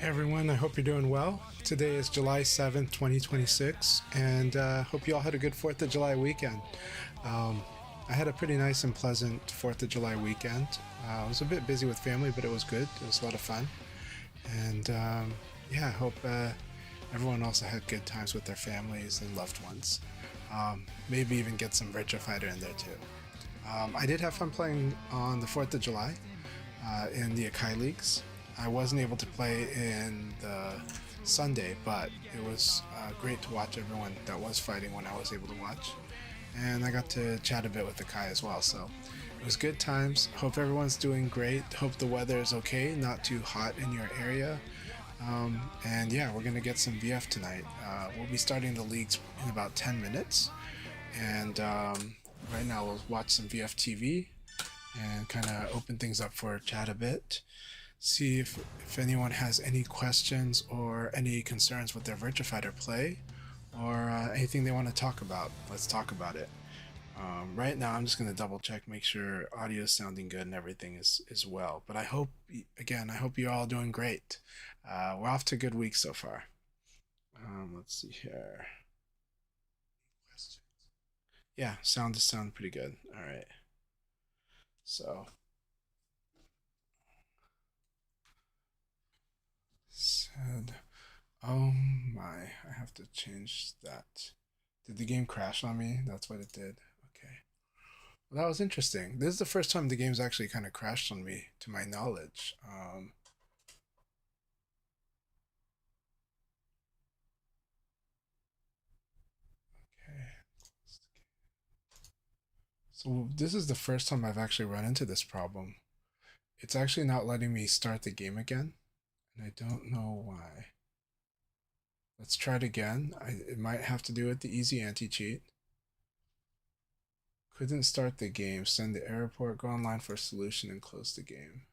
Everyone, I hope you're doing well. Today is July 7th, 2026, and hope you all had a good 4th of July weekend. Um, I had a pretty nice and pleasant 4th of July weekend. I was a bit busy with family, but it was good. It was a lot of fun. And yeah, I hope everyone also had good times with their families and loved ones. Maybe even get some Virtua Fighter in there too. I did have fun playing on the 4th of July in the Akai Leagues. I wasn't able to play in the Sunday, but it was great to watch everyone that was fighting when I was able to watch. And I got to chat a bit with Akai as well, so it was good times. Hope everyone's doing great. Hope the weather is okay, not too hot in your area. And yeah, we're going to get some VF tonight. We'll be starting the leagues in about 10 minutes. And right now we'll watch some VF TV and kind of open things up for chat a bit. See if anyone has any questions or any concerns with their Virtua Fighter play or anything they want to talk about. Let's talk about it. Right now I'm just going to double check, make sure audio is sounding good and everything is well. But I hope, again, I hope you're all doing great. We're off to a good week so far. Let's see here. Yeah, sound is sounding pretty good. All right. So said, oh my, I have to change that. Did the game crash on me? That's what it did. Okay. Well, that was interesting. This is the first time the game's actually kind of crashed on me, to my knowledge. Okay. So this is the first time I've actually run into this problem. It's actually not letting me start the game again, and I don't know why. Let's try it again. It might have to do with the easy anti-cheat. Couldn't start the game. Send the error report, go online for a solution, and close the game.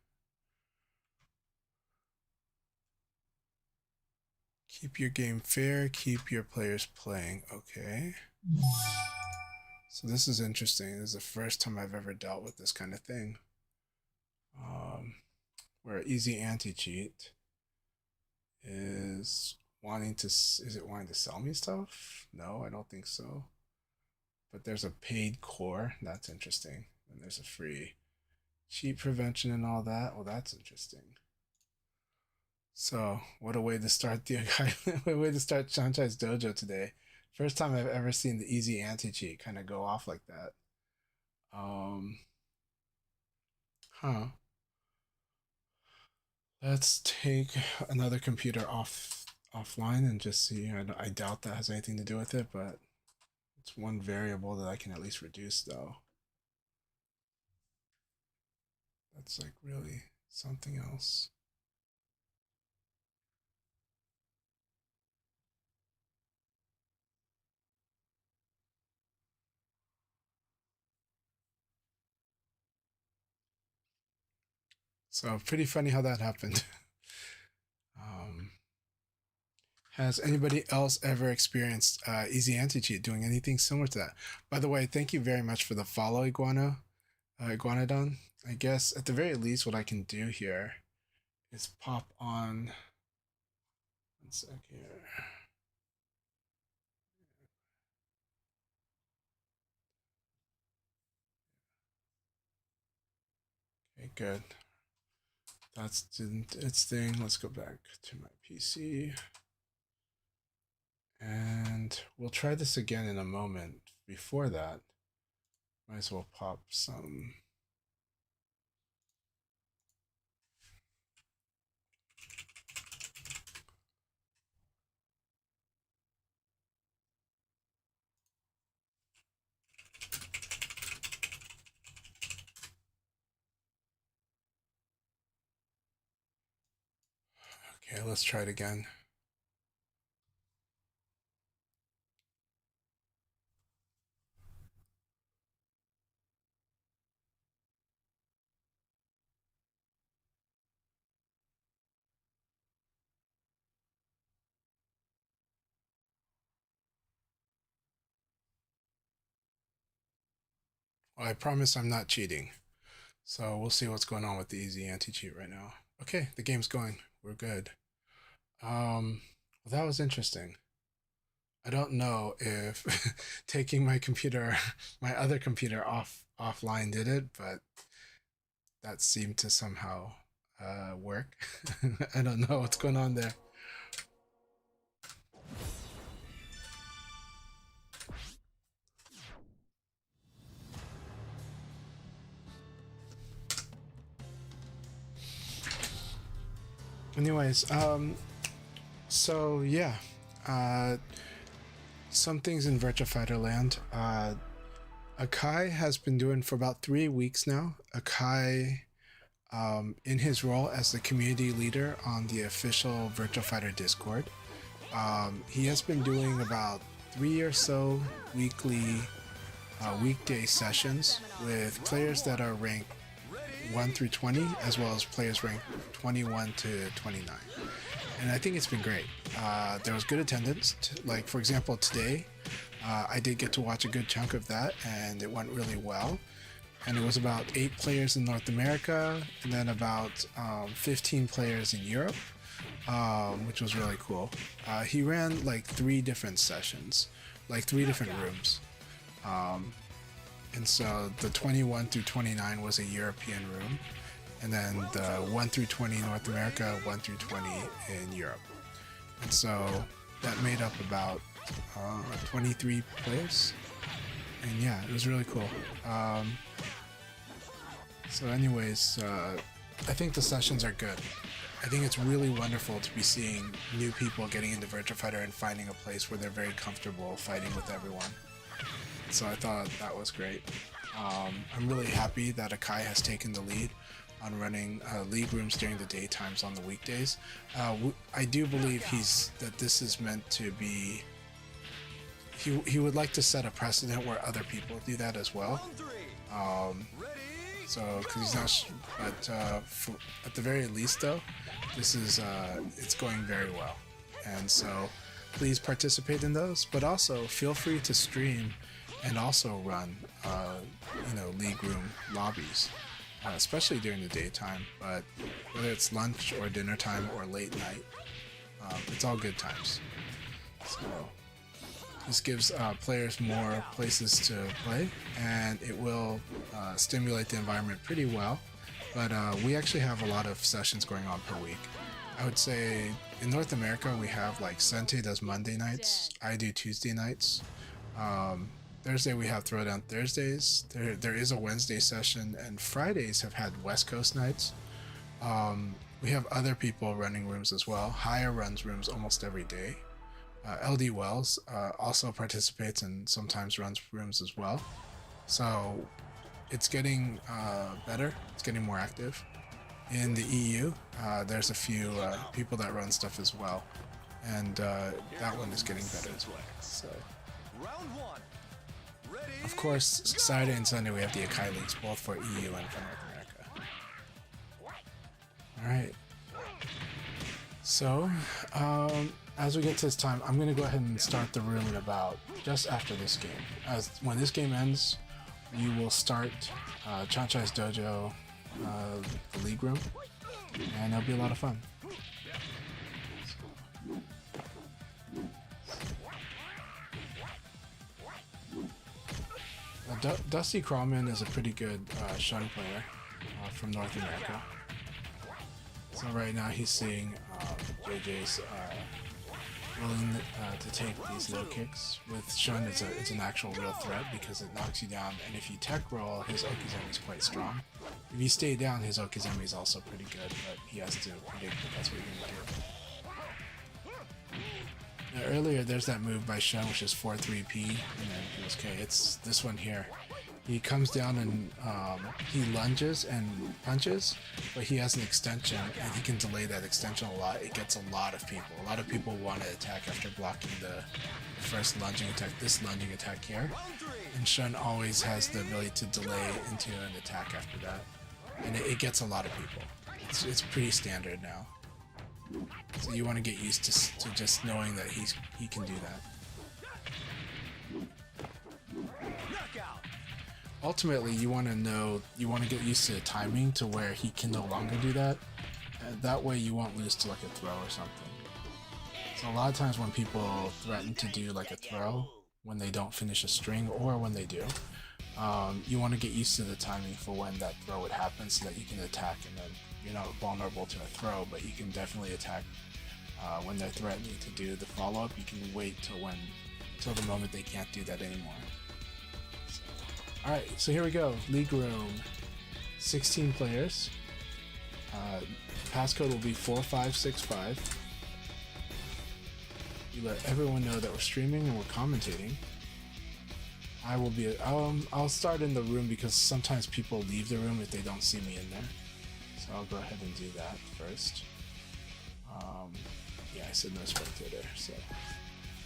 Keep your game fair, keep your players playing. Okay. So this is interesting. This is the first time I've ever dealt with this kind of thing. Where easy anti-cheat is wanting to, is it wanting to sell me stuff? No, I don't think so. But there's a paid core. That's interesting. And there's a free cheat prevention and all that. Well, that's interesting. So, what a way to start the what a way to start CHANCHAI'S dojo today. First time I've ever seen the easy anti-cheat kind of go off like that. Huh. Let's take another computer offline and just see. I doubt that has anything to do with it, but it's one variable that I can at least reduce though. That's like really something else. So pretty funny how that happened. um, has anybody else ever experienced easy anti-cheat doing anything similar to that? By the way, thank you very much for the follow, Iguanodon. I guess at the very least what I can do here is pop on, one sec here. Okay, good. That's its thing. Let's go back to my PC. And we'll try this again in a moment. Before that, might as well pop some. Okay, let's try it again. Well, I promise I'm not cheating. So we'll see what's going on with the easy anti-cheat right now. Okay, the game's going. We're good. Well, that was interesting. I don't know if taking my computer, my other computer offline did it, but that seemed to somehow work. I don't know what's going on there. Anyways, so yeah, uh, some things in Virtua Fighter Land. Akai has been doing for about 3 weeks now. Akai, in his role as the community leader on the official Virtua Fighter Discord, he has been doing about 3 or so weekday sessions with players that are ranked 1 through 20, as well as players ranked 21 to 29. And I think it's been great. There was good attendance. Like, for example, today, I did get to watch a good chunk of that, and it went really well. And it was about 8 players in North America, and then about 15 players in Europe, which was really cool. He ran like 3 different sessions, like 3 different rooms. And so the 21 through 29 was a European room, and then the 1 through 20 North America, 1 through 20 in Europe. And so that made up about 23 players. And yeah, it was really cool. So anyways, I think the sessions are good. I think it's really wonderful to be seeing new people getting into Virtua Fighter and finding a place where they're very comfortable fighting with everyone. So I thought that was great. I'm really happy that Akai has taken the lead on running league rooms during the daytimes on the weekdays. I do believe that this is meant to be. He would like to set a precedent where other people do that as well. So, because he's not, but at the very least, though, this is it's going very well, and so please participate in those. But also feel free to stream and also run, league room lobbies, especially during the daytime. But whether it's lunch or dinner time or late night, it's all good times. So this gives players more places to play, and it will stimulate the environment pretty well. But we actually have a lot of sessions going on per week. I would say in North America we have like Sente does Monday nights, I do Tuesday nights. Thursday we have Throwdown Thursdays. There is a Wednesday session, and Fridays have had West Coast nights. We have other people running rooms as well. Hire runs rooms almost every day. LD Wells also participates and sometimes runs rooms as well. So it's getting better. It's getting more active. In the EU, there's a few people that run stuff as well, and that one is getting better as well. So, of course, Saturday and Sunday we have the Akai Leagues, both for EU and for North America. Alright. So, as we get to this time, I'm going to go ahead and start the room in about just after this game. When this game ends, we will start CHANCHAI'S Dojo, the league room, and it'll be a lot of fun. Dusty Crawman is a pretty good Shun player from North America. So right now he's seeing JJ's willing to take these low kicks. With Shun, it's an actual real threat because it knocks you down, and if you tech roll, his Okizeme is quite strong. If you stay down, his Okizeme is also pretty good, but he has to predict that that's what you're going to do. Now, earlier, there's that move by Shun, which is 4-3-P, and then he goes, okay, it's this one here. He comes down and he lunges and punches, but he has an extension, and he can delay that extension a lot. It gets a lot of people. A lot of people want to attack after blocking the first lunging attack, this lunging attack here. And Shun always has the ability to delay into an attack after that. And it gets a lot of people. It's pretty standard now. So you want to get used to just knowing that he can do that. Ultimately, you want to get used to timing to where he can no longer do that. That way you won't lose to like a throw or something. So a lot of times when people threaten to do like a throw when they don't finish a string, or when they do, you want to get used to the timing for when that throw would happen so that you can attack, and then you're not vulnerable to a throw, but you can definitely attack when they're threatening to do the follow-up. You can wait till the moment they can't do that anymore. So, alright, so here we go. League room. 16 players. Passcode will be 4565. You let everyone know that we're streaming and we're commentating. I will be. I'll start in the room because sometimes people leave the room if they don't see me in there. So I'll go ahead and do that first. Yeah, I said no spectator. So,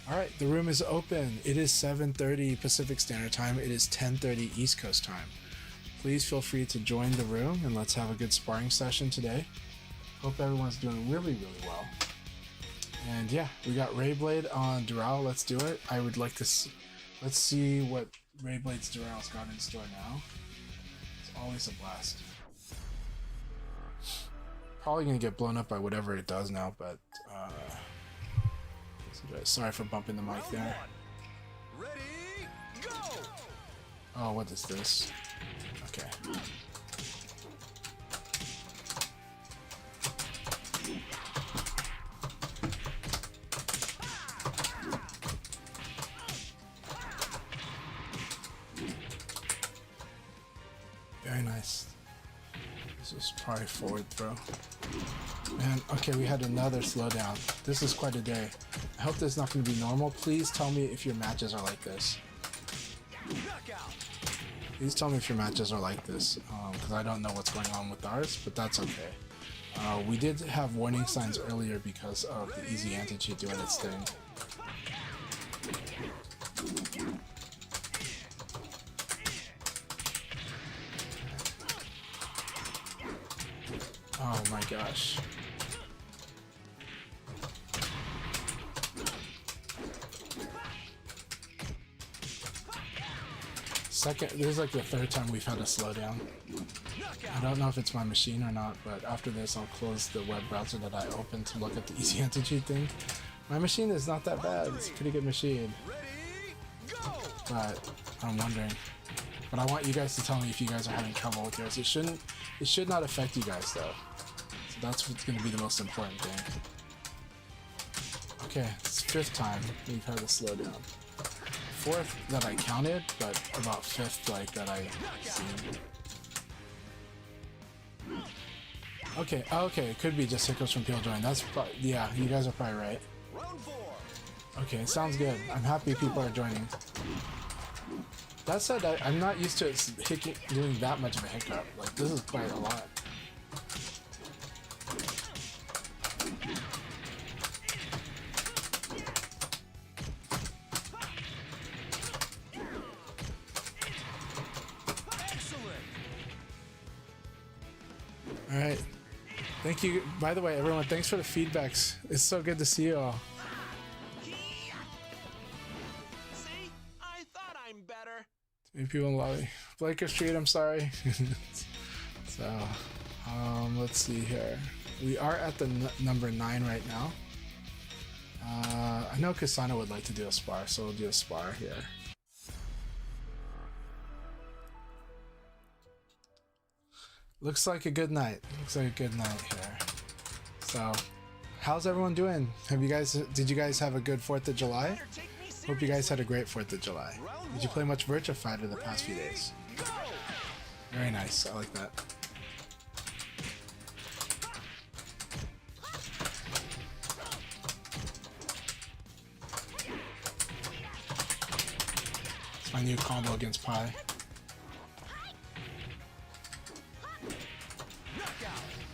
all right, the room is open. It is 7:30 Pacific Standard Time. It is 10:30 East Coast Time. Please feel free to join the room and let's have a good sparring session today. Hope everyone's doing really, really well. And yeah, we got Rayblade on Doral. Let's do it. I would like to let's see what Rayblade's Doral's got in store now. It's always a blast. Probably gonna get blown up by whatever it does now, but sorry for bumping the mic there. Ready, go! Oh, what is this? Okay. Very nice. This is probably forward throw. Man, okay, we had another slowdown. This is quite a day. I hope this is not going to be normal. Please tell me if your matches are like this. Please tell me if your matches are like this, because I don't know what's going on with ours, but that's okay. We did have warning signs earlier because of the easy anti-cheat doing its thing. Oh my gosh. This is like the third time we've had a slowdown. I don't know if it's my machine or not, but after this I'll close the web browser that I opened to look at the easy anti-cheat thing. My machine is not that bad, it's a pretty good machine. But I'm wondering. But I want you guys to tell me if you guys are having trouble with yours. It should not affect you guys though. So that's what's gonna be the most important thing. Okay, it's 5th time we've had a slowdown. 4th that I counted, but about 5th like that I seen. Okay, okay, it could be just hiccups from people joining. That's probably, yeah, you guys are probably right. Okay, sounds good. I'm happy people are joining. That said, I'm not used to it doing that much of a hiccup. Like, this is quite a lot. Alright. Thank you. By the way, everyone, thanks for the feedbacks. It's so good to see you all. See? I thought I'm better. Too many people in the lobby. Blaker Street, I'm sorry. So, let's see here. We are at the number 9 right now. I know Kasana would like to do a spar, so we'll do a spar here. Looks like a good night. Looks like a good night here. So, how's everyone doing? Did you guys have a good 4th of July? Hope you guys had a great 4th of July. Did you play much Virtua Fighter the past few days? Very nice. I like that. It's my new combo against Pi.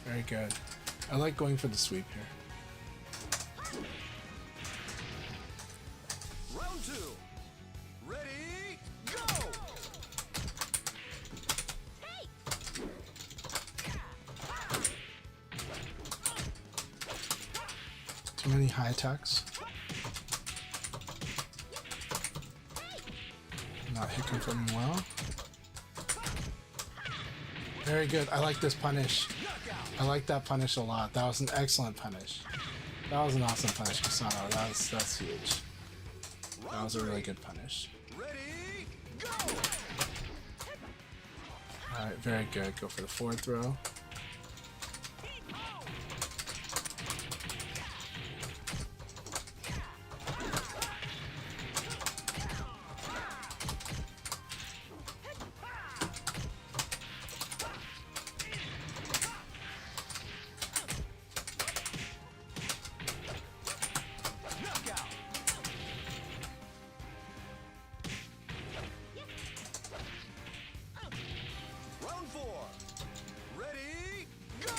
Very good. I like going for the sweep here. Round 2. Ready, go! Too many high attacks. Not hit confirming well. Very good. I like this punish. I like that punish a lot. That was an excellent punish. That was an awesome punish, Kasano. That's huge. That was a really good punish. Ready, go! Alright, very good. Go for the forward throw. Round 4. Ready, go!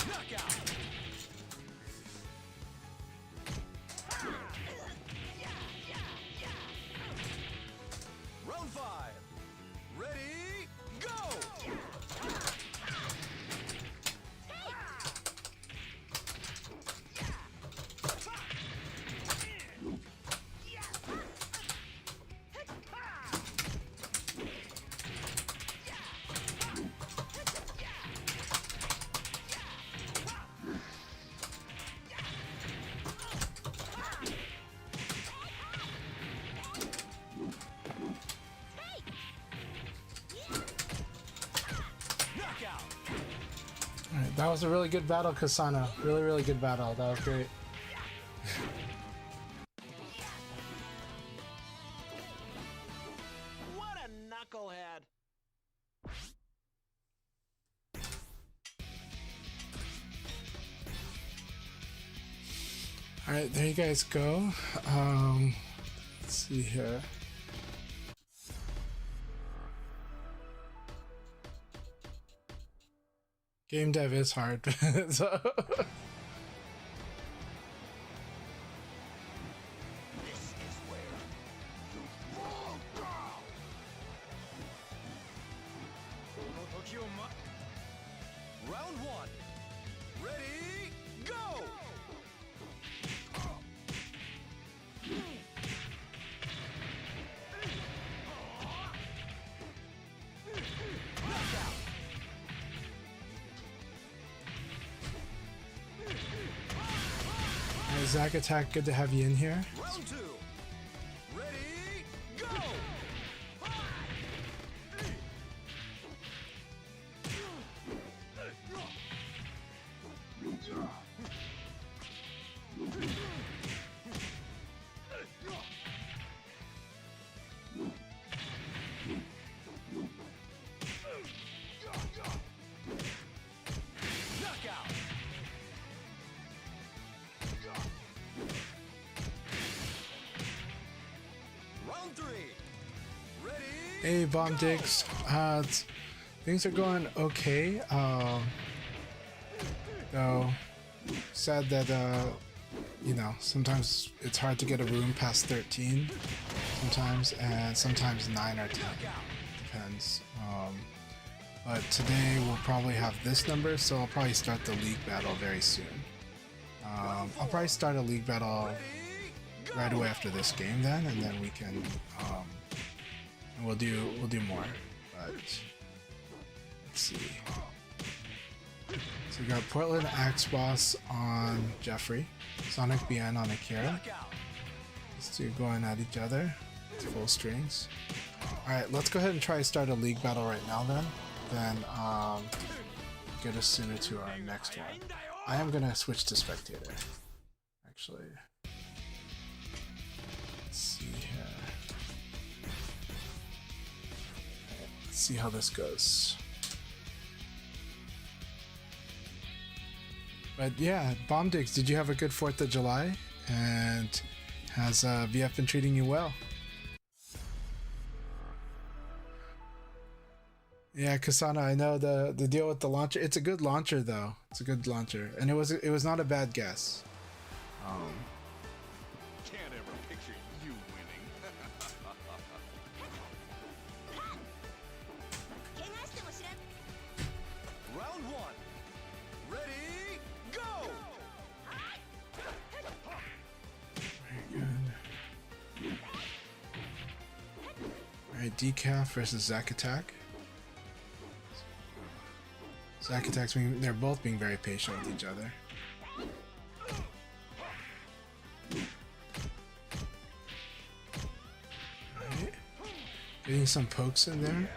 Knockout! Round 5. Ready, go! Knockout! Alright, that was a really good battle, Kasano. Really, really good battle. That was great. What a knucklehead! Alright, there you guys go. Let's see here. Game dev is hard. So This is where you fall down! Round 1. Ready, go! Knockout! Alright, Zack Attack, good to have you in here. Round 2. Ready, go! Knockout! Round 3. Ready, Hey, Bomb go! Digs. Things are going okay. Though, sad that, you know, sometimes it's hard to get a room past 13 sometimes, and sometimes 9 or 10. Depends. But today we'll probably have this number, so I'll probably start the league battle very soon. I'll probably start a league battle right away after this game then, and then we can, and we'll do more. But let's see. So we got Portland Axe Boss on Jeffrey, Sonic BN on Akira. Knockout! These two going at each other. It's full strings. Alright, let's go ahead and try to start a league battle right now then. Then get us sooner to our next one. I am gonna switch to spectator. Actually. Let's see here. Let's see how this goes. But yeah, Bomb Digs, did you have a good 4th of July? And has VF been treating you well? Yeah, Kasana, I know the deal with the launcher. It's a good launcher though. It's a good launcher, and it was not a bad guess. Can't ever picture you winning. Decaf versus Zack Attack. Zack Attack's they're both being very patient with each other. Alright. Getting some pokes in there.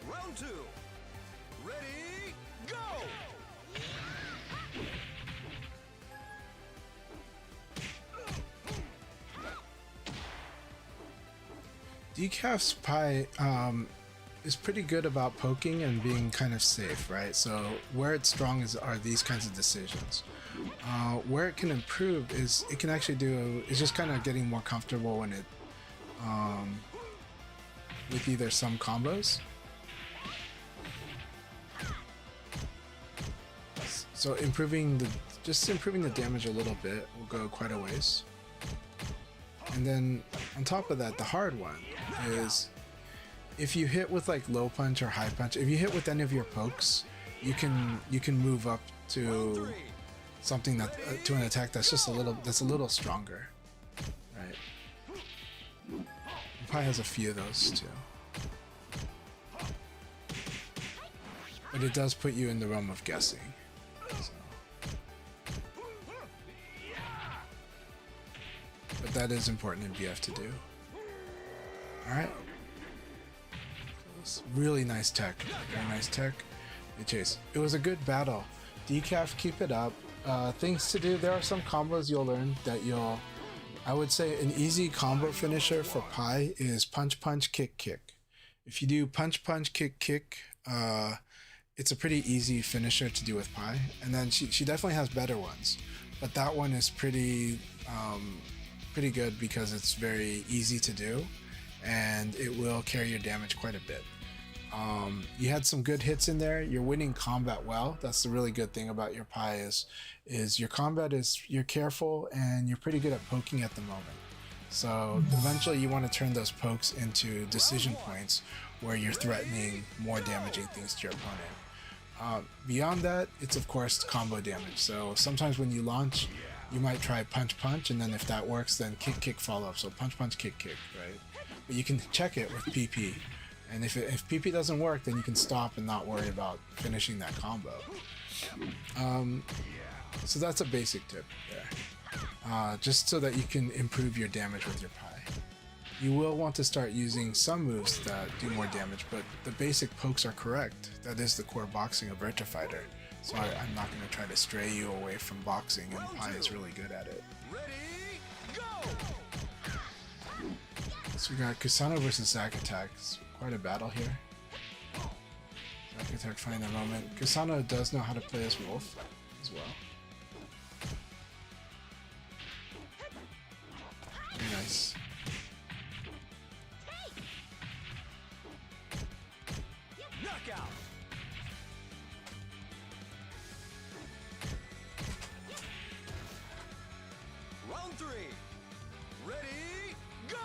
Round 2. Ready, go! Decaf's pie is pretty good about poking and being kind of safe, right? So where it's strong are these kinds of decisions. Where it can improve is it can actually it's just kind of getting more comfortable when it with either some combos. So improving the damage a little bit will go quite a ways. And then on top of that, the hard one is if you hit with like low punch or high punch, if you hit with any of your pokes, you can move up to something that to an attack that's just a little stronger, right? It probably has a few of those too, but it does put you in the realm of guessing. So. But that is important in BF to do. Alright. Really nice tech. Very nice tech. Good chase. It was a good battle. Decaf, keep it up. Things to do. There are some combos you'll learn that I would say an easy combo finisher for Pi is punch, punch, kick, kick. If you do punch, punch, kick, kick, it's a pretty easy finisher to do with Pi. And then she definitely has better ones. But that one is pretty good because it's very easy to do and it will carry your damage quite a bit. You had some good hits in there. You're winning combat well. That's the really good thing about your Pi is your combat you're careful and you're pretty good at poking at the moment. So eventually you want to turn those pokes into decision points where you're threatening more damaging things to your opponent. Beyond that, it's of course combo damage. So sometimes when you launch, you might try punch punch, and then if that works, then kick kick follow up. So punch punch kick kick, right? But you can check it with PP, and if PP doesn't work, then you can stop and not worry about finishing that combo. So that's a basic tip there, just so that you can improve your damage with your Pi. You will want to start using some moves that do more damage, but the basic pokes are correct. That is the core boxing of Virtua Fighter. So I'm not going to try to stray you away from boxing, and Pi is really good at it. Ready, go! So we got Kusano versus Zack Attack. It's quite a battle here. Zack Attack finding the moment. Kusano does know how to play as Wolf as well. Very nice. Knockout! Round 3. Ready, go!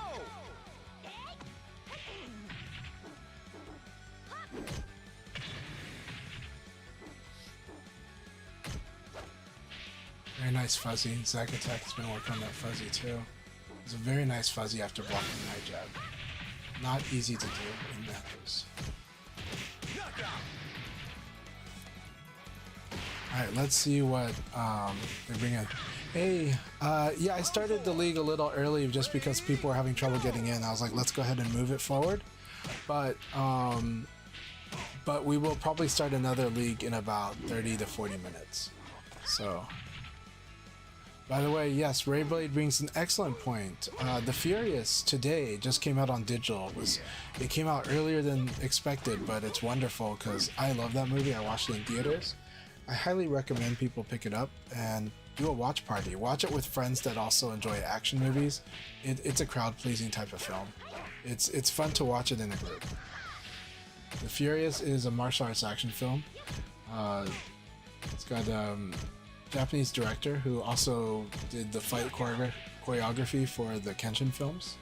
Very nice fuzzy. Zack Attack has been working on that fuzzy too. It's a very nice fuzzy after blocking the high jab. Not easy to do in matches. Alright, let's see what they bring in. Hey, yeah, I started the league a little early just because people were having trouble getting in. I was like, let's go ahead and move it forward. But we will probably start another league in about 30 to 40 minutes. So, by the way, yes, Rayblade brings an excellent point. The Furious today just came out on digital. It came out earlier than expected, but it's wonderful because I love that movie. I watched it in theaters. I highly recommend people pick it up and do a watch party. Watch it with friends that also enjoy action movies. It's a crowd-pleasing type of film. It's fun to watch it in a group. The Furious is a martial arts action film. It's got a Japanese director who also did the fight choreography for the Kenshin films.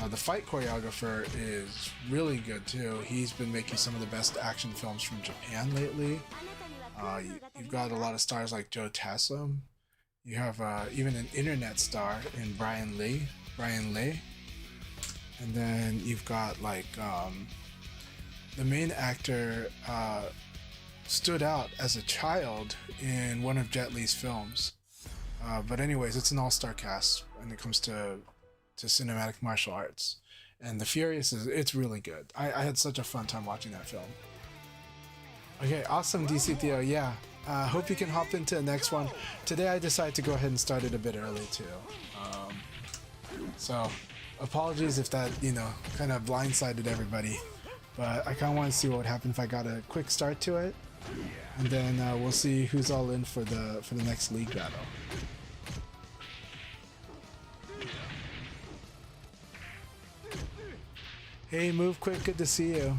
The fight choreographer is really good too. He's been making some of the best action films from Japan lately. You've got a lot of stars like Joe Taslim. You have even an internet star in Brian Lee. And then you've got like the main actor stood out as a child in one of Jet Li's films. But anyways, it's an all-star cast when it comes to cinematic martial arts. And The Furious it's really good. I had such a fun time watching that film. Okay, awesome, DC Theo. Yeah, hope you can hop into the next one. Today I decided to go ahead and start it a bit early too. So apologies if that, kind of blindsided everybody. But I kind of want to see what would happen if I got a quick start to it. And then we'll see who's all in for the next league battle. Hey, Move Quick, good to see you.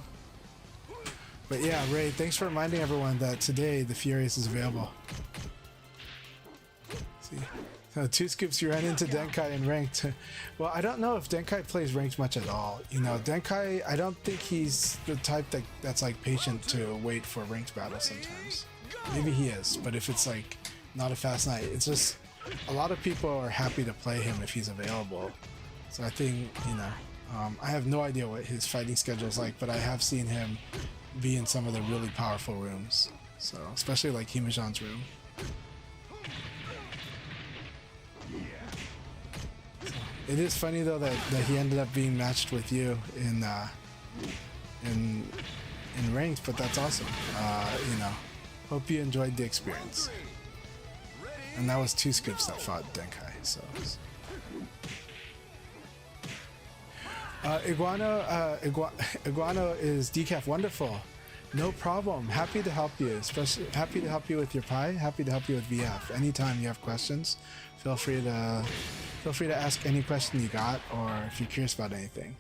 But yeah, Ray, thanks for reminding everyone that today the Furious is available. See, so 2 scoops you ran into Denkai in ranked. Well, I don't know if Denkai plays ranked much at all. Denkai, I don't think he's the type that's like patient to wait for ranked battles sometimes. Maybe he is, but if it's like not a fast night, it's just a lot of people are happy to play him if he's available. So I think, I have no idea what his fighting schedule is like, but I have seen him be in some of the really powerful rooms. So, especially like Himajan's room. So, it is funny though that he ended up being matched with you in ranked, but that's awesome. Hope you enjoyed the experience. And that was 2 scoops that fought Denkai, so. Iguano is decaf. Wonderful. No problem. Happy to help you. Especially happy to help you with your pie. Happy to help you with VF. Anytime you have questions, feel free to ask any question you got, or if you're curious about anything.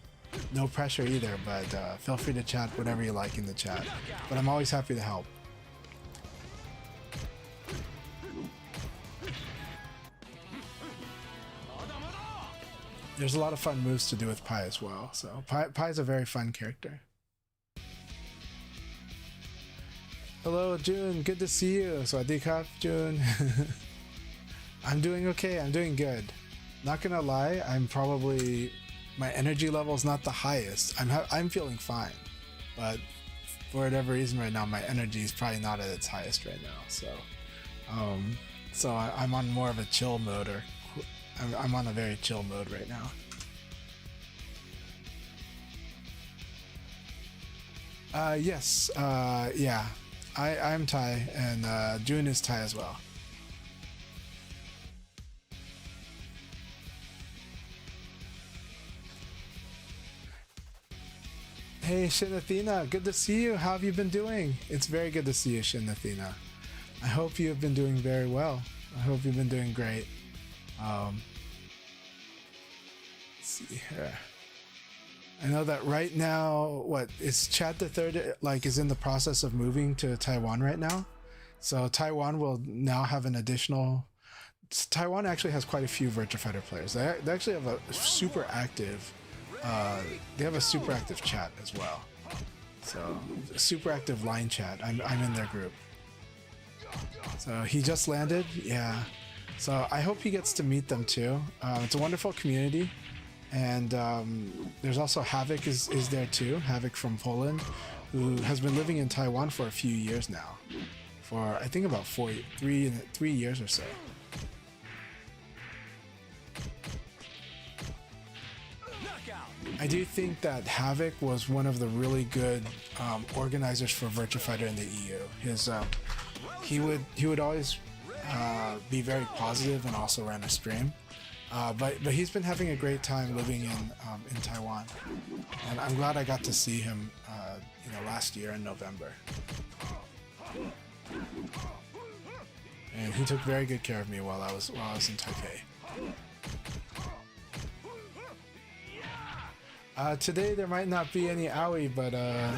No pressure either, but feel free to chat whatever you like in the chat. But I'm always happy to help. There's a lot of fun moves to do with Pi as well. So Pi is a very fun character. Hello, June. Good to see you. Swadikap, June. I'm doing okay. I'm doing good. Not gonna lie, my energy level is not the highest. I'm feeling fine, but for whatever reason right now, my energy is probably not at its highest right now. So, I'm on more of a chill mode, or I'm on a very chill mode right now. Yes, yeah, I'm Thai, and June is Thai as well. Hey, Shin Athena, good to see you. How have you been doing? It's very good to see you, Shin Athena. I hope you have been doing very well. I hope you've been doing great. Let's see here. I know that right now, is Chad the Third is in the process of moving to Taiwan right now? So Taiwan will now have an additional. Taiwan actually has quite a few Virtua Fighter players. They actually have a super active. They have a super active chat as well. So a super active line chat. I'm in their group. So he just landed, yeah. So I hope he gets to meet them too. It's a wonderful community, and there's also Havoc is there too. Havoc from Poland, who has been living in Taiwan for a few years now, for I think about 3 years or so. I do think that Havoc was one of the really good organizers for Virtua Fighter in the EU. He would always be very positive and also ran a stream. But he's been having a great time living in Taiwan, and I'm glad I got to see him last year in November. And he took very good care of me while I was in Taipei. Today there might not be any Aoi, but I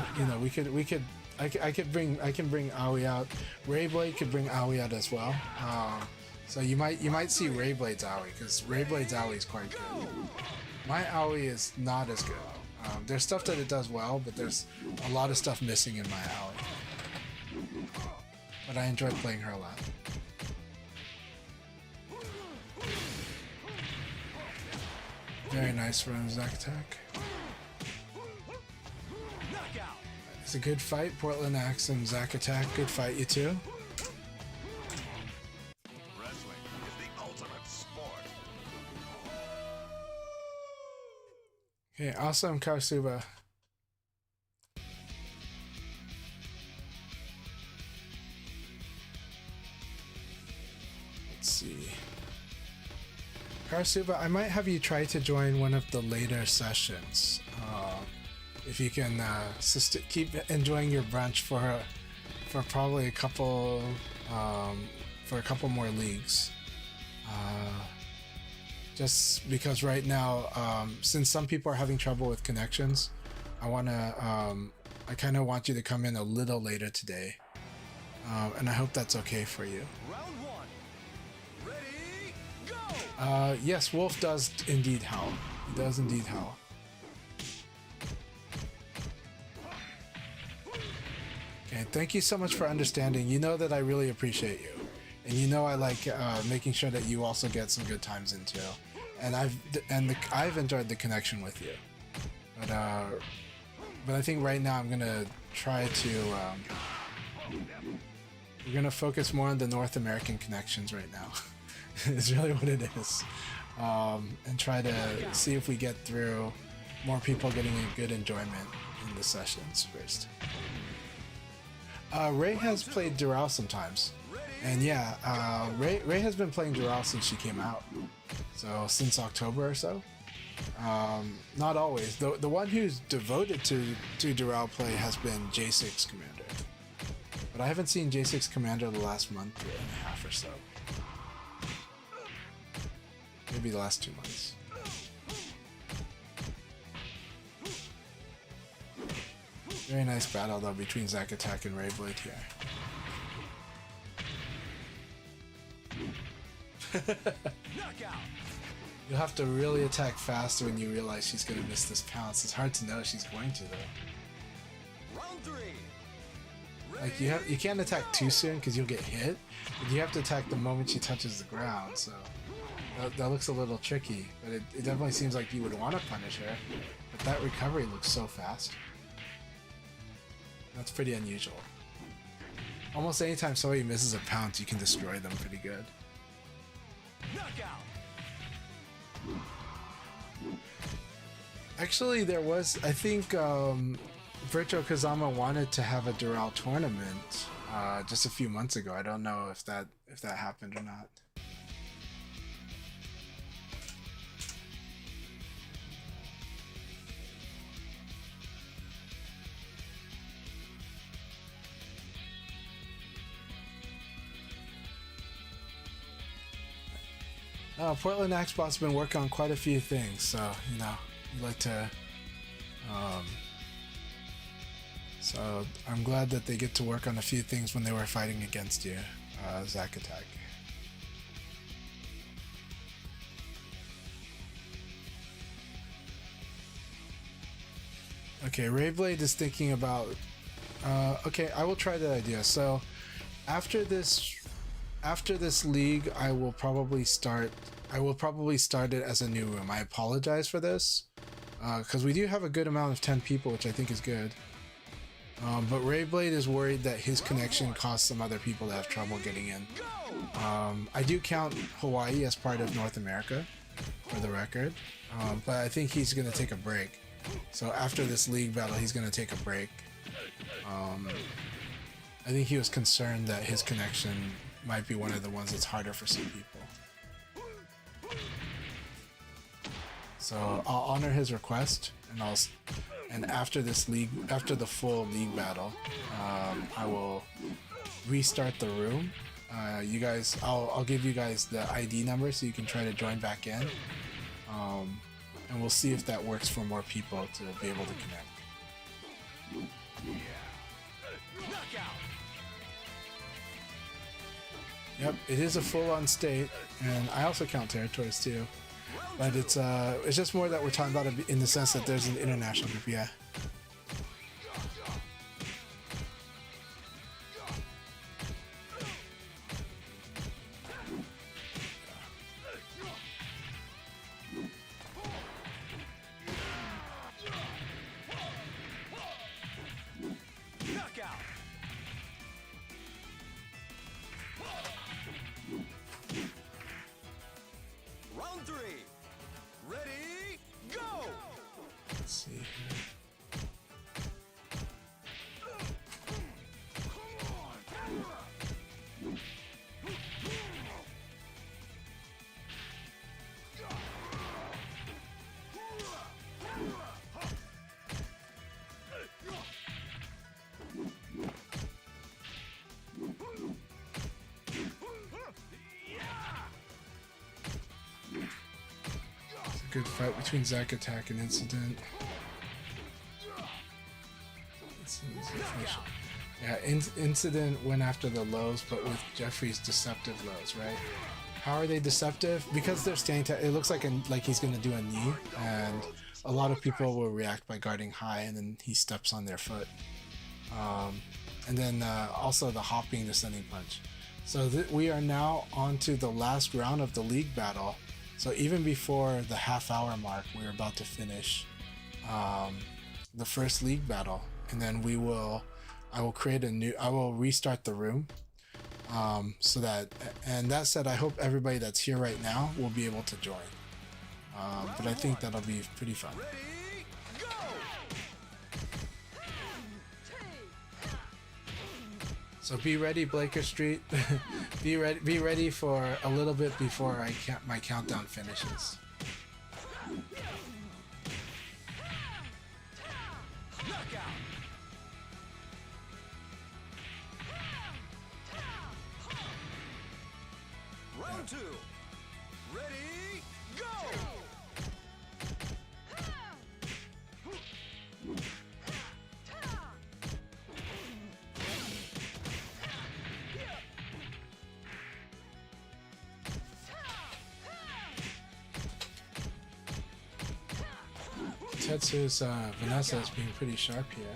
can bring Aoi out. Rayboy could bring Aoi out as well. So you might see Rayblade's AOE, because Rayblade's AOE is quite good. My AOE is not as good. There's stuff that it does well, but there's a lot of stuff missing in my AOE. But I enjoy playing her a lot. Very nice from Zack attack. It's a good fight. Portland Axe and Zack attack. Good fight, you two. Wrestling is the ultimate sport. Okay, awesome, Karsuba. Let's see. Karsuba, I might have you try to join one of the later sessions. If you can keep enjoying your brunch for probably a couple more leagues. Just because right now, since some people are having trouble with connections, I kind of want you to come in a little later today, and I hope that's okay for you. Round one. Ready, go! Yes, Wolf does indeed howl. He does indeed howl. Okay, thank you so much for understanding. You know that I really appreciate you, and you know I like making sure that you also get some good times in too. And I've enjoyed the connection with you, but I think right now I'm gonna try to we're gonna focus more on the North American connections right now. It's really what it is, and try to see if we get through more people getting a good enjoyment in the sessions first. Ray has played Dural sometimes, and yeah, Ray has been playing Dural since she came out, so since October or so. Not always. The one who's devoted to Dural play has been J6 Commander, but I haven't seen J6 Commander the last month and a half or so. Maybe the last 2 months. Very nice battle though between Zack Attack and Rayblade here. You'll have to really attack fast when you realize she's gonna miss this pounce. It's hard to know she's going to though. Round three. Like you can't attack too soon because you'll get hit, but you have to attack the moment she touches the ground. So that looks a little tricky, but it definitely seems like you would want to punish her. But that recovery looks so fast. That's pretty unusual. Almost anytime somebody misses a pounce, you can destroy them pretty good. Knockout. Actually, there was, I think, Virtual Kazama wanted to have a Dural tournament just a few months ago. I don't know if that happened or not. Portland Axbot's been working on quite a few things, so you know, we'd like to. So I'm glad that they get to work on a few things when they were fighting against you, Zack Attack. Okay, Rayblade is thinking about. Okay, I will try that idea. So after this league, I will probably start it as a new room. I apologize for this, because we do have a good amount of 10 people, which I think is good. But Rayblade is worried that his connection caused some other people to have trouble getting in. I do count Hawaii as part of North America, for the record, but I think he's going to take a break. So after this league battle, he's going to take a break. I think he was concerned that his connection might be one of the ones that's harder for some people. So I'll honor his request, and after this league, after the full league battle, I will restart the room. You guys, I'll give you guys the ID number so you can try to join back in, and we'll see if that works for more people to be able to connect. Yep, it is a full-on state, and I also count territories too. But it's just more that we're talking about it in the sense that there's an international group, yeah. Knockout. Round 3. Ready, go! Let's see here. It's a good fight between Zack Attack and Incident. Let's see, is it official? Yeah, Incident went after the lows, but with Jeffrey's deceptive lows, right? How are they deceptive? Because they're standing. It looks like he's gonna do a knee, and a lot of people will react by guarding high, and then he steps on their foot. And then also the hopping descending punch. So we are now on to the last round of the league battle. So even before the half-hour mark, we're about to finish the first league battle, and then I will restart the room. So that, and that said, I hope everybody that's here right now will be able to join. But I think that'll be pretty fun. Ready, go! So be ready, Blaker Street. Be ready for a little bit before my countdown finishes. Knockout. Round 2. Ready, go! Tetsu's Vanessa is being pretty sharp here.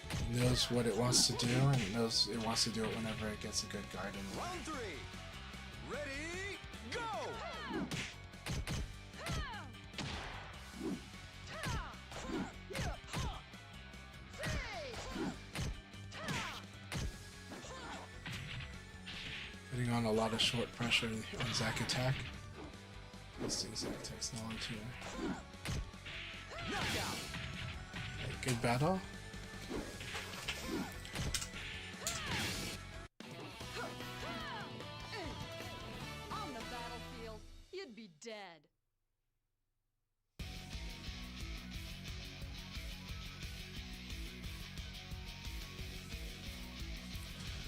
It knows what it wants to do, and it knows it wants to do it whenever it gets a good guard in. Round 3. Ready, go! Putting on a lot of short pressure on Zack Attack. Let's do Zack Attack's knowledge here. Knockout. Good battle. On the battlefield, you'd be dead.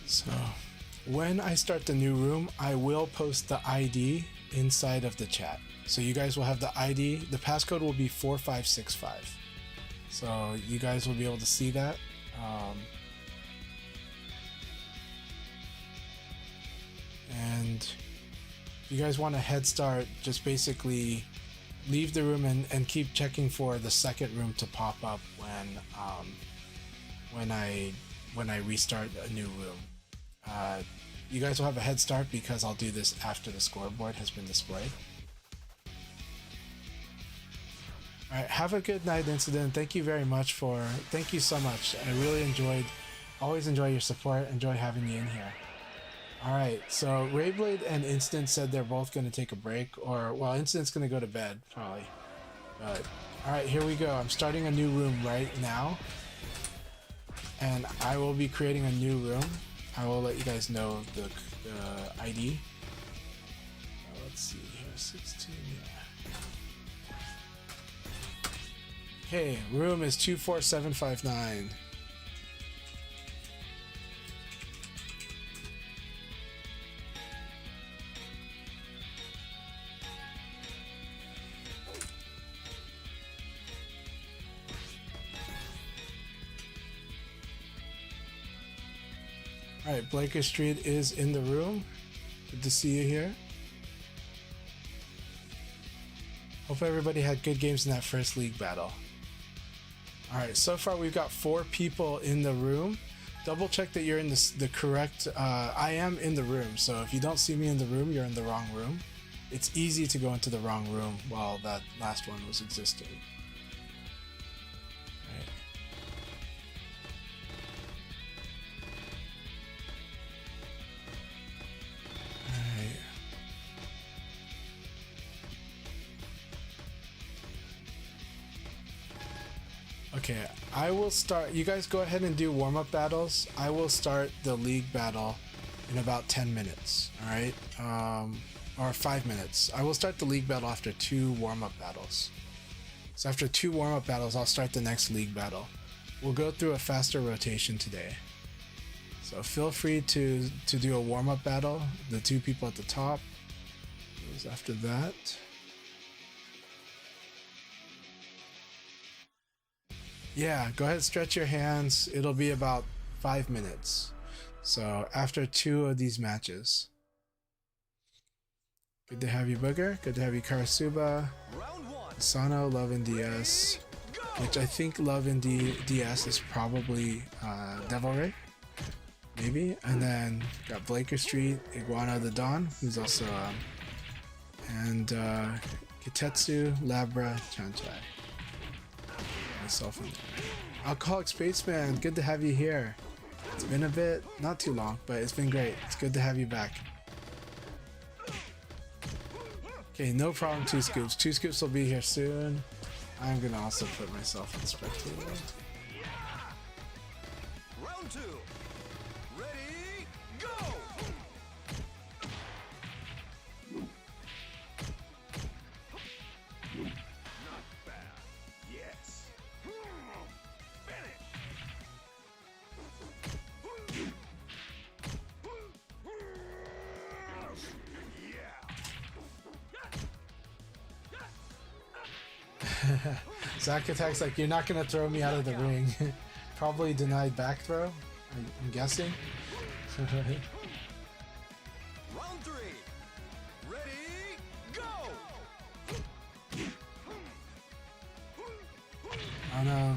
So, when I start the new room, I will post the ID inside of the chat. So you guys will have the ID. The passcode will be 4565. So you guys will be able to see that. And if you guys want a head start, just basically leave the room and keep checking for the second room to pop up when I restart a new room. You guys will have a head start because I'll do this after the scoreboard has been displayed. Alright, have a good night, Incident. Thank you so much. I really always enjoy your support, enjoy having you in here. Alright, so Rayblade and Instant said they're both going to take a break, well, Instant's going to go to bed, probably. But, alright, here we go. I'm starting a new room right now. And I will be creating a new room. I will let you guys know the ID. Let's see here, 16, yeah. Okay, room is 24759. Alright, Blaker Street is in the room. Good to see you here. Hope everybody had good games in that first league battle. Alright, so far we've got 4 people in the room. Double check that you're in the correct... I am in the room, so if you don't see me in the room, you're in the wrong room. It's easy to go into the wrong room while that last one was existing. Alright. Alright. Okay, I will start. You guys go ahead and do warm-up battles. I will start the league battle in about 10 minutes. All right, or 5 minutes. I will start the league battle after 2 warm-up battles. So after 2 warm-up battles, I'll start the next league battle. We'll go through a faster rotation today. So feel free to do a warm-up battle. The 2 people at the top. Goes after that. Yeah, go ahead and stretch your hands. It'll be about 5 minutes. So after 2 of these matches. Good to have you, Booger. Good to have you, Karasuba. Sano, Love and DS. Which I think Love and DS is probably Devil Ray. Maybe. And then got Blaker Street, Iguana the Dawn, who's also and Kitetsu, Labra, Chanchai. Myself in there. Alcoholic Spaceman, good to have you here. It's been a bit, not too long, but it's been great. It's good to have you back. Okay, no problem, 2 scoops. 2 scoops will be here soon. I'm gonna also put myself in spectator. Round 2. Ready, go! Not bad. Yes. Finish. Yeah. Zach Attack's like, you're not gonna throw me out of the ring. Probably denied back throw, I'm guessing. Round 3. Ready, go! Oh no.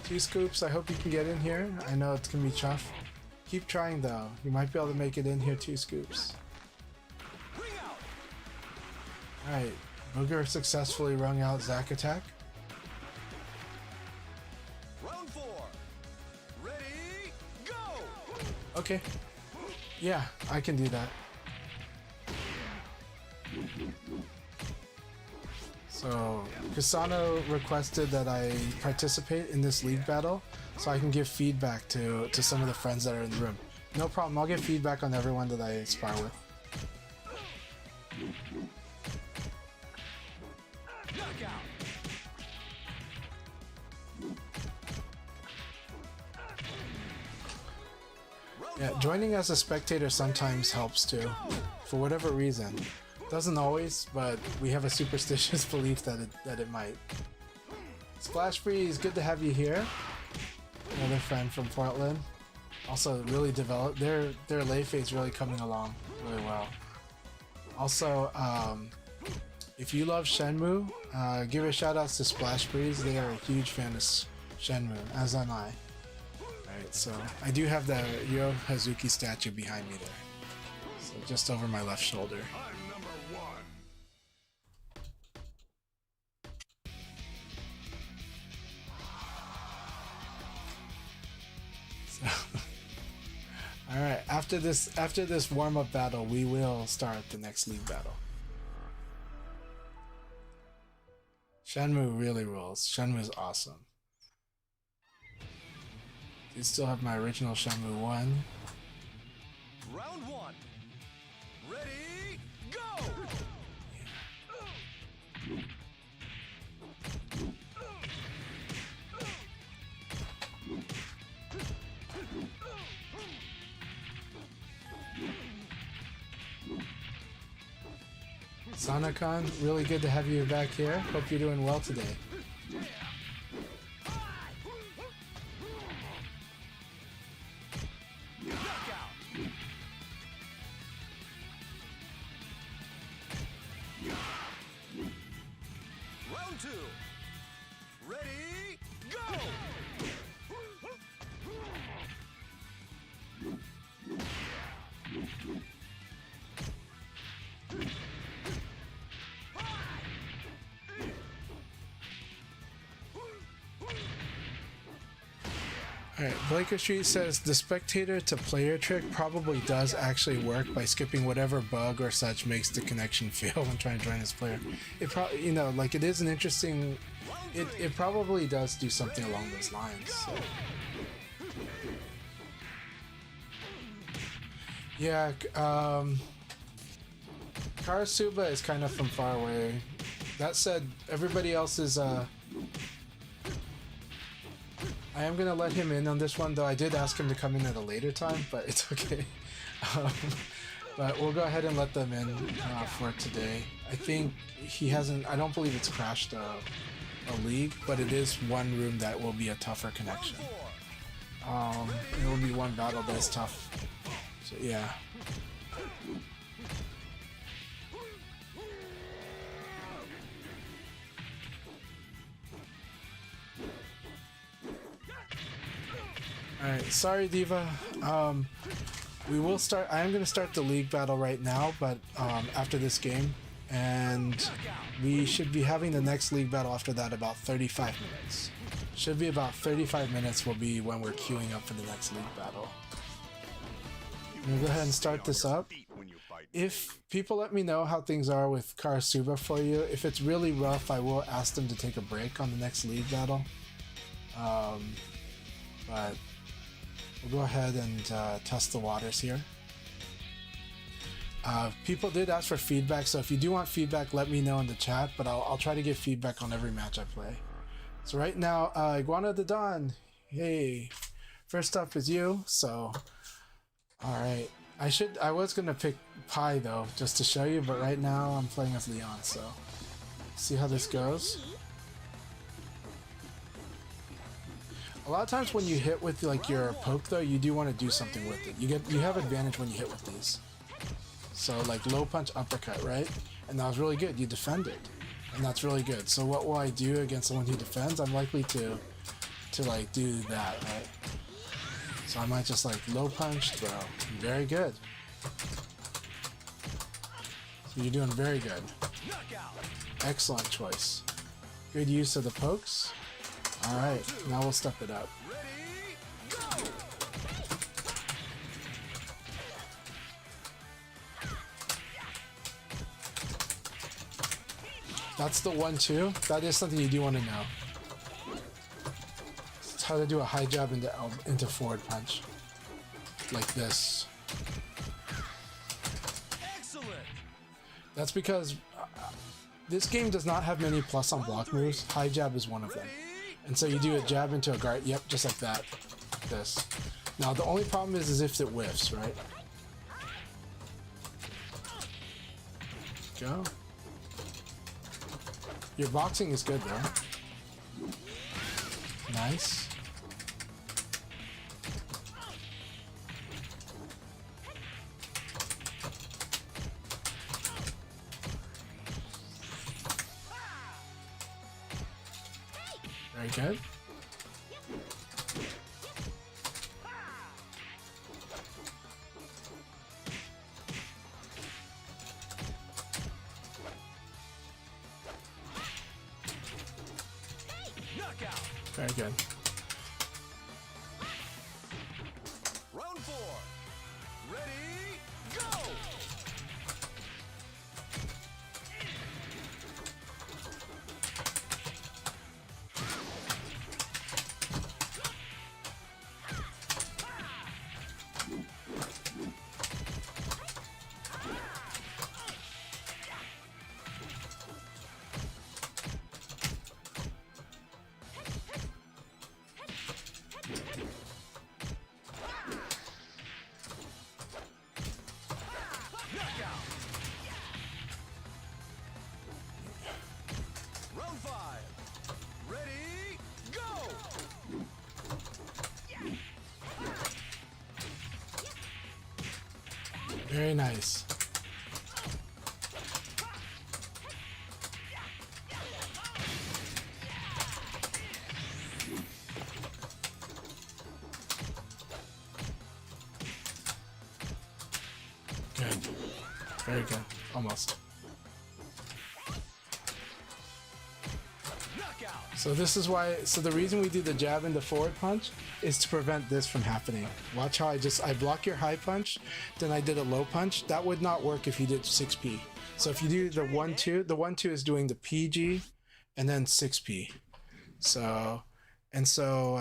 2 scoops, I hope you can get in here. I know it's gonna be tough. Keep trying though. You might be able to make it in here, 2 scoops. Alright, Booger successfully wrung out Zack Attack. Round 4. Ready, go! Okay. Yeah, I can do that. So, Kasano requested that I participate in this league battle so I can give feedback to some of the friends that are in the room. No problem, I'll give feedback on everyone that I spar with. Yeah, joining as a spectator sometimes helps too, for whatever reason. Doesn't always, but we have a superstitious belief that it might. Splash Freeze, good to have you here. Another friend from Portland. Also really developed. Their lay phase really coming along really well. Also, if you love Shenmue, give a shout outs to Splash Breeze. They are a huge fan of Shenmue, as am I. Alright, so I do have the Yo Hazuki statue behind me there. So just over my left shoulder. I'm number 1. So, alright, after this warm-up battle, we will start the next league battle. Shenmue really rules. Shenmue's awesome. You still have my original Shenmue 1. Round 1. Ready, go! Sanakon, really good to have you back here. Hope you're doing well today. two. Ready, go! Alright, Blaker Street says the spectator to player trick probably does actually work by skipping whatever bug or such makes the connection fail when trying to join this player. It probably, you know, like it is an interesting, it probably does do something along those lines. So. Yeah, Karasuba is kind of from far away. That said, everybody else is, I am gonna let him in on this one, though I did ask him to come in at a later time, but it's okay. But we'll go ahead and let them in for today. I think he hasn't, I don't believe it's crashed a league, but it is one room that will be a tougher connection. It will be one battle that's tough. So yeah. Alright, sorry Diva. We will start, I am going to start the league battle right now, but after this game. And we should be having the next league battle after that about 35 minutes. Should be about 35 minutes will be when we're queuing up for the next league battle. I'm going to go ahead and start this up. If people let me know how things are with Karasuba for you, if it's really rough, I will ask them to take a break on the next league battle. But we'll go ahead and test the waters here. People did ask for feedback, so if you do want feedback, let me know in the chat, but I'll try to give feedback on every match I play. So right now, Iguana the Dawn, hey, first up is you, so, alright. I was gonna pick Pi though, just to show you, but right now I'm playing as Leon, so see how this goes. A lot of times when you hit with like your poke though, you do want to do something with it. You have advantage when you hit with these. So like low punch uppercut, right? And that was really good. You defended, and that's really good. So what will I do against someone who defends? I'm likely to like do that, right? So I might just like low punch throw. Very good. So you're doing very good. Excellent choice. Good use of the pokes. Alright, now we'll step it up. That's the 1-2. That is something you do want to know. It's how to do a high jab into forward punch. Like this. Excellent. That's because this game does not have many plus on block moves. High jab is one of them. And so you do a jab into a guard, yep, just like that. This. Now the only problem is if it whiffs, right? Go. Your boxing is good though. Nice. Very good. Very good. Round 4. Ready, go! Round 5. Ready, go! Very nice. Very good. Almost. So this is why, so the reason we do the jab and the forward punch is to prevent this from happening. Watch how I block your high punch, then I did a low punch. That would not work if you did 6P. So if you do the 1-2, the 1-2 is doing the PG and then 6P. So, and so,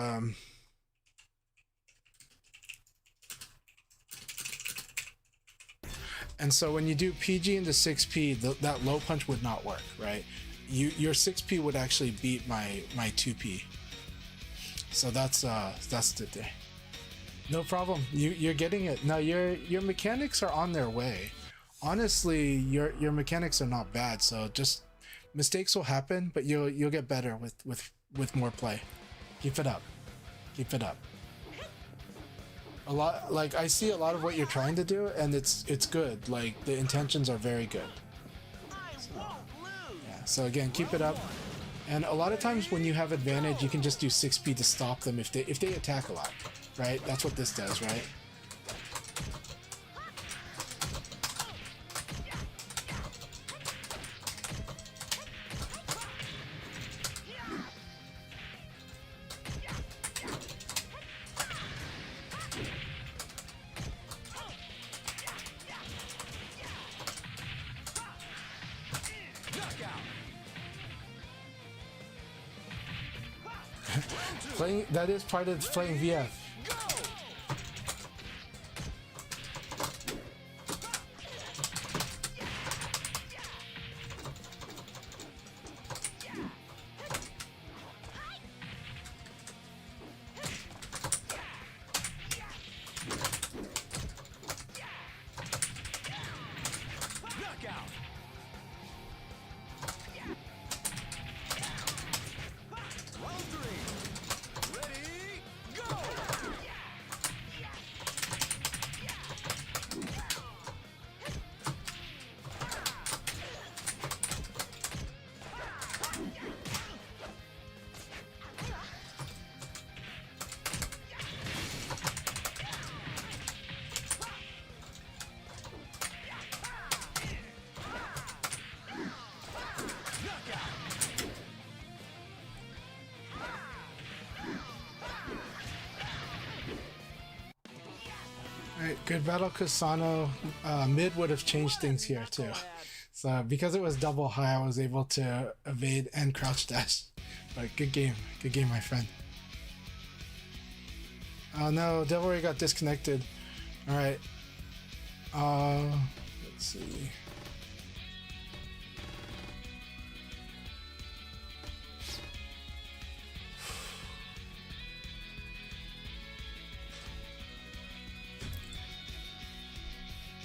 and so when you do PG into 6P, that low punch would not work, right? Your 6P would actually beat my 2P. So that's the day. No problem. You're getting it. No, your mechanics are on their way. Honestly, your mechanics are not bad. So just mistakes will happen, but you'll get better with more play. Keep it up. Keep it up. A lot, like I see a lot of what you're trying to do, and it's good. Like the intentions are very good. So again, keep it up. And a lot of times when you have advantage, you can just do 6P to stop them if they attack a lot, right? That's what this does, right? That is part of playing VF. Good battle, Kusano. Mid would have changed things here too. So because it was double high, I was able to evade and crouch dash. But good game, my friend. Oh no, Devilry got disconnected. All right. Let's see.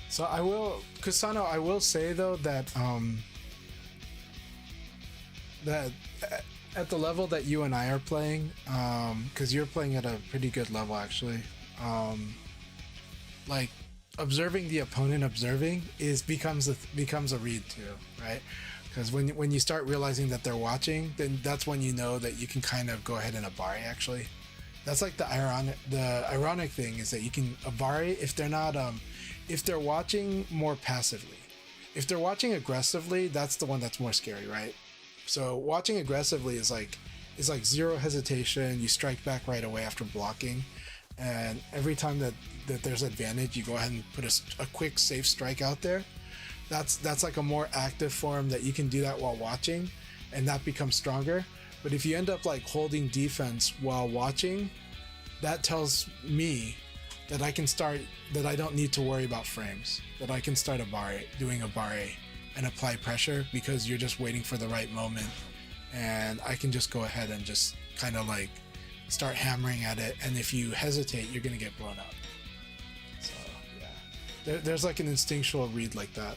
So I will, Kusano, I will say though that that at the level that you and I are playing, because you're playing at a pretty good level actually, like observing the opponent becomes a read too, right? Because when you start realizing that they're watching, then that's when you know that you can kind of go ahead and abari actually. That's like the ironic thing is that you can abari if they're not if they're watching more passively. If they're watching aggressively, that's the one that's more scary, right? So watching aggressively is like zero hesitation. You strike back right away after blocking, and every time that there's advantage, you go ahead and put a quick safe strike out there. That's like a more active form that you can do that while watching, and that becomes stronger. But if you end up like holding defense while watching, that tells me that I don't need to worry about frames, that I can start doing a bare and apply pressure because you're just waiting for the right moment, and I can just go ahead and just kind of like start hammering at it, and if you hesitate, you're gonna get blown up. So yeah, there's like an instinctual read like that.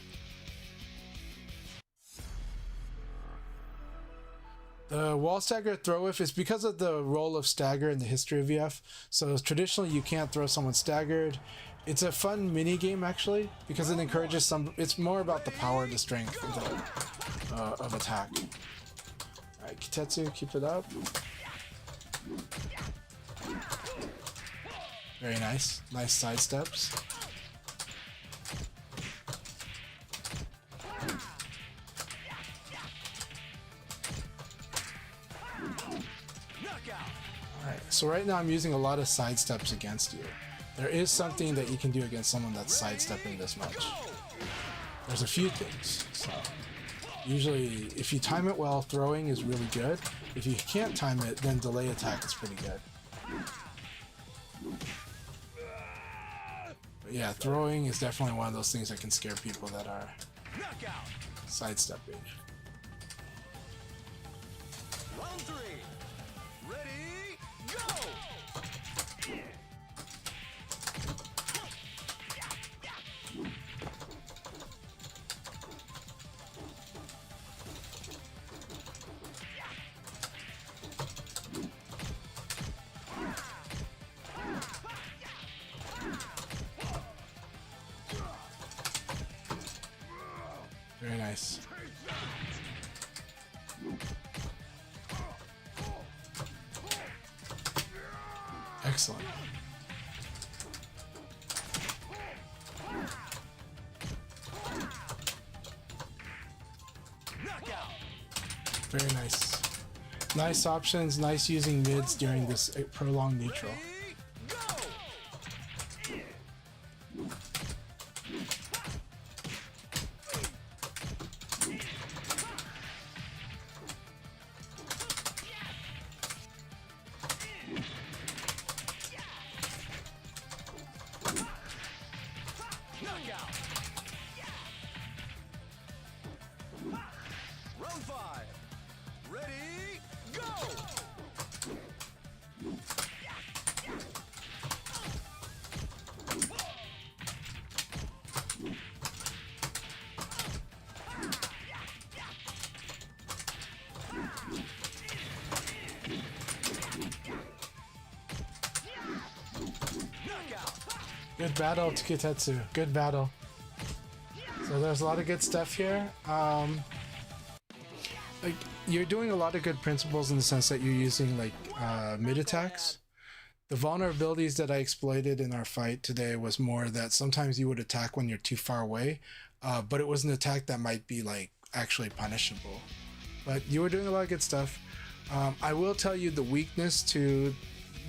The wall stagger throw whiff is because of the role of stagger in the history of VF. So traditionally you can't throw someone staggered. It's a fun mini game actually because it encourages it's more about the power, the strength of attack. All right, Kitetsu, keep it up. Very nice, nice side steps. So right now I'm using a lot of sidesteps against you. There is something that you can do against someone that's sidestepping this much. There's a few things. So usually if you time it well, throwing is really good. If you can't time it, then delay attack is pretty good. But yeah, throwing is definitely one of those things that can scare people that are sidestepping. Round 3. Ready, go! Very nice. Excellent. Very nice. Nice options, nice using mids during this prolonged neutral. Round 5. Ready, go! Good battle, Tsukitetsu. Good battle. So there's a lot of good stuff here. Like you're doing a lot of good principles in the sense that you're using like mid attacks. The vulnerabilities that I exploited in our fight today was more that sometimes you would attack when you're too far away, but it was an attack that might be like actually punishable. But you were doing a lot of good stuff. I will tell you the weakness to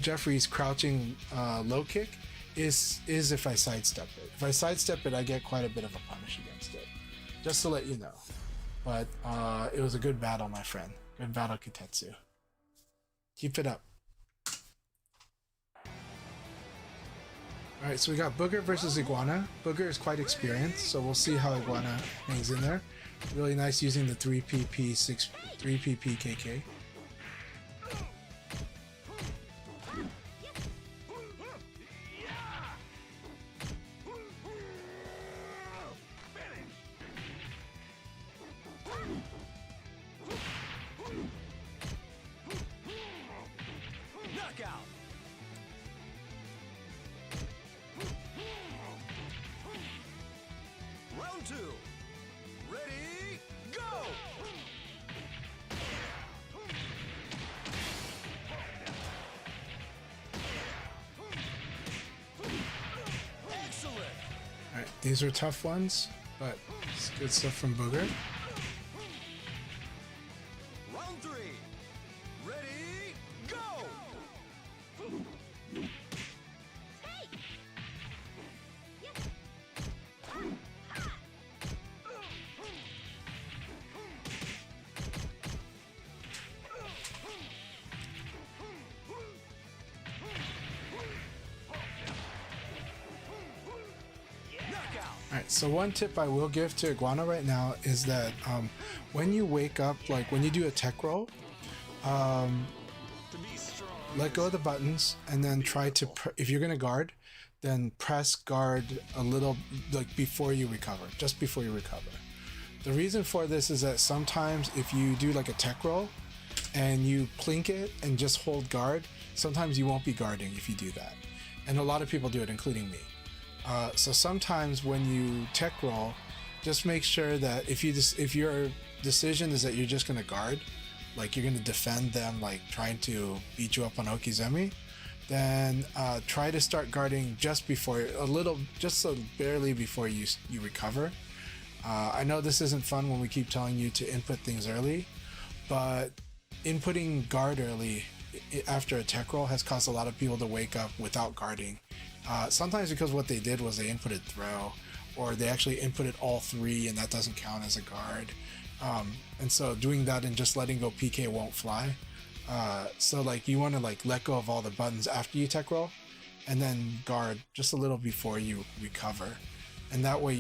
Jeffrey's crouching low kick is if I sidestep it. If I sidestep it, I get quite a bit of a punish against it. Just to let you know. But it was a good battle, my friend. Good battle, Kitetsu. Keep it up. Alright, so we got Booger versus Iguana. Booger is quite experienced, so we'll see how Iguana hangs in there. Really nice using the 3PP KK. Round 2. Ready, go! Excellent. Alright, these are tough ones, but it's good stuff from Booger. Round 3. Ready, go! Alright, so one tip I will give to Iguana right now is that when you wake up, like when you do a tech roll, let go of the buttons and then try to, if you're going to guard, then press guard a little, like before you recover, just before you recover. The reason for this is that sometimes if you do like a tech roll and you plink it and just hold guard, sometimes you won't be guarding if you do that. And a lot of people do it, including me. So sometimes when you tech roll, just make sure that if your decision is that you're just going to guard, like you're going to defend them, like trying to beat you up on Okizemi, then try to start guarding just before, barely before you recover. I know this isn't fun when we keep telling you to input things early, but inputting guard early after a tech roll has caused a lot of people to wake up without guarding. Sometimes because what they did was they inputted throw, or they actually inputted all three and that doesn't count as a guard. And so doing that and just letting go PK won't fly. So like you want to like let go of all the buttons after you tech roll and then guard just a little before you recover. And that way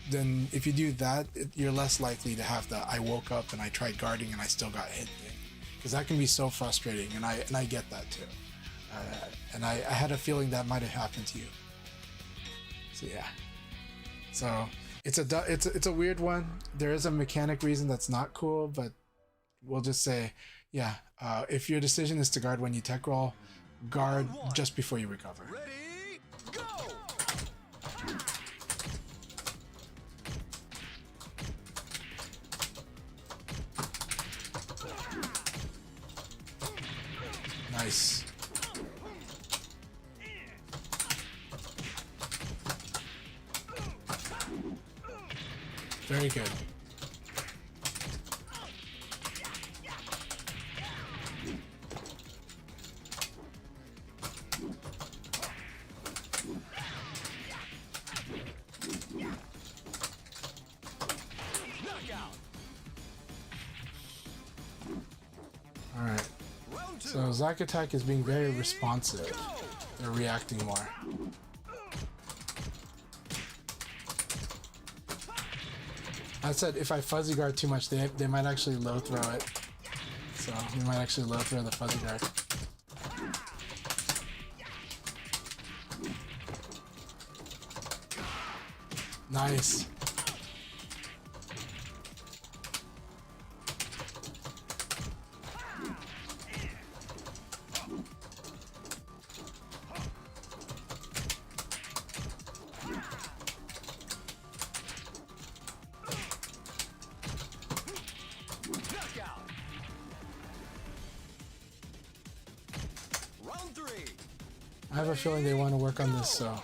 then if you do that, you're less likely to have the I woke up and I tried guarding and I still got hit thing. Because that can be so frustrating, and I get that too. And I had a feeling that might have happened to you. So yeah. So it's a weird one. There is a mechanic reason that's not cool, but we'll just say, yeah. If your decision is to guard when you tech roll, guard just before you recover. Ready, go! Nice. Very good. Alright. So Zack Attack is being very responsive. They're reacting more. I said if I fuzzy guard too much, they might actually low throw it. So we might actually low throw the fuzzy guard. Nice. I have a feeling they want to work on this, so.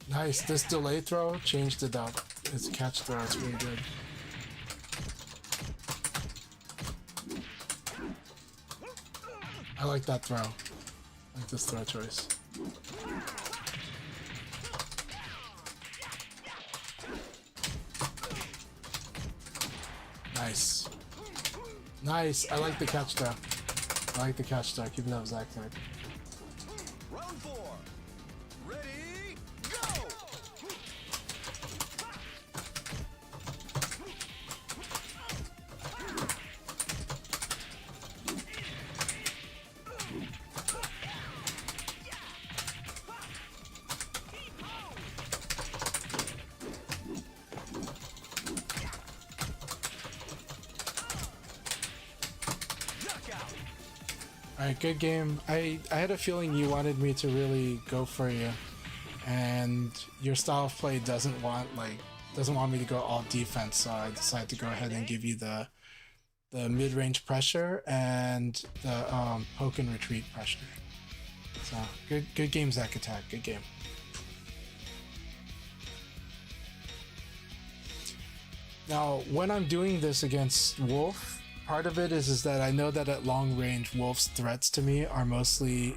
Nice, this delay throw changed it up. It's catch throw, it's really good. I like that throw. I like this throw choice. Nice. Nice, I like the catch throw. I like the catch throw. Keep it up, Zack. Round 4. Ready, go! Alright, good game. I had a feeling you wanted me to really go for you, and your style of play doesn't want me to go all defense, so I decided to go ahead and give you the mid-range pressure and the poke and retreat pressure. So good game, Zack Attack. Good game. Now, when I'm doing this against Wolf, part of it is that I know that at long range, Wolf's threats to me are mostly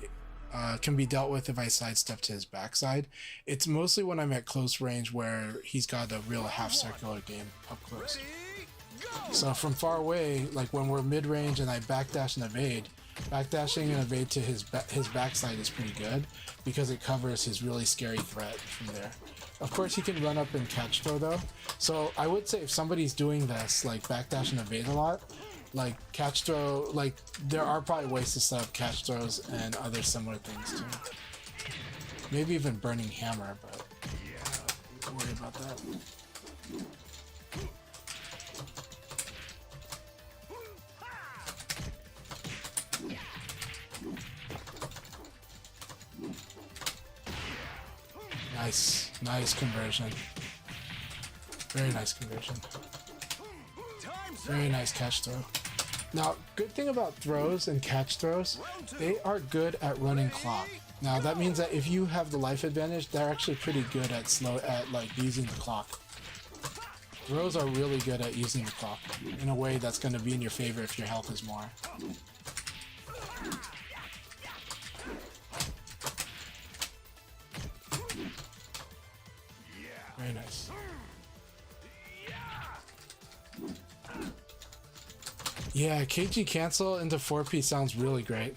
can be dealt with if I sidestep to his backside. It's mostly when I'm at close range where he's got a real half circular game up close. So from far away, like when we're mid range and I backdash and evade, backdashing and evade to his backside is pretty good because it covers his really scary threat from there. Of course, he can run up and catch throw though. So I would say if somebody's doing this, like backdash and evade a lot, like catch throw, like there are probably ways to set up catch throws and other similar things too. Maybe even burning hammer, but don't worry about that. Nice conversion. Very nice conversion. Very nice catch throw. Now, good thing about throws and catch throws, they are good at running clock. Now that means that if you have the life advantage, they're actually pretty good at like using the clock. Throws are really good at using the clock in a way that's going to be in your favor if your health is more. Very nice. Yeah, KG cancel into 4P sounds really great.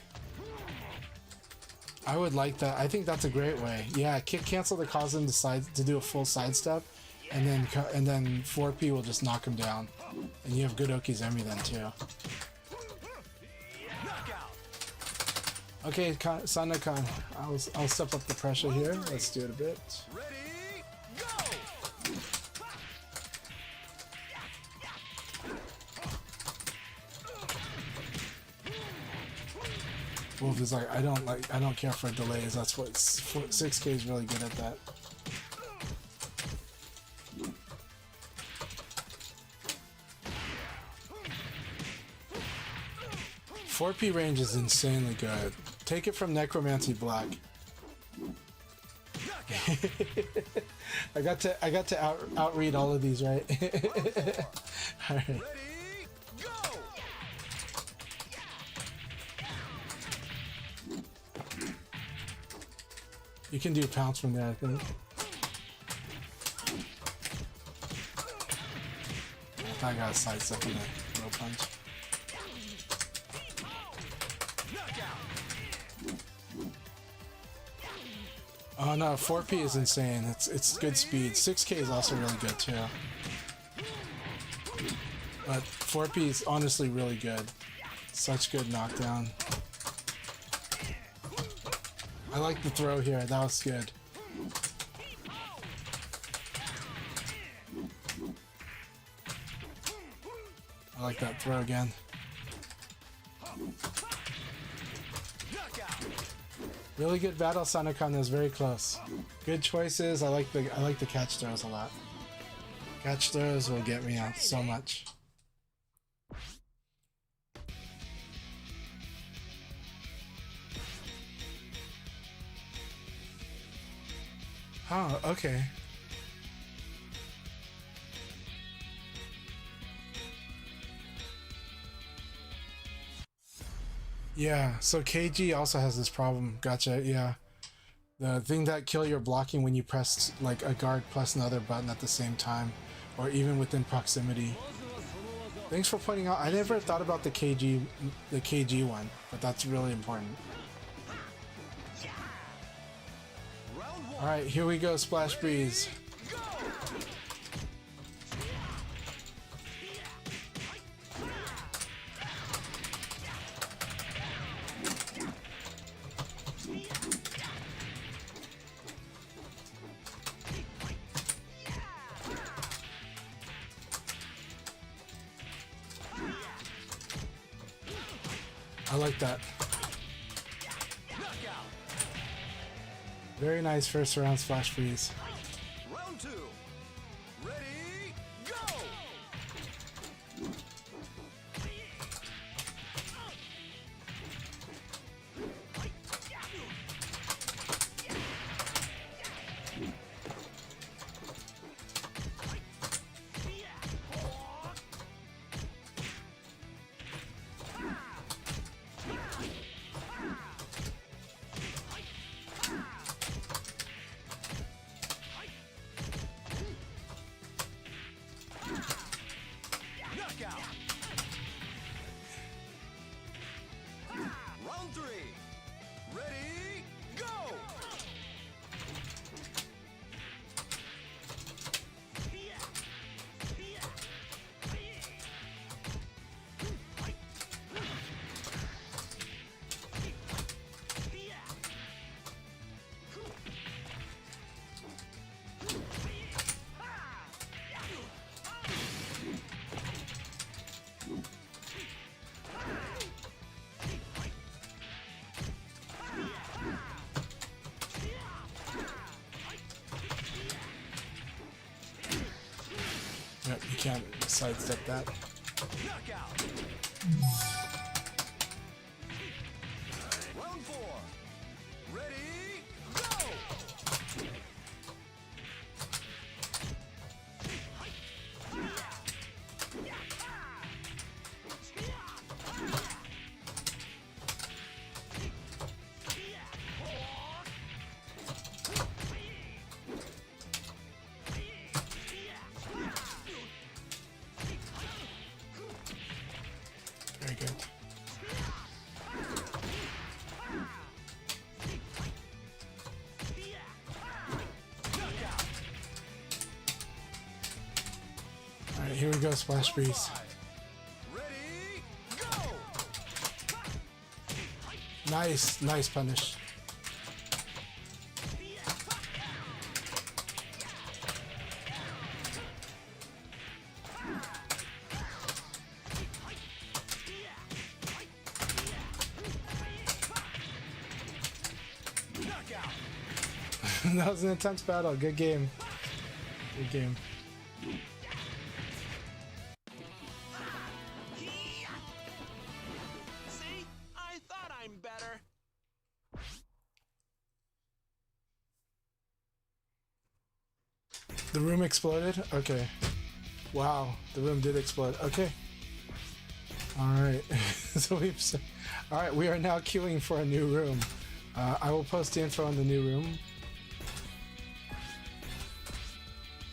I would like that. I think that's a great way. Yeah, kick cancel to cause him to do a full sidestep, and then 4P will just knock him down. And you have good Oki's Emi then too. Okay, Sana-kan, I'll step up the pressure here. Let's do it a bit. Wolf is like, I don't care for delays. That's what 6K is really good at that. "4P range is insanely good. Take it from Necromancy Black." I got to outread all of these, right? All right. You can do pounce from there, I think. I got a sidestep in a low punch. Oh no, 4P is insane. It's good speed. 6K is also really good too. But 4P is honestly really good. Such good knockdown. I like the throw here. That was good. I like that throw again. Really good battle, Sana-kan. That was very close. Good choices. I like the catch throws a lot. Catch throws will get me out so much. Oh, okay. Yeah, so KG also has this problem. Gotcha, yeah. The thing that kill your blocking when you press like a guard plus another button at the same time, or even within proximity. Thanks for pointing out. I never thought about the KG one, but that's really important. Alright, here we go, Splash Breeze. I like that. Very nice first round Splash Freeze. Round 2. Ready, go! Round 3. Ready, go! Yep, you can't sidestep that. Knockout! Round 4. Ready, go! you go, Splash Breeze. Ready, go! Nice, nice punish. That was an intense battle. Good game. Good game. See? I thought I'm better. The room exploded? Okay. Wow, the room did explode. Okay. Alright. So we've... Alright, we are now queuing for a new room. I will post the info on the new room.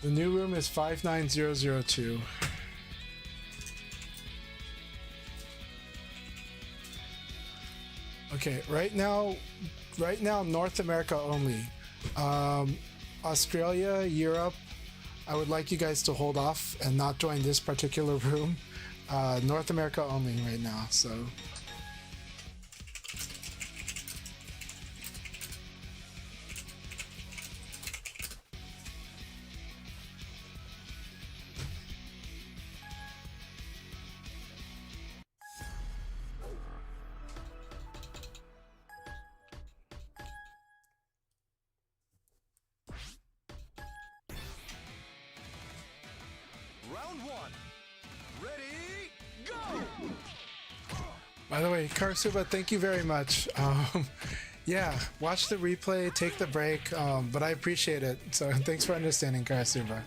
The new room is 59002. Okay, right now North America only. Australia, Europe, I would like you guys to hold off and not join this particular room. North America only right now, so. Round one. Ready, go! By the way, Karsuba, thank you very much. Yeah, watch the replay, take the break, but I appreciate it. So thanks for understanding, Karsuba.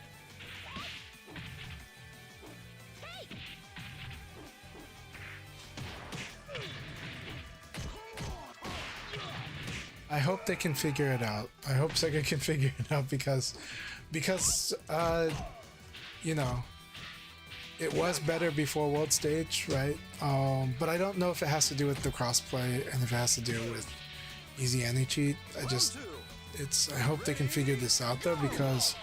I hope they can figure it out. I hope Sega can figure it out because you know, it was better before World Stage, right? But I don't know if it has to do with the crossplay and if it has to do with easy anti-cheat. I hope they can figure this out though, because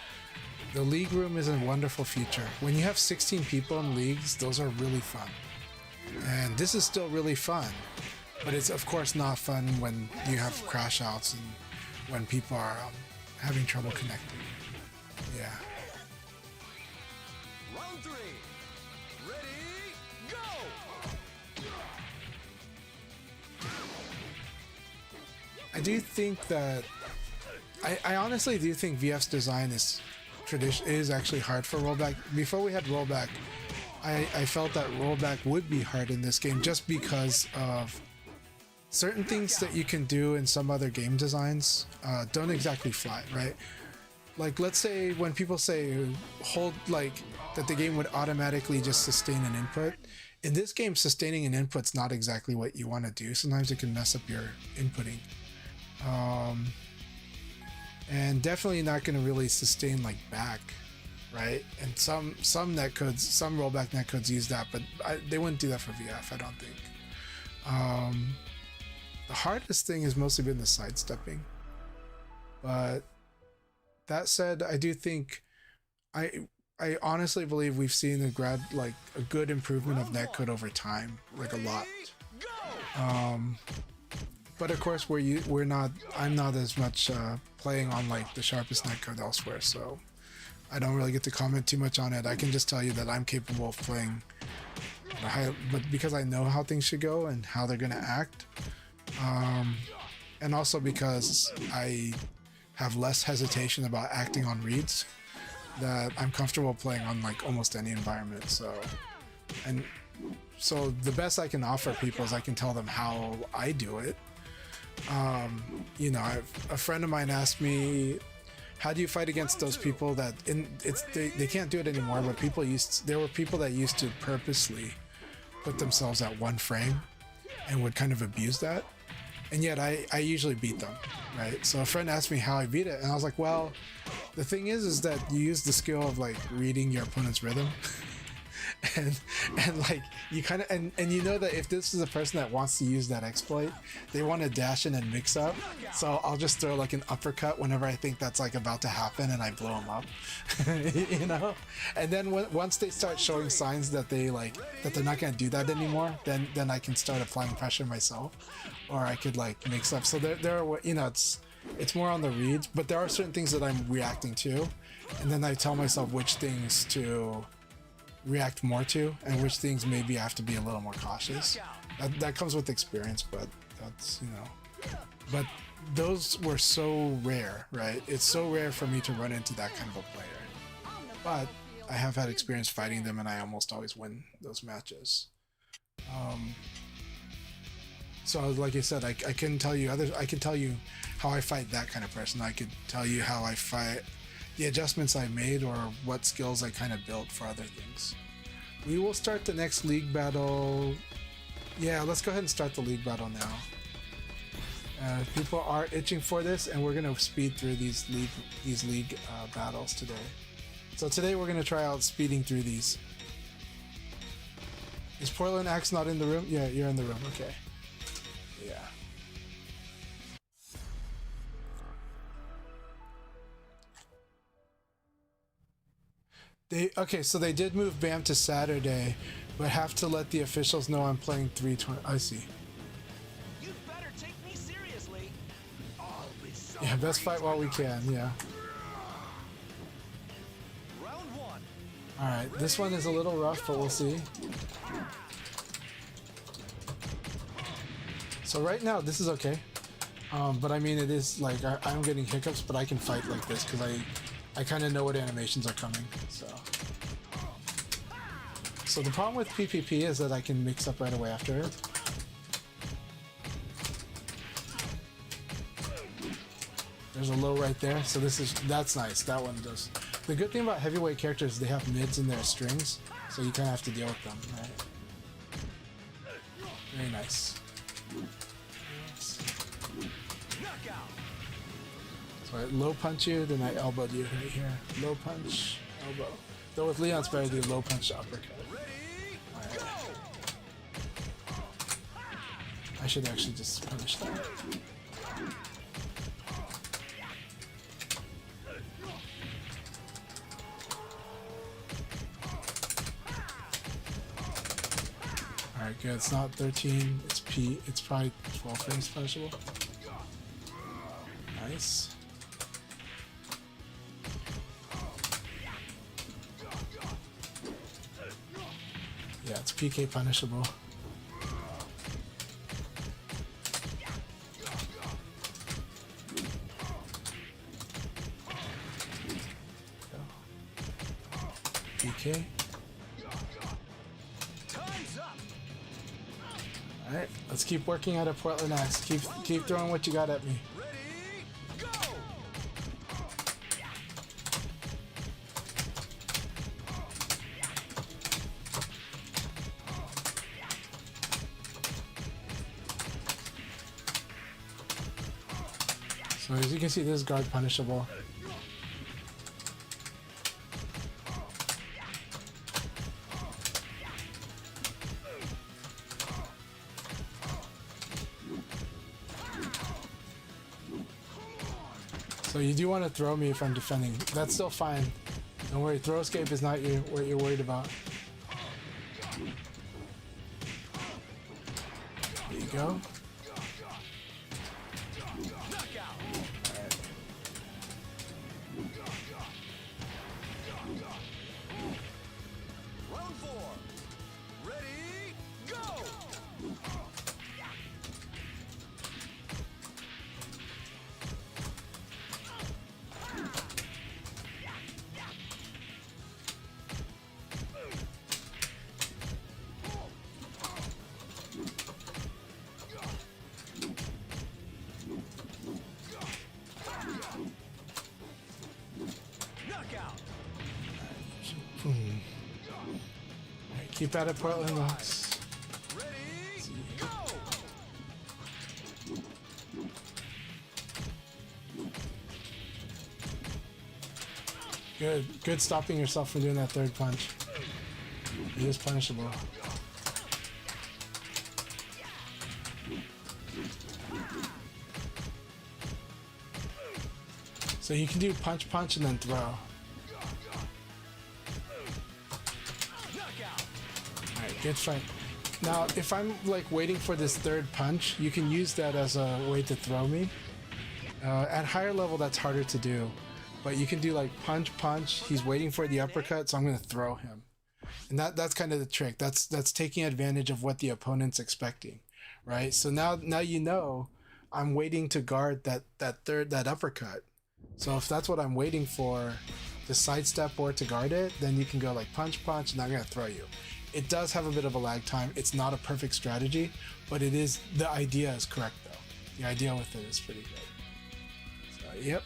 the league room is a wonderful feature. When you have 16 people in leagues, those are really fun. And this is still really fun, but it's of course not fun when you have crash outs and when people are having trouble connecting. Yeah. Round three. Ready, go! I do think that I honestly do think VF's design is actually hard for rollback. Before we had rollback, I felt that rollback would be hard in this game just because of certain things that you can do in some other game designs don't exactly fly, right? Like, let's say when people say hold, like that the game would automatically just sustain an input. In this game, sustaining an input's not exactly what you want to do. Sometimes it can mess up your inputting. And definitely not going to really sustain like back, right? And some netcodes, some rollback netcodes use that, but they wouldn't do that for VF, I don't think. The hardest thing has mostly been the sidestepping, but that said, I do think I honestly believe we've seen a good improvement of netcode over time, like a lot. But of course I'm not as much playing on like the sharpest netcode elsewhere, so I don't really get to comment too much on it. I can just tell you that I'm capable of playing but because I know how things should go and how they're gonna act, and also because I have less hesitation about acting on reads, that I'm comfortable playing on like almost any environment. So the best I can offer people is I can tell them how I do it. You know, a friend of mine asked me, how do you fight against those people that they can't do it anymore, but there were people that used to purposely put themselves at one frame and would kind of abuse that, and yet I usually beat them, right? So a friend asked me how I beat it, and I was like, well, the thing is that you use the skill of like reading your opponent's rhythm and like you kind of and you know that if this is a person that wants to use that exploit, they want to dash in and mix up. So I'll just throw like an uppercut whenever I think that's like about to happen, and I blow them up. You know, and then once they start showing signs that they're not gonna do that anymore, then I can start applying pressure myself, or I could like mix up. So there are, you know, it's more on the reads, but there are certain things that I'm reacting to, and then I tell myself which things to react more to and which things maybe I have to be a little more cautious. That comes with experience, but that's, you know, but those were so rare, right? It's so rare for me to run into that kind of a player, but I have had experience fighting them, and I almost always win those matches. So like I said, I can tell you I can tell you how I fight that kind of person. I could tell you how I fight the adjustments I made, or what skills I kind of built for other things. We will start the next league battle. Yeah, let's go ahead and start the league battle now. People are itching for this, and we're gonna speed through these league battles today. So today we're gonna try out speeding through these. Is Portland Axe not in the room? Yeah, you're in the room. Okay. Yeah. So they did move BAM to Saturday, but have to let the officials know I'm playing 320. I see. You better take me seriously. I'll be so Yeah, best fight while we can. Yeah. Round one. All right, this one is a little rough, but we'll see. So right now this is okay, but I mean it is like I'm getting hiccups, but I can fight like this because I kind of know what animations are coming. So the problem with PPP is that I can mix up right away after it. There's a low right there, so that's nice. That one does. The good thing about heavyweight characters is they have mids in their strings, so you kind of have to deal with them, right? Very nice. So I low punch you, then I elbowed you right here. Low punch, elbow. Though with Leon's better to do low punch to uppercut. Alright. I should actually just punish that. Alright, good. It's not 13, it's P. It's probably 12 frames punishable. Nice. Yeah, it's PK punishable. PK. Alright, let's keep working at a Portland Axe. Keep throwing what you got at me. So as you can see, this is guard punishable. So you do want to throw me if I'm defending. That's still fine. Don't worry, throw escape is not what you're worried about. There you go. Round four. Ready, go! Knockout. Alright, keep at it, Portland Locks. Ready, go! Good stopping yourself from doing that third punch. He is punishable. So you can do punch, punch, and then throw. Alright, good fight. Now, if I'm like waiting for this third punch, you can use that as a way to throw me. At higher level, that's harder to do. But you can do like punch, punch. He's waiting for the uppercut, so I'm going to throw him. And that's kind of the trick. That's taking advantage of what the opponent's expecting, right? So now you know I'm waiting to guard that uppercut. So if that's what I'm waiting for, to sidestep or to guard it, then you can go like punch, punch, and I'm going to throw you. It does have a bit of a lag time. It's not a perfect strategy, but it is, the idea is correct though. The idea with it is pretty good. So, yep.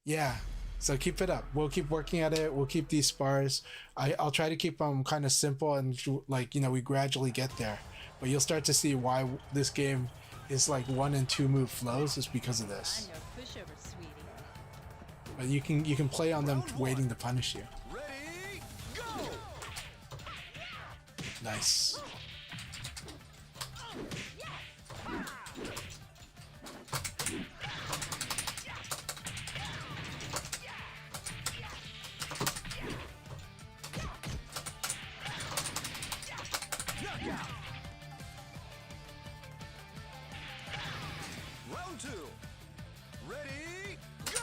Yeah. So keep it up. We'll keep working at it. We'll keep these spars. I'll try to keep them kind of simple and like, you know, we gradually get there. But you'll start to see why this game is like 1 and 2 move flows is because of this. But you can play on them waiting to punish you. Ready, go! Nice. Round 2. Ready, go!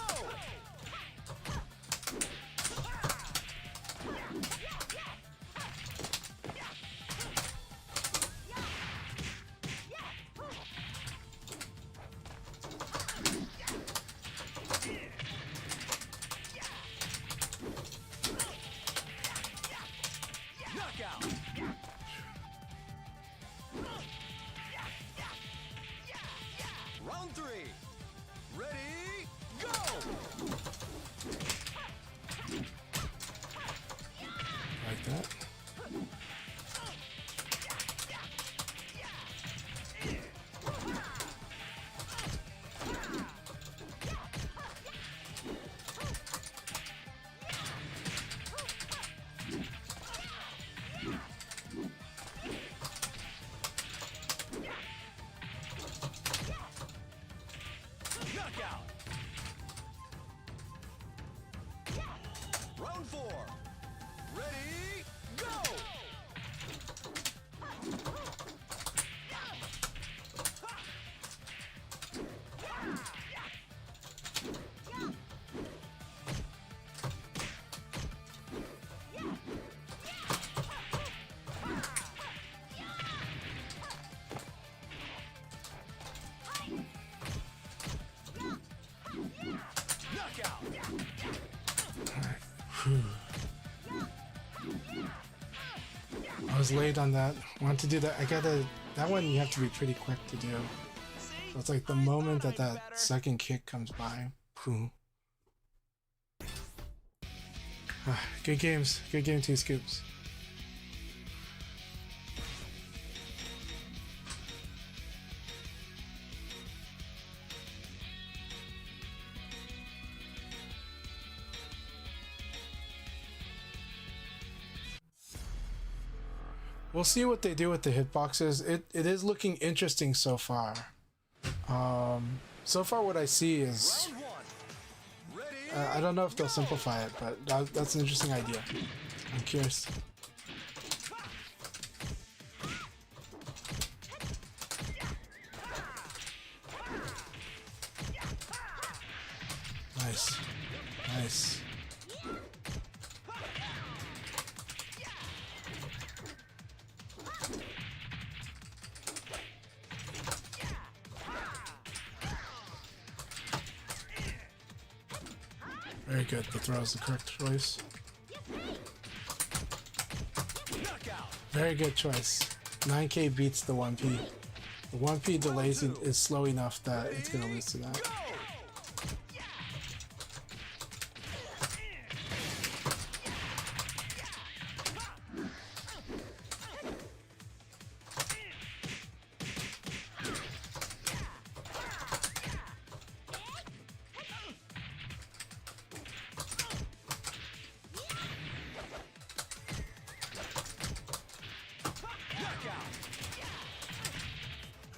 Knockout! Round 3. Ready, go! Like that. Knockout! Round 4. Ready, go! Knockout! I was late on that. Want to do that? That one you have to be pretty quick to do. So it's like the moment that second kick comes by. Boom. Good games. Good game, 2 scoops. We'll see what they do with the hitboxes. It is looking interesting so far. So far what I see is... Round 1. Ready, I don't know if they'll simplify it, but that's an interesting idea. I'm curious. Nice. Nice. Very good. The throw is the correct choice. knockout! Very good choice. 9K beats the 1P. The 1P delays is slow enough that it's going to lose to that. Go!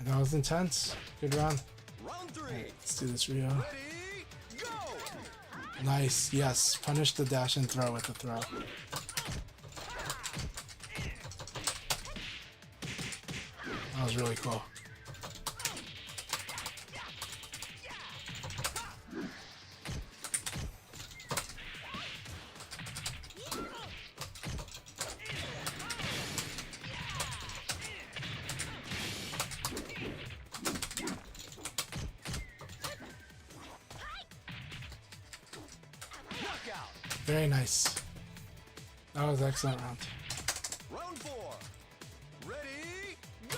That was intense. Good round. Round 3. Alright, let's do this, Rio. Ready, go! Nice. Yes. Punish the dash and throw with the throw. That was really cool. Knockout. Very nice. That was an excellent round. Round 4. Ready, go!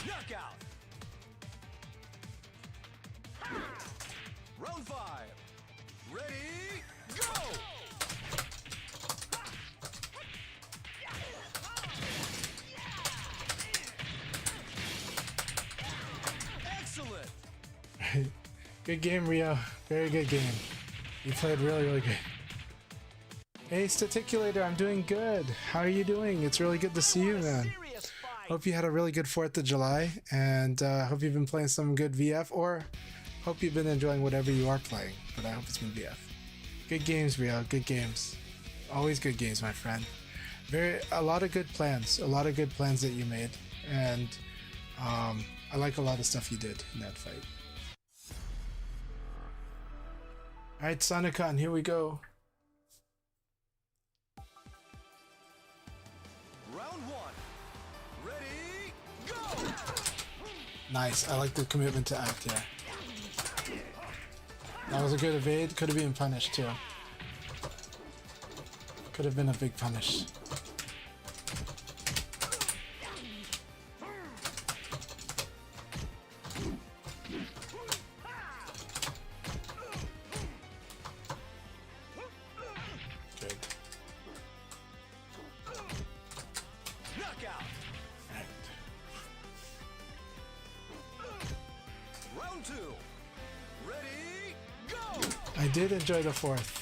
Knockout. Round 5. Ready, go! Excellent. Good game, Rio. Very good game. You played really, really good. Hey, Staticulator, I'm doing good. How are you doing? It's really good to see you, man. Serious fight. Hope you had a really good 4th of July, and hope you've been playing some good VF, or hope you've been enjoying whatever you are playing, but I hope it's been VF. Good games, Rio. Good games. Always good games, my friend. A lot of good plans. A lot of good plans that you made, and I like a lot of stuff you did in that fight. Alright, Sonicon, here we go. Round 1. Ready, go! Nice. I like the commitment to act here. That was a good evade. Could have been punished too. Could have been a big punish. Good. Knockout. Alright. Round 2. Ready, go! I did enjoy the 4th.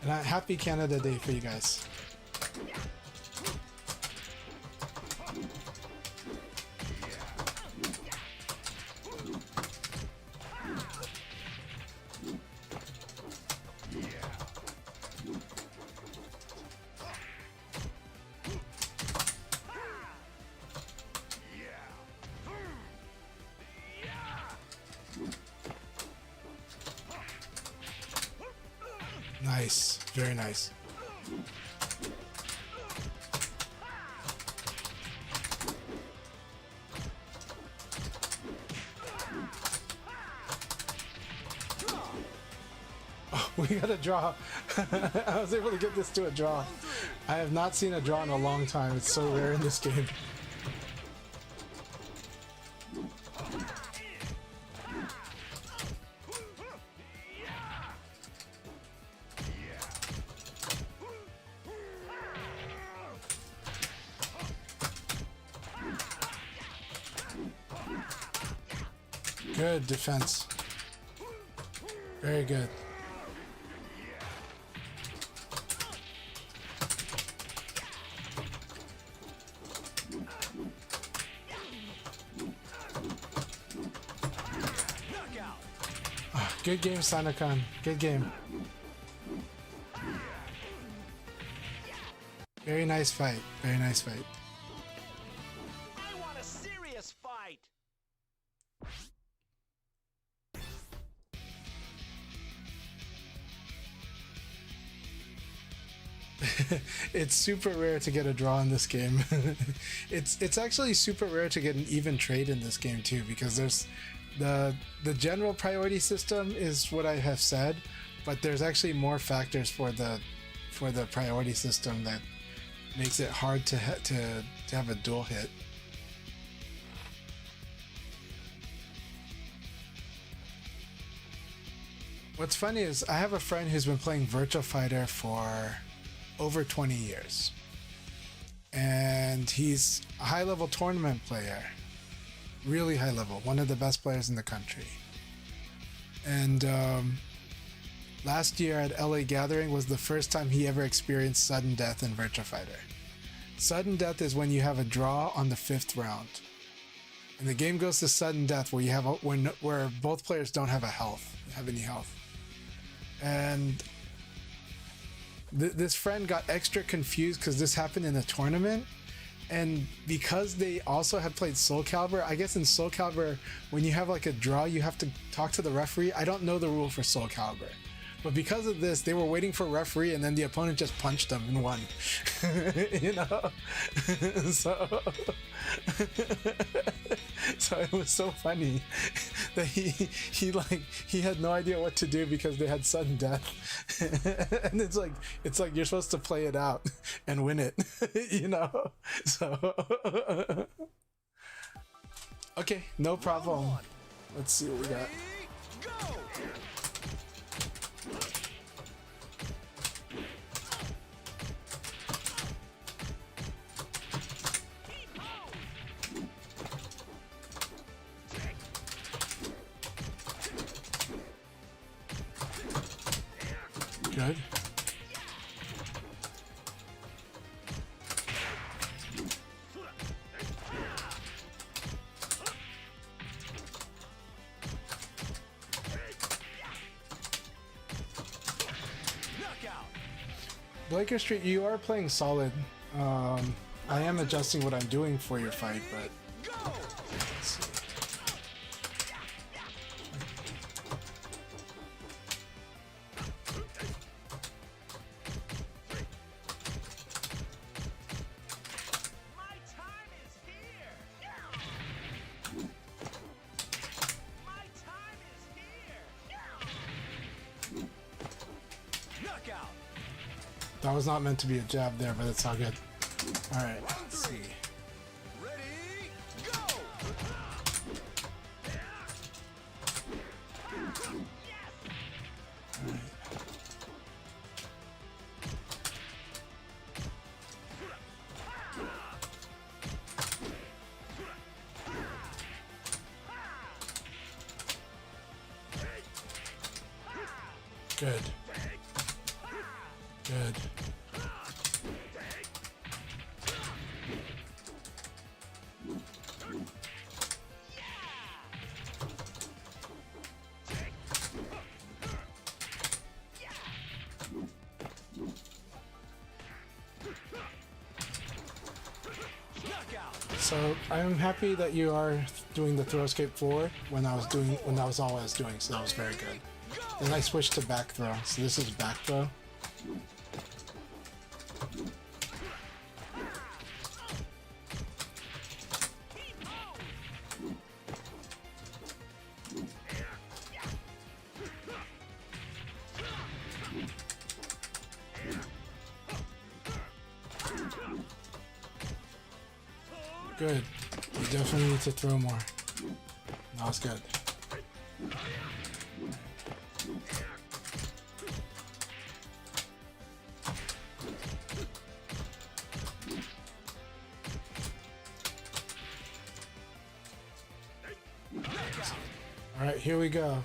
And happy Canada Day for you guys. Nice. Very nice. Oh, we got a draw. I was able to get this to a draw. I have not seen a draw in a long time. It's so rare in this game. Good defense. Very good. Knockout. Good game, Sanakon. Good game. Very nice fight. Very nice fight. I want a serious fight. It's super rare to get a draw in this game. It's actually super rare to get an even trade in this game too, because there's the general priority system is what I have said, but there's actually more factors for the priority system that makes it hard to have a dual hit. What's funny is I have a friend who's been playing Virtua Fighter for over 20 years. And he's a high-level tournament player. Really high level. One of the best players in the country. And last year at LA Gathering was the first time he ever experienced sudden death in Virtua Fighter. Sudden death is when you have a draw on the 5th round. And the game goes to sudden death where you have where both players don't have any health. And this friend got extra confused because this happened in a tournament, and because they also had played Soul Calibur, I guess in Soul Calibur when you have like a draw you have to talk to the referee. I don't know the rule for Soul Calibur, but because of this they were waiting for a referee and then the opponent just punched them and won. You know. So it was so funny that he had no idea what to do because they had sudden death. And it's like you're supposed to play it out and win it. You know. So okay, no problem. Let's see what we got. Good. Blaker Street, you are playing solid. I am adjusting what I'm doing for your fight, but let's see. That was not meant to be a jab there, but it's all good. All right, let's see. Ready, go! All right. Good. Good. So I'm happy that you are doing the throw escape forward when that was all I was doing, so that was very good. Then I switched to back throw, so this is back throw. Good. You definitely need to throw more. That was good. Alright, here we go.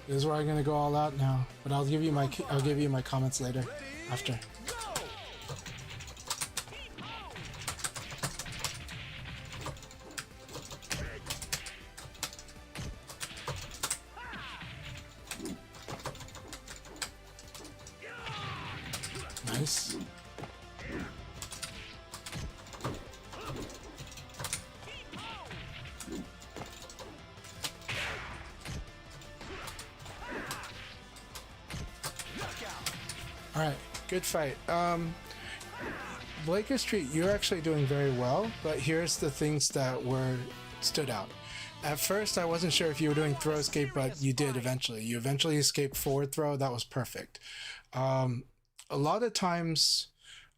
This is where I'm gonna go all out now. But I'll give you my comments later. After. Nice. Alright, good fight. Blaker Street, you're actually doing very well, but here's the things that stood out. At first, I wasn't sure if you were doing throw escape, but you did eventually. You eventually escaped forward throw. That was perfect. A lot of times,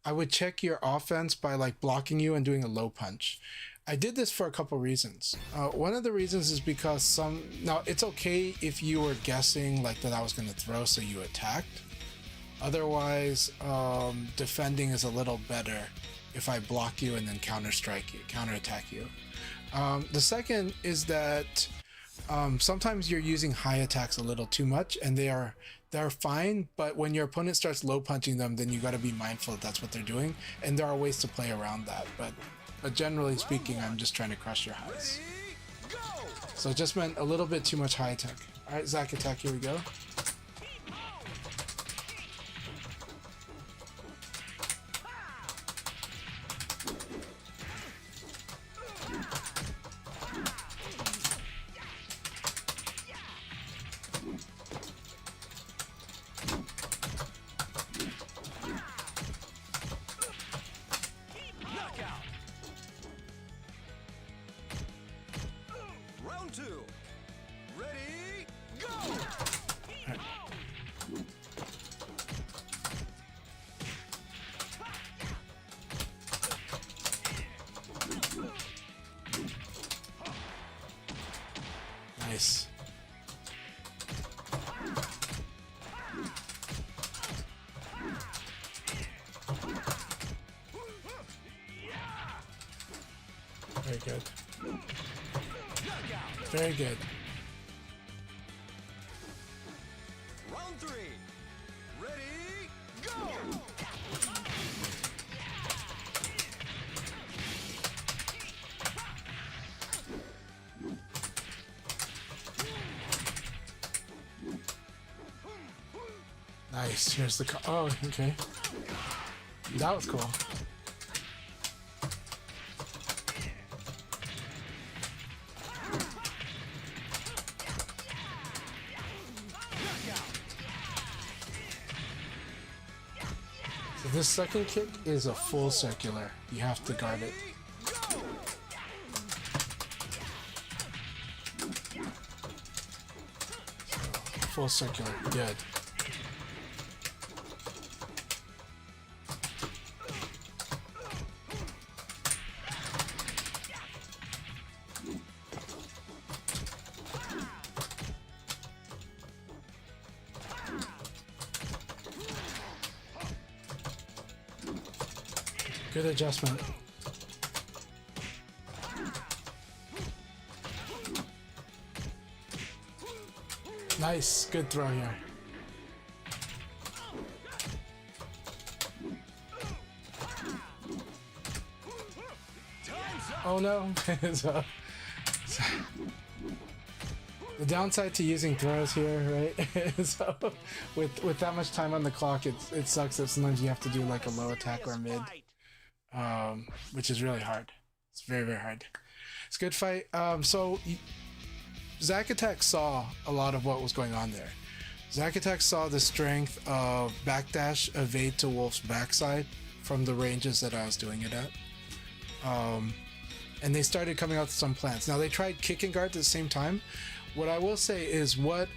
I would check your offense by like blocking you and doing a low punch. I did this for a couple reasons. One of the reasons is because now it's okay if you were guessing like that I was going to throw, so you attacked. Otherwise, defending is a little better if I block you and then counterattack you. The second is that sometimes you're using high attacks a little too much, and they're fine, but when your opponent starts low punching them, then you got to be mindful that that's what they're doing, and there are ways to play around that. But generally speaking, I'm just trying to crush your highs. So it just meant a little bit too much high attack. All right, Zack attack. Here we go. Round two. Ready, go! Nice. Very good. Very good. Round three. Ready, go! Nice. Here's the oh, okay. That was cool. So this second kick is a full circular. You have to guard it. So, full circular. Good. Good adjustment. Nice, good throw here. Oh no. so, the downside to using throws here, right? So with that much time on the clock, it sucks that sometimes you have to do like a low attack or a mid. Which is really hard. It's very, very hard. It's a good fight. So Zack Attack saw a lot of what was going on there. Zack Attack saw the strength of backdash evade to Wolf's backside from the ranges that I was doing it at. And they started coming out with some plans. Now they tried kick and guard at the same time. What I will say is what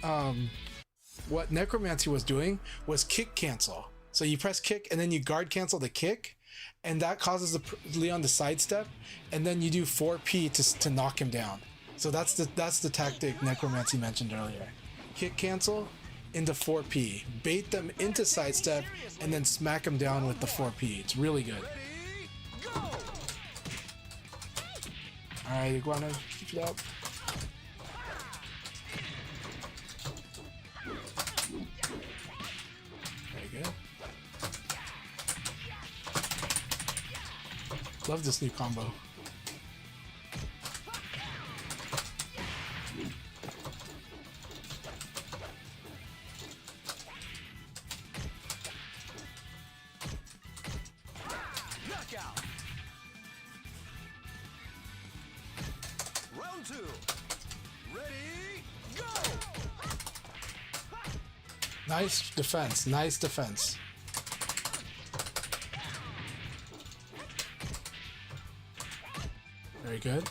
Necromancy was doing was kick cancel. So you press kick and then you guard cancel the kick, and that causes Leon to sidestep, and then you do 4P to knock him down. So that's the tactic Necromancy mentioned earlier. Kick cancel into 4P, bait them into sidestep, and then smack them down with the 4P. It's really good. Alright, Iguana, keep it up. Very good. Love this new combo. Knockout. Round two. Ready, go! Nice defense. Nice defense. Very good.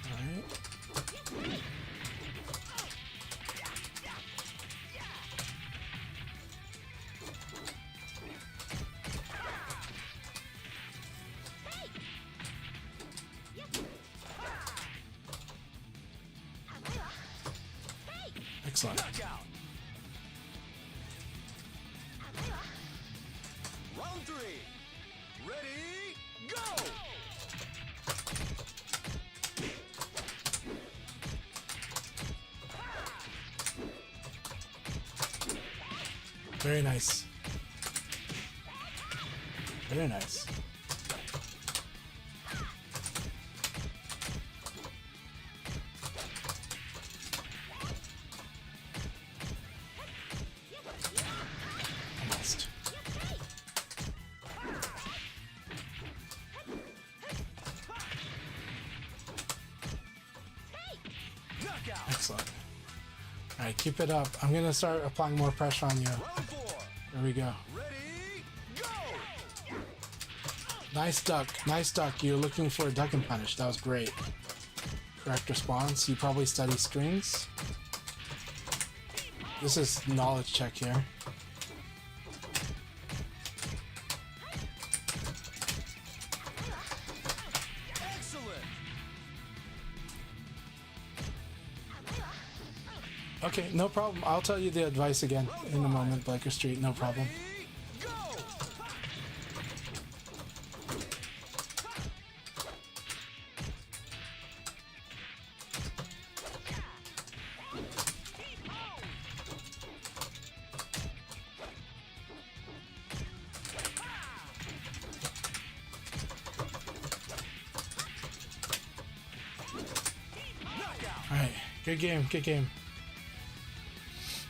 All right. Excellent. Knockout. three. Ready, go! Very nice. Very nice. Almost. Knockout. Excellent. All right, keep it up. I'm gonna start applying more pressure on you. Round four. There we go. Ready, go! Nice duck. Nice duck. You're looking for a duck and punish. That was great. Correct response. You probably study strings. This is knowledge check here. Excellent. Okay, no problem. I'll tell you the advice again in a moment, Blaker Street. No problem. Ready, go! All right, good game. Good game.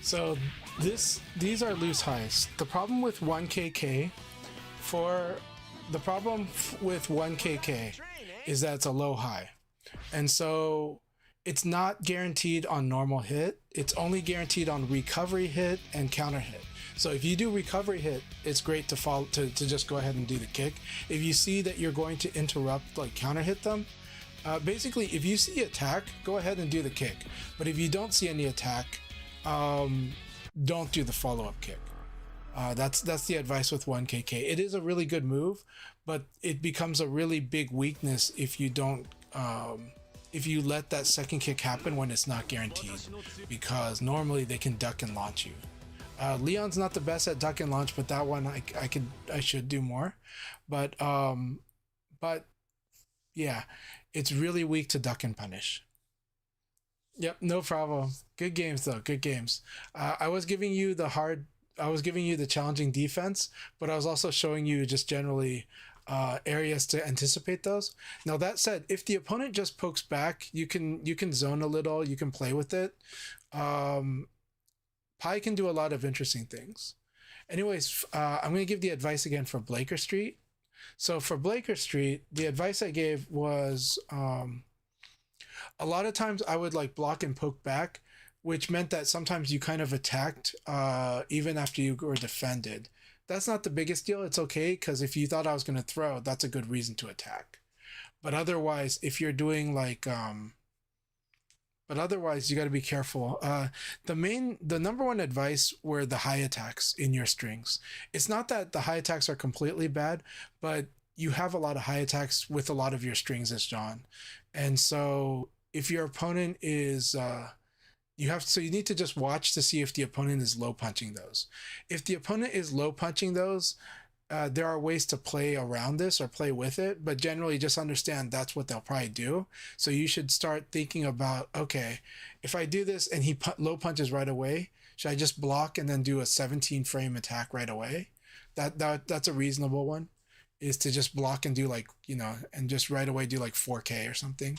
So these are loose highs. The problem with 1KK with 1KK is that it's a low high. And so it's not guaranteed on normal hit. It's only guaranteed on recovery hit and counter hit. So if you do recovery hit, it's great to follow to just go ahead and do the kick. If you see that you're going to interrupt, like counter hit them, basically if you see attack, go ahead and do the kick. But if you don't see any attack, don't do the follow-up kick. That's the advice with 1KK. It is a really good move, but it becomes a really big weakness if you don't if you let that second kick happen when it's not guaranteed, because normally they can duck and launch you. Leon's not the best at duck and launch, but that one I should do more. But yeah, it's really weak to duck and punish. Yep, no problem. Good games though. Good games. I was giving you the challenging defense, but I was also showing you just generally areas to anticipate those. Now that said, if the opponent just pokes back, you can zone a little. You can play with it. Pi can do a lot of interesting things. Anyways, I'm going to give the advice again for Blaker Street. So for Blaker Street, the advice I gave was a lot of times I would like block and poke back, which meant that sometimes you kind of attacked even after you were defended. That's not the biggest deal. It's okay, because if you thought I was going to throw, that's a good reason to attack. But otherwise, if you're doing like but otherwise you got to be careful. The number one advice were the high attacks in your strings. It's not that the high attacks are completely bad, but you have a lot of high attacks with a lot of your strings as John. And so if your opponent is you need to just watch to see if the opponent is low punching those. If the opponent is low punching those, there are ways to play around this or play with it, but generally just understand that's what they'll probably do. So you should start thinking about, okay, if I do this and he low punches right away, should I just block and then do a 17 frame attack right away? That's a reasonable one, is to just block and do like, and just right away do like 4K or something.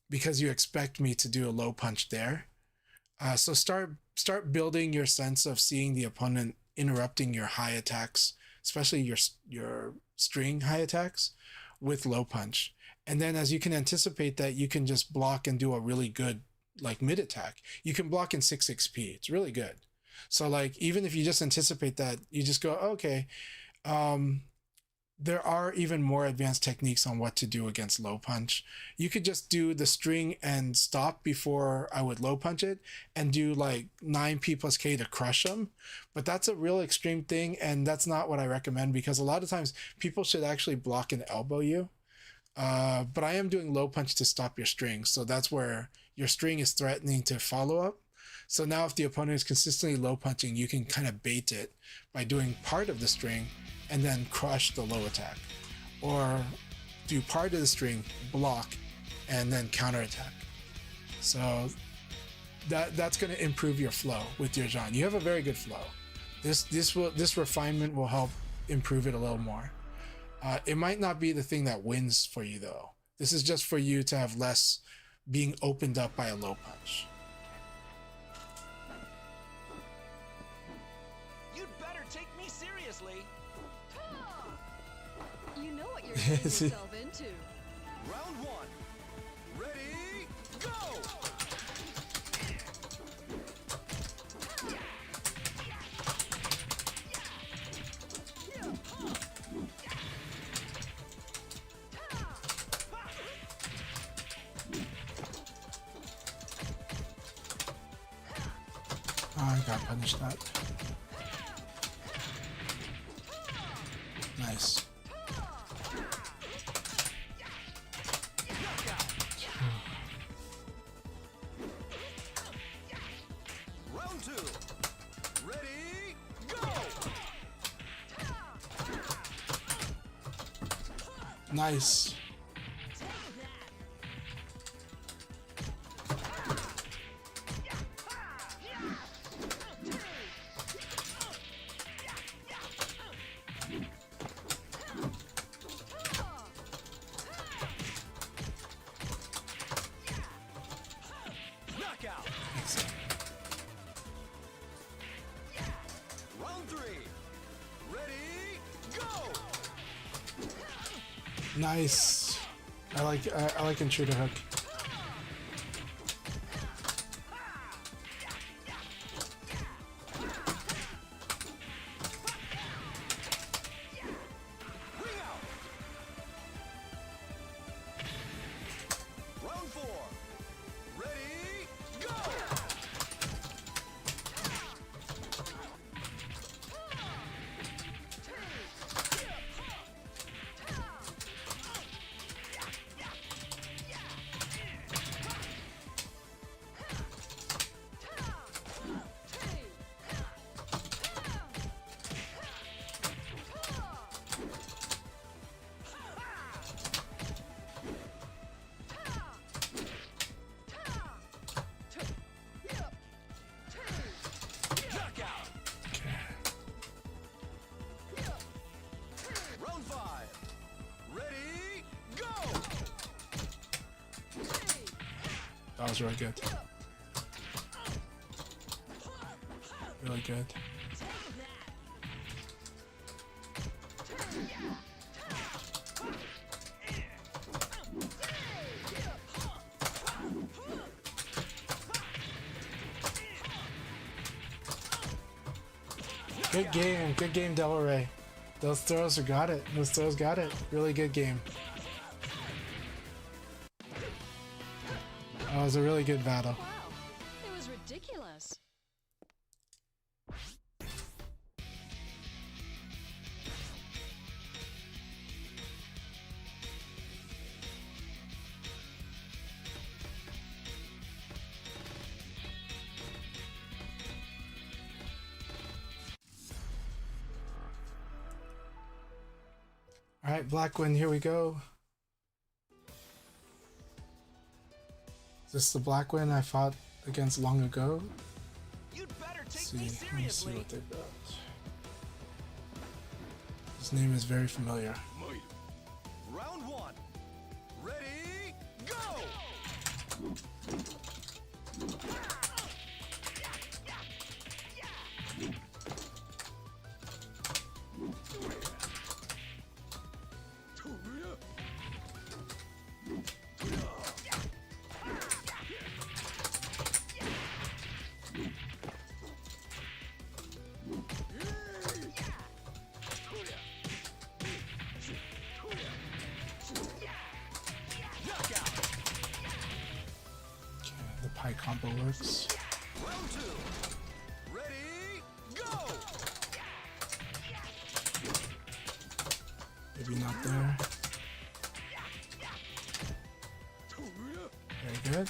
Because you expect me to do a low punch there. So start building your sense of seeing the opponent interrupting your high attacks, especially your string high attacks, with low punch. And then as you can anticipate that, you can just block and do a really good like mid attack. You can block in 6XP. It's really good. So like, even if you just anticipate that, you just go, okay, there are even more advanced techniques on what to do against low punch. You could just do the string and stop before I would low punch it and do like 9P plus K to crush them. But that's a real extreme thing, and that's not what I recommend, because a lot of times people should actually block and elbow you. But I am doing low punch to stop your string. So that's where your string is threatening to follow up. So now if the opponent is consistently low punching, you can kind of bait it by doing part of the string and then crush the low attack. Or do part of the string, block, and then counterattack. So that's going to improve your flow with your Jean. You have a very good flow. This refinement will help improve it a little more. It might not be the thing that wins for you though. This is just for you to have less being opened up by a low punch. You'd better take me seriously. You know what you're getting yourself into. Round one. Ready, go! Oh, I got punished that. Nice. Round two. Ready, go! Nice. Knockout. Round three. Ready, go! Nice. I like intruder hook. Ring out. Round four. Ready, go! Knockout. Round five. Ready, go! That was really good. Really good. Good game, Del Rey. Those throws got it. Those throws got it. Really good game. That was a really good battle. Wow, it was ridiculous. All right, Blackwin, here we go. Is this the Blackwin I fought against long ago? You'd better Let's take me see, let me see seriously. what they got. His name is very familiar. Round one. Ready, go! Knockout. Okay, the pie combo works. Round two. Ready, go! Maybe not there. Very good.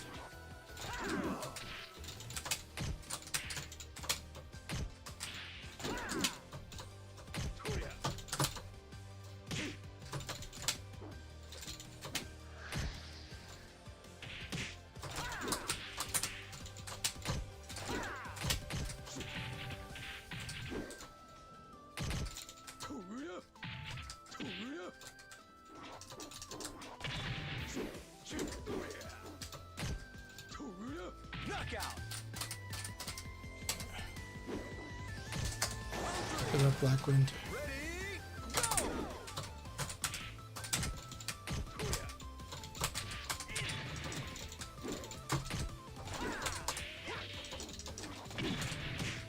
Good up, Blackwind. Ready, go!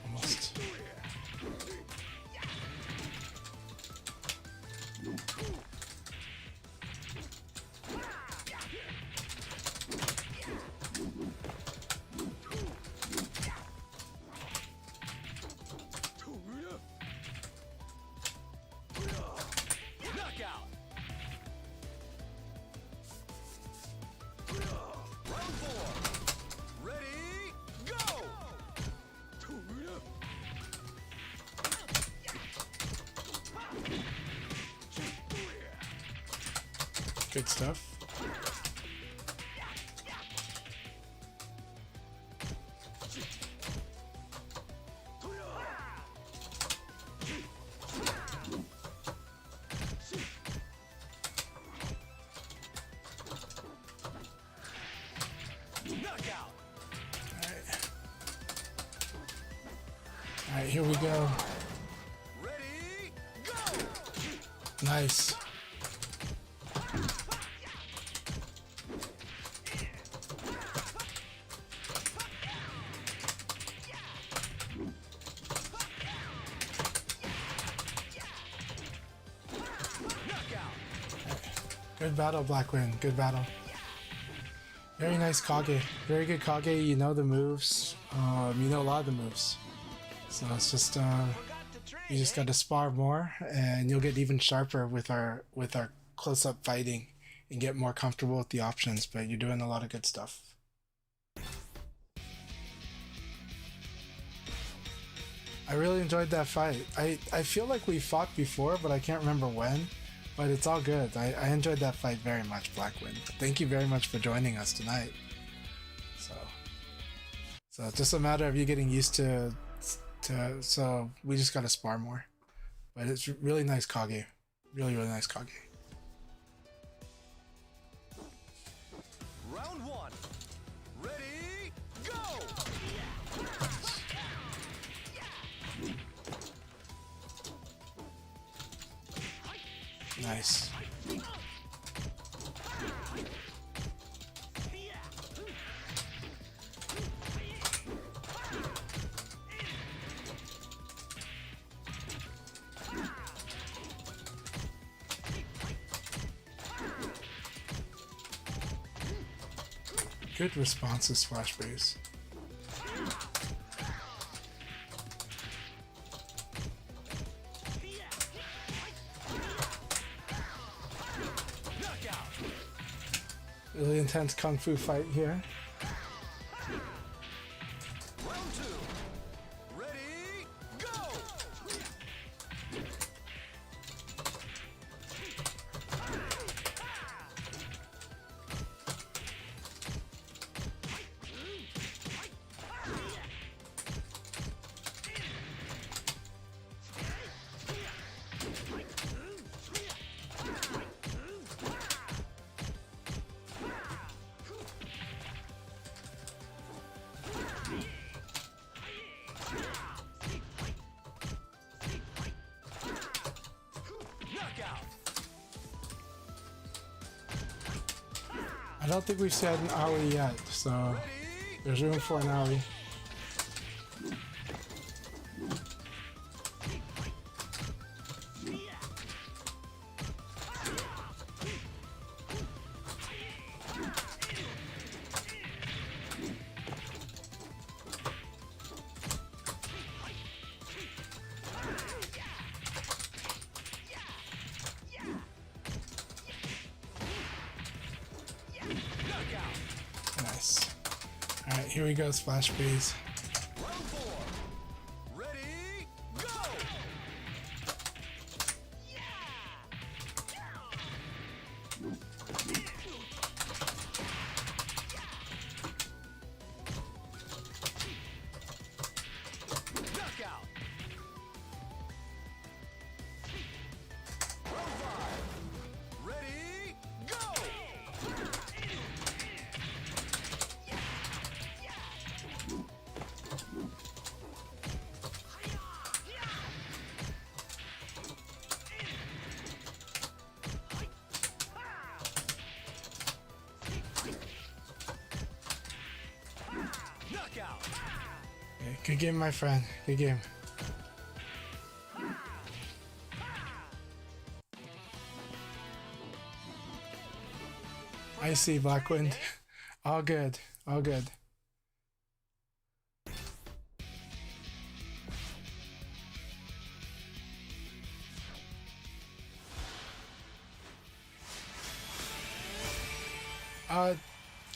Almost. Knockout! Round 4. Ready, go! Good stuff. Knockout! Alright, here we go. Ready, go! Nice. Knockout! Good battle, Blackwind. Good battle. Very nice Kage. Very good Kage. You know the moves. You know a lot of the moves. So it's just you just got to spar more, and you'll get even sharper with our close-up fighting, and get more comfortable with the options. But you're doing a lot of good stuff. I really enjoyed that fight. I feel like we fought before, but I can't remember when. But it's all good. I enjoyed that fight very much, Blackwind. Thank you very much for joining us tonight. So it's just a matter of you getting used to so we just gotta spar more. But it's really nice Kage. Really, really nice Kage. Round 1. Ready, go! Nice. Good responses, Flash Breeze. Knockout! Really intense kung fu fight here. Round 2. Ready, go! Knockout! I don't think we've said an owie yet, so there's room for an owie. Nice. Alright, here we go, Splash Breeze. Round 4. Ready, go! Knockout! Round 5. Ready, go! Good game, my friend. Good game. I see, Blackwind. All good. All good.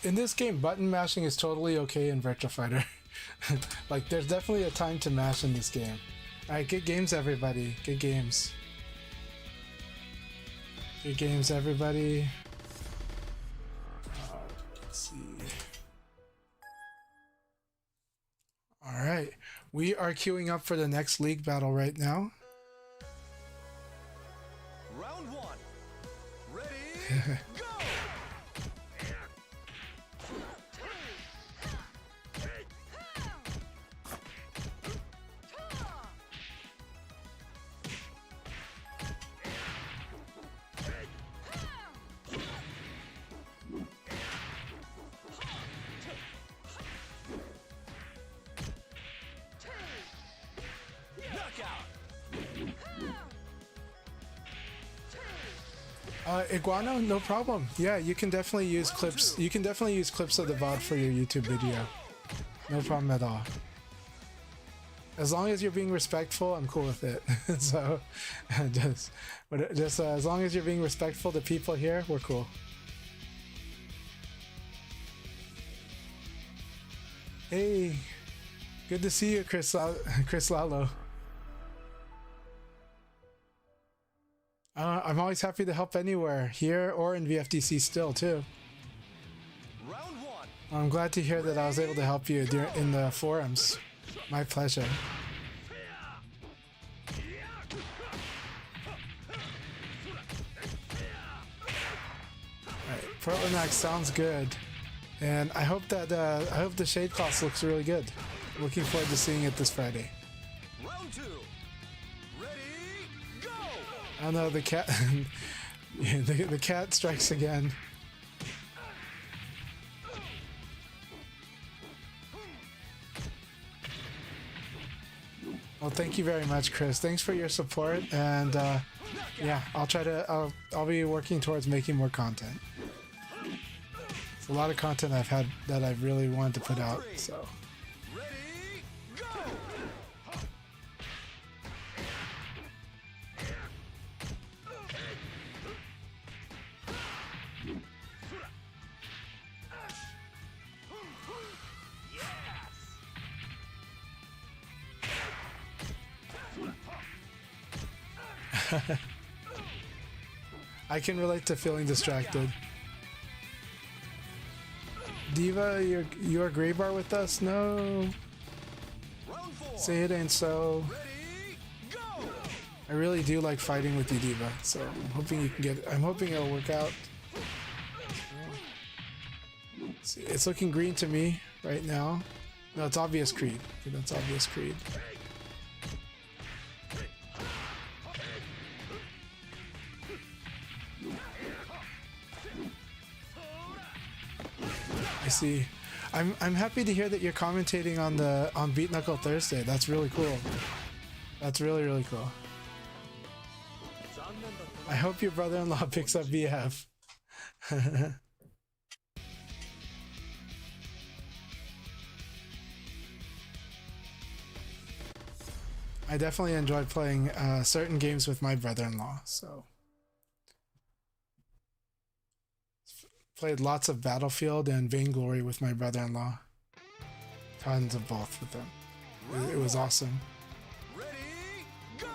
In this game, button mashing is totally okay in Virtua Fighter. Like, there's definitely a time to mash in this game. Alright, good games, everybody. Good games. Good games, everybody. Let's see. Alright, we are queuing up for the next league battle right now. Round one. Ready? Go! Iguano, no problem. Yeah, you can definitely use clips. You can definitely use clips of the VOD for your YouTube video. No problem at all. As long as you're being respectful, I'm cool with it. So, just as long as you're being respectful to people here, we're cool. Hey, good to see you, Chris Lalo. I'm always happy to help anywhere, here or in VFDC still, too. Round one. I'm glad to hear that I was able to help you in the forums. My pleasure. Alright, Portland sounds good. And I hope that I hope the shade class looks really good. Looking forward to seeing it this Friday. Round two. Ready? Go! Oh no, the cat the cat strikes again. Well, thank you very much, Chris. Thanks for your support, and yeah, I'll be working towards making more content. It's a lot of content I've had that I've really wanted to put out, so. Ready? Go! I can relate to feeling distracted. Diva, you're gray bar with us? No. Round four. Say it ain't so. Ready? Go! I really do like fighting with you, Diva. So I'm hoping you can get. I'm hoping it'll work out. See, it's looking green to me right now. No, it's obvious Creed. Okay, that's obvious Creed. I see. I'm happy to hear that you're commentating on Beat Knuckle Thursday. That's really cool. That's really cool. I hope your brother-in-law picks up VF. I definitely enjoy playing certain games with my brother-in-law, so. Played lots of Battlefield and Vainglory with my brother-in-law. Tons of both with them. It was awesome. Ready? Go!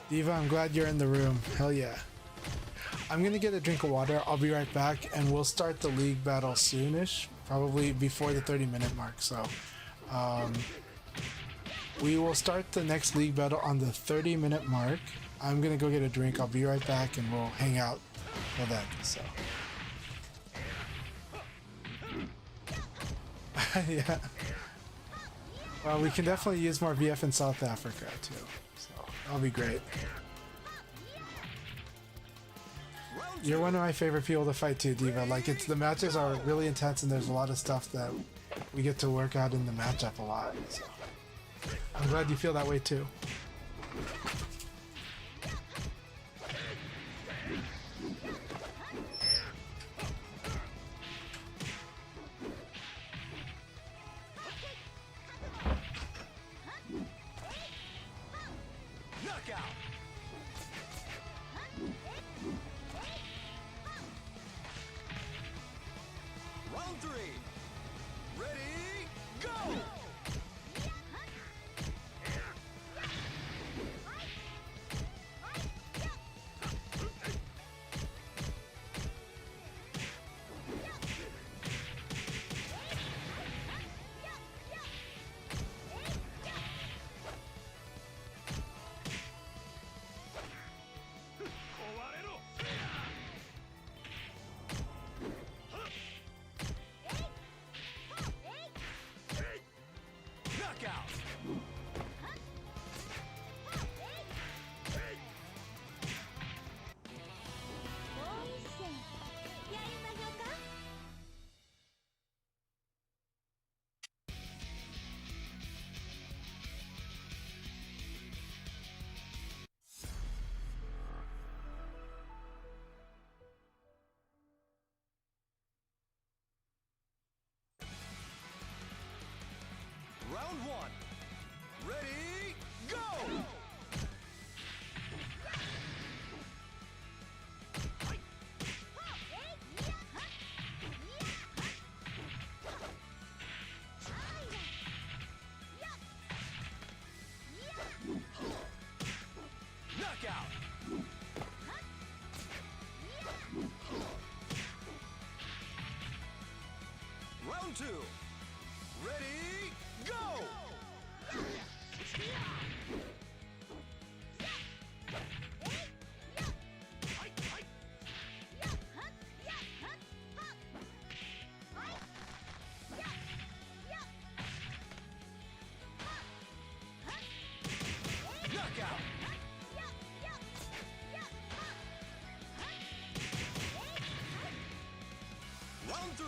Diva, I'm glad you're in the room. Hell yeah. I'm gonna get a drink of water. I'll be right back, and we'll start the league battle soonish, probably before the 30-minute mark. So, we will start the next league battle on the 30-minute mark. I'm gonna go get a drink. I'll be right back, and we'll hang out till then. So. Yeah. Well, we can definitely use more VF in South Africa too, so that'll be great. You're one of my favorite people to fight too, Diva. Like, the matches are really intense, and there's a lot of stuff that we get to work out in the matchup a lot. So. I'm glad you feel that way too. Knockout. Round 3. Ready, go! Knockout. Round 1. Ready, go! Knockout. Round 2. Ready, go! Knockout. Round 3.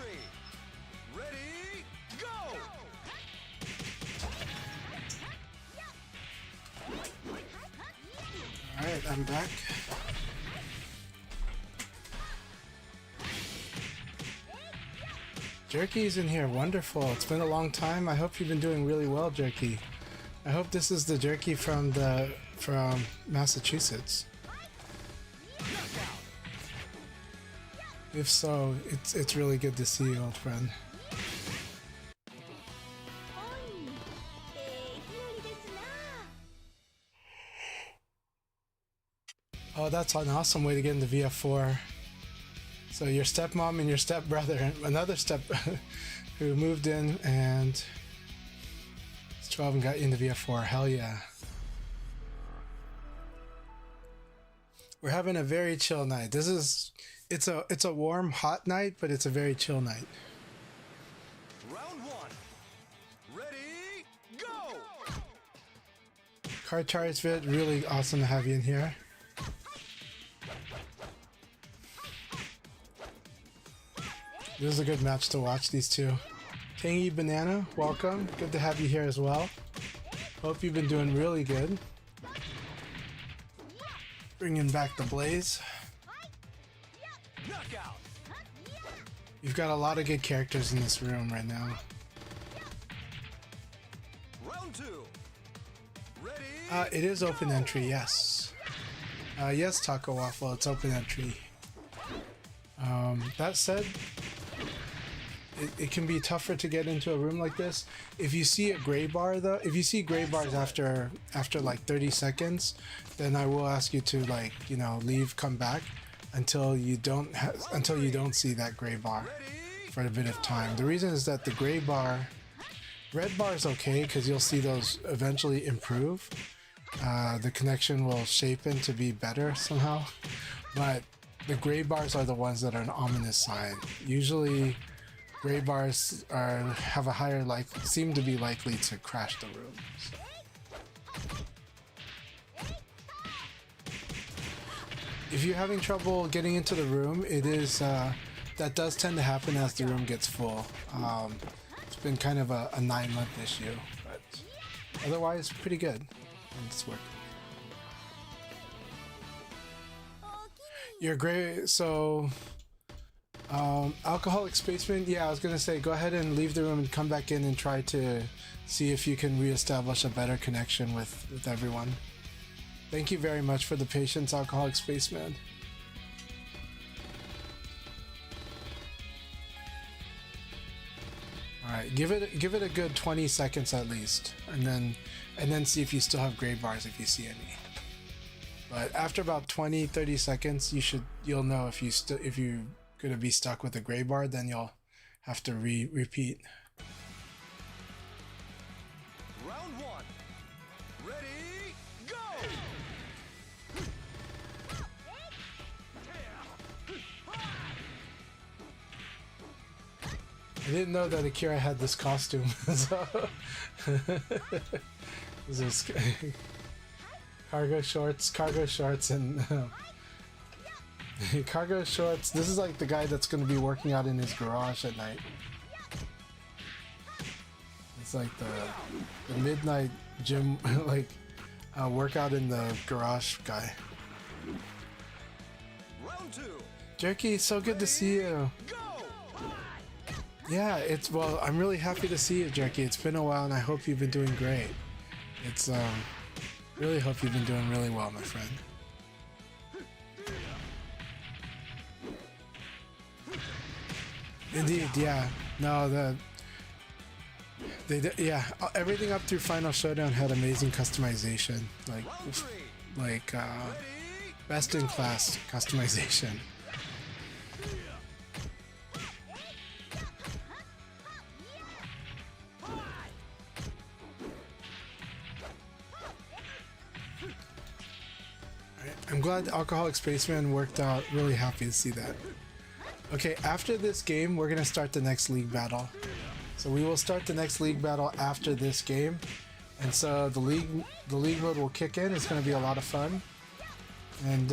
Ready, go! Alright, I'm back. Jerky's in here, wonderful. It's been a long time. I hope you've been doing really well, Jerky. I hope this is the Jerky from Massachusetts. If so, it's really good to see you, old friend. Oh, that's an awesome way to get into VF4. So your stepmom and your stepbrother, another step who moved in and is 12 and got into VF4. Hell yeah. We're having a very chill night. It's a warm, hot night, but it's a very chill night. Round 1. Ready, go! Card Charts Vid, really awesome to have you in here. This is a good match to watch, these two. Tangy Banana, welcome. Good to have you here as well. Hope you've been doing really good. Bringing back the blaze. Knockout. You've got a lot of good characters in this room right now. Round 2. Ready, It is open entry, yes. Yes, Taco Waffle, it's open entry. That said, it can be tougher to get into a room like this. If you see a gray bar though, if you see gray bars after like 30 seconds, then I will ask you to, like, you know, leave, come back until you don't see that gray bar for a bit of time. The reason is that the gray bar, red bar is okay because you'll see those eventually improve. The connection will shape in to be better somehow, but the gray bars are the ones that are an ominous sign. Usually gray bars have a higher seem to be likely to crash the room. So. If you're having trouble getting into the room, it is that does tend to happen as the room gets full. It's been kind of a 9-month issue, but Otherwise, pretty good. And it's working. You're great. So, Alcoholic Spaceman. Yeah, I was gonna say, go ahead and leave the room and come back in and try to see if you can reestablish a better connection with everyone. Thank you very much for the patience, Alcoholic Spaceman. All right, give it a good 20 seconds at least, and then see if you still have gray bars if you see any. But after about 20-30 seconds, you'll know if you're gonna be stuck with a gray bar. Then you'll have to repeat. Round one. Ready, go! I didn't know that Akira had this costume. So this is cargo shorts, and cargo shorts. This is like the guy that's going to be working out in his garage at night. It's like the midnight gym, like workout in the garage guy. Round two. Jerky, so good to see you. Go! Yeah, well, I'm really happy to see you, Jerky. It's been a while, and I hope you've been doing great. It's really hope you've been doing really well, my friend. Indeed, yeah. No, yeah, everything up through Final Showdown had amazing customization, like best in class customization. I'm glad Alcoholic Spaceman worked out. Really happy to see that. Okay, after this game, we're gonna start the next league battle. So we will start the next league battle after this game, and so the league mode will kick in. It's gonna be a lot of fun, and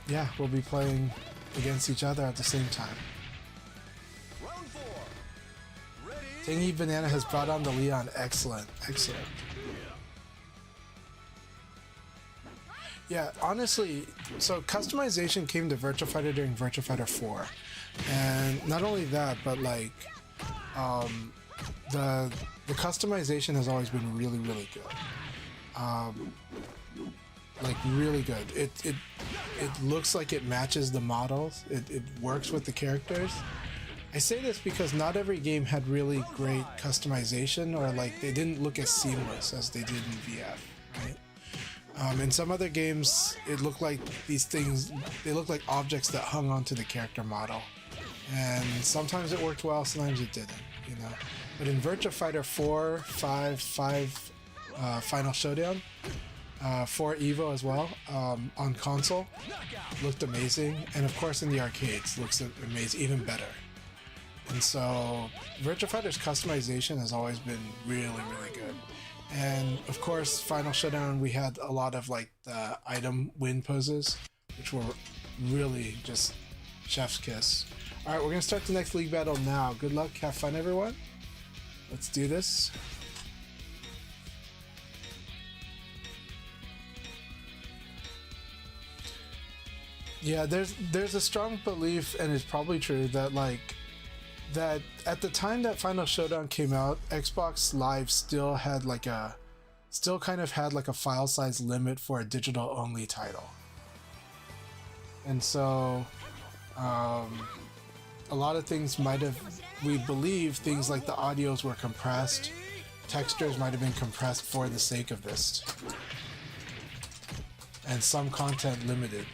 yeah, we'll be playing against each other at the same time. Round four. Ready, Tangy Banana has brought on the Leon. Excellent, excellent. Yeah, honestly, so customization came to Virtua Fighter during Virtua Fighter 4, and not only that, but like the customization has always been really, really good. Like really good. It looks like it matches the models. It works with the characters. I say this because not every game had really great customization, or like they didn't look as seamless as they did in VF, right? In some other games, it looked like these things, they looked like objects that hung onto the character model. And sometimes it worked well, sometimes it didn't, you know. But in Virtua Fighter 4, 5, Final Showdown, 4 Evo as well, on console, looked amazing. And of course in the arcades, looks amazing, even better. And so Virtua Fighter's customization has always been really, really good. And of course, Final Showdown, we had a lot of like the item win poses, which were really just chef's kiss. All right, we're gonna start the next league battle now. Good luck, have fun, everyone. Let's do this. Yeah, there's a strong belief, and it's probably true, that at the time that Final Showdown came out, Xbox Live still kind of had like a file size limit for a digital only title. And so a lot of things we believe things like the audios were compressed, textures might have been compressed for the sake of this, and some content limited.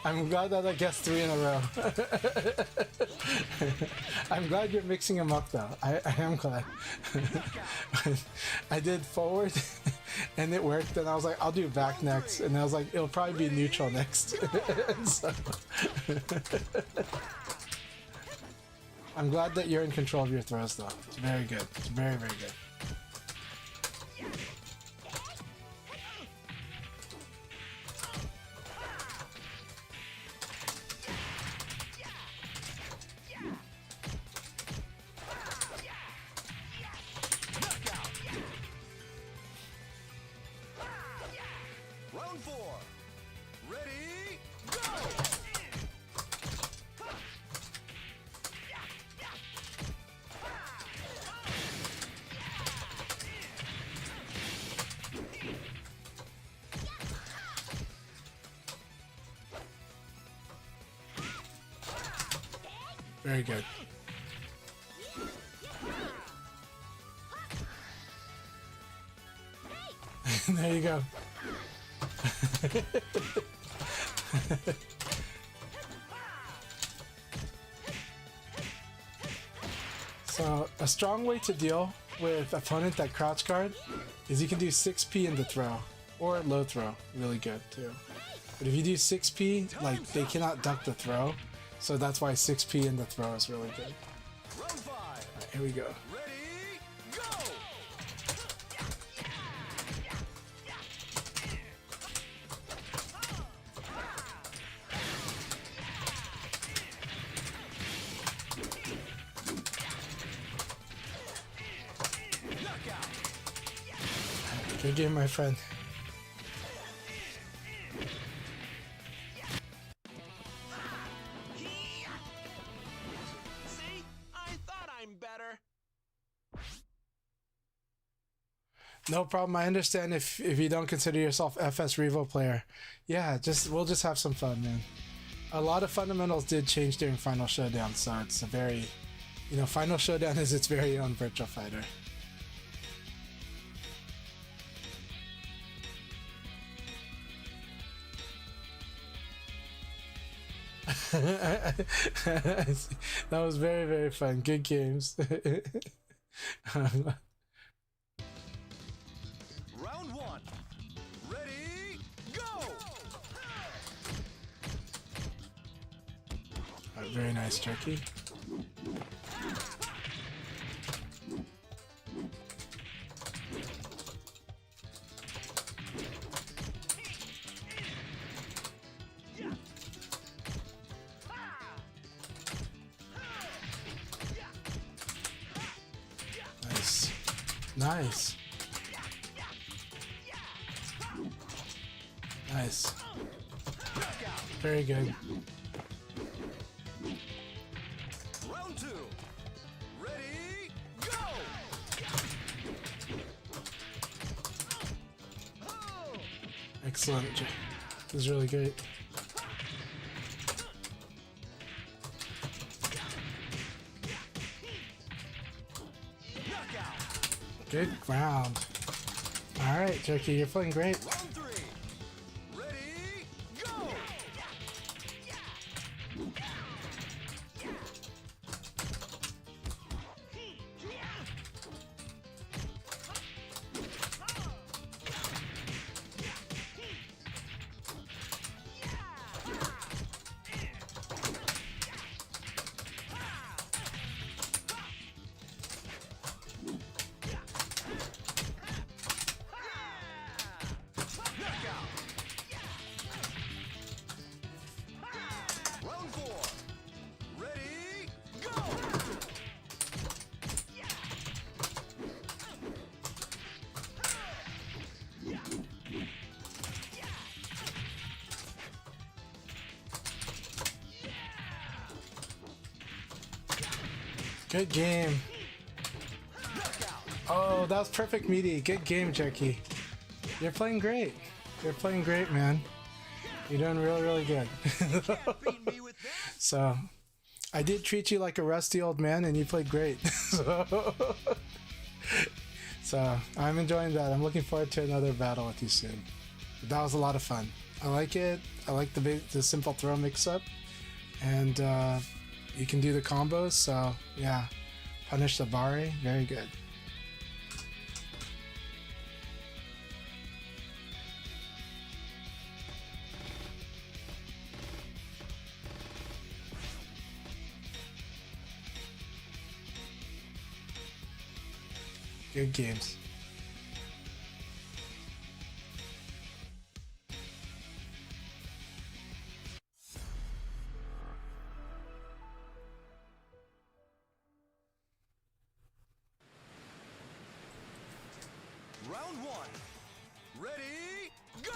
I'm glad that I guessed 3 in a row. I'm glad you're mixing them up though. I am glad. I did forward and it worked, and I was like, I'll do back next, and I was like, it'll probably be neutral next. So I'm glad that you're in control of your throws though. It's very good. It's very, very good. Round 4. Ready, go! Very good. There you go. So a strong way to deal with opponent that crouch guard is you can do 6p in the throw or low throw, really good too. But if you do 6p, like they cannot duck the throw, so that's why 6p in the throw is really good. Round 5. Alright, here we go. Ready, go! Good game, my friend. See? I thought I'm better. No problem. I understand if you don't consider yourself FS Revo player. Yeah, we'll just have some fun, man. A lot of fundamentals did change during Final Showdown, so it's a very, Final Showdown is its very own virtual fighter. That was very, very fun. Good games. Round 1. Ready, go! Very nice, Jerky. Nice. Nice. Nice. Very good. Round 2. Ready, go! Excellent. This is really great. Good ground. All right, Jerky, you're playing great. Round 3. Ready, go! Round 4. Ready, go! Good game. Oh, that was perfect meaty. Good game, Jerky. You're playing great. You're playing great, man. You're doing really, really good. Beat me with that. So, I did treat you like a rusty old man, and you played great. So, I'm enjoying that. I'm looking forward to another battle with you soon. That was a lot of fun. I like it. I like the simple throw mix-up. And you can do the combos, so yeah. Punish the Bari, very good. Good games. Round one. Ready, go!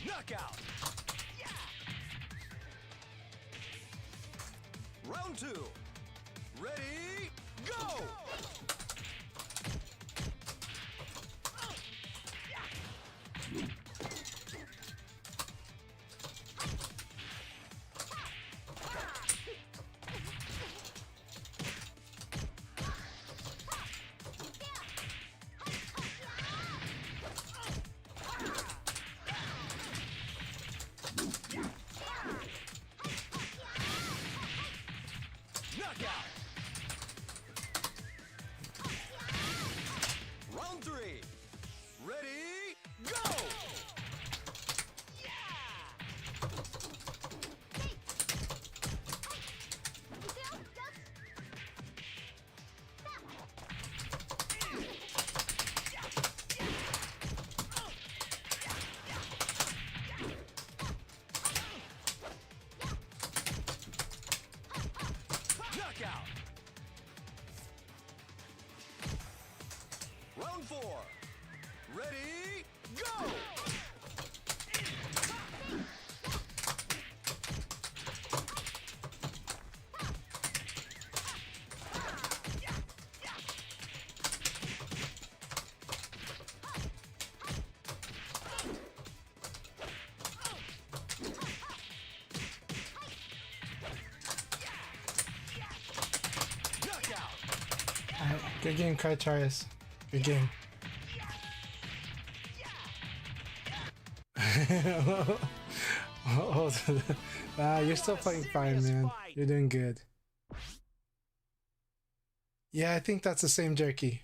Knockout! Round two. Ready, go! Knockout! Round three. Ready, go! Knockout! Round four. Ready, go! Knockout! Alright, good game, CHANCHAI'S. Good game. You're still playing fine, man. You're doing good. Yeah, I think that's the same jerky.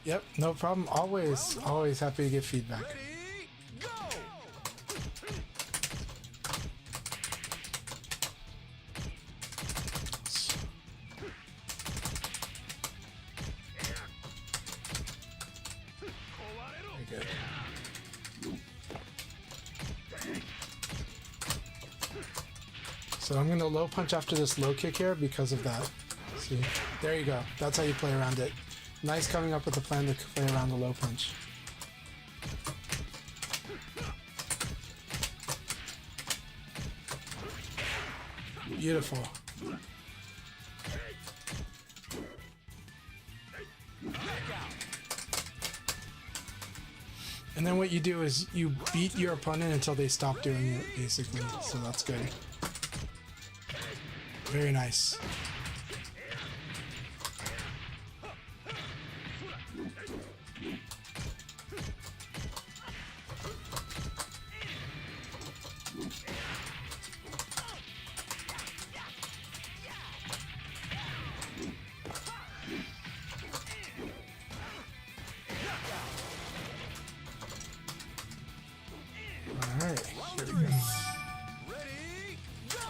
Yep, no problem. Always happy to get feedback. Ready, go! Very good. So I'm gonna low punch after this low kick here because of that. See, there you go. That's how you play around it. Nice coming up with a plan to play around the low punch. Beautiful. And then what you do is you beat your opponent until they stop doing it, basically. So that's good. Very nice. Alright, here we go. Ready, go!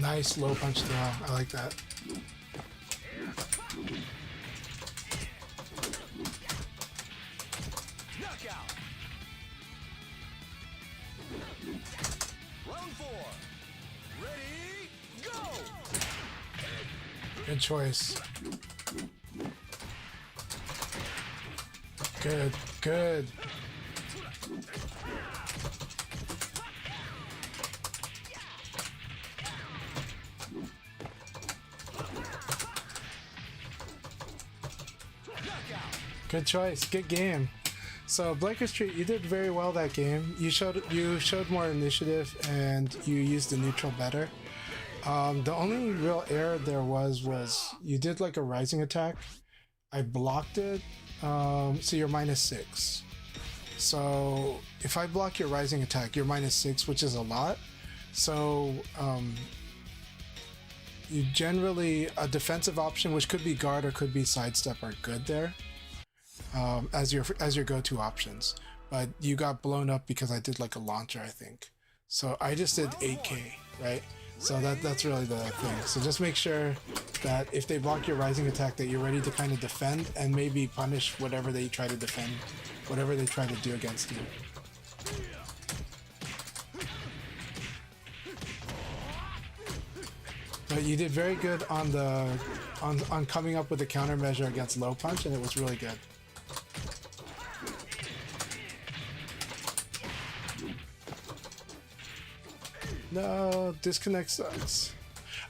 Nice low punch throw. I like that. Knockout. Round 4. Ready, go. Good choice. Good, good. Good choice. Good game. So Blanker Street, you did very well that game. You showed more initiative and you used the neutral better. The only real error there was you did like a rising attack. I blocked it, so you're -6. So if I block your rising attack, you're -6, which is a lot. So you generally a defensive option, which could be guard or could be sidestep, are good there as your go-to options. But you got blown up because I did like a launcher, I think. So I just did 8k, right? So that's really the thing. So just make sure that if they block your rising attack, that you're ready to kind of defend and maybe punish whatever they try to defend, whatever they try to do against you. But you did very good on on coming up with a countermeasure against low punch, and it was really good. No, disconnect sucks.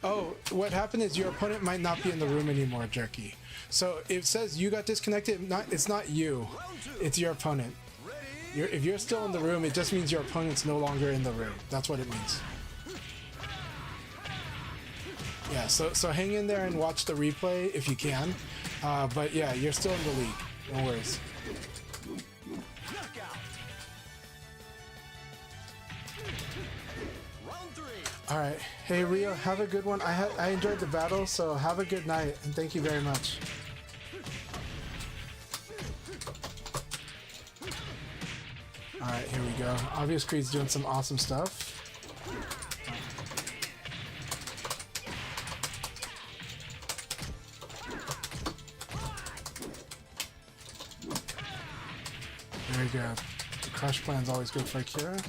Oh, what happened is your opponent might not be in the room anymore, Jerky. So it says you got disconnected. It's not you, it's your opponent. If you're still in the room, it just means your opponent's no longer in the room. That's what it means. Yeah, so hang in there and watch the replay if you can. But yeah, you're still in the league. No worries. All right. Hey, Rio, have a good one. I enjoyed the battle, so have a good night, and thank you very much. All right, here we go. Obvious Creed's doing some awesome stuff. Very good. The crush plan's always good for Akira.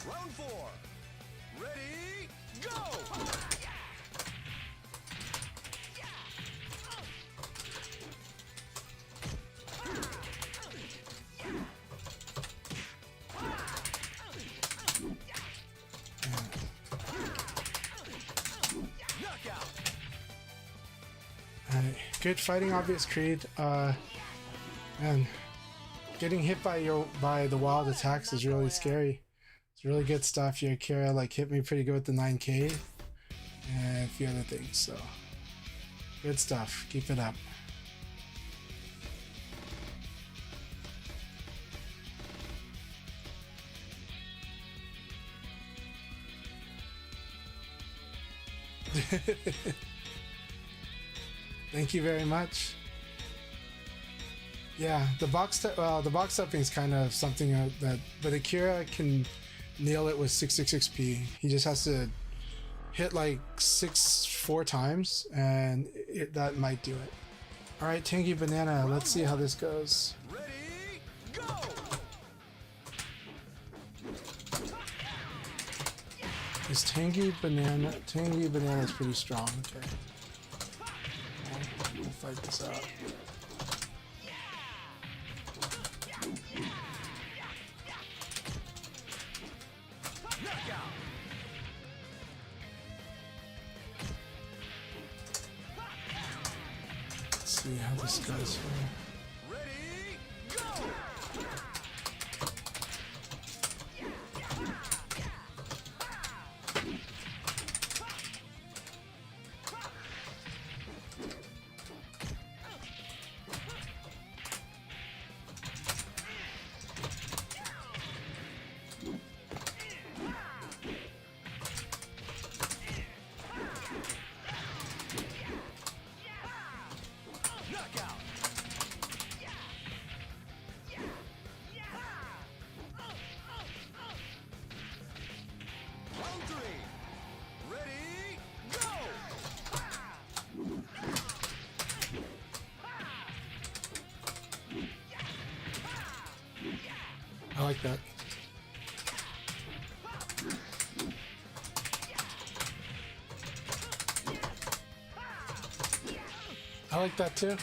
Round 4. Ready, go. Alright, good fighting, Obvious Creed. Man, getting hit by the wild attacks is really scary. It's really good stuff. Your Akira like hit me pretty good with the 9k and a few other things. So good stuff. Keep it up. Thank you very much. Yeah, the box stepping is kind of something that, but Akira can nail it with 666 XP. He just has to hit like 4 times, and that might do it. All right, Tangy Banana. Let's see how this goes. Ready, go. Is Tangy Banana is pretty strong. Okay. We'll fight this out. Let's see how this goes here. Ready, go. like that. I like that too.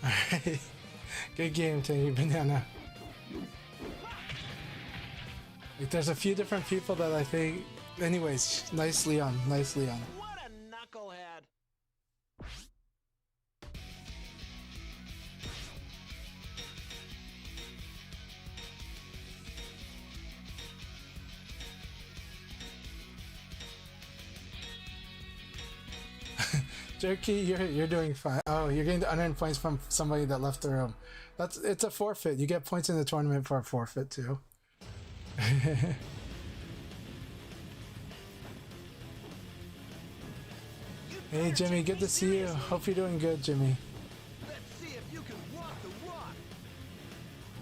Alright. Good game, Tangy Banana. Like, there's a few different people that I think... Anyways, nice Leon. Nice Leon. What a knucklehead! Jerky, you're doing fine. Oh, you're getting the unearned points from somebody that left the room. It's a forfeit. You get points in the tournament for a forfeit too. Hey Jimmy, good to see you. Hope you're doing good, Jimmy. Let's see if you can walk the walk.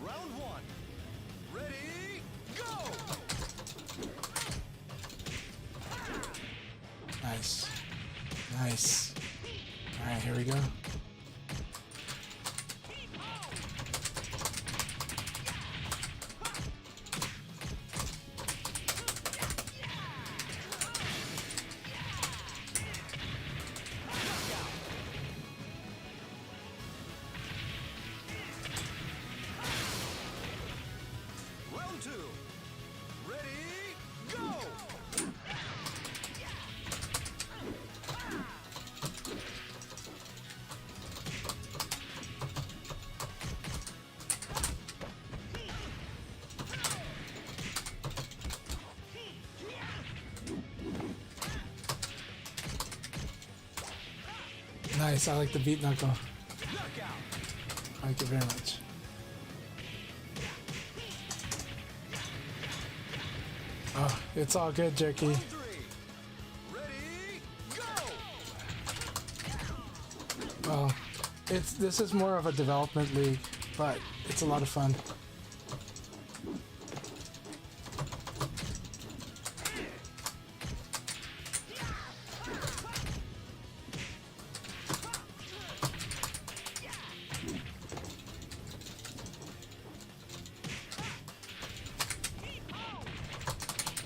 Round one. Ready, go! Nice. Nice. Alright, here we go. Round two. Ready, go! Nice, I like the beat knuckle. Knockout. Thank you very much. Oh, it's all good, Jerky. Round three. Ready, go! Well, this is more of a development league, but it's a lot of fun.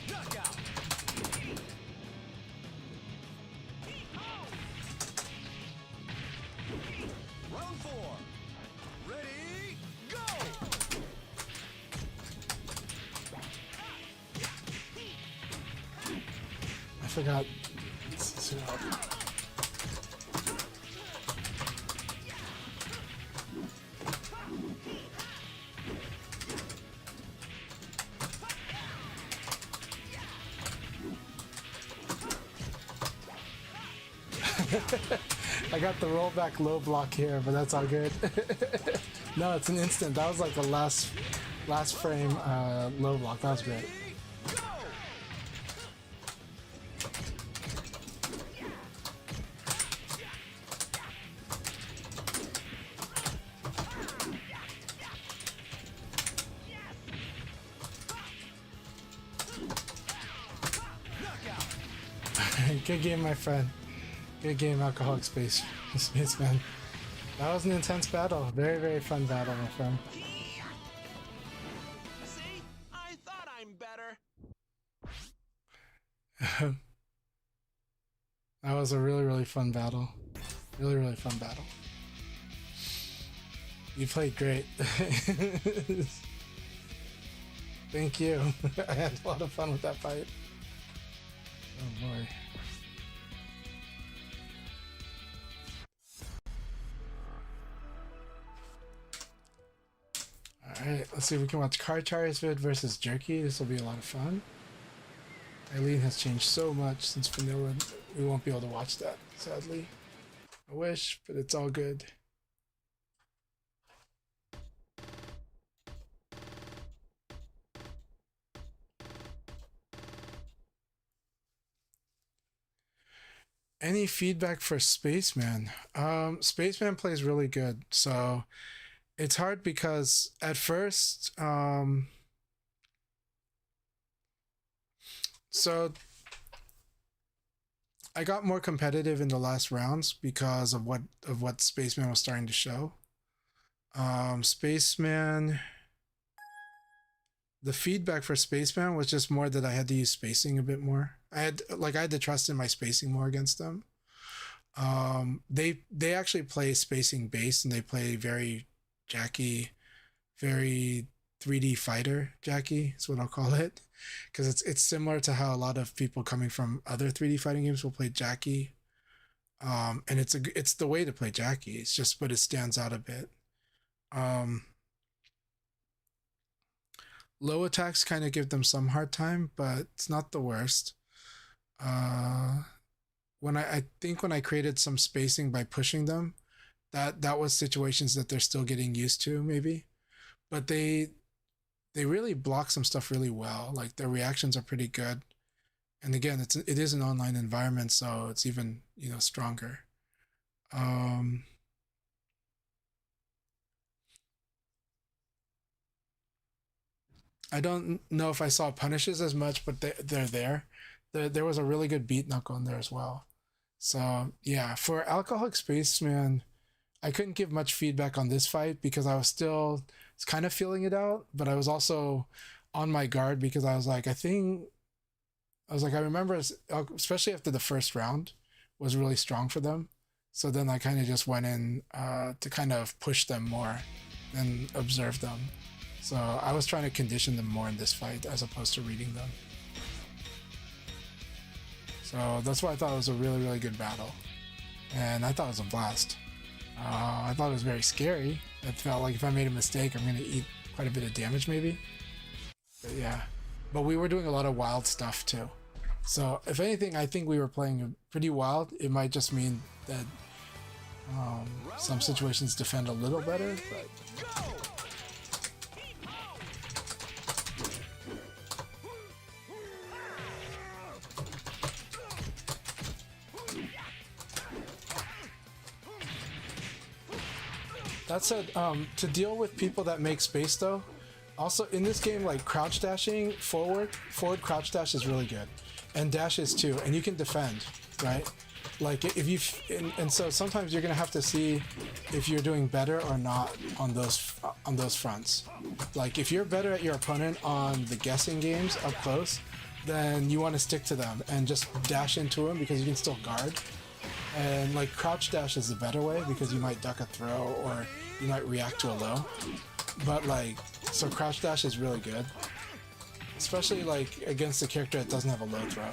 Knockout. Round four. Ready, go! I forgot. I got the rollback low block here, but that's all good. No, it's an instant. That was like a last frame low block. That was great. Go! Knockout. Good game, my friend. Good game, Alcoholic Spaceman. That was an intense battle. Very, very fun battle, my friend. See? I thought I'm better. That was a really, really fun battle. Really, really fun battle. You played great. Thank you. I had a lot of fun with that fight. Oh boy. Alright, let's see if we can watch CHANCHAI'S vid versus Jerky. This will be a lot of fun. Eileen has changed so much since vanilla. We won't be able to watch that, sadly. I wish, but it's all good. Any feedback for Spaceman? Spaceman plays really good, so it's hard because at first, So I got more competitive in the last rounds because of what Spaceman was starting to show. Spaceman, the feedback for Spaceman was just more that I had to use spacing a bit more. I had to trust in my spacing more against them. They actually play spacing based, and they play very Jackie, very 3D fighter Jackie is what I'll call it, because it's similar to how a lot of people coming from other 3D fighting games will play Jackie. And it's the way to play Jackie. It's just, but it stands out a bit. Low attacks kind of give them some hard time, but it's not the worst. When I think when I created some spacing by pushing them, that was situations that they're still getting used to maybe, but they really block some stuff really well. Like their reactions are pretty good, and again, it is an online environment, so it's even stronger. I don't know if I saw punishes as much, but they're there. There was a really good beat knuckle in there as well. So yeah, for Alcoholic Spaceman, I couldn't give much feedback on this fight because I was still kind of feeling it out, but I was also on my guard because I was like, I remember, especially after the first round was really strong for them. So then I kind of just went in to kind of push them more and observe them. So I was trying to condition them more in this fight as opposed to reading them. So that's why I thought it was a really, really good battle. And I thought it was a blast. I thought it was very scary. It felt like if I made a mistake, I'm going to eat quite a bit of damage maybe. But yeah. But we were doing a lot of wild stuff too. So if anything, I think we were playing pretty wild. It might just mean that some situations defend a little better, but... That said, to deal with people that make space though, also in this game, like crouch dashing forward crouch dash is really good, and dashes too, and you can defend, right? Like if you and so sometimes you're gonna have to see if you're doing better or not on those fronts. Like if you're better at your opponent on the guessing games up close, then you want to stick to them and just dash into them because you can still guard. And like crouch dash is the better way because you might duck a throw or you might react to a low. But like, so crouch dash is really good, especially like against a character that doesn't have a low throw.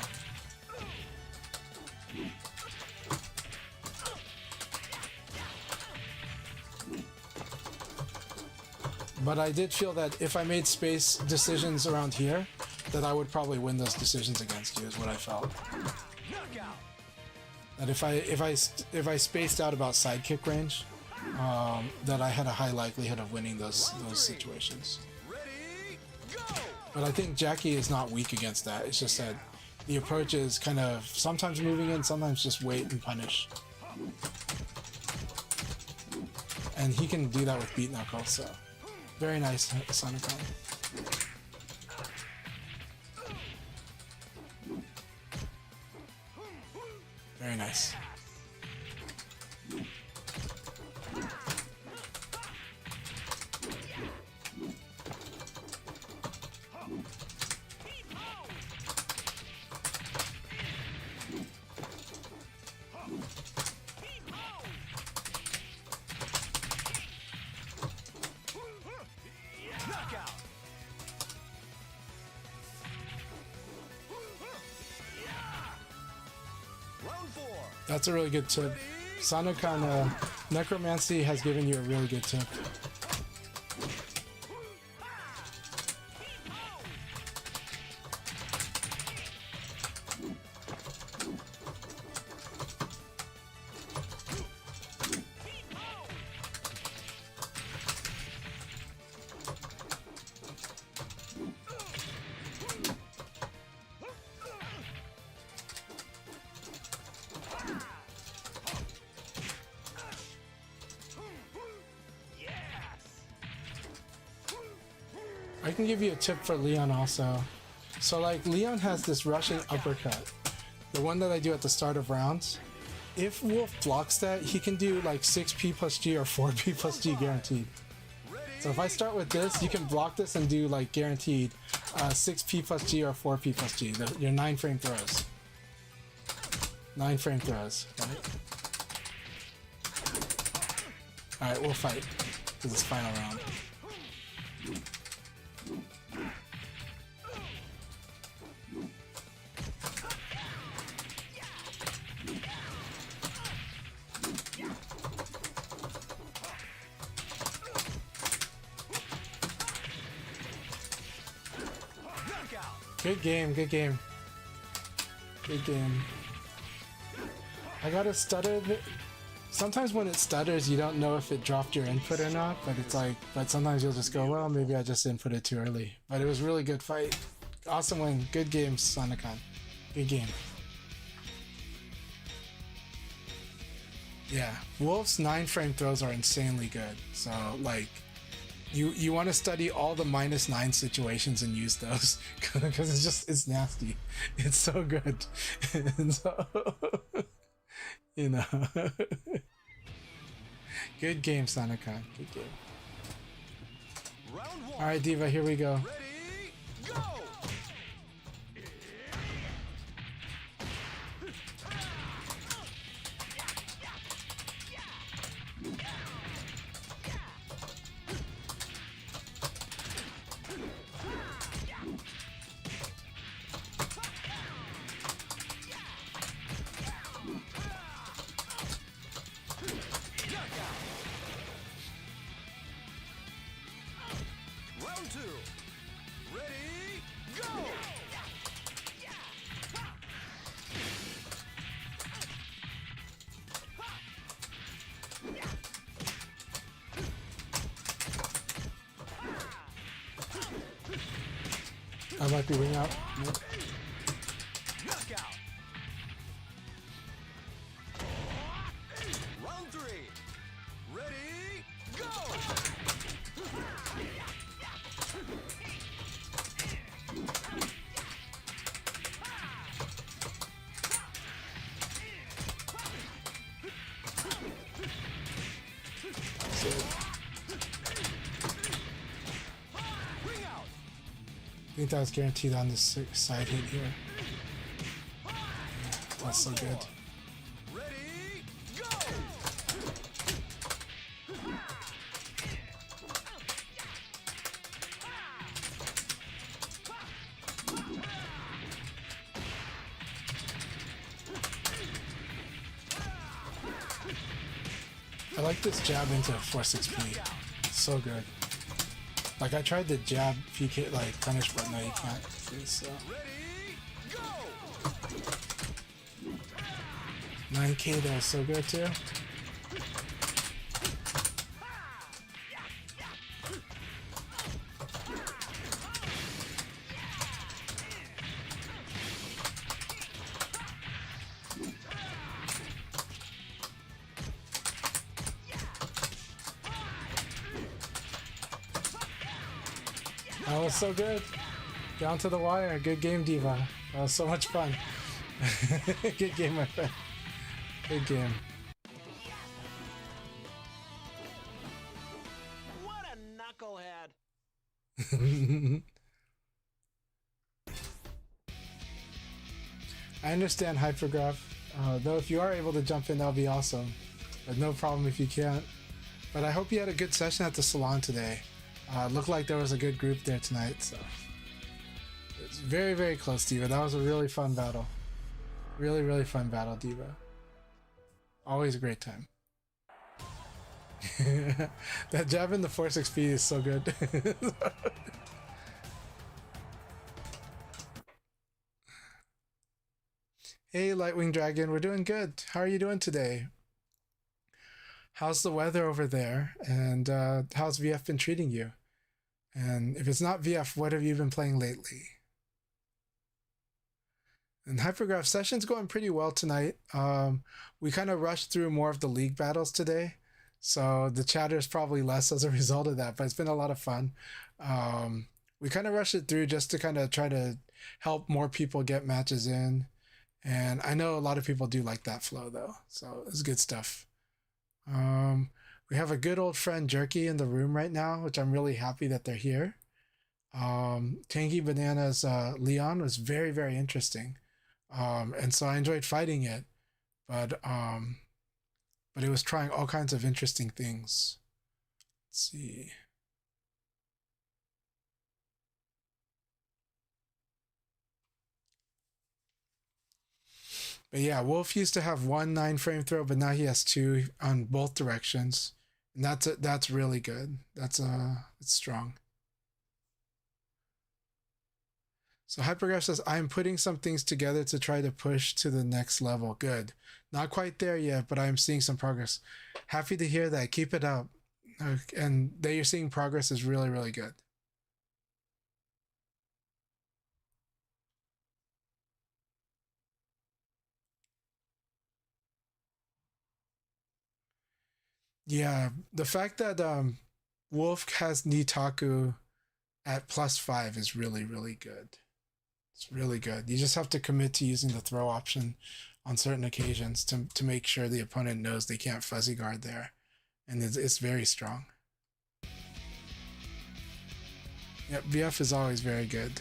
But I did feel that if I made space decisions around here, that I would probably win those decisions against you, is what I felt. That if I spaced out about sidekick range, that I had a high likelihood of winning those situations. But I think Jackie is not weak against that. It's just that the approach is kind of sometimes moving in, sometimes just wait and punish. And he can do that with beat knuckle, so very nice, Sonicon. Very nice. That's a really good tip. Sonic on Necromancy has given you a really good tip. I can give you a tip for Leon also. So like Leon has this rushing uppercut, the one that I do at the start of rounds. If Wolf blocks that, he can do like 6p plus G or 4p plus G guaranteed. So if I start with this, you can block this and do like guaranteed 6p plus G or 4p plus G. Your 9-frame throws. 9-frame throws, right? Alright, we'll fight. This is final round. Good game, good game. Good game. I got a stutter. Sometimes when it stutters, you don't know if it dropped your input or not, but it's like, but sometimes you'll just go, well, maybe I just inputted too early. But it was really good fight. Awesome win. Good game, Sonicon. Good game. Yeah, Wolf's 9-frame throws are insanely good. So like, you want to study all the -9 situations and use those because it's nasty. It's so good. And so, you know. Good game, Sonicon. Good game. All right, Diva, here we go. Ready, go! Round 2. Ready, go! I might be wing out. Nope. Knockout. Round 3. Ready, go! Ring out. I think that was guaranteed on this side hit here. That's so good. Ready, go! I like this jab into 4-6p. So good. Like I tried the jab PK like punish, but no, you can't. So. Ready, go! 9k there, so good too. That was so good. Down to the wire. Good game, Diva. That was so much fun. Good game, my friend. Good game. What a knucklehead! I understand Hypergraph. Though if you are able to jump in, that'll be awesome. But no problem if you can't. But I hope you had a good session at the salon today. Looked like there was a good group there tonight, so it's very, very close, Diva. That was a really fun battle. Really, really fun battle, Diva. Always a great time. That jab in the 4-6p is so good. Hey, Lightwing Dragon, we're doing good. How are you doing today? How's the weather over there? And how's VF been treating you? And if it's not VF, what have you been playing lately? And Hypergraph session's going pretty well tonight. We kind of rushed through more of the league battles today, so the chatter is probably less as a result of that, but it's been a lot of fun. We kind of rushed it through just to kind of try to help more people get matches in. And I know a lot of people do like that flow though, so it's good stuff. We have a good old friend Jerky in the room right now, which I'm really happy that they're here. Tangy Bananas Leon was very, very interesting. And so I enjoyed fighting it, but it was trying all kinds of interesting things. Let's see. But yeah, Wolf used to have one 9-frame throw, but now he has two on both directions. And that's really good. It's strong. So Hypergraph says, I'm putting some things together to try to push to the next level. Good. Not quite there yet, but I'm seeing some progress. Happy to hear that. Keep it up. And that you're seeing progress is really, really good. Yeah, the fact that Wolf has Nitaku at +5 is really, really good. It's really good. You just have to commit to using the throw option on certain occasions to make sure the opponent knows they can't fuzzy guard there. And it's very strong. Yep, VF is always very good.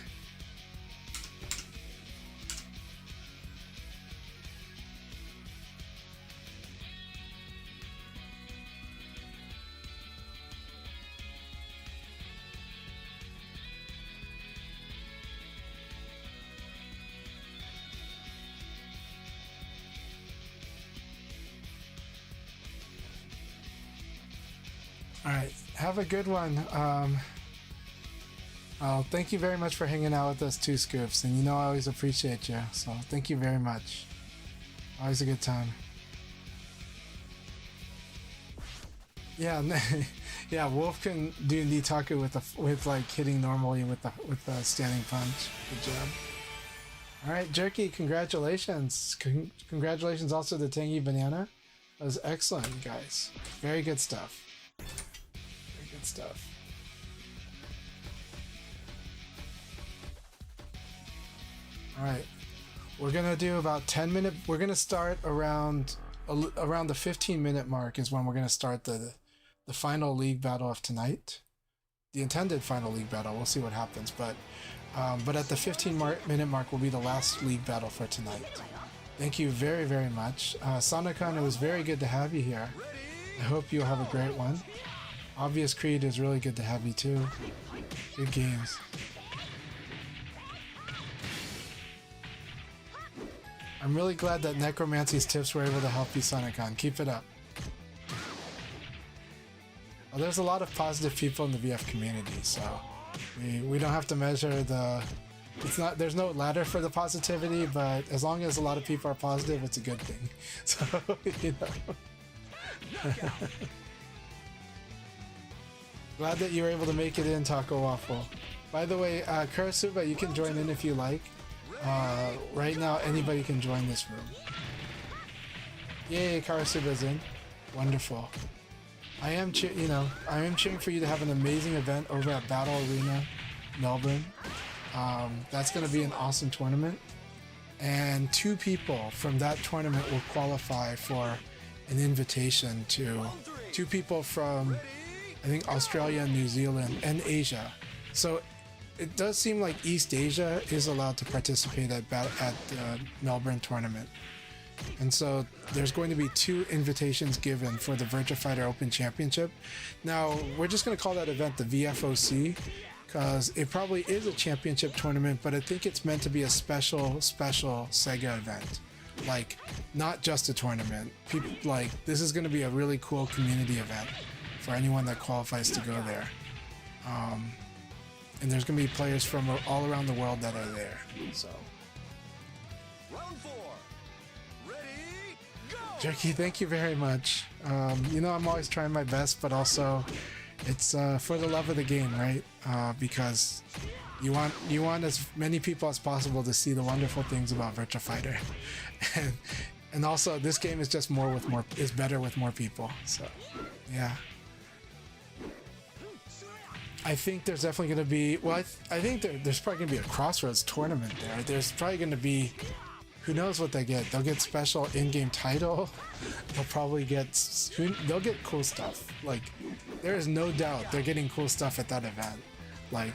All right, have a good one. Thank you very much for hanging out with us too, Scoops. And you know I always appreciate you, so thank you very much. Always a good time. Yeah, yeah. Wolf can do Nitaku with like hitting normally with the standing punch. Good job. All right, Jerky. Congratulations. Congratulations also to Tangy Banana. That was excellent, you guys. Very good stuff. Very good stuff. All right, we're gonna do about 10-minute. We're gonna start around the 15-minute mark is when we're gonna start the final league battle of tonight, the intended final league battle. We'll see what happens, but at the 15-minute mark will be the last league battle for tonight. Thank you very, very much, Sonicon. It was very good to have you here. I hope you'll have a great one. Obvious Creed is really good to have you too. Good games. I'm really glad that Necromancy's tips were able to help you, Sonicon. Keep it up. Well, there's a lot of positive people in the VF community, so we don't have to measure the... there's no ladder for the positivity, but as long as a lot of people are positive, it's a good thing. So, you know. Glad that you were able to make it in, Taco Waffle. By the way, Kurasuba, you can join in if you like. Right now, anybody can join this room. Yay, Karasuba's in. Wonderful. I am cheering for you to have an amazing event over at Battle Arena, Melbourne. That's going to be an awesome tournament. And 2 people from that tournament will qualify for an invitation to 2 people from, I think, Australia, New Zealand, and Asia. So it does seem like East Asia is allowed to participate at the Melbourne tournament. And so there's going to be 2 invitations given for the Virtua Fighter Open Championship. Now, we're just going to call that event the VFOC, because it probably is a championship tournament, but I think it's meant to be a special Sega event. Like, not just a tournament. People, like, this is going to be a really cool community event for anyone that qualifies to go there. And there's going to be players from all around the world that are there. So, Round 4. Ready, go! Jerky, thank you very much. You know, I'm always trying my best, but also it's for the love of the game, right? Because you want as many people as possible to see the wonderful things about Virtua Fighter, and also this game is just better with more people. So, yeah. I think there's definitely going to be. Well, I think there's probably going to be a Crossroads tournament there. There's probably going to be. Who knows what they get? They'll get special in-game title. They'll probably get. They'll get cool stuff. Like, there is no doubt they're getting cool stuff at that event. Like,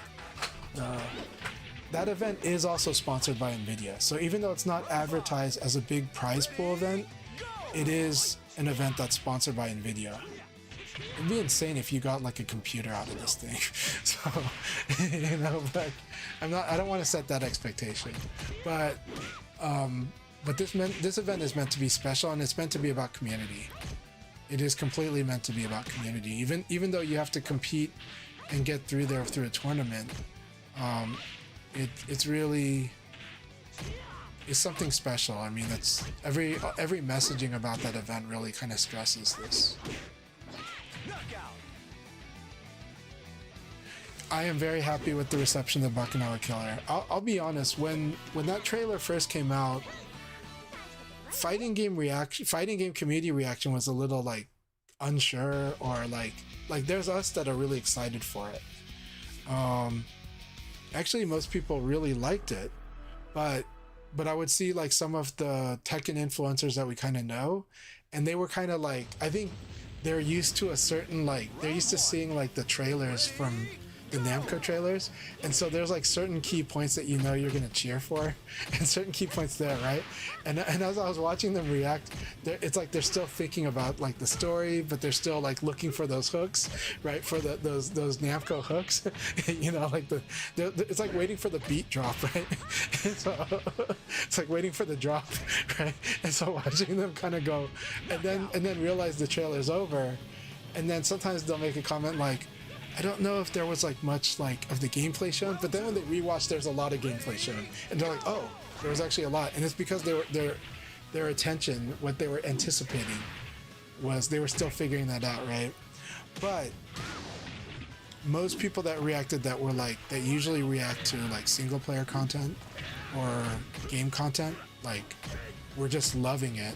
that event is also sponsored by Nvidia. So even though it's not advertised as a big prize pool event, it is an event that's sponsored by Nvidia. It'd be insane if you got like a computer out of this thing. So, you know, but I don't want to set that expectation. But this event is meant to be special, and it's meant to be about community. It is completely meant to be about community. Even though you have to compete and get through there through a tournament, it's really is something special. I mean, it's every messaging about that event really kind of stresses this. I am very happy with the reception of Bacchanal Killer. I'll be honest, when that trailer first came out, fighting game community reaction was a little like unsure, or like there's us that are really excited for it. Actually, most people really liked it, but I would see like some of the Tekken influencers that we kind of know, and they were kind of like, I think they're used to a certain, like, they're used to seeing like the trailers from the Namco trailers, and so there's like certain key points that you know you're gonna cheer for, and certain key points there, right? And as I was watching them react, it's like they're still thinking about like the story, but they're still like looking for those hooks, right? For those Namco hooks, you know, like it's like waiting for the beat drop, right? And so it's like waiting for the drop, right? And so watching them kind of go, and then realize the trailer's over, and then sometimes they'll make a comment like, I don't know if there was like much like of the gameplay shown, but then when they rewatch, there's a lot of gameplay shown, and they're like, oh, there was actually a lot, and it's because their attention, what they were anticipating, was they were still figuring that out, right? But most people that reacted that were like, that usually react to like single player content or game content, like, were just loving it.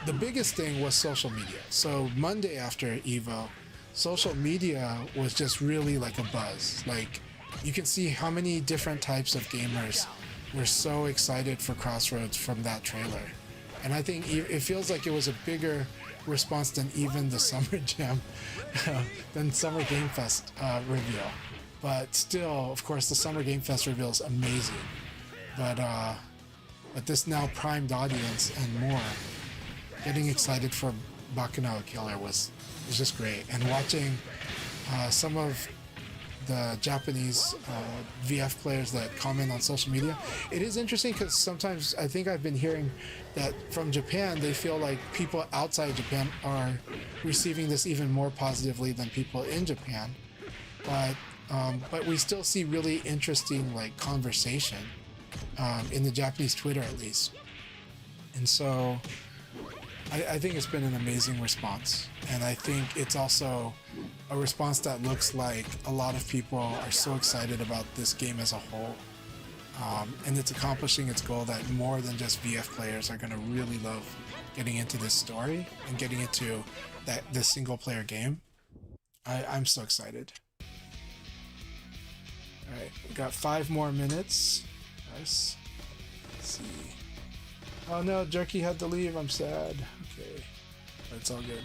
The biggest thing was social media. So Monday after Evo, social media was just really like a buzz. Like, you can see how many different types of gamers were so excited for Crossroads from that trailer. And I think it feels like it was a bigger response than even the Summer Jam, than Summer Game Fest reveal. But still, of course, the Summer Game Fest reveal is amazing. But this now primed audience and more getting excited for Bacchanal Killer was just great. And watching some of the Japanese VF players that comment on social media, it is interesting because sometimes I think I've been hearing that from Japan, they feel like people outside Japan are receiving this even more positively than people in Japan. But we still see really interesting like conversation in the Japanese Twitter, at least. And so I think it's been an amazing response, and I think it's also a response that looks like a lot of people are so excited about this game as a whole, and it's accomplishing its goal that more than just VF players are going to really love getting into this story and getting into this single player game. I'm so excited. All right, we got 5 more minutes. Nice. Let's see. Oh no, Jerky had to leave. I'm sad. Okay, but it's all good.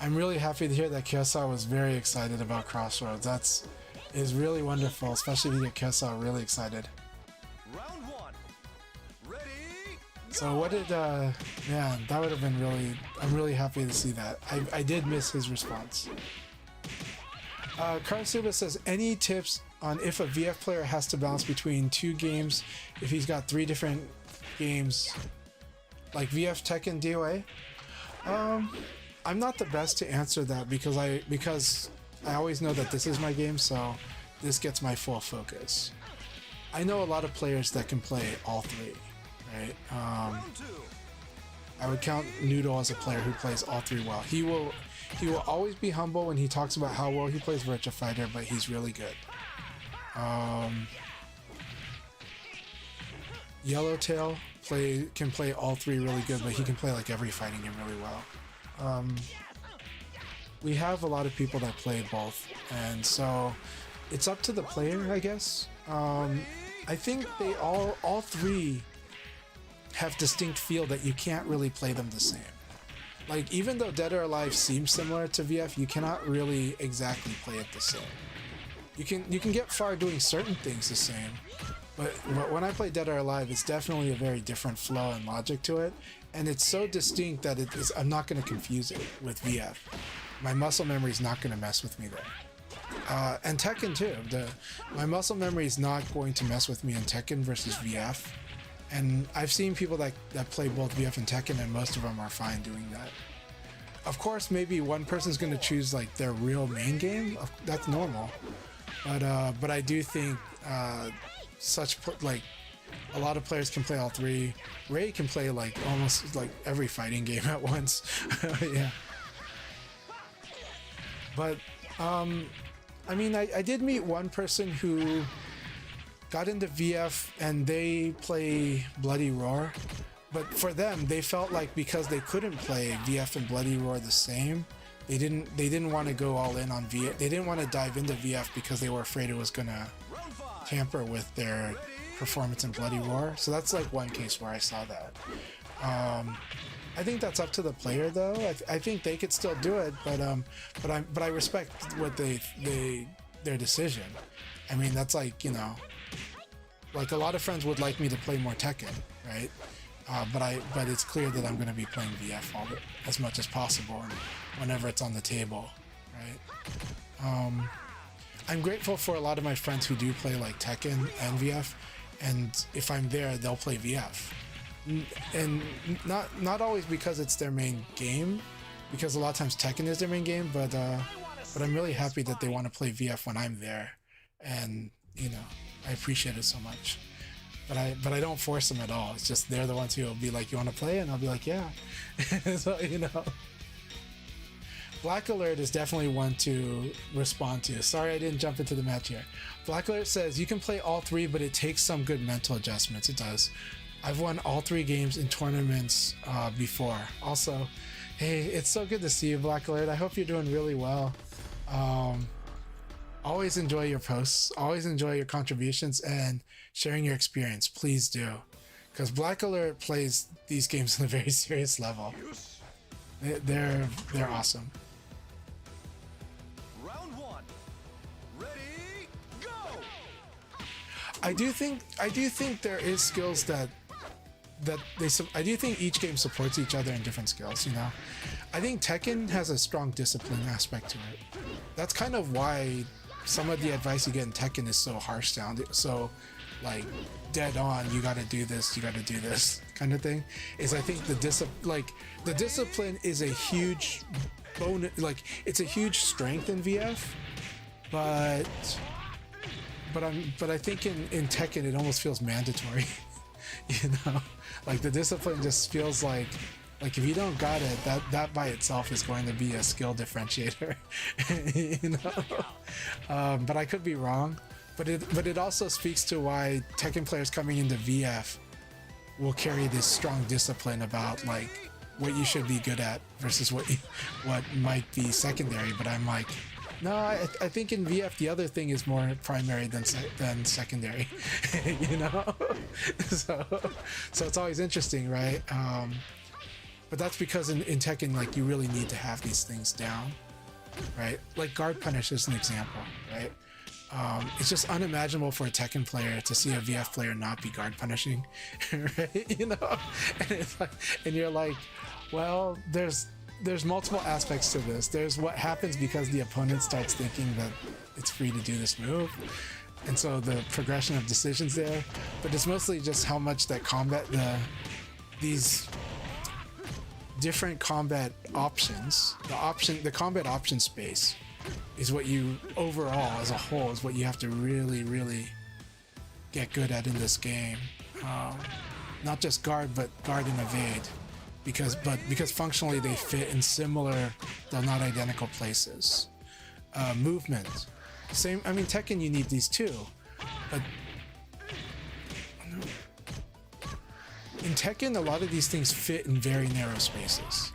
I'm really happy to hear that Kyosa was very excited about Crossroads. Is really wonderful, especially if you get Kyosa really excited. Round 1. Ready? So what did, man, that would have been really, I'm really happy to see that. I did miss his response. Karasuba says, any tips on if a VF player has to balance between 2 games if he's got 3 different games, like VF, Tekken, DOA? I'm not the best to answer that because I always know that this is my game, so this gets my full focus. I know a lot of players that can play all 3, right? Round 2. I would count Noodle as a player who plays all 3 well. He will always be humble when he talks about how well he plays Virtua Fighter, but he's really good. Yellowtail can play all three really good, but he can play like every fighting game really well. We have a lot of people that play both, and so it's up to the player, I guess. I think they all three have distinct feel that you can't really play them the same. Like, even though Dead or Alive seems similar to VF, you cannot really exactly play it the same. You can get far doing certain things the same, but when I play Dead or Alive, it's definitely a very different flow and logic to it, and it's so distinct that I'm not going to confuse it with VF. My muscle memory is not going to mess with me there. And Tekken too. My muscle memory is not going to mess with me in Tekken versus VF. And I've seen people that play both VF and Tekken, and most of them are fine doing that. Of course, maybe one person's going to choose like their real main game. That's normal. But I do think like a lot of players can play all three. Ray can play like almost like every fighting game at once. Yeah. But I mean, I did meet one person who got into VF and they play Bloody Roar, but for them, they felt like because they couldn't play VF and Bloody Roar the same, they didn't want to go all in on VF. They didn't want to dive into VF because they were afraid it was gonna tamper with their performance in Bloody Roar. So that's like one case where I saw that. I think that's up to the player, though. I think they could still do it, but I respect what their decision. I mean, that's like, you know, like a lot of friends would like me to play more Tekken, right? But it's clear that I'm going to be playing VF as much as possible, and whenever it's on the table, right? I'm grateful for a lot of my friends who do play like Tekken and VF, and if I'm there, they'll play VF. And not always because it's their main game, because a lot of times Tekken is their main game, but I'm really happy that they want to play VF when I'm there, and you know, I appreciate it so much. But I don't force them at all. It's just they're the ones who will be like, "You want to play?" And I'll be like, "Yeah." So, you know, Black Alert is definitely one to respond to. Sorry I didn't jump into the match here. Black Alert says you can play all three, but it takes some good mental adjustments. It does. I've won all three games in tournaments before. Also, hey, it's so good to see you, Black Alert. I hope you're doing really well. Always enjoy your posts. Always enjoy your contributions and sharing your experience. Please do. Because Black Alert plays these games on a very serious level. They're awesome. Round one. Ready, go! I do think there is skills that I do think each game supports each other in different skills, you know. I think Tekken has a strong discipline aspect to it. That's kind of why some of the advice you get in Tekken is so harsh sounding, so like dead on, you gotta do this kind of thing. Is I think the discipline is a huge bonus, like it's a huge strength in VF, but I think in Tekken it almost feels mandatory. You know, like the discipline just feels like if you don't got it, that by itself is going to be a skill differentiator. You know, but I could be wrong. But it also speaks to why Tekken players coming into VF will carry this strong discipline about like what you should be good at versus what might be secondary. But I'm like, no, I think in VF the other thing is more primary than secondary. You know, so it's always interesting, right? But that's because in Tekken, like, you really need to have these things down, right? Like guard punish is an example, right? It's just unimaginable for a Tekken player to see a VF player not be guard punishing, right? You know, and you're like, well, there's multiple aspects to this. There's what happens because the opponent starts thinking that it's free to do this move, and so the progression of decisions there. But it's mostly just how much that these different combat options, the combat option space is what you overall as a whole is what you have to really, really get good at in this game. Not just guard, but guard and evade, because functionally they fit in similar though not identical places. Movement, same. I mean, Tekken you need these too, but In Tekken, a lot of these things fit in very narrow spaces.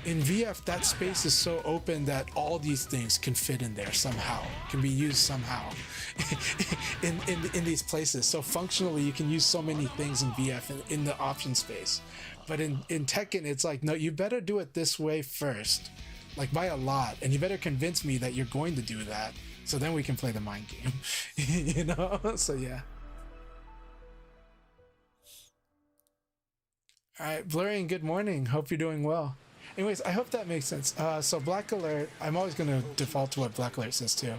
In VF, that space is so open that all these things can fit in there somehow, can be used somehow in these places. So functionally, you can use so many things in VF in the option space. But in Tekken, it's like, no, you better do it this way first, like by a lot, and you better convince me that you're going to do that, so then we can play the mind game, you know? So yeah. All right, Blurring, good morning. Hope you're doing well. Anyways, I hope that makes sense. So Black Alert, I'm always going to default to what Black Alert says too.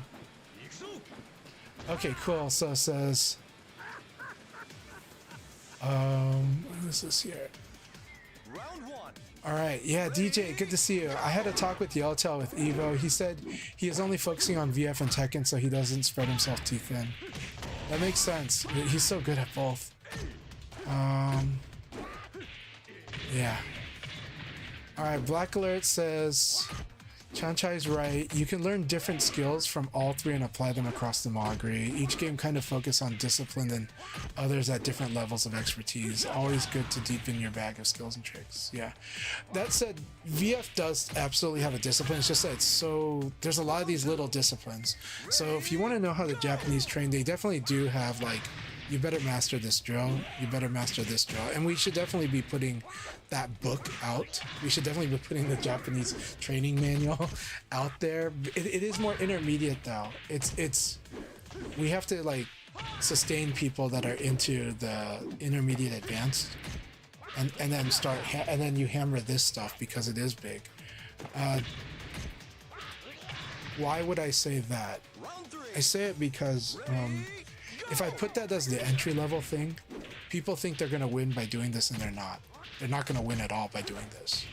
Okay, cool. So it says, what is this here? Round 1. All right, yeah, DJ, good to see you. I had a talk with Yellowtail with Evo. He said he is only focusing on VF and Tekken so he doesn't spread himself too thin. That makes sense. He's so good at both. Yeah. Alright, Black Alert says, CHANCHAI'S right. You can learn different skills from all three and apply them across the Mogri. Each game kind of focus on discipline and others at different levels of expertise. Always good to deepen your bag of skills and tricks. Yeah. That said, VF does absolutely have a discipline. It's just that there's a lot of these little disciplines. So if you want to know how the Japanese train, they definitely do have like, you better master this drill, you better master this drill. And we should definitely be putting that book out. We should definitely be putting the Japanese training manual out there. It is more intermediate though. We have to like sustain people that are into the intermediate advanced and then and then you hammer this stuff because it is big. Why would I say that? I say it because if I put that as the entry level thing, people think they're gonna win by doing this and they're not. They're not gonna win at all by doing this.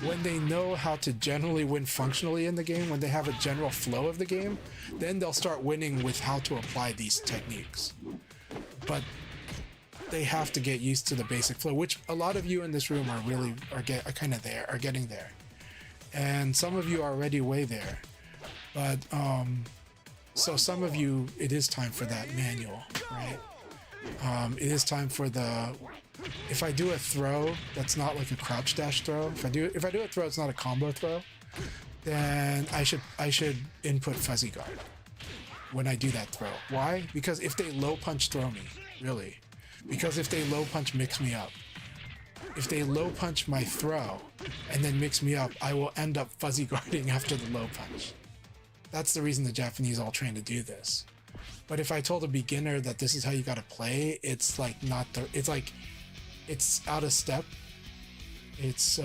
When they know how to generally win functionally in the game, when they have a general flow of the game, then they'll start winning with how to apply these techniques. But they have to get used to the basic flow, which a lot of you in this room are getting there. And some of you are already way there. But so some of you, it is time for that manual, right? It is time for if I do a throw that's not like a crouch dash throw, if I do a throw it's not a combo throw, then I should input fuzzy guard when I do that throw. Why? Because if they low punch throw me, really. Because if they low punch mix me up, if they low punch my throw and then mix me up, I will end up fuzzy guarding after the low punch. That's the reason the Japanese all train to do this. But if I told a beginner that this is how you gotta play, it's like it's out of step. It's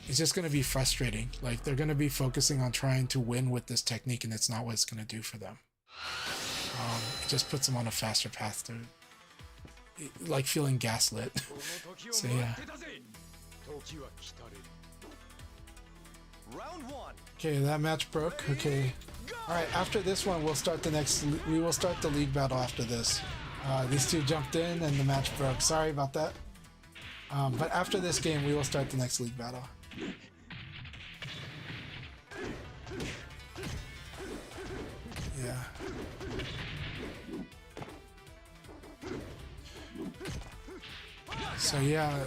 just gonna be frustrating. Like they're gonna be focusing on trying to win with this technique and it's not what it's gonna do for them. It just puts them on a faster path to like feeling gaslit. So yeah. Round 1. Okay, that match broke. Okay. Alright, after this one we will start the league battle after this. These two jumped in and the match broke. Sorry about that. But after this game we will start the next league battle. Yeah. So yeah,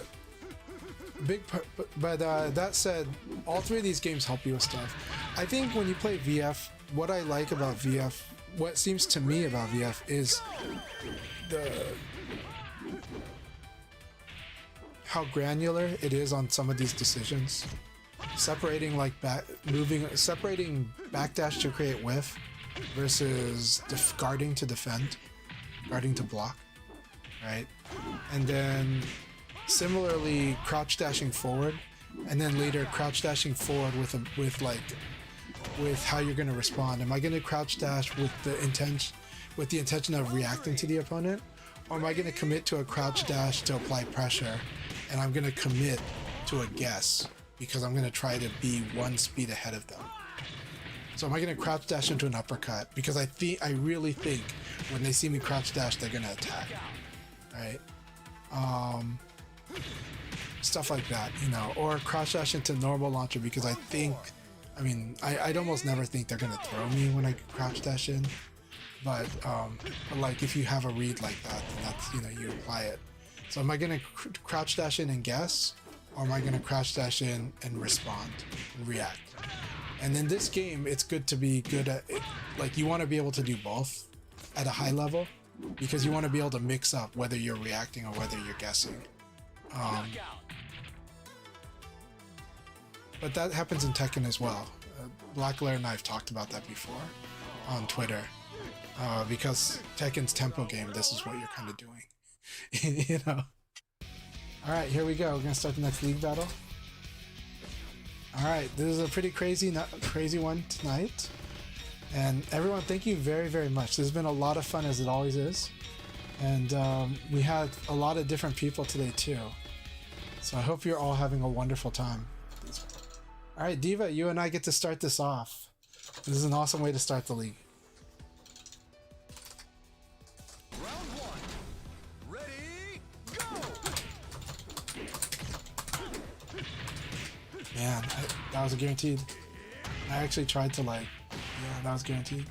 big part, but that said, all three of these games help you with stuff. I think when you play VF, what I like about VF, what seems to me about VF is how granular it is on some of these decisions. Separating separating backdash to create whiff versus guarding to defend, guarding to block, right? And then similarly crouch dashing forward, and then later crouch dashing forward with how you're going to respond. Am I going to crouch dash with the intention of reacting to the opponent, or am I going to commit to a crouch dash to apply pressure, and I'm going to commit to a guess because I'm going to try to be one speed ahead of them? So am I going to crouch dash into an uppercut because I really think when they see me crouch dash they're going to attack, right? Stuff like that, you know, or crouch dash into normal launcher because I'd almost never think they're gonna throw me when I crouch dash in. but like if you have a read like that, then that's, you apply it. So am I gonna crouch dash in and guess, or am I gonna crouch dash in and respond and react? And in this game, it's good to be good at it. Like you want to be able to do both at a high level, because you want to be able to mix up whether you're reacting or whether you're guessing. But that happens in Tekken as well. Blacklair and I have talked about that before on Twitter. Because Tekken's tempo game, this is what you're kind of doing. Alright, here we go. We're going to start the next league battle. Alright, this is a pretty crazy one tonight. And everyone, thank you very, very much. This has been a lot of fun, as it always is. And we had a lot of different people today too. So I hope you're all having a wonderful time. Alright, Diva, you and I get to start this off. This is an awesome way to start the league. Round one. Ready, go! Man, that was a guaranteed. I actually tried to yeah, that was guaranteed.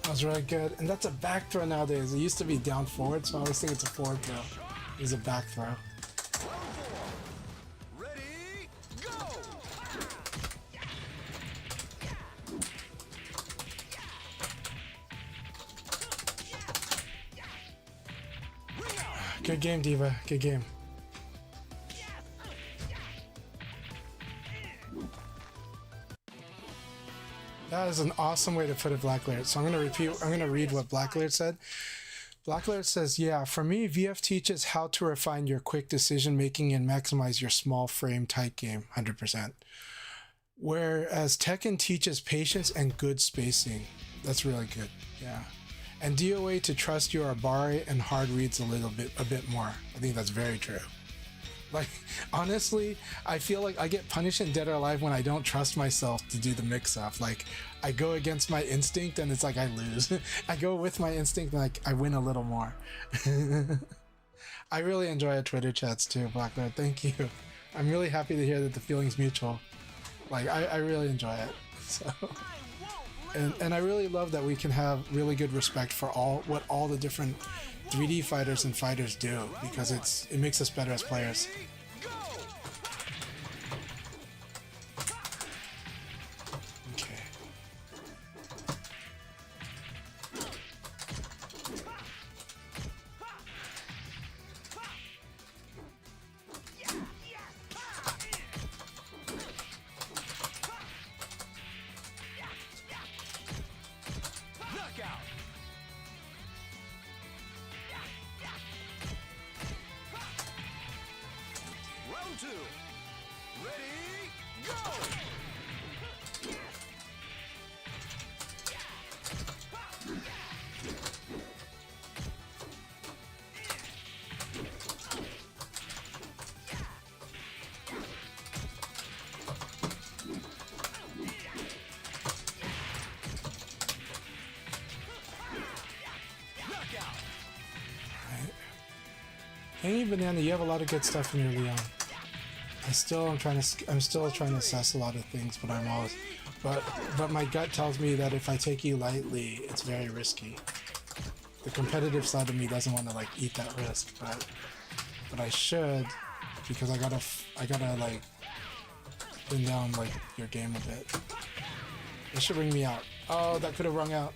That was really good. And that's a back throw nowadays. It used to be down forward, so I always think it's a forward throw. It's a back throw. Ready, go! Good game, Diva. Good game. That is an awesome way to put it, Blacklair. So I'm going to read what Blacklair said. Blacklair says, yeah, for me, VF teaches how to refine your quick decision making and maximize your small frame tight game, 100%. Whereas Tekken teaches patience and good spacing. That's really good, yeah. And DOA to trust your Abare and hard reads a bit more. I think that's very true. Like, honestly, I feel like I get punished in Dead or Alive when I don't trust myself to do the mix-up. Like, I go against my instinct and it's like I lose. I go with my instinct and like I win a little more. I really enjoy our Twitter chats too, Blackbear. Thank you. I'm really happy to hear that the feeling's mutual. Like, I really enjoy it. So, and I really love that we can have really good respect for what all the different 3D fighters and fighters do, because it makes us better as players. Okay. Hanging Banana, you have a lot of good stuff in your Leon. I'm still trying to assess a lot of things, but my gut tells me that if I take you lightly, it's very risky. The competitive side of me doesn't want to like eat that risk, but I should, because I gotta like bring down like your game a bit. It should bring me out. Oh, that could have rung out.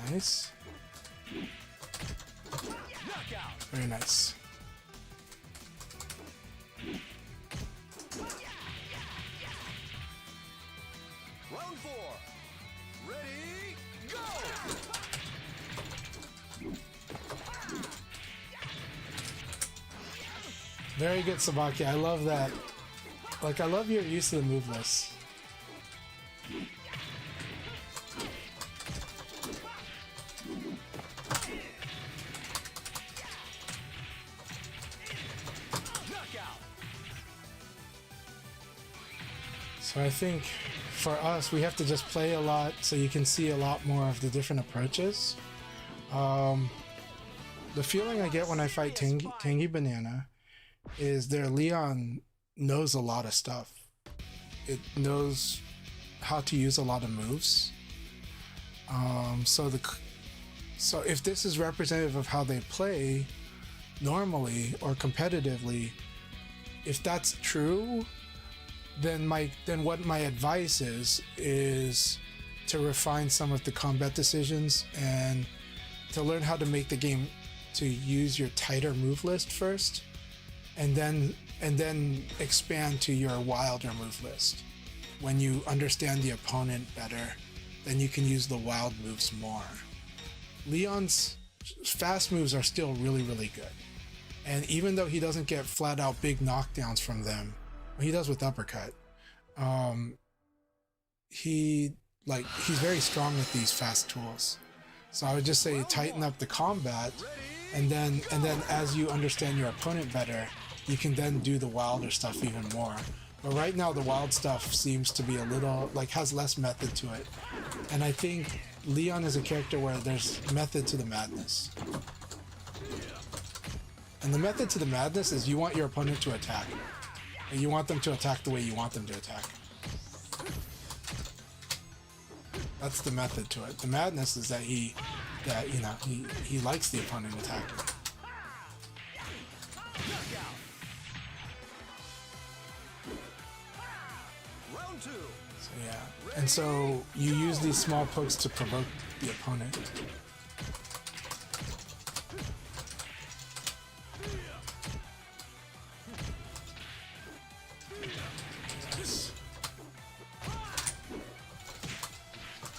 Nice. Very nice. Round 4. Ready, go! Very good, Sabaki. I love that. Like, I love your use of the move list. So I think for us, we have to just play a lot so you can see a lot more of the different approaches. The feeling I get when I fight Tangy Banana is their Leon knows a lot of stuff. It knows how to use a lot of moves. So if this is representative of how they play normally or competitively, if that's true, then what my advice is to refine some of the combat decisions and to learn how to make the game to use your tighter move list first, and then expand to your wilder move list. When you understand the opponent better, then you can use the wild moves more. Leon's fast moves are still really, really good. And even though he doesn't get flat out big knockdowns from them, he does with uppercut. He's very strong with these fast tools. So I would just say tighten up the combat, and then as you understand your opponent better, you can then do the wilder stuff even more. But right now the wild stuff seems to be a little has less method to it. And I think Leon is a character where there's method to the madness. And the method to the madness is you want your opponent to attack. And you want them to attack the way you want them to attack. That's the method to it. The madness is that he likes the opponent attacking. Round 2. So yeah. And so you use these small pokes to provoke the opponent.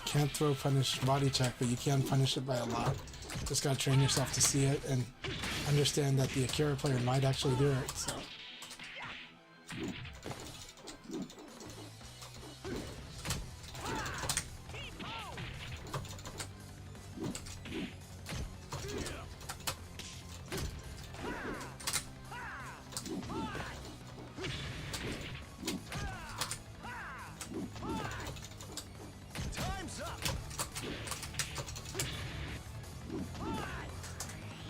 Can't throw punish body check, but you can punish it by a lot. Just gotta train yourself to see it and understand that the Akira player might actually do it. So. Time's up.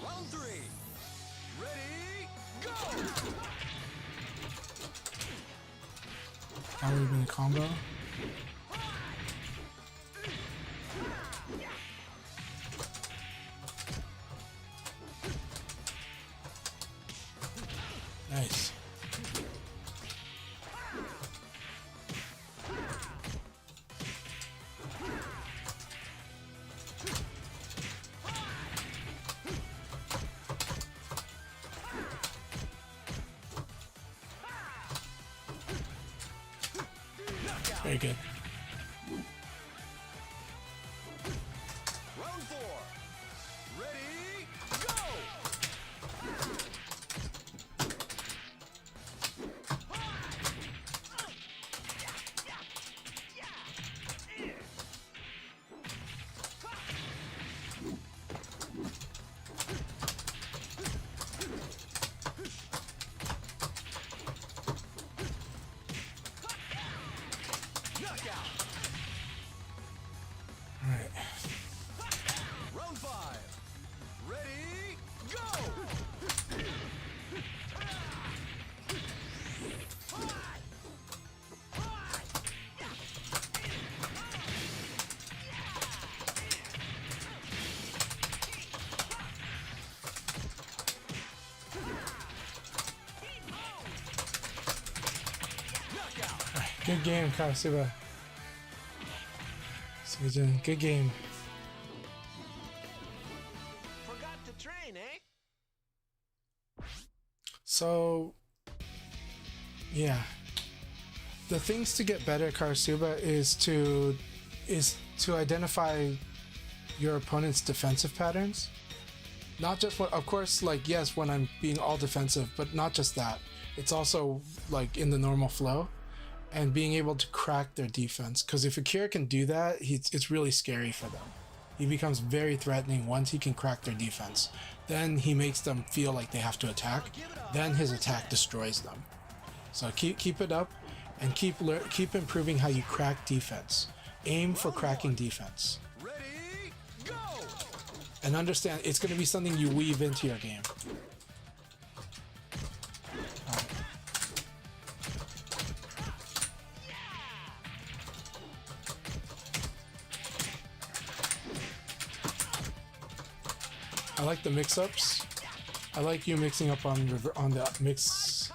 Round 3. Ready, go! That would have been a combo. Nice. Very good. Round 4. Ready, go! Knockout. Good game, Karasuba. Sujin, good game. Forgot to train, eh? So, yeah. The things to get better at Karasuba is to identify your opponent's defensive patterns. Not just when, of course, like yes, when I'm being all defensive, but not just that. It's also like in the normal flow, and being able to crack their defense. Because if Akira can do that, it's really scary for them. He becomes very threatening once he can crack their defense. Then he makes them feel like they have to attack. Then his attack destroys them. So keep it up, and keep improving how you crack defense. Aim for cracking defense. Ready, go! And understand, it's going to be something you weave into your game. I like the mix-ups. I like you mixing up on the mix,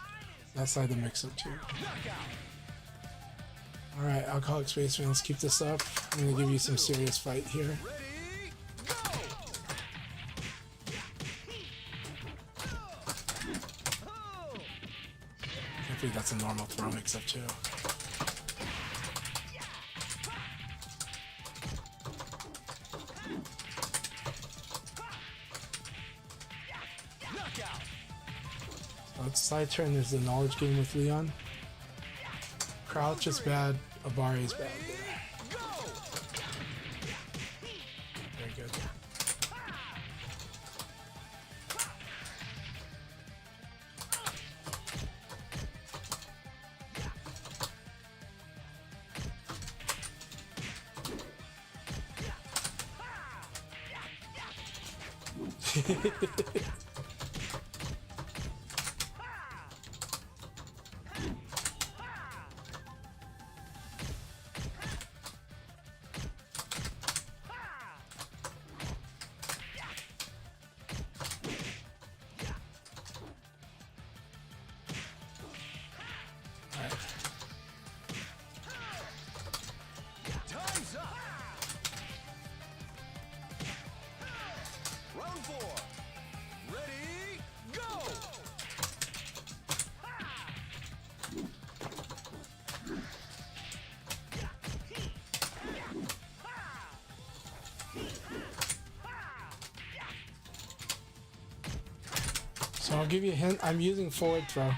that side of the mix-up too. Alright, Alcoholic Spaceman, let's keep this up. I'm going to give you some serious fight here. Ready, go! I think that's a normal throw mix-up too. Knockout! So it's side turn, there's the knowledge game with Leon. Crouch is bad, Abari is bad there. Go! Very good. Time's up! Round 4. Ready, go! So I'll give you a hint, I'm using forward throw.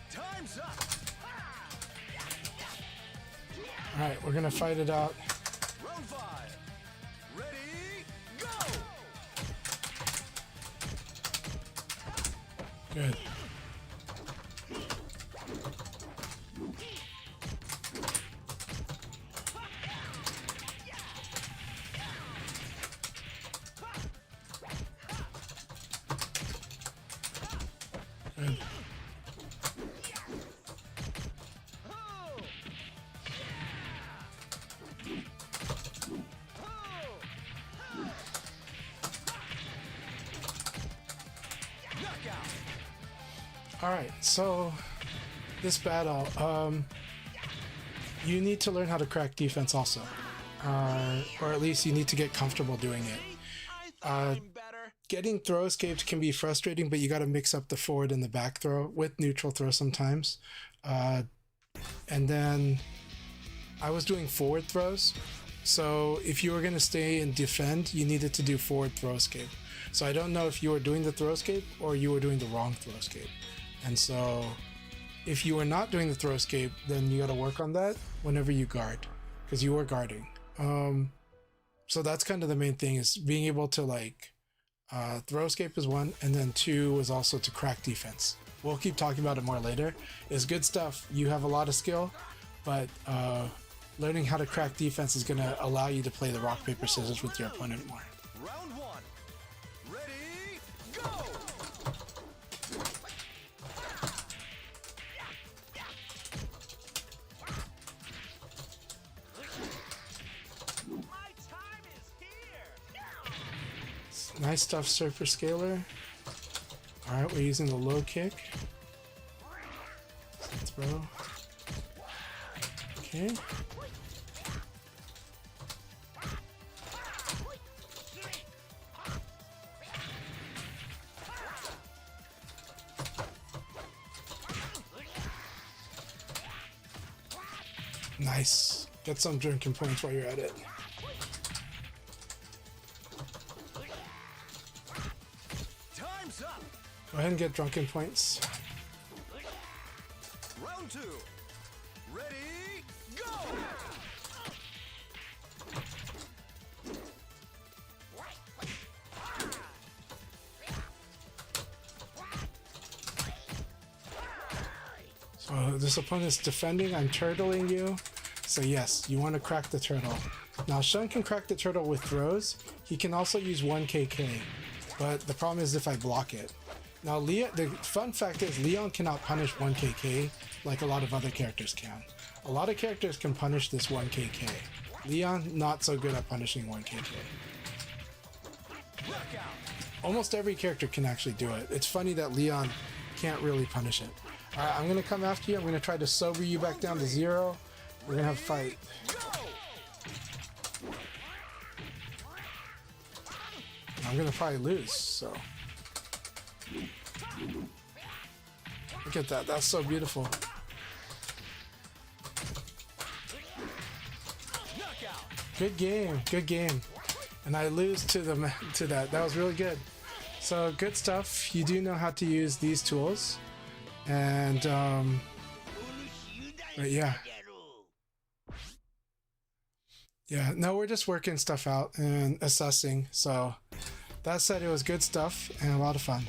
Time's up! Alright, we're gonna fight it out. Round 5. Ready, go! Good. Good. Alright, so this battle, you need to learn how to crack defense also. Or at least you need to get comfortable doing it. I'm better. Getting throw escapes can be frustrating, but you gotta mix up the forward and the back throw with neutral throw sometimes. And then I was doing forward throws, so if you were gonna stay and defend, you needed to do forward throw escape. So I don't know if you were doing the throw escape or you were doing the wrong throw escape. And so if you were not doing the throw escape, then you got to work on that whenever you guard, because you were guarding. So that's kind of the main thing, is being able to like throw escape is one, and then 2 was also to crack defense. We'll keep talking about it more later. It's good stuff. You have a lot of skill, but learning how to crack defense is going to allow you to play the rock, paper, scissors with your opponent more. Round one. Ready, go! My time is here. Nice stuff, Surfer Scaler. Alright, we're using the low kick. Throw. Okay. Nice. Get some drinking points while you're at it. Time's up. Go ahead and get drunken points. Round two. Ready, go! So this opponent's defending, I'm turtling you. So yes, you want to crack the turtle. Now Shun can crack the turtle with throws. He can also use 1KK. But the problem is if I block it. Now Leon, the fun fact is Leon cannot punish 1KK like a lot of other characters can. A lot of characters can punish this 1KK. Leon, not so good at punishing 1KK. Almost every character can actually do it. It's funny that Leon can't really punish it. Alright, I'm gonna come after you. I'm gonna try to sober you back down to 0. We're gonna have a fight. I'm gonna probably lose, so. Look at that, that's so beautiful. Good game, good game. And I lose to that. That was really good. So good stuff. You do know how to use these tools. And but yeah. Yeah, no, we're just working stuff out and assessing. So that said, it was good stuff and a lot of fun.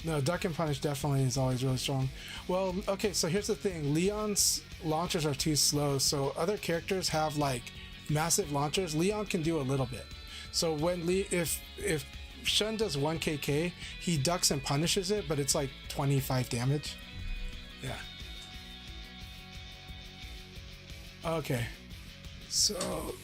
No, Duck and Punish definitely is always really strong. Well, okay, so here's the thing. Leon's launchers are too slow, so other characters have like massive launchers. Leon can do a little bit. So when if Shun does 1KK, he ducks and punishes it, but it's like 25 damage. Yeah. Okay. So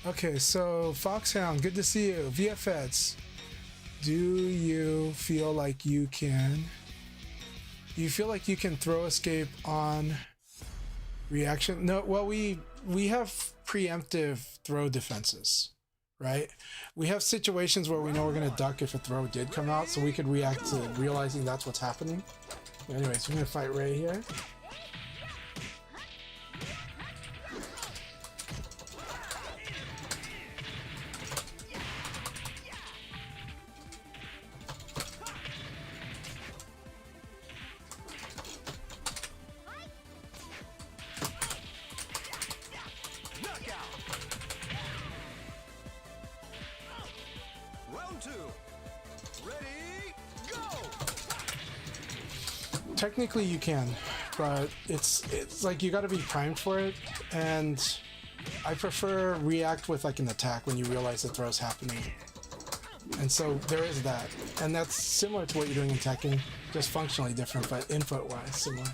okay, so Foxhound, good to see you. VFX, do you feel like you can throw escape on reaction? No, well, we have preemptive throw defenses, right? We have situations where we know we're gonna duck if a throw did come out, so we could react to realizing that's what's happening. Anyways, we're gonna fight Ray here. Technically you can, but it's like you got to be primed for it, and I prefer react with like an attack when you realize the throw's happening. And so there is that, and that's similar to what you're doing in Tekken, just functionally different, but input wise similar.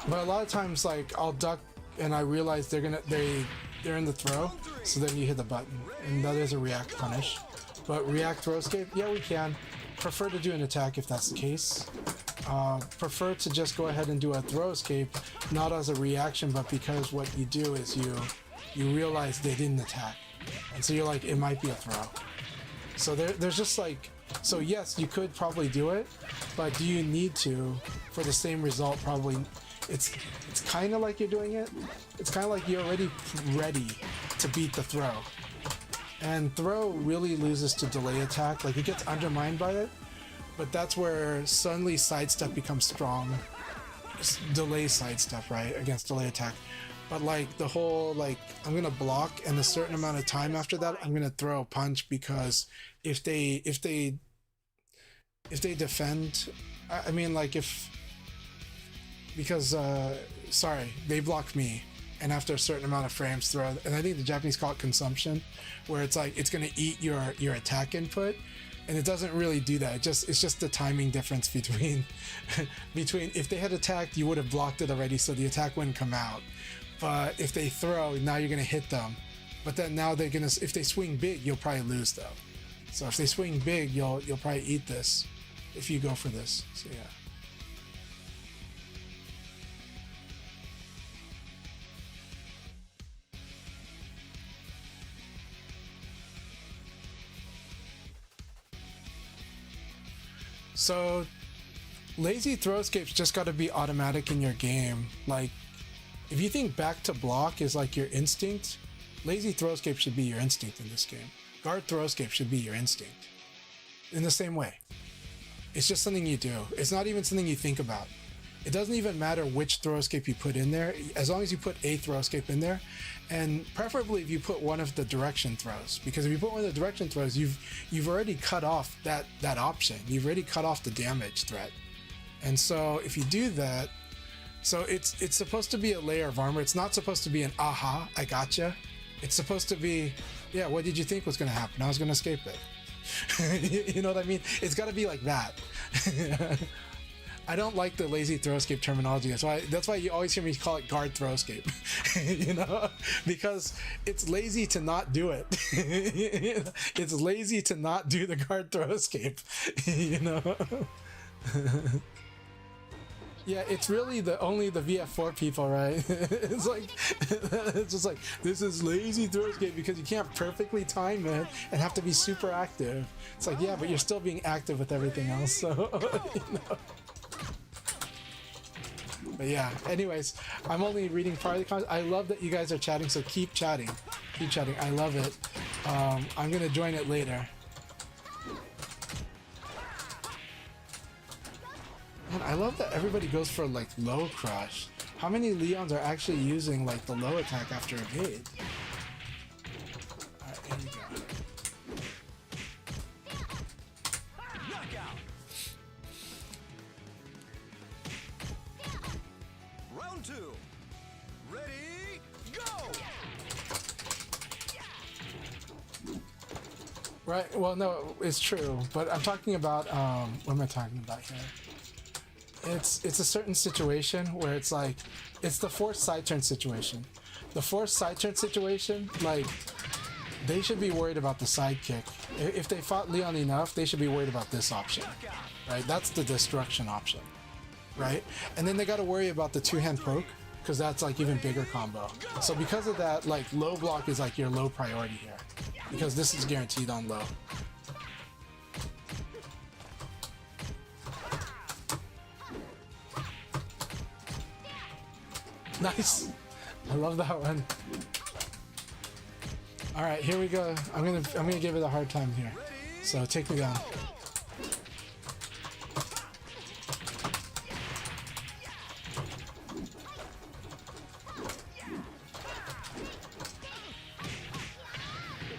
But a lot of times, like, I'll duck and I realize they're in the throw, so then you hit the button, and that is a react punish. But react throw escape, yeah, we can. Prefer to do an attack if that's the case. Prefer to just go ahead and do a throw escape, not as a reaction, but because what you do is you realize they didn't attack, and so you're like, it might be a throw. So there's just like, so yes, you could probably do it, but do you need to for the same result? Probably. It's kind of like you're doing it. It's kind of like you're already ready to beat the throw. And throw really loses to delay attack, like it gets undermined by it, but that's where suddenly sidestep becomes strong. Delay sidestep, right, against delay attack. But like the whole like I'm gonna block and a certain amount of time after that I'm gonna throw a punch, because if they defend, I mean like if because sorry, they block me, and after a certain amount of frames throw, and I think the Japanese call it consumption, where it's like it's gonna eat your attack input, and it doesn't really do that. It's just the timing difference between between if they had attacked, you would have blocked it already, so the attack wouldn't come out. But if they throw, now you're gonna hit them. But then now they're gonna, if they swing big, you'll probably lose though. So if they swing big, you'll probably eat this if you go for this. So yeah. So lazy throw escapes just got to be automatic in your game. Like if you think back to block is like your instinct, lazy throw escape should be your instinct in this game. Guard throw escape should be your instinct in the same way. It's just something you do. It's not even something you think about. It doesn't even matter which throw escape you put in there, as long as you put a throw escape in there, and preferably if you put one of the direction throws, because if you put one of the direction throws, you've already cut off that option. You've already cut off the damage threat. And so if you do that, so it's supposed to be a layer of armor. It's not supposed to be an aha, I gotcha. It's supposed to be, yeah, what did you think was going to happen? I was going to escape it. You know what I mean? It's got to be like that. I don't like the lazy throw escape terminology. That's why you always hear me call it guard throw escape. You know, because it's lazy to not do it. It's lazy to not do the guard throw escape. You know. Yeah, it's really only the VF4 people, right? It's like, it's just like, this is lazy throw escape because you can't perfectly time it and have to be super active. It's like, yeah, but you're still being active with everything else, so, you know. But yeah, anyways, I'm only reading part of the comments. I love that you guys are chatting, so keep chatting. Keep chatting, I love it. I'm gonna join it later. Man, I love that everybody goes for like low crush. How many Leons are actually using like the low attack after evade? Alright, here we go. Knockout. Round 2. Ready, go. Right, well no, it's true, but I'm talking about what am I talking about here? It's a certain situation where it's like, it's the forced side turn situation. The forced side turn situation, like, they should be worried about the side kick. If they fought Leon enough, they should be worried about this option, right? That's the destruction option, right? And then they got to worry about the two-hand poke, because that's like even bigger combo. So because of that, like low block is like your low priority here, because this is guaranteed on low. Nice. I love that one. All right, here we go. I'm gonna give it a hard time here. So take me down.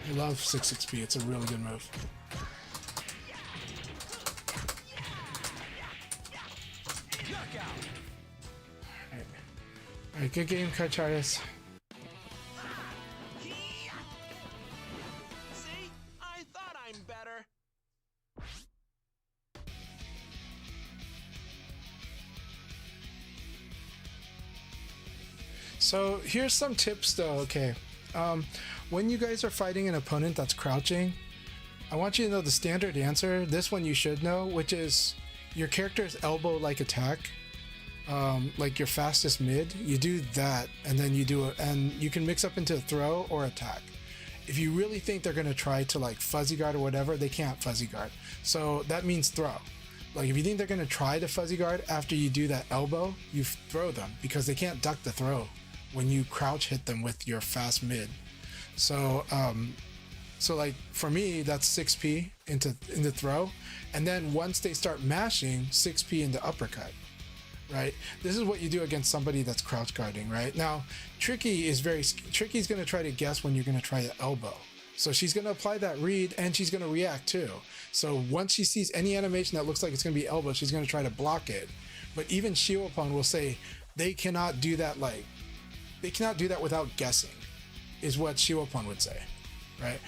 I love 6XP. It's a really good move. Alright, good game, CHANCHAI'S. See? I thought I'm better. So here's some tips though, okay. When you guys are fighting an opponent that's crouching, I want you to know the standard answer. This one you should know, which is your character's elbow-like attack. Like your fastest mid, you do that, and then you do it, and you can mix up into a throw or attack. If you really think they're gonna try to like fuzzy guard or whatever, they can't fuzzy guard. So that means throw. Like if you think they're gonna try to fuzzy guard after you do that elbow, you throw them, because they can't duck the throw when you crouch hit them with your fast mid. So so like for me, that's 6p into throw, and then once they start mashing, 6p into uppercut. right? This is what you do against somebody that's crouch guarding, right? Now, Tricky's going to try to guess when you're going to try to elbow. So she's going to apply that read and she's going to react too. So once she sees any animation that looks like it's going to be elbow, she's going to try to block it. But even Shiopon will say they cannot do that without guessing, is what Shiopon would say, right?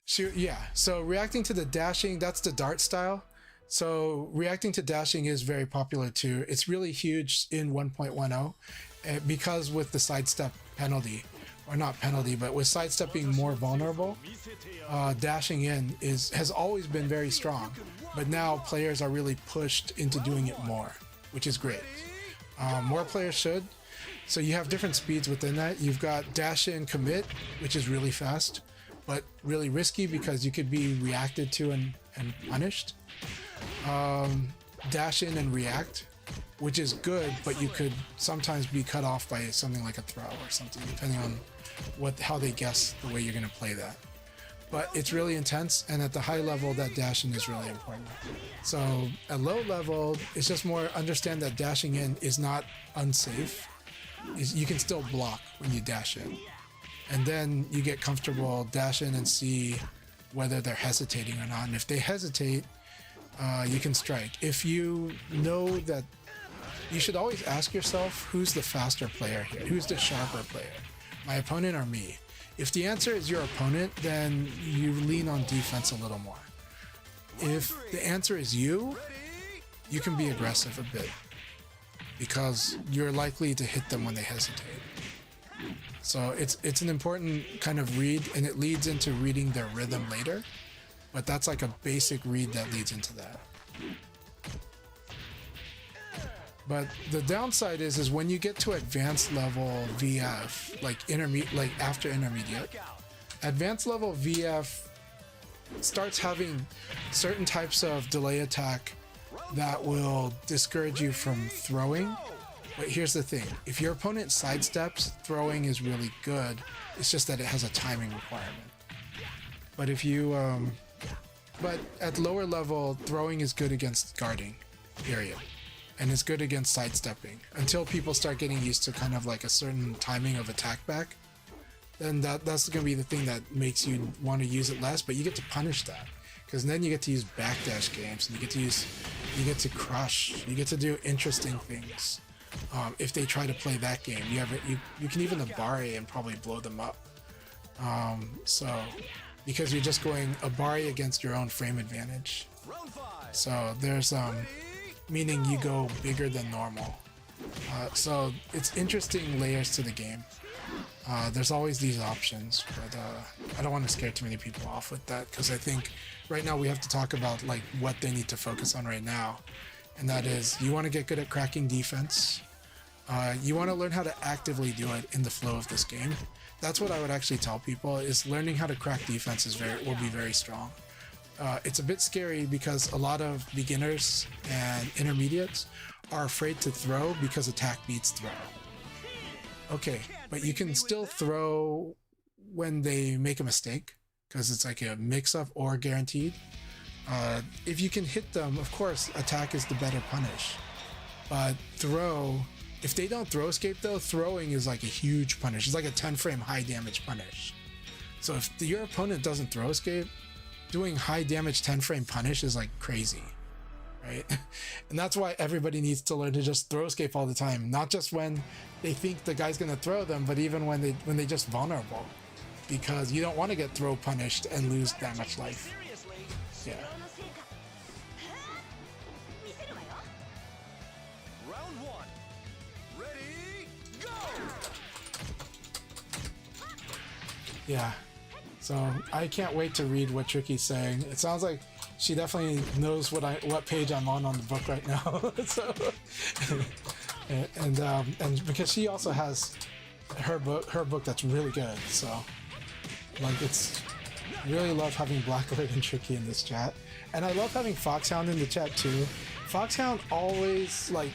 So reacting to the dashing, that's the dart style. So reacting to dashing is very popular too. It's really huge in 1.10 because with the sidestep penalty, or not penalty, but with sidestep being more vulnerable, dashing in has always been very strong. But now players are really pushed into doing it more, which is great. More players should. So you have different speeds within that. You've got dash in commit, which is really fast, but really risky because you could be reacted to and punished. Dash in and react, which is good, but you could sometimes be cut off by something like a throw or something, depending on how they guess the way you're going to play that. But it's really intense, and at the high level, that dashing is really important. So at low level, it's just more understand that dashing in is not unsafe. You can still block when you dash in. And then you get comfortable, dash in and see whether they're hesitating or not. And if they hesitate, you can strike. If you know that, you should always ask yourself, who's the faster player here? Who's the sharper player? My opponent or me? If the answer is your opponent, then you lean on defense a little more. If the answer is you can be aggressive a bit because you're likely to hit them when they hesitate. So it's an important kind of read, and it leads into reading their rhythm later, but that's like a basic read that leads into that. But the downside is when you get to advanced level VF, like after intermediate, advanced level VF starts having certain types of delay attack that will discourage you from throwing. But here's the thing, if your opponent sidesteps, throwing is really good. It's just that it has a timing requirement. But if you, but at lower level, throwing is good against guarding, period. And it's good against sidestepping until people start getting used to kind of like a certain timing of attack back. Then that's going to be the thing that makes you want to use it less, but you get to punish that because then you get to use backdash games and you get to crush, you get to do interesting things. If they try to play that game, you can even Abari and probably blow them up. So because you're just going Abari against your own frame advantage. So there's meaning you go bigger than normal. So it's interesting layers to the game. There's always these options, but I don't want to scare too many people off with that because I think right now we have to talk about like what they need to focus on right now, and that is you want to get good at cracking defense. You want to learn how to actively do it in the flow of this game. That's what I would actually tell people is learning how to crack defense will be very strong. It's a bit scary because a lot of beginners and intermediates are afraid to throw because attack beats throw. Okay, but you can still throw when they make a mistake because it's like a mix-up or guaranteed. If you can hit them, of course, attack is the better punish. But throw, if they don't throw escape though, throwing is like a huge punish. It's like a 10 frame high damage punish. So if your opponent doesn't throw escape, doing high damage 10 frame punish is like crazy, right? And that's why everybody needs to learn to just throw escape all the time, not just when they think the guy's gonna throw them, but even when they just vulnerable, because you don't want to get throw punished and lose that much life. Yeah. Round one. Ready, go! Yeah. So I can't wait to read what Tricky's saying. It sounds like she definitely knows what page I'm on the book right now. So, and because she also has her book that's really good. So like it's really love having Blackbird and Tricky in this chat, and I love having Foxhound in the chat too. Foxhound always like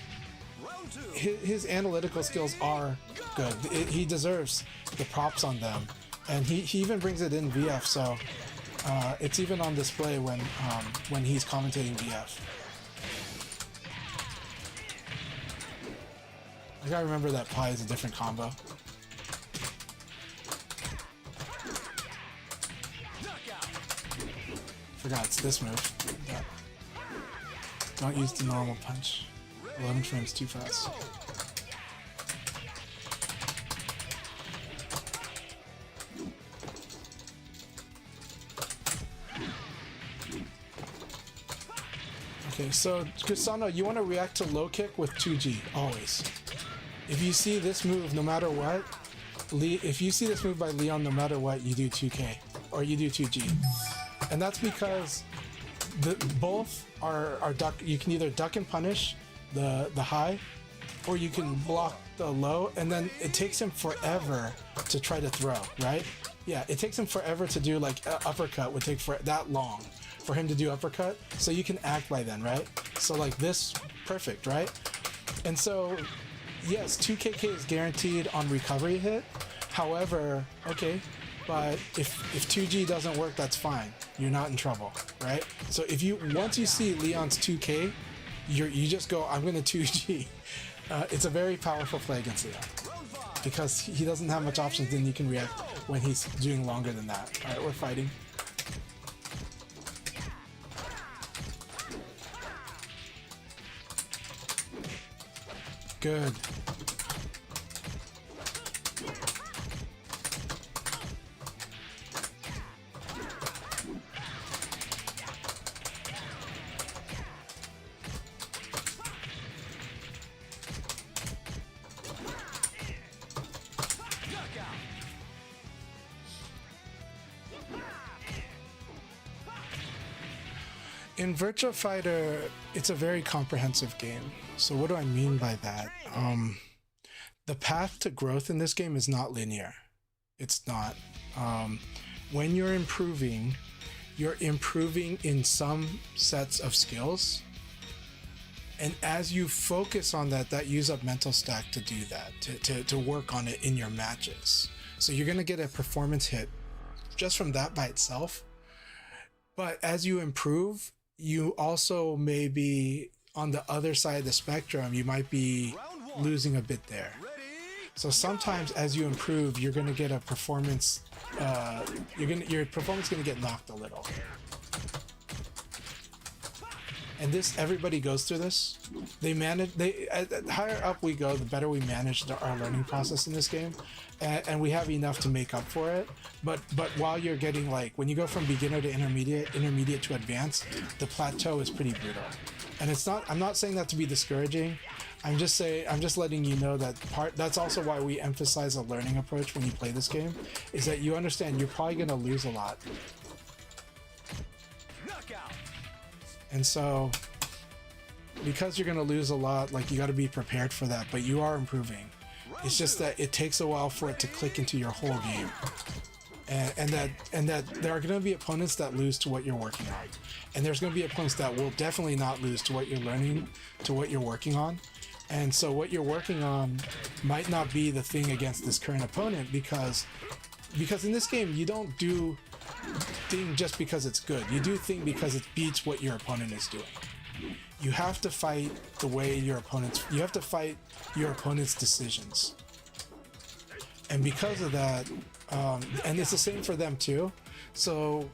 his analytical skills are good. He deserves the props on them. And he even brings it in VF, so it's even on display when he's commentating VF. I gotta remember that pi is a different combo. Knockout. Forgot it's this move. Yeah. Don't use the normal punch. 11 frames too fast. Okay, so Kusano, you want to react to low kick with 2G, always. If you see this move, no matter what, if you see this move by Leon, no matter what, you do 2K, or you do 2G. And that's because both are duck. You can either duck and punish the high, or you can block the low, and then it takes him forever to try to throw, right? Yeah, it takes him forever to do like uppercut would take for that long for him to do uppercut, so you can act by then, right? So like this, perfect, right? And so yes, 2KK is guaranteed on recovery hit. However, okay, but if 2G doesn't work, that's fine. You're not in trouble, right? So if you once you see Leon's 2K, you just go, I'm gonna 2G. It's a very powerful play against Leon because he doesn't have much options. Then you can react when he's doing longer than that. All right, we're fighting. Good. In Virtua Fighter, it's a very comprehensive game. So what do I mean by that? The path to growth in this game is not linear. It's not. When you're improving in some sets of skills. And as you focus on that use up mental stack to do that, to work on it in your matches. So you're gonna get a performance hit just from that by itself. But as you improve, you also may be on the other side of the spectrum, you might be losing a bit there. So sometimes as you improve, you're gonna get a performance, your performance is gonna get knocked a little. And this, everybody goes through this. Higher up we go, the better we manage our learning process in this game. And we have enough to make up for it. But while you're getting like, when you go from beginner to intermediate to advanced, the plateau is pretty brutal. And it's not, I'm not saying that to be discouraging. I'm just letting you know that that's also why we emphasize a learning approach when you play this game, is that you understand you're probably gonna lose a lot. And so, because you're gonna lose a lot, like you gotta be prepared for that, but you are improving. It's just that it takes a while for it to click into your whole game. And that there are gonna be opponents that lose to what you're working on. And there's gonna be opponents that will definitely not lose to what you're learning, to what you're working on. And so what you're working on might not be the thing against this current opponent because in this game, you don't do thing just because it's good. You do thing because it beats what your opponent is doing. You have to fight the way you have to fight your opponent's decisions. And because of that, and it's the same for them too. So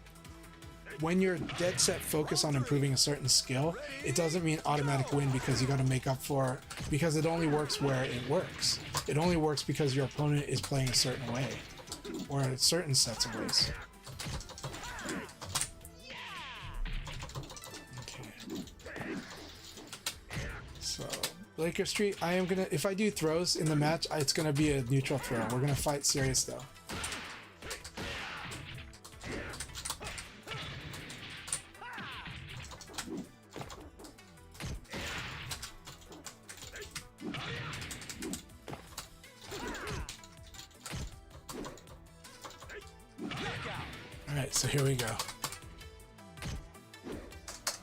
when you're dead set focused on improving a certain skill, it doesn't mean automatic win because you got to make up for, because it only works where it works. It only works because your opponent is playing a certain way or certain sets of ways. Laker Street, I am gonna, if I do throws in the match, it's gonna be a neutral throw. We're gonna fight serious though. Alright, so here we go.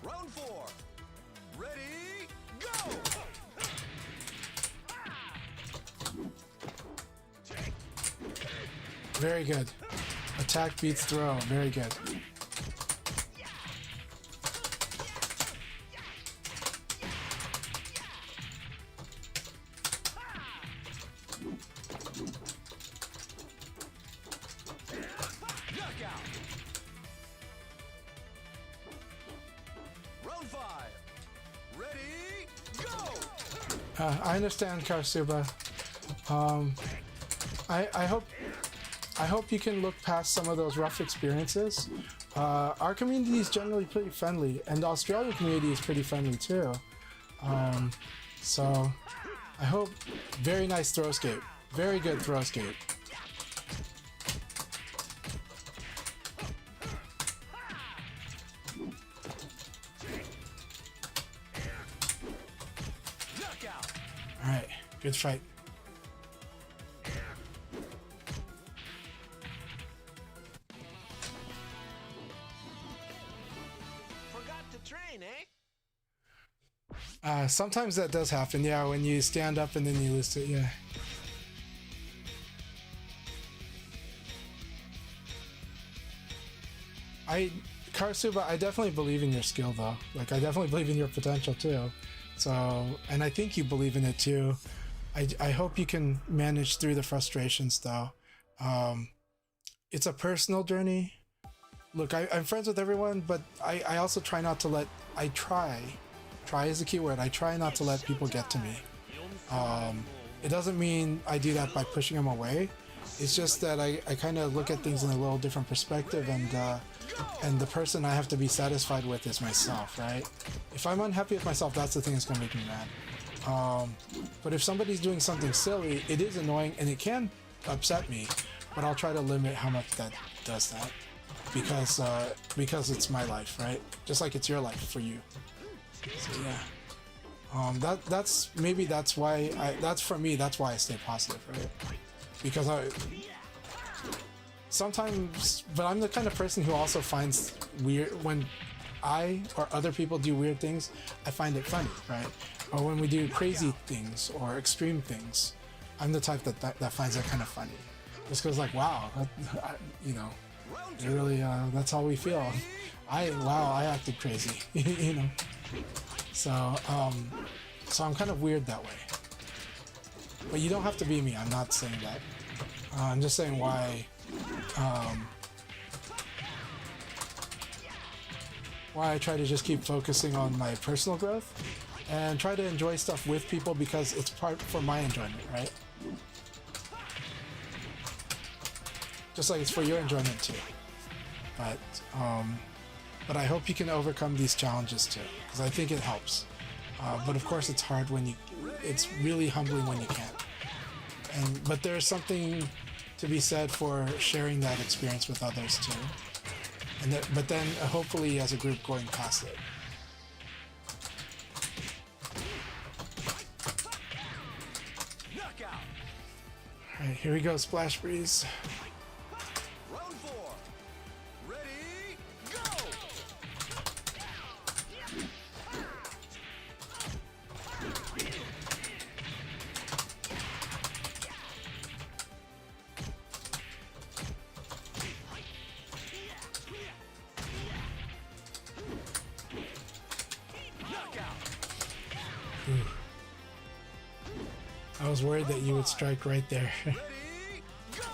Round 4. Ready, go! Very good. Attack beats throw. Very good. five. Ready, go! I understand, Karsuba. I hope you can look past some of those rough experiences. Our community is generally pretty friendly, and the Australian community is pretty friendly too. So I hope. Very nice throw escape. Very good throw escape. All right, good fight. Forgot to train, eh? Sometimes that does happen, yeah, when you stand up and then you lose it, yeah. Karsuba, I definitely believe in your skill though. Like, I definitely believe in your potential too. So, and I think you believe in it too. I hope you can manage through the frustrations though. It's a personal journey. Look, I'm friends with everyone, but I also try not to let, try is the key word, I try not to let people get to me. It doesn't mean I do that by pushing them away. It's just that I kind of look at things in a little different perspective, and the person I have to be satisfied with is myself, right? If I'm unhappy with myself, that's the thing that's gonna make me mad. But if somebody's doing something silly, it is annoying and it can upset me, but I'll try to limit how much that does that, because it's my life, right? Just like it's your life for you. So yeah, that's why that's for me. That's why I stay positive, right? Because sometimes, but I'm the kind of person who also finds weird when I or other people do weird things. I find it funny, right? Or when we do crazy things or extreme things, I'm the type that finds that kind of funny. Just because, like, wow, you know, it really that's how we feel. I acted crazy, you know. So I'm kind of weird that way. But you don't have to be me. I'm not saying that. I'm just saying why I try to just keep focusing on my personal growth and try to enjoy stuff with people because it's part for my enjoyment, right? Just like it's for your enjoyment too. But I hope you can overcome these challenges too, because I think it helps. But of course, it's hard when it's really humbling when you can't. But there's something to be said for sharing that experience with others too. But then hopefully as a group going past it. All right, here we go, Splash Breeze. Round four. Ready, go! I was worried that you would strike right there. Ready, go!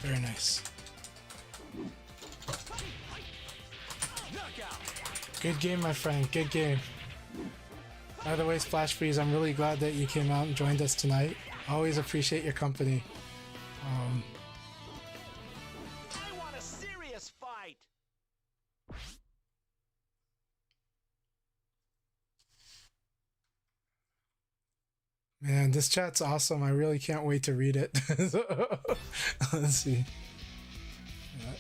Very nice. Knockout! Good game, my friend. Good game. By the way, Splash Freeze, I'm really glad that you came out and joined us tonight. Always appreciate your company. I want a serious fight. Man, this chat's awesome. I really can't wait to read it. Let's see. Yeah.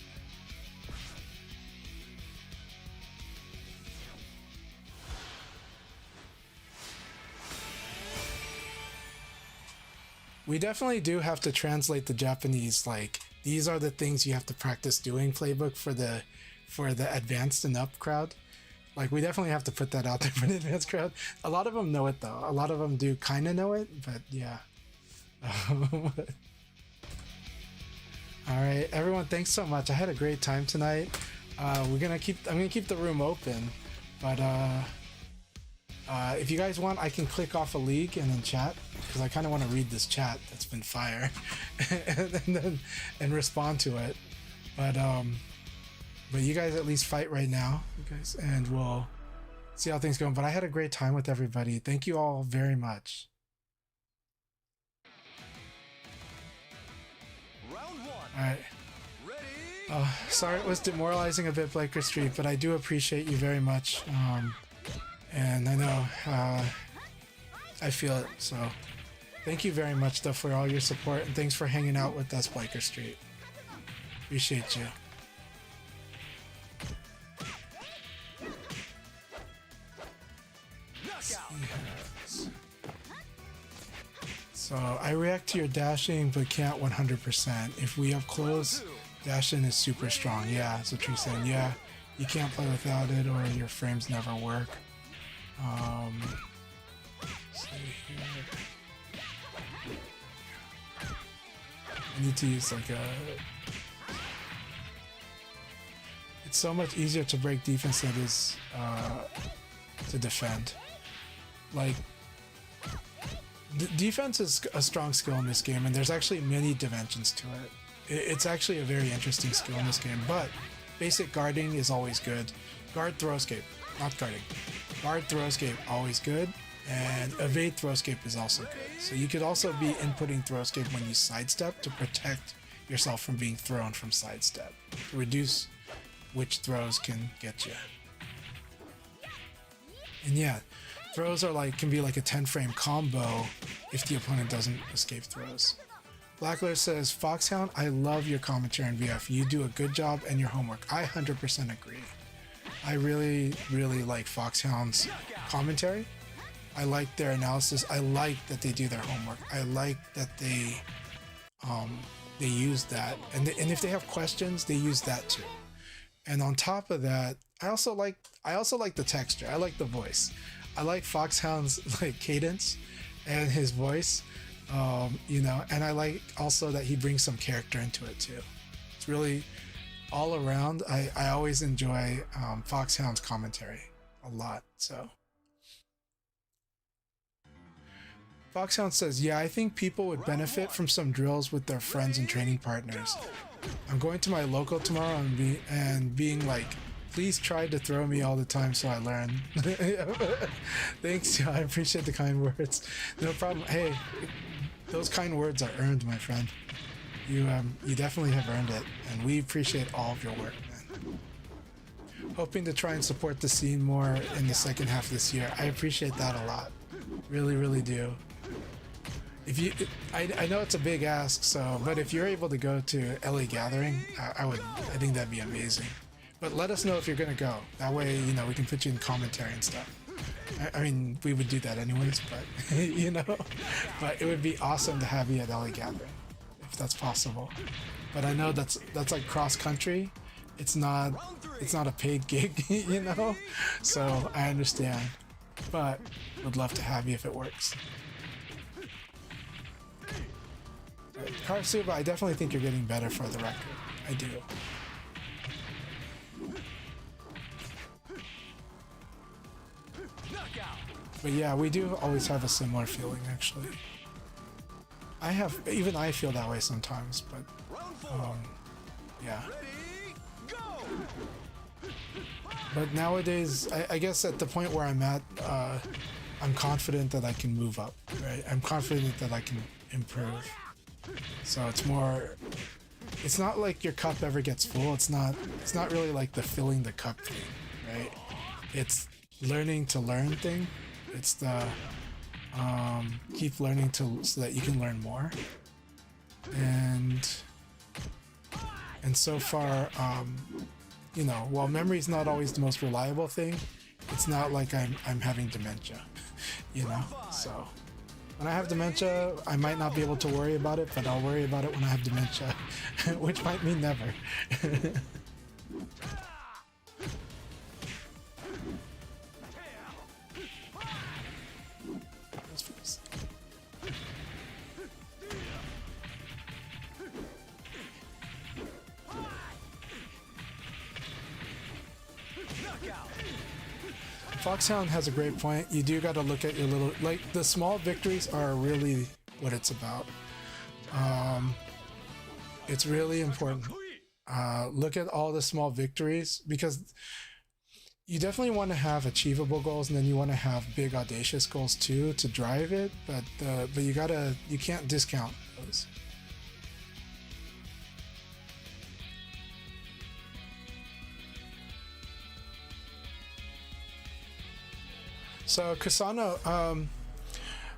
We definitely do have to translate the Japanese, like, these are the things you have to practice doing playbook for the advanced and up crowd. Like, we definitely have to put that out there for the advanced crowd. A lot of them know it though. A lot of them do kind of know it, but yeah. All right, everyone, thanks so much. I had a great time tonight. I'm gonna keep the room open, but if you guys want, I can click off a league and then chat, because I kind of want to read this chat that's been fire, and respond to it. But you guys at least fight right now, you guys, and we'll see how things go. But I had a great time with everybody. Thank you all very much. Round one. All right. Ready? Sorry it was demoralizing a bit, Blaker Street, but I do appreciate you very much. And I know I feel it, so thank you very much, though, for all your support, and thanks for hanging out with us, Blaker Street. Appreciate you. Yes. So I react to your dashing, but can't 100%. If we up close, dashing is super strong. Yeah, that's what you're saying. Yeah, you can't play without it, or your frames never work. See here. I need to use like a. It's so much easier to break defense than it is to defend. Like, defense is a strong skill in this game, and there's actually many dimensions to it. It's actually a very interesting skill in this game, but basic guarding is always good. Guard throw escape, not guarding. Guard throw escape, always good, and evade throw escape is also good. So you could also be inputting throw escape when you sidestep to protect yourself from being thrown from sidestep, to reduce which throws can get you. And yeah, throws are can be like a 10-frame combo if the opponent doesn't escape throws. Blackler says, Foxhound, I love your commentary in VF. You do a good job and your homework. I 100% agree. I really, really like Foxhound's commentary. I like their analysis. I like that they do their homework. I like that they use that. And if they have questions, they use that too. And on top of that, I also like the texture. I like the voice. I like Foxhound's cadence and his voice. And I like also that he brings some character into it too. It's really all around. I always enjoy Foxhound's commentary a lot. So Foxhound says, yeah, I think people would benefit from some drills with their friends and training partners. I'm going to my local tomorrow and being like, please try to throw me all the time so I learn. Thanks, I appreciate the kind words. No problem. Hey, those kind words are earned, my friend. You definitely have earned it, and we appreciate all of your work, man. Hoping to try and support the scene more in the second half of this year. I appreciate that a lot. Really, really do. I know it's a big ask, but if you're able to go to LA Gathering, I think that'd be amazing. But let us know if you're gonna go. That way, we can put you in commentary and stuff. I mean, we would do that anyways, but but it would be awesome to have you at LA Gathering, if that's possible. But I know that's like cross country. It's not a paid gig, So I understand, but would love to have you if it works. Karasuba, I definitely think you're getting better for the record. I do. But yeah, we do always have a similar feeling, actually. Even I feel that way sometimes, but yeah. But nowadays, I guess at the point where I'm at, I'm confident that I can move up, right? I'm confident that I can improve. So it's not like your cup ever gets full. It's not really like the filling the cup thing, right? It's learning to learn thing. It's the keep learning so that you can learn more. And so far, while memory's not always the most reliable thing, it's not like I'm having dementia, So when I have dementia, I might not be able to worry about it, but I'll worry about it when I have dementia, which might mean never. Foxhound has a great point. You do got to look at your little, like, the small victories are really what it's about. It's really important. Look at all the small victories, because you definitely want to have achievable goals, and then you want to have big audacious goals too to drive it. But you can't discount those. So Kasano,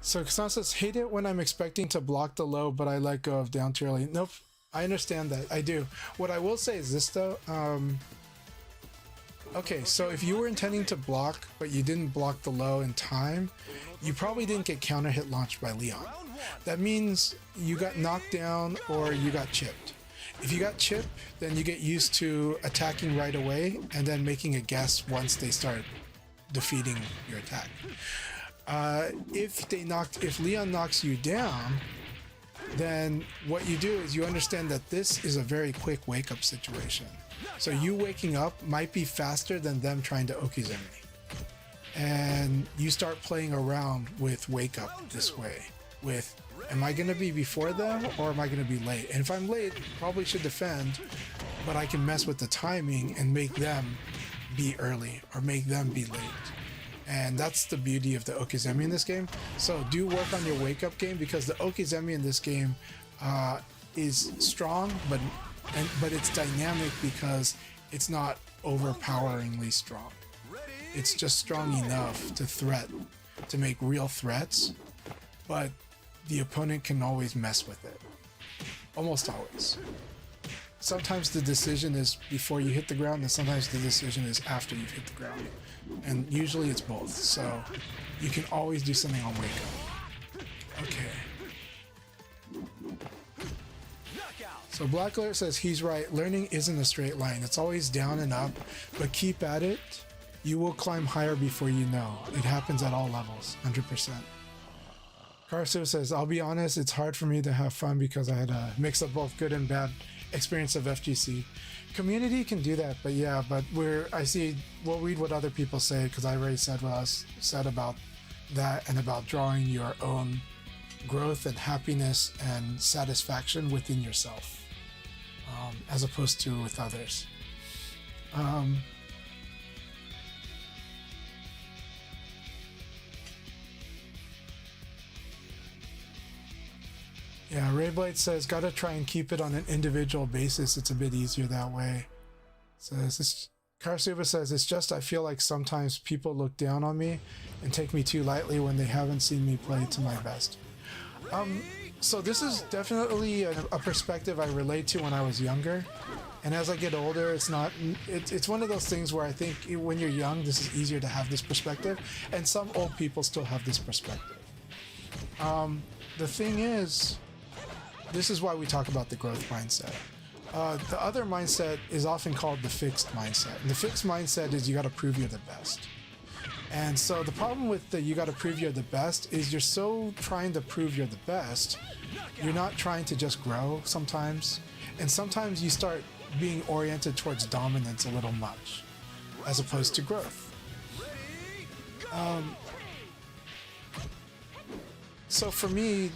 Kasano says, hate it when I'm expecting to block the low, but I let go of down too early. Nope, I understand that. I do. What I will say is this though. Okay, so if you were intending to block, but you didn't block the low in time, you probably didn't get counter hit launched by Leon. That means you got knocked down or you got chipped. If you got chipped, then you get used to attacking right away and then making a guess once they start defeating your attack. If Leon knocks you down, then what you do is you understand that this is a very quick wake up situation. So you waking up might be faster than them trying to Okizeme. And you start playing around with wake up this way. With, am I going to be before them or am I going to be late? And if I'm late, probably should defend, but I can mess with the timing and make them be early or make them be late. And that's the beauty of the Okizeme in this game. So do work on your wake up game, because the Okizeme in this game is strong, but it's dynamic because it's not overpoweringly strong. It's just strong enough to make real threats, but the opponent can always mess with it. Almost always. Sometimes the decision is before you hit the ground, and sometimes the decision is after you've hit the ground. And usually it's both, so you can always do something on wake up. Okay. So Black Alert says he's right. Learning isn't a straight line. It's always down and up, but keep at it. You will climb higher before you know. It happens at all levels, 100%. Karsu says, I'll be honest, it's hard for me to have fun because I had a mix of both good and bad experience of FGC. Community can do that, but yeah, we'll read what other people say, because I already said what I said about that and about drawing your own growth and happiness and satisfaction within yourself, as opposed to with others. Yeah, Rayblade says, gotta try and keep it on an individual basis. It's a bit easier that way. Karsuba says, it's just I feel like sometimes people look down on me and take me too lightly when they haven't seen me play to my best. So this is definitely a perspective I relate to when I was younger. And as I get older, it's one of those things where I think when you're young, this is easier to have this perspective. And some old people still have this perspective. The thing is, this is why we talk about the growth mindset. The other mindset is often called the fixed mindset. And the fixed mindset is you got to prove you're the best. And so the problem with the you got to prove you're the best is you're so trying to prove you're the best, you're not trying to just grow sometimes. And sometimes you start being oriented towards dominance a little much, as opposed to growth. So for me,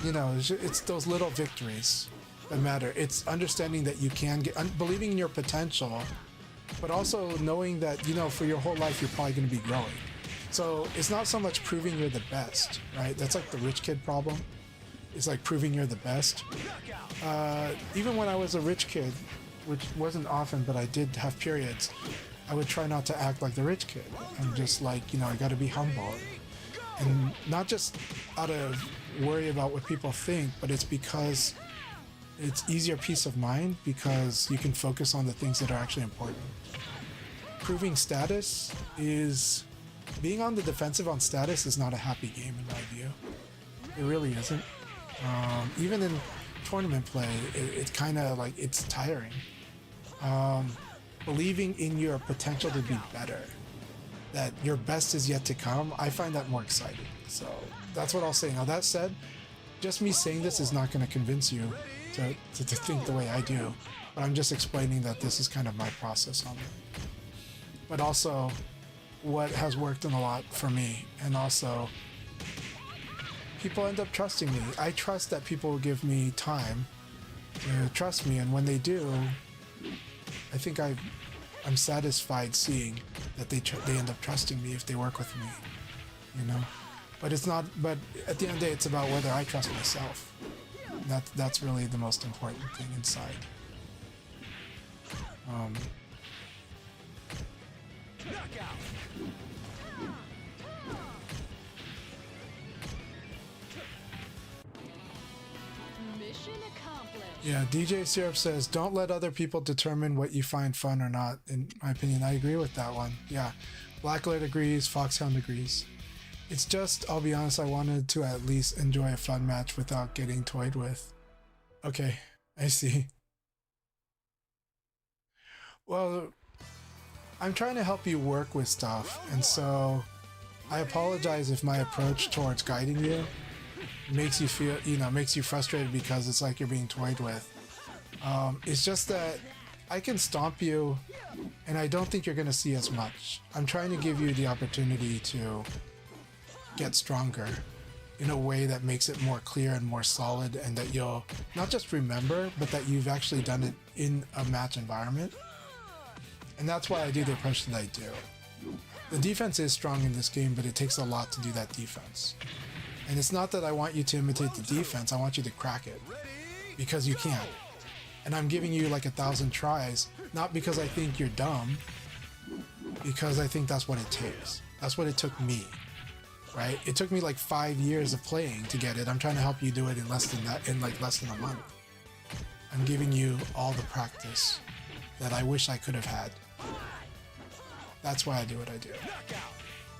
it's those little victories that matter. It's understanding that you can believing in your potential, but also knowing that, for your whole life, you're probably going to be growing. So it's not so much proving you're the best, right? That's like the rich kid problem. It's like proving you're the best. Even when I was a rich kid, which wasn't often, but I did have periods, I would try not to act like the rich kid. I'm just like, I got to be humble. And not just out of worry about what people think, but it's because it's easier peace of mind, because you can focus on the things that are actually important. Proving status is... Being on the defensive on status is not a happy game in my view. It really isn't. Even in tournament play, it's kind of like, it's tiring. Believing in your potential to be better, that your best is yet to come, I find that more exciting. So that's what I'll say. Now that said, just me saying this is not going to convince you to think the way I do, but I'm just explaining that this is kind of my process on it. but also what has worked in a lot for me. And also, people end up trusting me. I trust that people will give me time to trust me, and when they do, I think I'm satisfied seeing that they end up trusting me if they work with me, you know. But it's not. But at the end of the day, it's about whether I trust myself. That's really the most important thing inside. Knockout. Mission accomplished. Yeah, DJ Syrup says, don't let other people determine what you find fun or not. In my opinion, I agree with that one. Yeah, Blacklight agrees, Foxhound agrees. It's just, I'll be honest, I wanted to at least enjoy a fun match without getting toyed with. Okay, I see. Well, I'm trying to help you work with stuff, and so I apologize if my approach towards guiding you makes you feel, makes you frustrated because it's like you're being toyed with. It's just that I can stomp you, and I don't think you're going to see as much. I'm trying to give you the opportunity to get stronger in a way that makes it more clear and more solid, and that you'll not just remember, but that you've actually done it in a match environment. And that's why I do the approach that I do. The defense is strong in this game, but it takes a lot to do that defense. And it's not that I want you to imitate the defense, I want you to crack it. Because you can. And I'm giving you like 1,000 tries, not because I think you're dumb, because I think that's what it takes. That's what it took me, right? It took me like 5 years of playing to get it. I'm trying to help you do it in less than that, in like less than a month. I'm giving you all the practice that I wish I could have had. That's why I do what I do.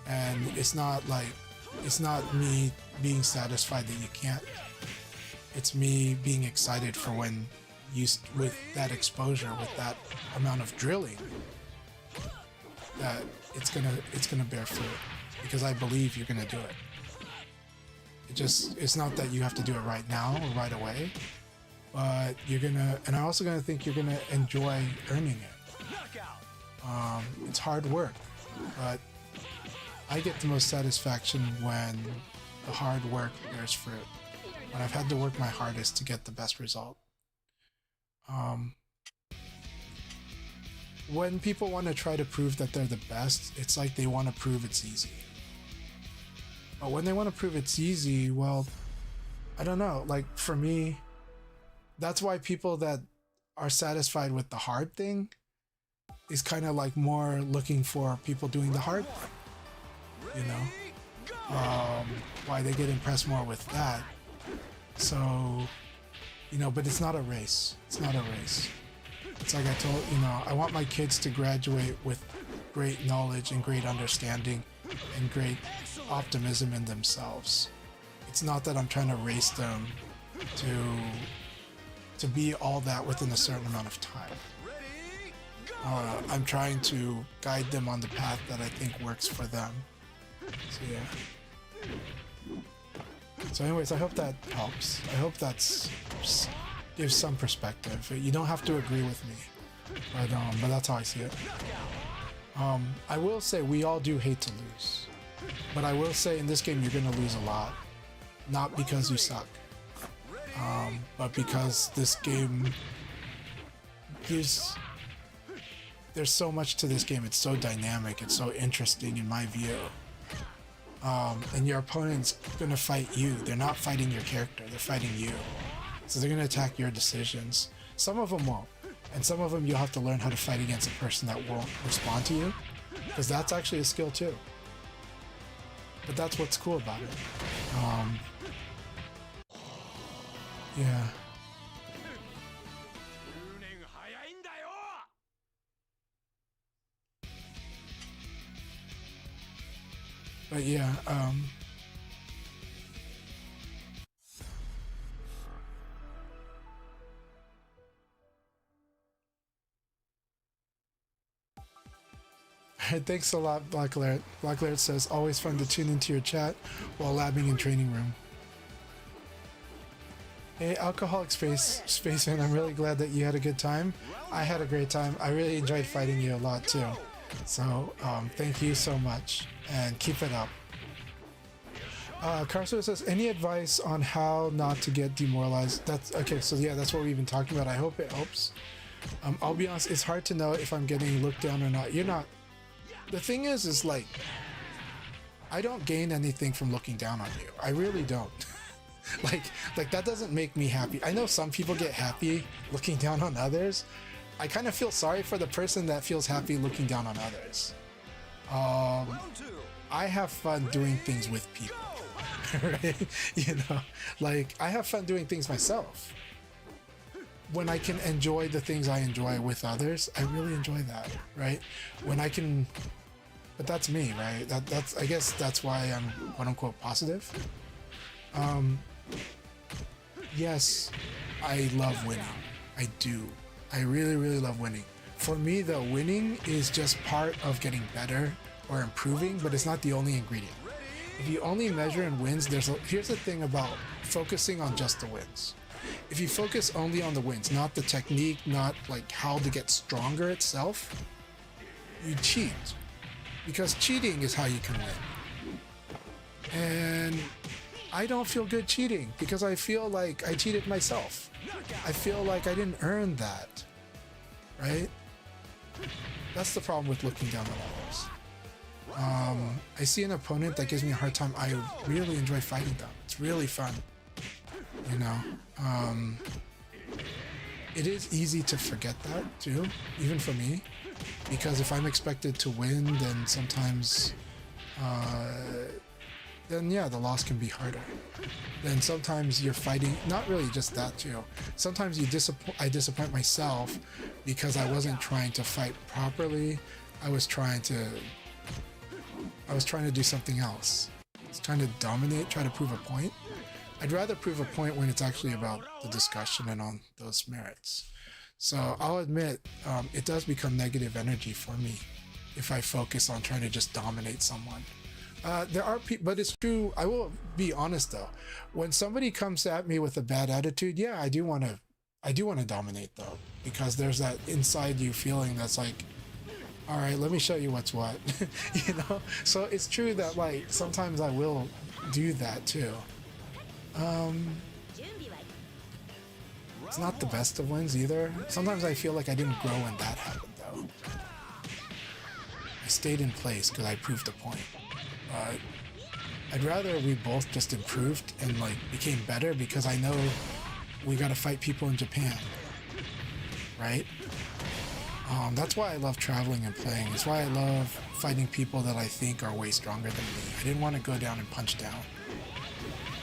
And it's not me being satisfied that you can't. It's me being excited for when with that exposure, with that amount of drilling, that it's gonna bear fruit, because I believe you're gonna do it. It's not that you have to do it right now or right away, but and I'm also gonna think you're gonna enjoy earning it. It's hard work, but I get the most satisfaction when the hard work bears fruit. When I've had to work my hardest to get the best result. When people want to try to prove that they're the best, it's like they want to prove it's easy. But when they want to prove it's easy, well, I don't know. Like for me, that's why people that are satisfied with the hard thing is kind of like more looking for people doing the hard thing, you know? Why they get impressed more with that. So, but it's not a race. It's not a race. It's like I told, I want my kids to graduate with great knowledge and great understanding and great optimism in themselves. It's not that I'm trying to race them to be all that within a certain amount of time. I'm trying to guide them on the path that I think works for them. So yeah. So anyways, I hope that helps. I hope that's gives some perspective. You don't have to agree with me, but that's how I see it. I will say we all do hate to lose, but I will say in this game you're gonna lose a lot, not because you suck, but because this game gives. There's so much to this game. It's so dynamic. It's so interesting in my view. And your opponent's gonna fight you. They're not fighting your character. They're fighting you. So they're gonna attack your decisions. Some of them won't. And some of them you'll have to learn how to fight against a person that won't respond to you. Because that's actually a skill too. But that's what's cool about it. Yeah. But yeah, thanks a lot, Blacklaird. Blacklaird says, always fun to tune into your chat while labbing in training room. Hey, Alcoholic Spaceman, I'm really glad that you had a good time. I had a great time. I really enjoyed fighting you a lot too. So thank you so much, and keep it up. Carso says, any advice on how not to get demoralized? That's okay. So yeah, that's what we've been talking about. I hope it helps. I'll be honest, it's hard to know if I'm getting looked down or not. You're not. The thing is like, I don't gain anything from looking down on you. I really don't. like that doesn't make me happy. I know some people get happy looking down on others. I kind of feel sorry for the person that feels happy looking down on others. I have fun doing things with people, right? You know, like I have fun doing things myself. When I can enjoy the things I enjoy with others, I really enjoy that, right? When I can, but that's me, right? That's I guess that's why I'm quote unquote positive. Yes, I love winning. I do. I really love winning. For me, though, winning is just part of getting better or improving, but it's not the only ingredient. If you only measure in wins, here's the thing about focusing on just the wins. If you focus only on the wins, not the technique, not like how to get stronger itself, you cheat. Because cheating is how you can win. And I don't feel good cheating because I feel like I cheated myself. I feel like I didn't earn that, right? That's the problem with looking down on others. I see an opponent that gives me a hard time. I really enjoy fighting them. It's really fun, you know. It is easy to forget that too, even for me, because if I'm expected to win, then sometimes then yeah, the loss can be harder. Then sometimes you're fighting, not really just that too. Sometimes I disappoint myself because I wasn't trying to fight properly. I was trying to do something else. I was trying to dominate, try to prove a point. I'd rather prove a point when it's actually about the discussion and on those merits. So I'll admit, it does become negative energy for me if I focus on trying to just dominate someone. There are people, but it's true. I will be honest though. When somebody comes at me with a bad attitude, yeah, I do want to dominate though, because there's that inside you feeling that's like, all right, let me show you what's what, you know? So it's true that like, sometimes I will do that too. It's not the best of wins either. Sometimes I feel like I didn't grow when that happened though. I stayed in place because I proved a point. I'd rather we both just improved and like became better, because I know we gotta fight people in Japan, right? That's why I love traveling and playing. It's why I love fighting people that I think are way stronger than me. I didn't want to go down and punch down.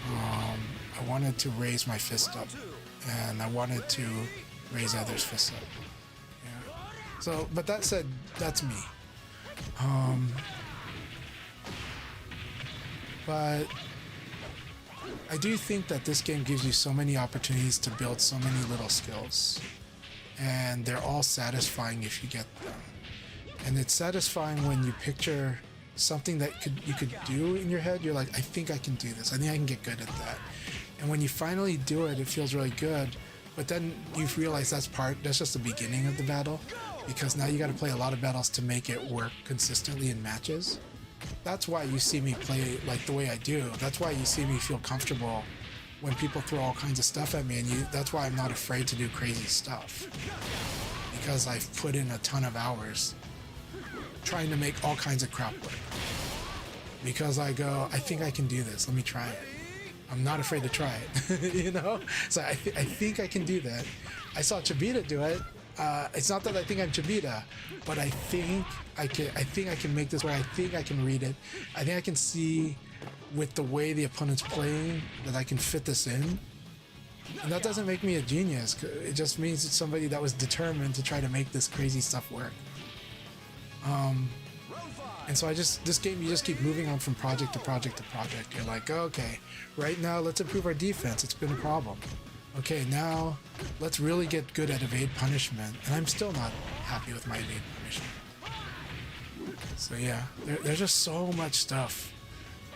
I wanted to raise my fist up, and I wanted to raise others' fists up. Yeah. So, but that said, that's me. But I do think that this game gives you so many opportunities to build so many little skills, and they're all satisfying if you get them. And it's satisfying when you picture something that you could do in your head. You're like, I think I can do this. I think I can get good at that. And when you finally do it, it feels really good. But then you realize that's just the beginning of the battle, because now you got to play a lot of battles to make it work consistently in matches. That's why you see me play like the way I do. That's why you see me feel comfortable when people throw all kinds of stuff at me, and that's why I'm not afraid to do crazy stuff, because I've put in a ton of hours trying to make all kinds of crap work. Because I go, I think I can do this. Let me try it. I'm not afraid to try it, you know? So I think I can do that. I saw Chibita do it. It's not that I think I'm Chibita, but I think I can make this work. I think I can read it. I think I can see with the way the opponent's playing that I can fit this in. And that doesn't make me a genius. It just means it's somebody that was determined to try to make this crazy stuff work. And so this game, you just keep moving on from project to project to project. You're like, okay, right now let's improve our defense. It's been a problem. Okay, now let's really get good at evade punishment. And I'm still not happy with my evade punishment. So yeah, there's just so much stuff.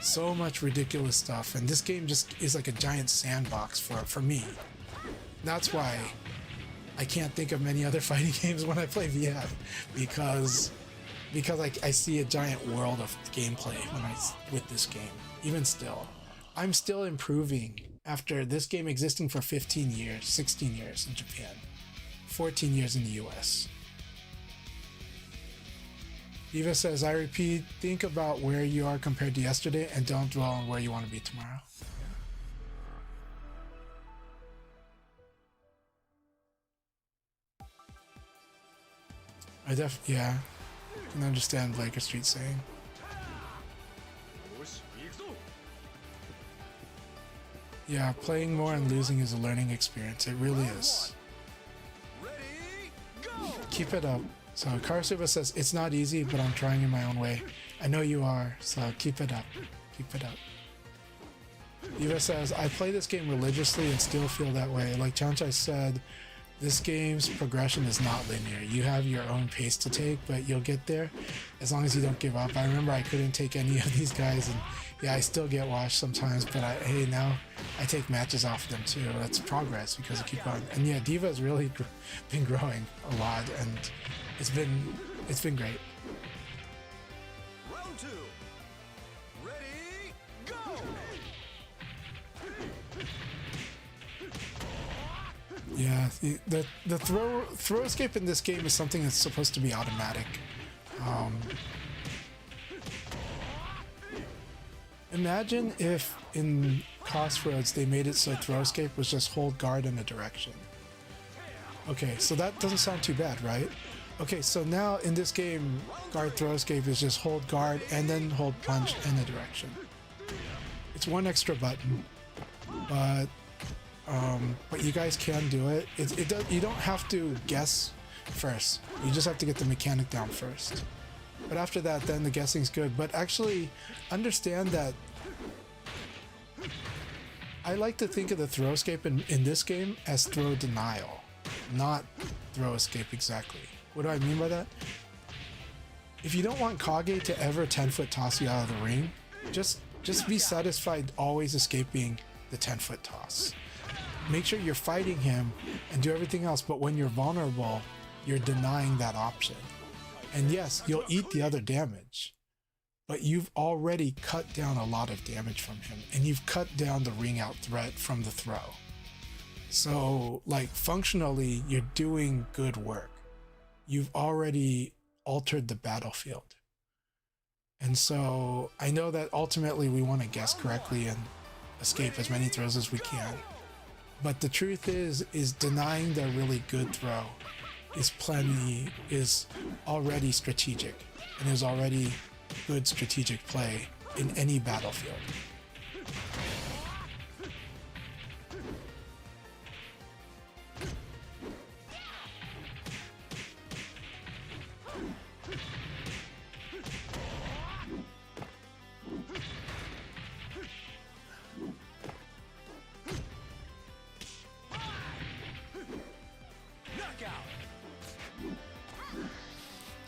So much ridiculous stuff. And this game just is like a giant sandbox for me. That's why I can't think of many other fighting games when I play VF. Because because I see a giant world of gameplay with this game. Even still, I'm still improving after this game existing for 15 years, 16 years in Japan, 14 years in the US. Eva says, I repeat, think about where you are compared to yesterday and don't dwell on where you want to be tomorrow. Yeah, I can understand Blaker Street saying. Yeah, playing more and losing is a learning experience. It really is. Ready, go! Keep it up. So Karasuba says, it's not easy, but I'm trying in my own way. I know you are, so keep it up. Keep it up. Eva says, I play this game religiously and still feel that way. Like Chanchai said, this game's progression is not linear. You have your own pace to take, but you'll get there as long as you don't give up. I remember I couldn't take any of these guys, and yeah, I still get washed sometimes, but hey, now I take matches off them too. That's progress because I keep going. And yeah, Diva's really been growing a lot, and it's been great. Round 2. Ready, go! Yeah, the throw escape in this game is something that's supposed to be automatic. Imagine if in Crossroads they made it so throw escape was just hold guard in a direction. Okay, so that doesn't sound too bad, right? Okay, so now in this game, guard throw escape is just hold guard and then hold punch in a direction. It's one extra button, but you guys can do it. You don't have to guess first. You just have to get the mechanic down first. But after that, then the guessing's good. But actually, understand that I like to think of the throw escape in this game as throw denial, not throw escape exactly. What do I mean by that? If you don't want Kage to ever 10-foot toss you out of the ring, just be satisfied always escaping the 10-foot toss. Make sure you're fighting him and do everything else, but when you're vulnerable, you're denying that option. And yes, you'll eat the other damage, but you've already cut down a lot of damage from him, and you've cut down the ring out threat from the throw. So, like, functionally, you're doing good work. You've already altered the battlefield. And so, I know that ultimately we want to guess correctly and escape as many throws as we can. But the truth is denying the really good throw is already strategic, and is already good strategic play in any battlefield.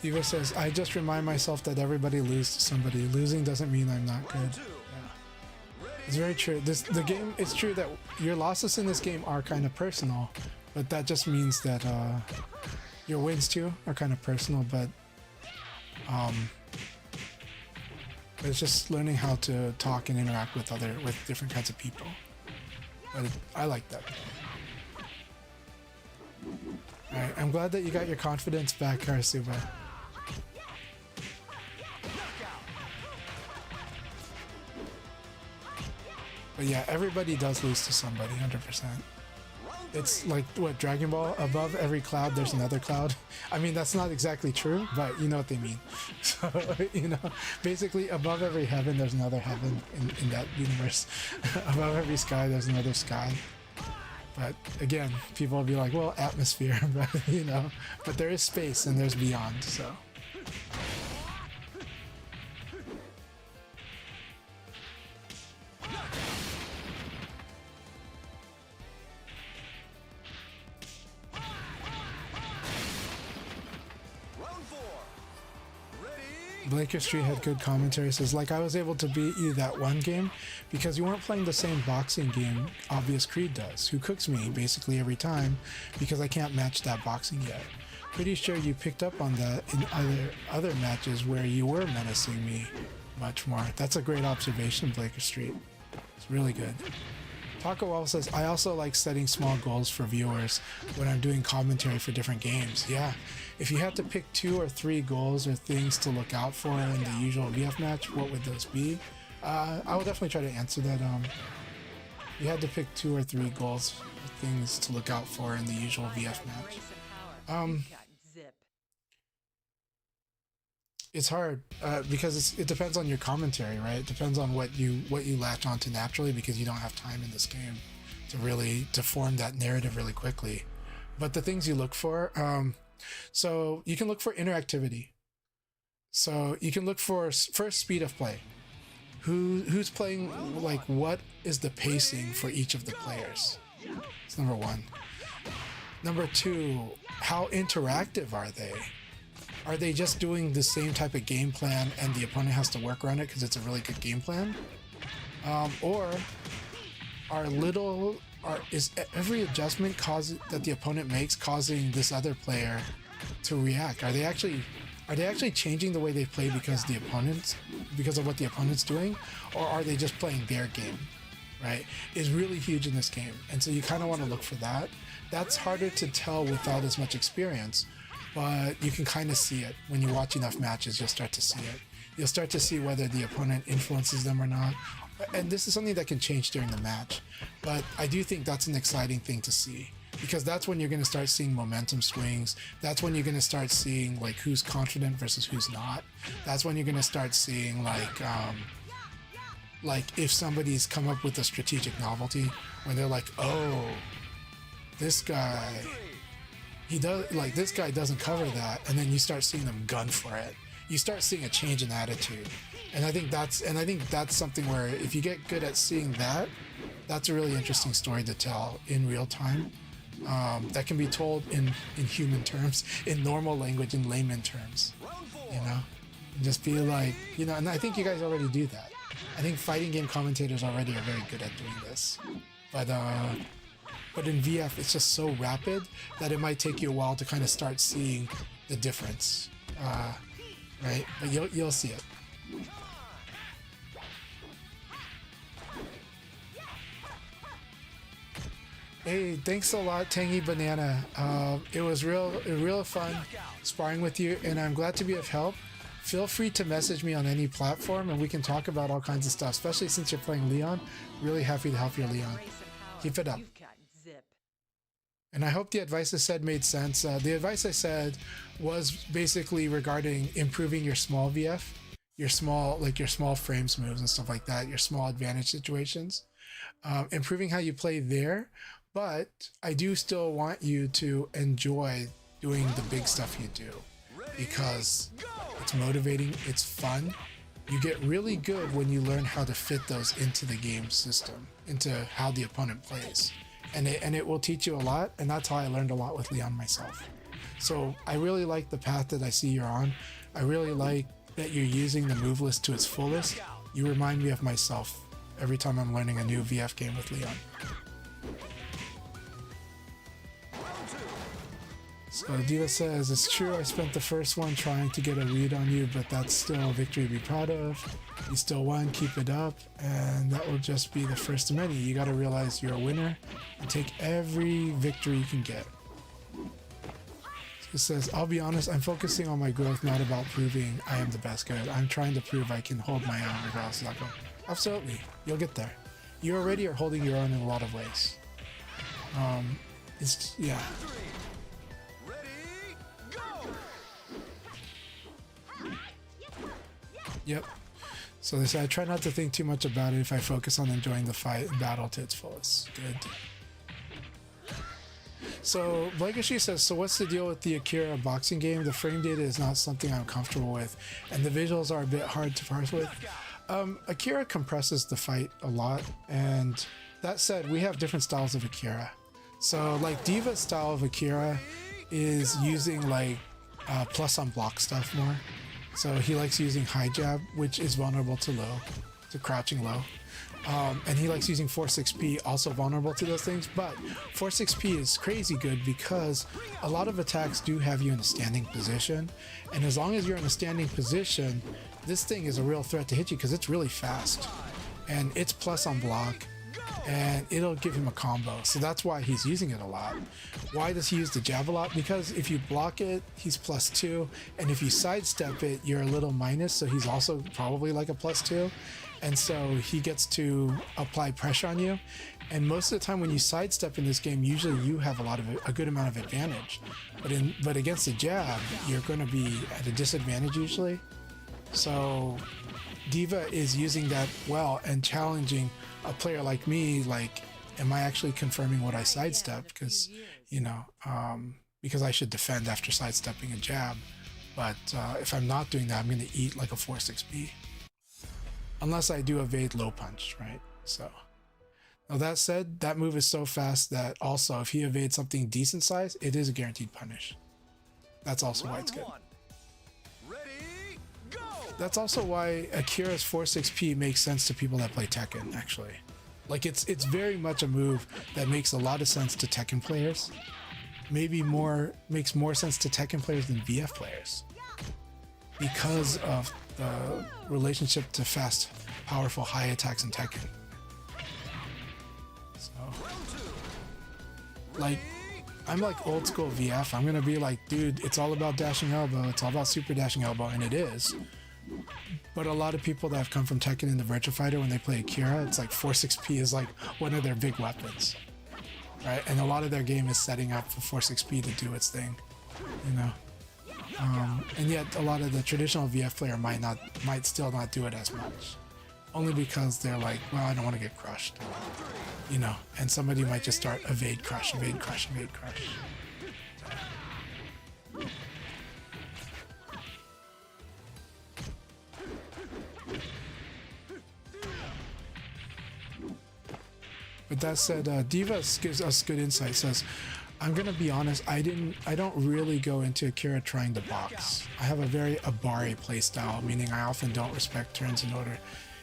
Eva says, I just remind myself that everybody loses to somebody. Losing doesn't mean I'm not good. Yeah. It's very true. The game, it's true that your losses in this game are kind of personal, but that just means that your wins too are kind of personal, but it's just learning how to talk and interact with different kinds of people. But I like that. Alright, I'm glad that you got your confidence back, Karasuba. But yeah, everybody does lose to somebody, 100%. It's like, what, Dragon Ball? Above every cloud, there's another cloud. I mean, that's not exactly true, but you know what they mean. So, you know, basically, above every heaven, there's another heaven in that universe. Above every sky, there's another sky. But again, people will be like, well, atmosphere, but you know, but there is space and there's beyond, so. Blaker Street had good commentary. Says, like, I was able to beat you that one game because you weren't playing the same boxing game Obvious Creed does, who cooks me basically every time because I can't match that boxing yet. pretty sure you picked up on that in other matches where you were menacing me much more. That's a great observation, Blaker Street. It's really good. Taco Well says, I also like setting small goals for viewers when I'm doing commentary for different games. Yeah, if you had to pick 2 or 3 goals or things to look out for in the usual VF match, what would those be? I will definitely try to answer that. You had to pick 2 or 3 goals or things to look out for in the usual VF match. It's hard because it depends on your commentary, right? It depends on what you latch onto naturally, because you don't have time in this game to form that narrative really quickly. But the things you look for, so you can look for interactivity. So you can look for first speed of play. Who's playing, like what is the pacing for each of the players? That's number 1. Number 2, how interactive are they? Are they just doing the same type of game plan and the opponent has to work around it because it's a really good game plan? Or is every adjustment that the opponent makes causing this other player to react? Are they actually changing the way they play because of what the opponent's doing, or are they just playing their game? Right? Is really huge in this game, and so you kind of want to look for that. That's harder to tell without as much experience, but you can kind of see it when you watch enough matches. You'll start to see it. You'll start to see whether the opponent influences them or not, and this is something that can change during the match. But I do think that's an exciting thing to see, because that's when you're going to start seeing momentum swings. That's when you're going to start seeing like who's confident versus who's not. That's when you're going to start seeing like if somebody's come up with a strategic novelty when they're like, oh, this guy doesn't cover that, and then you start seeing them gun for it. You start seeing a change in attitude, and I think that's something where if you get good at seeing that, that's a really interesting story to tell in real time. That can be told in human terms, in normal language, in layman terms, you know, and just be like, you know, and I think you guys already do that. I think fighting game commentators already are very good at doing this, but in VF it's just so rapid that it might take you a while to kind of start seeing the difference, right? But you'll see it. Hey, thanks a lot, Tangy Banana. It was real fun sparring with you, and I'm glad to be of help. Feel free to message me on any platform, and we can talk about all kinds of stuff, especially since you're playing Leon. Really happy to help you, Leon. Keep it up. And I hope the advice I said made sense. The advice I said was basically regarding improving your small VF, your small frames moves and stuff like that, your small advantage situations, improving how you play there. But I do still want you to enjoy doing the big stuff you do, because it's motivating, it's fun. You get really good when you learn how to fit those into the game system, into how the opponent plays. And it will teach you a lot, and that's how I learned a lot with Leon myself. So I really like the path that I see you're on. I really like that you're using the move list to its fullest. You remind me of myself every time I'm learning a new VF game with Leon. So Diva says, it's true, I spent the first one trying to get a read on you, but that's still a victory to be proud of. You still won, keep it up, and that will just be the first of many. You gotta realize you're a winner and take every victory you can get. So it says, I'll be honest, I'm focusing on my growth, not about proving I am the best good. I'm trying to prove I can hold my own regardless of outcome. Absolutely, you'll get there. You already are holding your own in a lot of ways. Yeah. Yep. So they say I try not to think too much about it if I focus on enjoying the fight and battle to its fullest. Good. So Legacy says, so what's the deal with the Akira boxing game? The frame data is not something I'm comfortable with, and the visuals are a bit hard to parse with. Akira compresses the fight a lot, and that said, we have different styles of Akira. So like Diva's style of Akira is using like plus on block stuff more. So he likes using high jab, which is vulnerable to crouching low. And he likes using Force XP, also vulnerable to those things. But Force XP is crazy good because a lot of attacks do have you in a standing position. And as long as you're in a standing position, this thing is a real threat to hit you because it's really fast. And it's plus on block. And it'll give him a combo. So that's why he's using it a lot. Why does he use the jab a lot? Because if you block it, he's +2. And if you sidestep it, you're a little minus. So he's also probably like a +2. And so he gets to apply pressure on you. And most of the time when you sidestep in this game, usually you have a good amount of advantage. But against the jab, you're going to be at a disadvantage usually. So Diva is using that well and challenging a player like me. Like, am I actually confirming what I sidestep? Because, because I should defend after sidestepping a jab. But if I'm not doing that, I'm going to eat like a Force XP. Unless I do evade low punch, right? So, now that said, that move is so fast that also if he evades something decent size, it is a guaranteed punish. That's also why it's good. Ready, go! That's also why Akira's Force XP makes sense to people that play Tekken, actually. Like, it's very much a move that makes a lot of sense to Tekken players. Makes more sense to Tekken players than VF players. Because of the relationship to fast, powerful, high attacks in Tekken. So, like, I'm like old school VF. I'm gonna be like, dude, it's all about dashing elbow. It's all about super dashing elbow, and it is. But a lot of people that have come from Tekken in the Virtua Fighter, when they play Akira, it's like Force XP is like one of their big weapons, right? And a lot of their game is setting up for Force XP to do its thing, and yet a lot of the traditional VF player might still not do it as much, only because they're like, well, I don't want to get crushed, and somebody might just start evade crush, evade crush, evade crush. But that said, Diva gives us good insight. Says, I'm gonna be honest, I don't really go into Akira trying to box. I have a very Abari playstyle, meaning I often don't respect turns in order.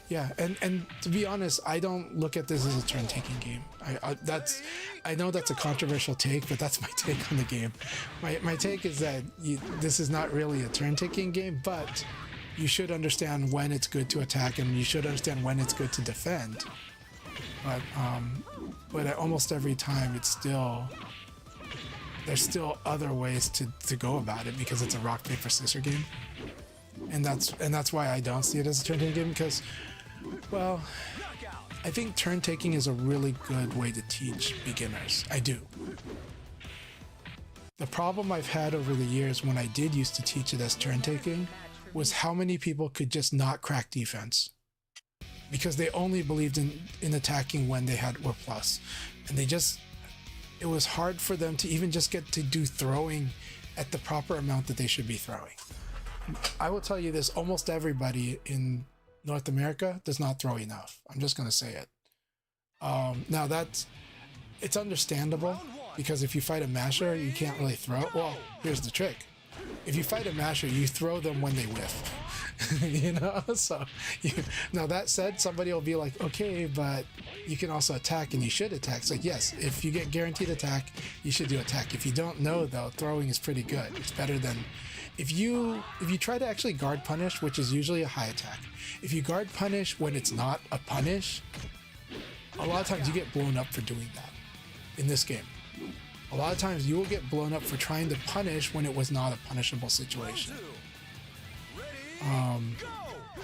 Yeah, and to be honest, I don't look at this as a turn-taking game. I know that's a controversial take, but that's my take on the game. My take is that this is not really a turn-taking game, but you should understand when it's good to attack and you should understand when it's good to defend. But almost every time there's still other ways to go about it because it's a rock paper scissors game, and that's why I don't see it as a turn taking game, because, well, I think turn taking is a really good way to teach beginners. I do. The problem I've had over the years when I did used to teach it as turn taking was how many people could just not crack defense, because they only believed in attacking when they were plus, and it was hard for them to even just get to do throwing at the proper amount that they should be throwing. I will tell you this, almost everybody in North America does not throw enough. I'm just going to say it. Now it's understandable, because if you fight a masher, you can't really throw. Well, here's the trick. If you fight a masher, you throw them when they whiff. So now that said, somebody will be like, okay, but you can also attack and you should attack. So yes, if you get guaranteed attack, you should do attack. If you don't know though, throwing is pretty good. It's better than if you try to actually guard punish, which is usually a high attack. If you guard punish when it's not a punish, a lot of times you get blown up for doing that in this game. A lot of times you will get blown up for trying to punish when it was not a punishable situation.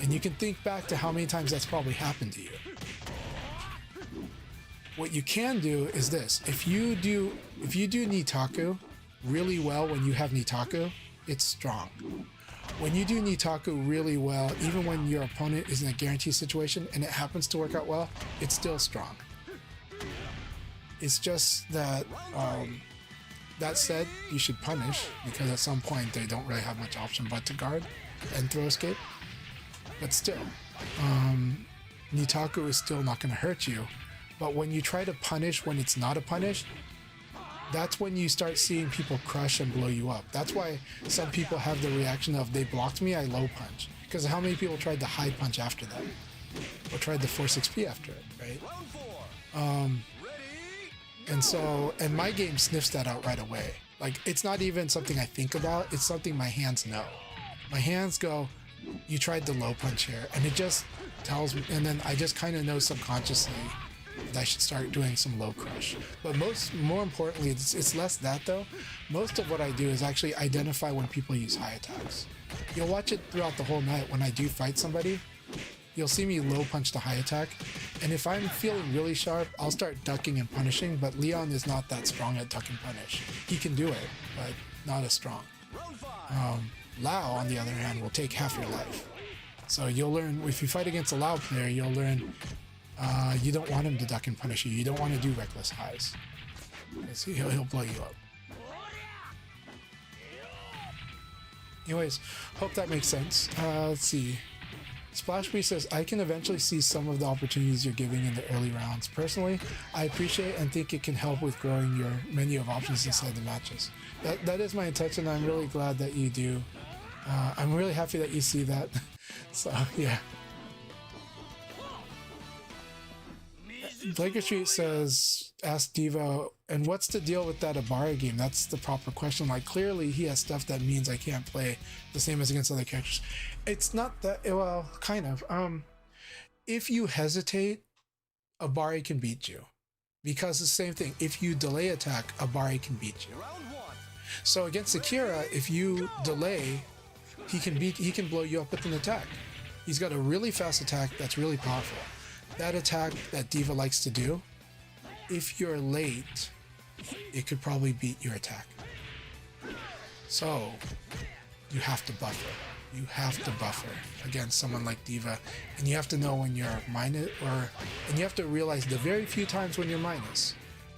And you can think back to how many times that's probably happened to you. What you can do is this: if you do Nitaku really well when you have Nitaku, it's strong. When you do Nitaku really well, even when your opponent is in a guaranteed situation and it happens to work out well, it's still strong. It's just that, that said, you should punish, because at some point they don't really have much option but to guard and throw escape. But still, Nitaku is still not going to hurt you. But when you try to punish when it's not a punish, that's when you start seeing people crush and blow you up. That's why some people have the reaction of, they blocked me, I low punch. Because how many people tried to high punch after that? or tried to force XP after it, right? Round 4. Ready? And my game sniffs that out right away. Like, it's not even something I think about, it's something my hands know. My hands go, you tried the low punch here, and it just tells me, and then I just kind of know subconsciously that I should start doing some low crush. But more importantly, it's less that though. Most of what I do is actually identify when people use high attacks. You'll watch it throughout the whole night. When I do fight somebody, you'll see me low punch the high attack, and if I'm feeling really sharp, I'll start ducking and punishing, but Leon is not that strong at duck and punish. He can do it, but not as strong. Round 5. Lao, on the other hand, will take half your life. So you'll learn, if you fight against a Lao player, you'll learn you don't want him to duck and punish you. You don't want to do reckless highs. He'll blow you up. Anyways, hope that makes sense. Let's see. Splashbee says, I can eventually see some of the opportunities you're giving in the early rounds. Personally, I appreciate and think it can help with growing your menu of options inside the matches. That is my intention. I'm really glad that you do. I'm really happy that you see that. So, yeah. Blaker Street says, ask Devo, and what's the deal with that Ibarra game? That's the proper question. Like, clearly he has stuff that means I can't play the same as against other characters. It's not that, well, kind of. If you hesitate, Ibarra can beat you. Because it's the same thing. If you delay attack, Ibarra can beat you. Round 1. So against Akira, if you delay, he can blow you up with an attack. He's got a really fast attack that's really powerful. That attack that Diva likes to do, if you're late, it could probably beat your attack. So you have to buffer. You have to buffer against someone like Diva, and you have to know when you're minus, and you have to realize the very few times when you're minus.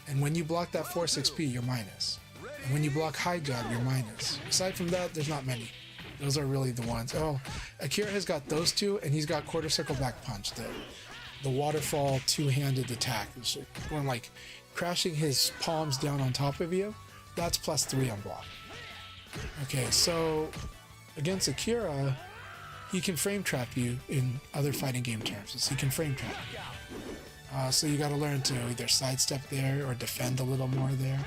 And when you block that force XP, you're minus. And when you block high jab, you're minus. Aside from that, there's not many. Those are really the ones. Oh, Akira has got those two, and he's got quarter circle back punch. The waterfall two-handed attack. It's going like crashing his palms down on top of you. That's +3 on block. Okay, so against Akira, he can frame trap you in other fighting game terms. He can frame trap you. So you got to learn to either sidestep there or defend a little more there.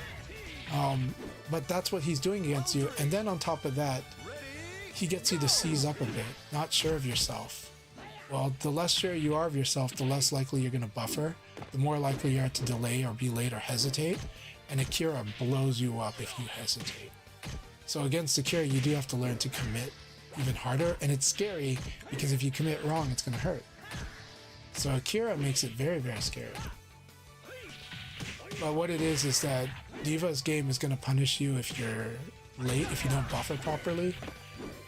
But that's what he's doing against you. And then on top of that, he gets you to seize up a bit, not sure of yourself. Well, the less sure you are of yourself, the less likely you're going to buffer, the more likely you are to delay or be late or hesitate, and Akira blows you up if you hesitate. So against Akira, you do have to learn to commit even harder, and it's scary because if you commit wrong, it's going to hurt. So Akira makes it very, very scary. But what it is that Diva's game is going to punish you if you're late, if you don't buffer properly,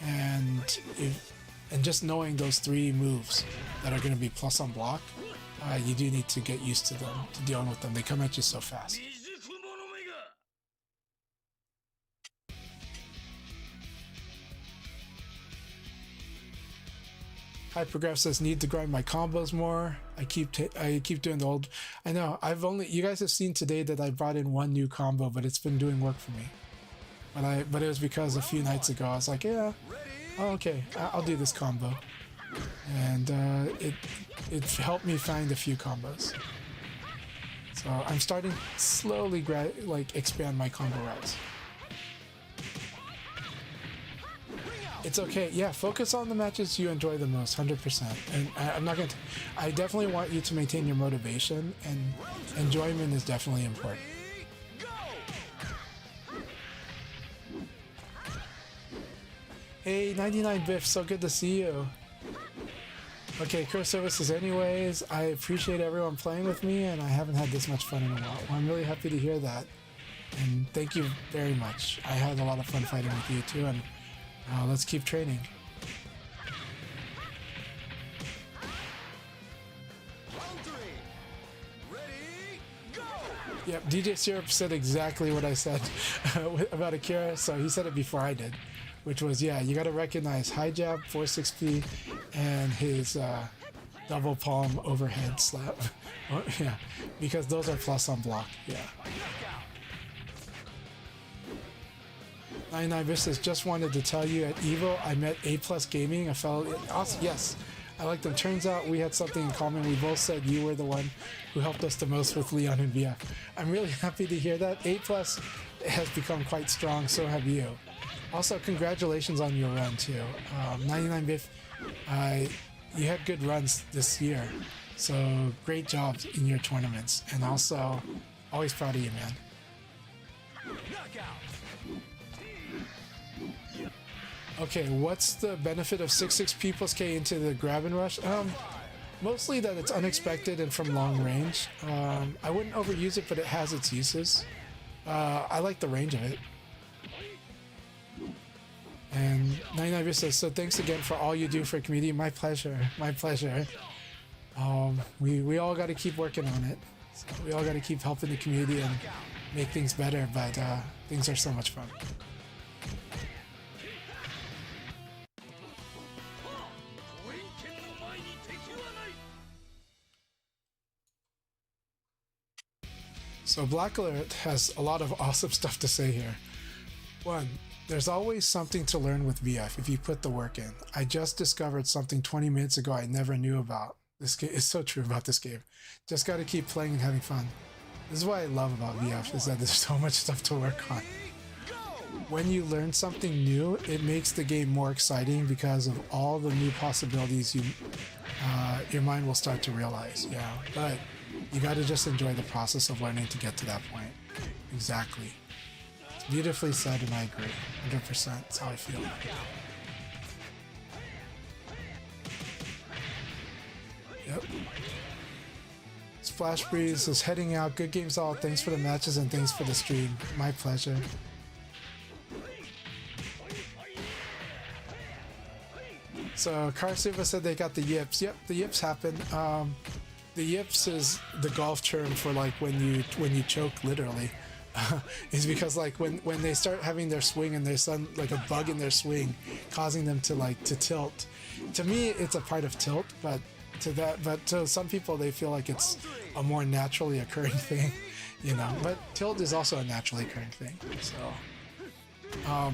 and just knowing those 3 moves that are going to be plus on block, you do need to get used to them, to dealing with them. They come at you so fast. Hypergraph says, need to grind my combos more. I keep doing the old. I know. You guys have seen today that I brought in 1 new combo, but it's been doing work for me. But it was because a few nights ago I was like, yeah, oh, okay, I'll do this combo, and it helped me find a few combos. So I'm starting slowly expand my combo routes. It's okay. Yeah, focus on the matches you enjoy the most, 100%. And I'm not gonna. I definitely want you to maintain your motivation, and enjoyment is definitely important. Hey, 99 Biff, so good to see you. Okay, Curse Services anyways. I appreciate everyone playing with me, and I haven't had this much fun in a while. I'm really happy to hear that. And thank you very much. I had a lot of fun fighting with you too, and let's keep training. Round 3. Ready? Go! Yep, DJ Syrup said exactly what I said about Akira, so he said it before I did. Which was, yeah, you gotta recognize high jab, force XP, and his double palm overhead slap. Yeah, because those are plus on block, yeah. 99 Vistas just wanted to tell you at EVO I met A+ Gaming, a fellow. Awesome, yes, I like them. Turns out we had something in common. We both said you were the one who helped us the most with Leon and VF. I'm really happy to hear that. 8 Plus has become quite strong, so have you. Also, congratulations on your run too. 99 Biff, you had good runs this year, so great jobs in your tournaments, and also always proud of you, man. Okay, what's the benefit of 6 P plus K into the grab and rush? Mostly that it's unexpected and from long range. I wouldn't overuse it, but it has its uses. I like the range of it. And 99 says, so thanks again for all you do for community. My pleasure. My pleasure. We all got to keep working on it. So we all got to keep helping the community and make things better, but things are so much fun. So Black Alert has a lot of awesome stuff to say here. 1. There's always something to learn with VF if you put the work in. I just discovered something 20 minutes ago I never knew about. This game is so true about this game. Just got to keep playing and having fun. This is what I love about VF, is that there's so much stuff to work on. When you learn something new, it makes the game more exciting because of all the new possibilities your mind will start to realize. Yeah, but you got to just enjoy the process of learning to get to that point. Exactly. It's beautifully said, and I agree. 100%. That's how I feel. Yep. Splash Breeze is heading out. Good games all. Thanks for the matches and thanks for the stream. My pleasure. So Karsuva said they got the yips. Yep, the yips happen. The yips is the golf term for like when you choke literally. Is because like when they start having their swing and there's some like a bug in their swing causing them to tilt. To me it's a part of tilt, but to some people they feel like it's a more naturally occurring thing, you know. But tilt is also a naturally occurring thing. So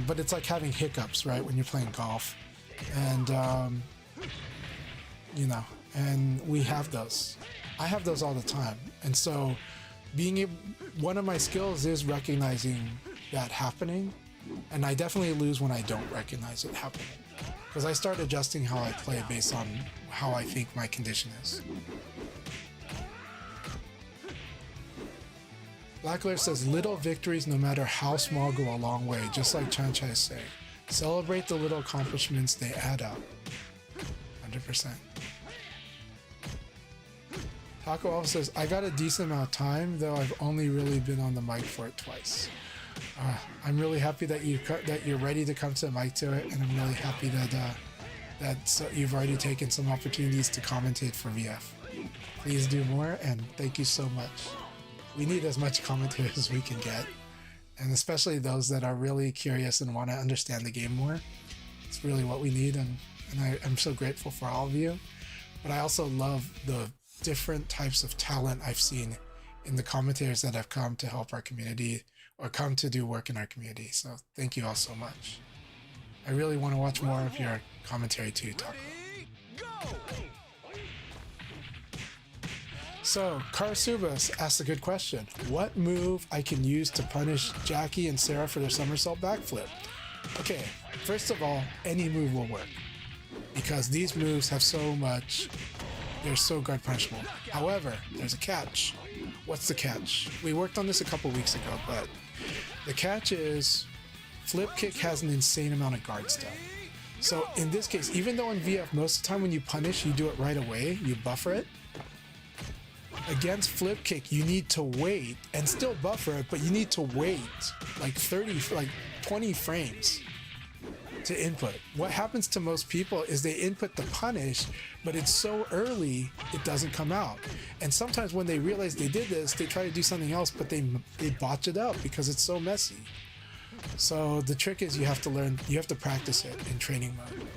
but it's like having hiccups, right, when you're playing golf. And you know, and we have those. I have those all the time. And so one of my skills is recognizing that happening, and I definitely lose when I don't recognize it happening, because I start adjusting how I play based on how I think my condition is. Blackler says little victories, no matter how small, go a long way, just like CHANCHAI'S say. Celebrate the little accomplishments, they add up. 100%. Taco also says, I got a decent amount of time, though I've only really been on the mic for it twice. I'm really happy that you're ready to come to the mic to it, and I'm really happy that you've already taken some opportunities to commentate for VF. Please do more, and thank you so much. We need as much commentators as we can get, and especially those that are really curious and want to understand the game more. It's really what we need, and I'm so grateful for all of you. But I also love the different types of talent I've seen in the commentators that have come to help our community or come to do work in our community. So thank you all so much. I really want to watch more of your commentary too, Taco. So Karsubas asked a good question. What move I can use to punish Jackie and Sarah for their somersault backflip? Okay, first of all, any move will work, because these moves have so much. They're so guard punishable. However, there's a catch. What's the catch? We worked on this a couple weeks ago, but the catch is flip kick has an insane amount of guard stuff. So in this case, even though in VF most of the time when you punish, you do it right away, you buffer it. Against flip kick, you need to wait and still buffer it, but you need to wait like 20 frames to input. What happens to most people is they input the punish, but it's so early it doesn't come out. And sometimes when they realize they did this, they try to do something else, but they botch it up because it's so messy. So the trick is you have to practice it in training mode.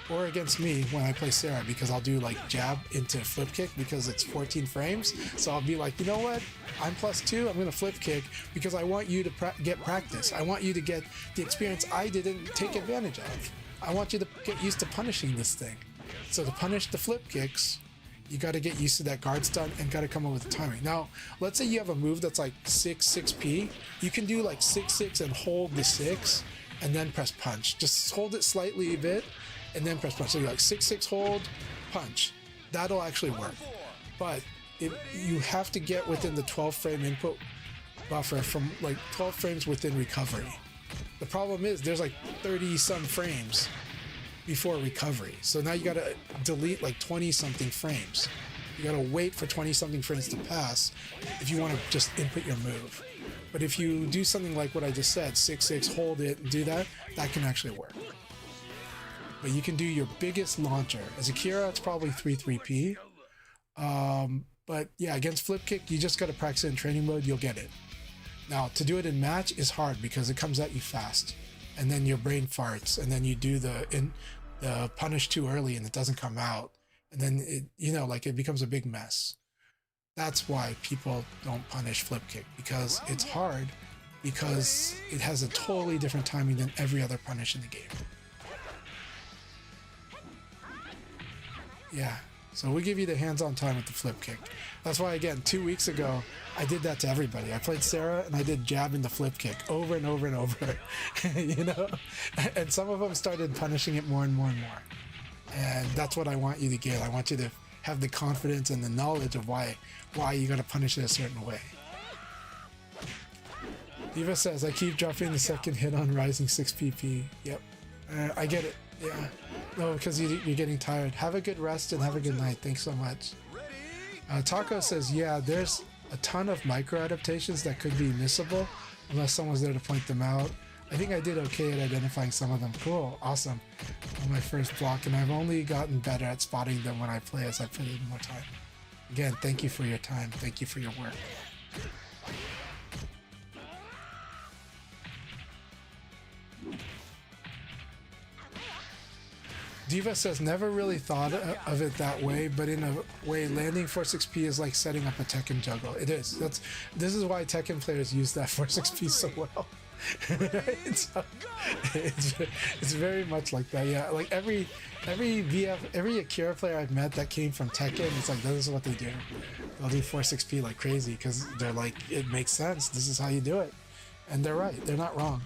Or against me when I play Sarah, because I'll do like jab into flip kick because it's 14 frames. So I'll be like, you know what? I'm +2, I'm gonna flip kick because I want you to get practice. I want you to get the experience I didn't take advantage of. I want you to get used to punishing this thing. So to punish the flip kicks, you got to get used to that guard stun and got to come up with the timing. Now, let's say you have a move that's like 6-6p. You can do like 6-6 and hold the 6 and then press punch. Just hold it slightly a bit and then press punch. So you're like 6-6 hold, punch. That'll actually work. But you have to get within the 12 frame input buffer from like 12 frames within recovery. The problem is there's like 30 some frames before recovery. So now you gotta delete like 20 something frames. You gotta wait for 20 something frames to pass if you want to just input your move. But if you do something like what I just said, 6-6, hold it and do that, that can actually work. But you can do your biggest launcher. As a Kira, it's probably 3-3p. But yeah, against flip kick, you just gotta practice it in training mode, you'll get it. Now, to do it in match is hard because it comes at you fast. And then your brain farts, and then you do the punish too early and it doesn't come out. And then it becomes a big mess. That's why people don't punish flip kick, because it's hard, because it has a totally different timing than every other punish in the game. Yeah, so we give you the hands-on time with the flip kick. That's why, again, 2 weeks ago, I did that to everybody. I played Sarah and I did jab into flip kick over and over and over, and some of them started punishing it more and more and more. And that's what I want you to get. I want you to have the confidence and the knowledge of why you gotta punish it a certain way. Diva says, I keep dropping the second hit on rising 6pp. Yep, I get it. Yeah, no, because you're getting tired. Have a good rest and have a good night. Thanks so much. Taco says, yeah, there's a ton of micro adaptations that could be missable unless someone's there to point them out. I think I did okay at identifying some of them. Cool, awesome. On my first block, and I've only gotten better at spotting them when I play as I put in more time. Again, thank you for your time. Thank you for your work. Diva says, never really thought of it that way, but in a way, landing 4-6p is like setting up a Tekken juggle. It is. This is why Tekken players use that 4-6p so well. It's very much like that. Yeah, like every Akira player I've met that came from Tekken, it's like, this is what they do. They'll do 4-6p like crazy because they're like, it makes sense. This is how you do it. And they're right. They're not wrong.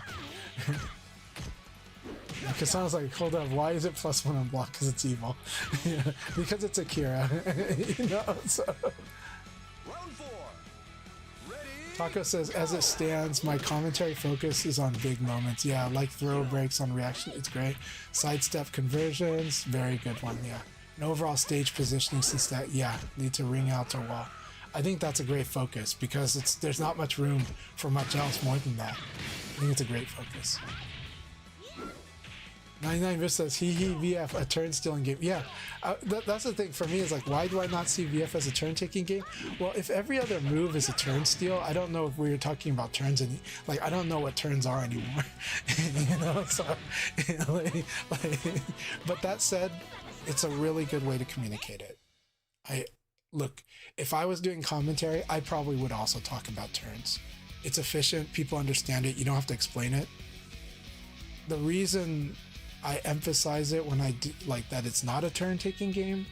Because someone's like, hold up, why is it +1 on block? Because it's evil. Yeah, because it's Akira. So. Round 4. Ready? Taco says, as it stands, my commentary focus is on big moments. Yeah, like throw breaks on reaction, it's great. Sidestep conversions, very good one, yeah. And overall stage positioning, since that, yeah, lead to ring outs or wall. I think that's a great focus because there's not much room for much else more than that. I think it's a great focus. 99 Vish says, VF, a turn stealing game. Yeah, that's the thing for me, is like, why do I not see VF as a turn taking game? Well, if every other move is a turn steal, I don't know if we were talking about turns, and like, I don't know what turns are anymore. So, but that said, it's a really good way to communicate it. Look, if I was doing commentary, I probably would also talk about turns. It's efficient, people understand it, you don't have to explain it. The reason I emphasize it when I do, like, that it's not a turn-taking game,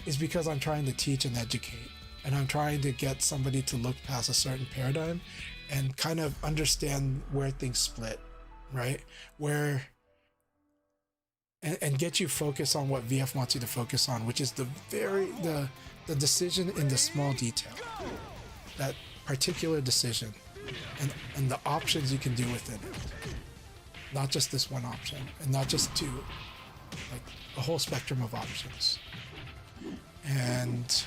is because I'm trying to teach and educate, and I'm trying to get somebody to look past a certain paradigm and kind of understand where things split, right? And get you focused on what VF wants you to focus on, which is the decision in the small detail, that particular decision, and the options you can do within it. Not just this one option, and not just two, like a whole spectrum of options. And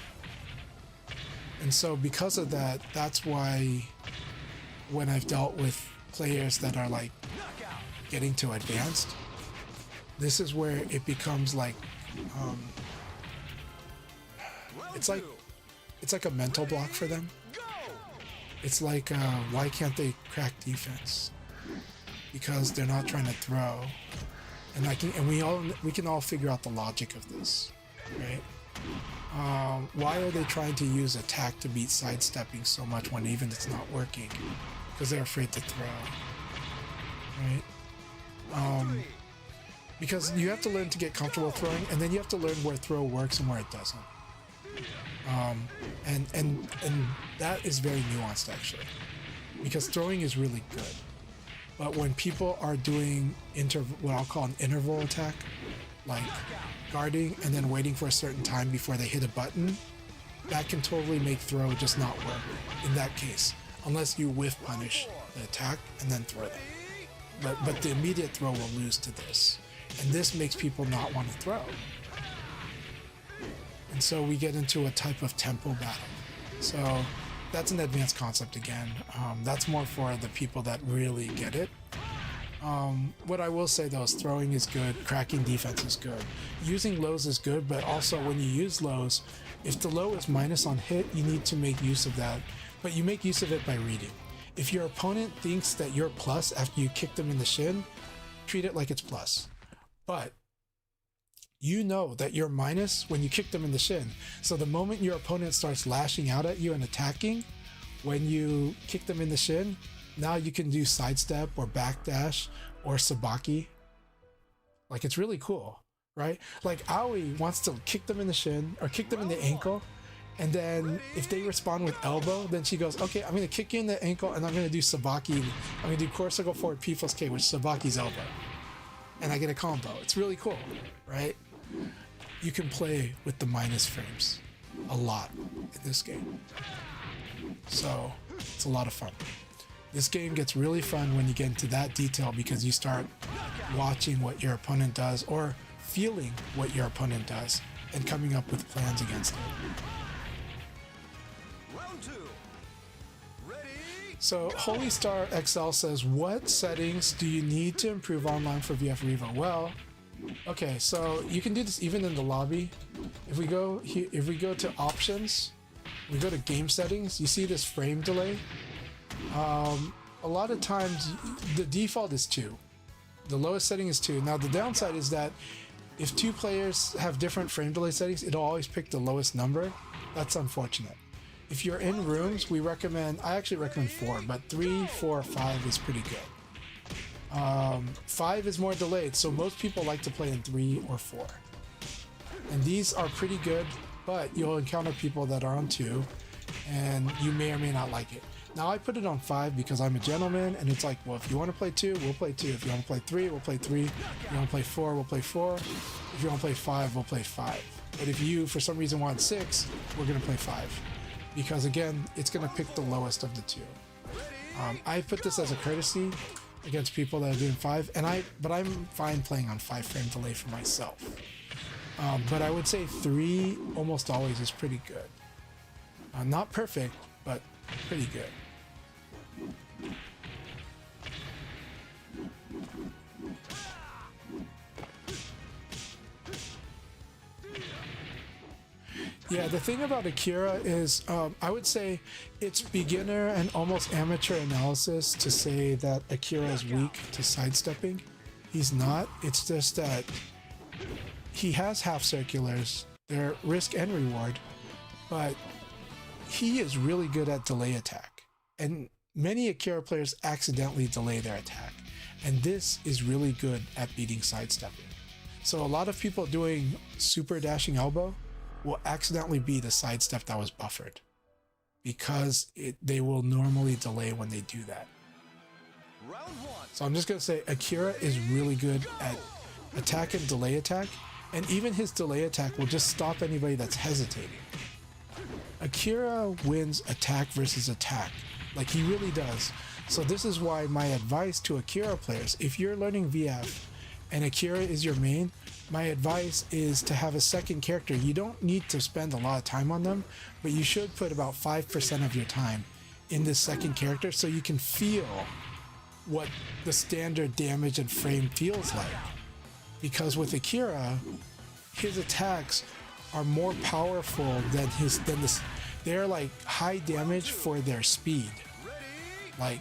so because of that, that's why when I've dealt with players that are like getting to advanced, this is where it becomes like, it's like a mental block for them. It's like, why can't they crack defense? Because they're not trying to throw, and we can all figure out the logic of this, right? Why are they trying to use attack to beat sidestepping so much when even it's not working? Because they're afraid to throw, right? because you have to learn to get comfortable throwing, and then you have to learn where throw works and where it doesn't. And that is very nuanced actually, because throwing is really good. But when people are doing what I'll call an interval attack, like guarding and then waiting for a certain time before they hit a button, that can totally make throw just not work in that case, unless you whiff punish the attack and then throw them. But the immediate throw will lose to this, and this makes people not want to throw. And so we get into a type of tempo battle. So that's an advanced concept again. That's more for the people that really get it. What I will say though is throwing is good, cracking defense is good. Using lows is good, but also when you use lows, if the low is minus on hit, you need to make use of that. But you make use of it by reading. If your opponent thinks that you're plus after you kick them in the shin, treat it like it's plus. But you know that you're minus when you kick them in the shin. So the moment your opponent starts lashing out at you and attacking, when you kick them in the shin, now you can do sidestep or backdash or sabaki. Like, it's really cool, right? Like Aoi wants to kick them in the shin or kick them in the ankle, and then if they respond with elbow, then she goes, okay, I'm going to kick you in the ankle and I'm going to do sabaki. I'm going to do core circle forward P plus K, which is sabaki's elbow. And I get a combo. It's really cool, right? You can play with the minus frames a lot in this game. So it's a lot of fun. This game gets really fun when you get into that detail, because you start watching what your opponent does or feeling what your opponent does and coming up with plans against it. Round 2. Ready? So Holy Star XL says, what settings do you need to improve online for VF Revo? Well, okay, so you can do this even in the lobby. If we go here, if we go to options, we go to game settings, you see this frame delay. A lot of times the default is 2. The lowest setting is 2. Now the downside is that if 2 players have different frame delay settings, it'll always pick the lowest number. That's unfortunate. If you're in rooms, I actually recommend 4, but 3, 4, 5 is pretty good. 5 is more delayed, so most people like to play in 3 or 4. And these are pretty good, but you'll encounter people that are on 2, and you may or may not like it. Now I put it on 5 because I'm a gentleman, and it's like, well, if you want to play 2, we'll play 2. If you want to play 3, we'll play 3. If you want to play 4, we'll play 4. If you want to play 5, we'll play 5. But if you, for some reason, want 6, we're going to play 5. Because again, it's going to pick the lowest of the 2. I put this as a courtesy against people that are doing 5, but I'm fine playing on 5 frame delay for myself. But I would say 3 almost always is pretty good. Not perfect, but pretty good. Yeah, the thing about Akira is, I would say it's beginner and almost amateur analysis to say that Akira is weak to sidestepping. He's not. It's just that he has half circulars. They're risk and reward, but he is really good at delay attack. And many Akira players accidentally delay their attack. And this is really good at beating sidestepping. So a lot of people doing super dashing elbow will accidentally beat a sidestep that was buffered, because they will normally delay when they do that. Round 1. So I'm just going to say Akira is really good at attack and delay attack, and even his delay attack will just stop anybody that's hesitating. Akira wins attack versus attack, like he really does. So this is why my advice to Akira players, if you're learning VF and Akira is your main, my advice is to have a second character. You don't need to spend a lot of time on them, but you should put about 5% of your time in this second character so you can feel what the standard damage and frame feels like. Because with Akira, his attacks are more powerful than they're like high damage for their speed. Like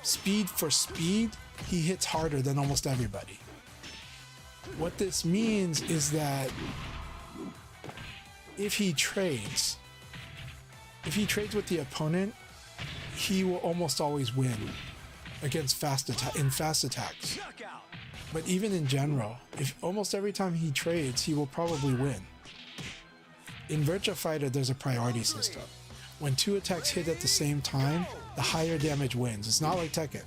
speed for speed, he hits harder than almost everybody. What this means is that if he trades with the opponent, he will almost always win. against fast attacks. Knockout. But even in general, if almost every time he trades, he will probably win. In Virtua Fighter, there's a priority system. When 2 attacks hit at the same time, the higher damage wins. It's not like Tekken.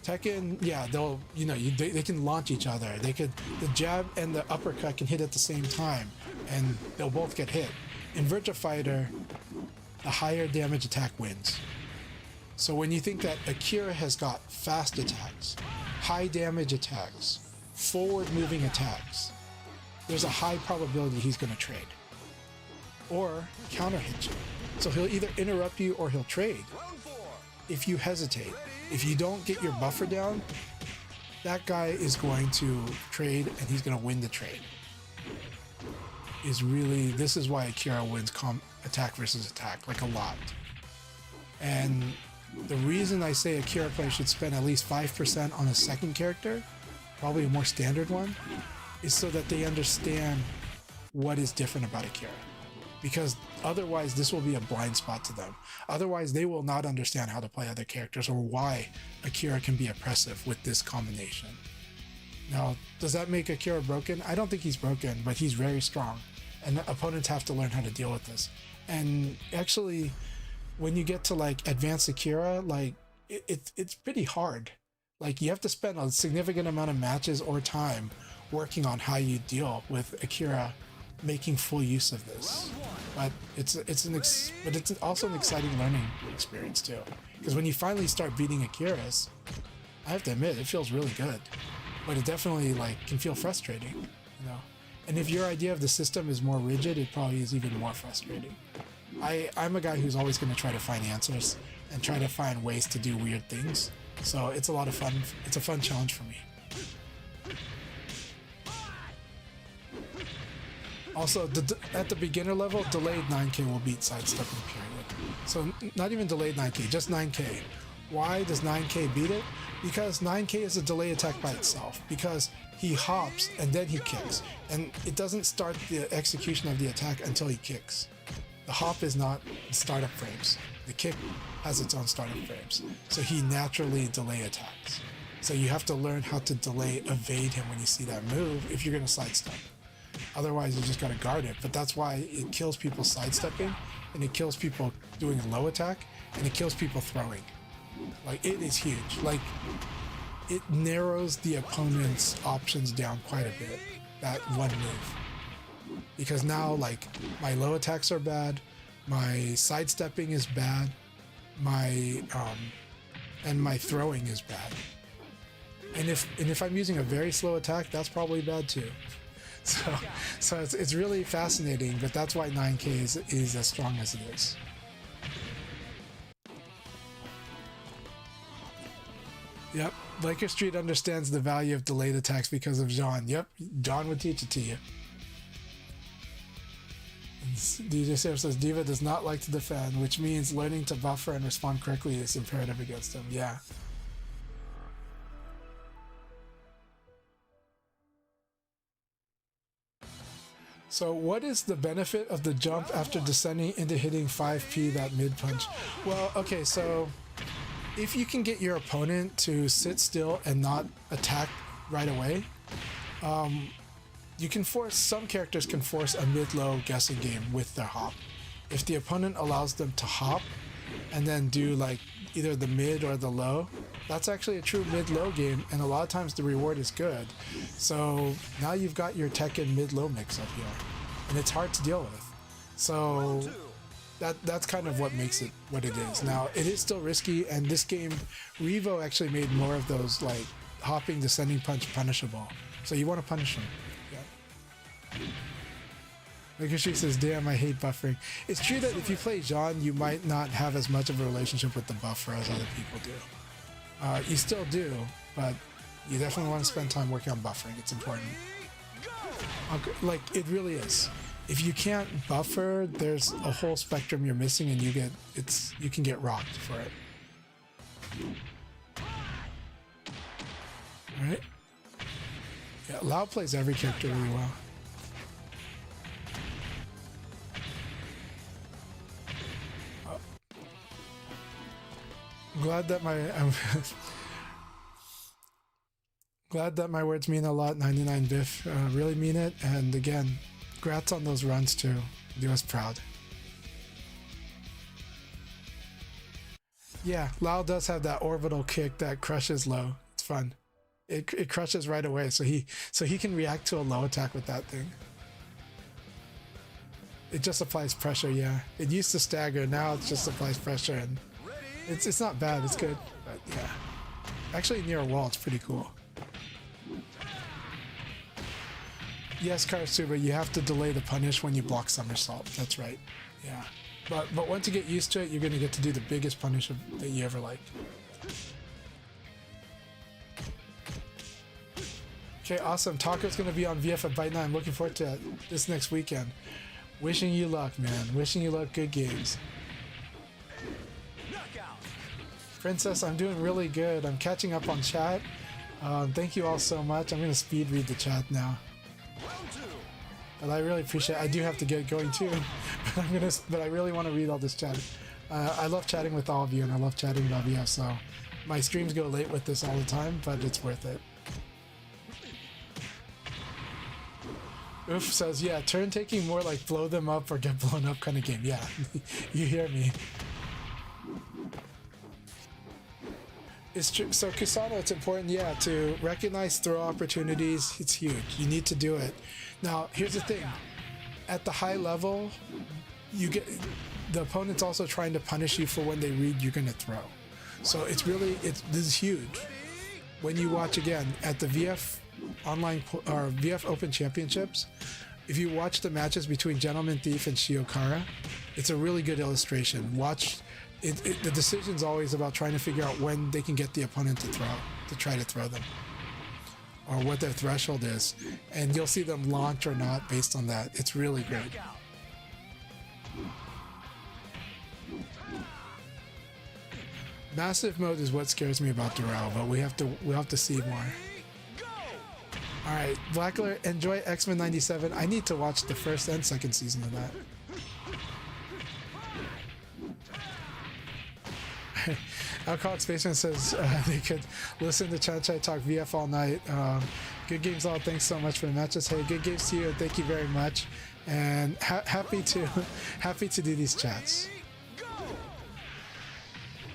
Tekken, yeah, they'll, they can launch each other. The jab and the uppercut can hit at the same time, and they'll both get hit. In Virtua Fighter, the higher damage attack wins. So when you think that Akira has got fast attacks, high damage attacks, forward moving attacks, there's a high probability he's going to trade or counter hit you. So he'll either interrupt you or he'll trade. Round 4. If you hesitate, if you don't get your buffer down, that guy is going to trade and he's going to win the trade. This is why Akira wins attack versus attack, like a lot. And the reason I say Akira players should spend at least 5% on a second character, probably a more standard one, is so that they understand what is different about Akira. Because otherwise this will be a blind spot to them. Otherwise they will not understand how to play other characters or why Akira can be oppressive with this combination. Now, does that make Akira broken? I don't think he's broken, but he's very strong. And the opponents have to learn how to deal with this. And actually, when you get to like advanced Akira, like it's pretty hard. Like you have to spend a significant amount of matches or time working on how you deal with Akira making full use of this. But it's also an exciting learning experience too. Because when you finally start beating Akira's, I have to admit it feels really good. But it definitely like can feel frustrating, And if your idea of the system is more rigid, it probably is even more frustrating. I'm a guy who's always going to try to find answers and try to find ways to do weird things. So it's a lot of fun. It's a fun challenge for me. Also, at the beginner level, delayed 9K will beat sidestepping, period. So not even delayed 9K, just 9K. Why does 9K beat it? Because 9K is a delay attack by itself. Because he hops and then he kicks. And it doesn't start the execution of the attack until he kicks. The hop is not startup frames. The kick has its own startup frames. So he naturally delay attacks. So you have to learn how to delay evade him when you see that move if you're going to sidestep. Otherwise, you just got to guard it. But that's why it kills people sidestepping, and it kills people doing a low attack, and it kills people throwing. Like, it is huge. Like, it narrows the opponent's options down quite a bit, that one move. Because now, like, my low attacks are bad, my sidestepping is bad, and my throwing is bad. And if I'm using a very slow attack, that's probably bad too. So it's really fascinating, but that's why 9K is as strong as it is. Yep, Laker Street understands the value of delayed attacks because of John. Yep, John would teach it to you. And DJ Sarah says Diva does not like to defend, which means learning to buffer and respond correctly is imperative against him. Yeah. So what is the benefit of the jump after descending into hitting 5P that mid punch? Well, okay, so if you can get your opponent to sit still and not attack right away, you can force, some characters can force a mid-low guessing game with their hop. If the opponent allows them to hop and then do like either the mid or the low, that's actually a true mid-low game, and a lot of times the reward is good. So now you've got your Tekken mid-low mix up here, and it's hard to deal with. So that's kind of what makes it what it is. Now, it is still risky, and this game, Revo actually made more of those like hopping descending punch punishable. So you want to punish them. Like she says, damn, I hate buffering. It's true that if you play Jean, you might not have as much of a relationship with the buffer as other people do. You still do, but you definitely want to spend time working on buffering. It's important. Like, it really is. If you can't buffer, there's a whole spectrum you're missing, and you can get rocked for it. Alright? Yeah, Lao plays every character really well. glad that I'm glad that my words mean a lot. 99 Biff, really mean it. And again, congrats on those runs too. Do us proud. Yeah, Lau does have that orbital kick that crushes low. It's fun. It crushes right away, so he can react to a low attack with that thing. It just applies pressure, yeah. It used to stagger, now it just applies pressure, and it's not bad, it's good. But yeah. Actually near a wall, it's pretty cool. Yes, Karasuba, you have to delay the punish when you block somersault. That's right. Yeah. But once you get used to it, you're gonna get to do the biggest punish that you ever liked. Okay, awesome. Taco's gonna be on VF at Bite Night. I'm looking forward to this next weekend. Wishing you luck, man. Wishing you luck. Good games. Princess, I'm doing really good. I'm catching up on chat. Thank you all so much. I'm gonna speed read the chat now. But I really appreciate it. I do have to get going too. But I really want to read all this chat. I love chatting with all of you, and I love chatting about VF, so my streams go late with this all the time, but it's worth it. Oof says, yeah, turn taking more like blow them up or get blown up kind of game. Yeah, you hear me. It's true. So Kusano, it's important, yeah, to recognize throw opportunities. It's huge. You need to do it. Now, here's the thing. At the high level, you get the opponent's also trying to punish you for when they read you're gonna throw. So this is huge. When you watch again at the VF online or VF Open Championships, if you watch the matches between Gentleman Thief and Shiokara, it's a really good illustration. Watch it, the decision's always about trying to figure out when they can get the opponent to try to throw them, or what their threshold is, and you'll see them launch or not based on that. It's really good. Massive mode is what scares me about Doral, but we'll have to see more. All right, Blackler, enjoy X-Men '97. I need to watch the first and second season of that. Alcoholic Spaceman says they could listen to CHANCHAI talk VF all night. Good games all. Thanks so much for the matches. Hey, good games to you, and thank you very much. And happy to do these chats.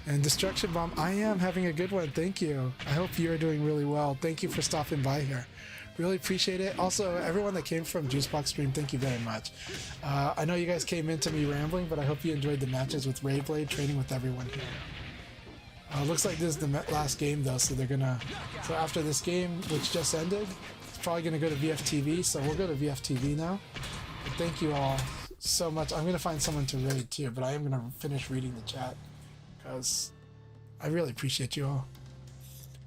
And Destruction Bomb, I am having a good one. Thank you. I hope you're doing really well. Thank you for stopping by here. Really appreciate it. Also, everyone that came from Juicebox Stream, thank you very much. I know you guys came into me rambling, but I hope you enjoyed the matches with Rayblade, training with everyone here. Looks like this is the last game though, so they're gonna. So after this game, which just ended, it's probably gonna go to VFTV. So we'll go to VFTV now. But thank you all so much. I'm gonna find someone to raid too, but I am gonna finish reading the chat because I really appreciate you all.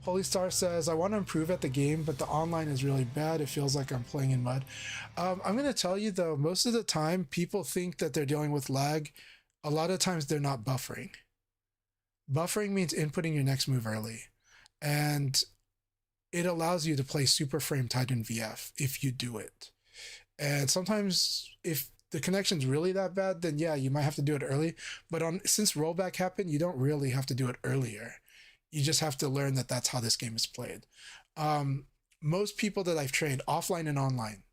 Holy Star says, I want to improve at the game, but the online is really bad. It feels like I'm playing in mud. I'm going to tell you though, most of the time people think that they're dealing with lag. A lot of times they're not buffering. Buffering means inputting your next move early. And it allows you to play Super Frame Titan VF if you do it. And sometimes if the connection's really that bad, then yeah, you might have to do it early. But since rollback happened, you don't really have to do it earlier. You just have to learn that that's how this game is played. Most people that I've trained, offline and online,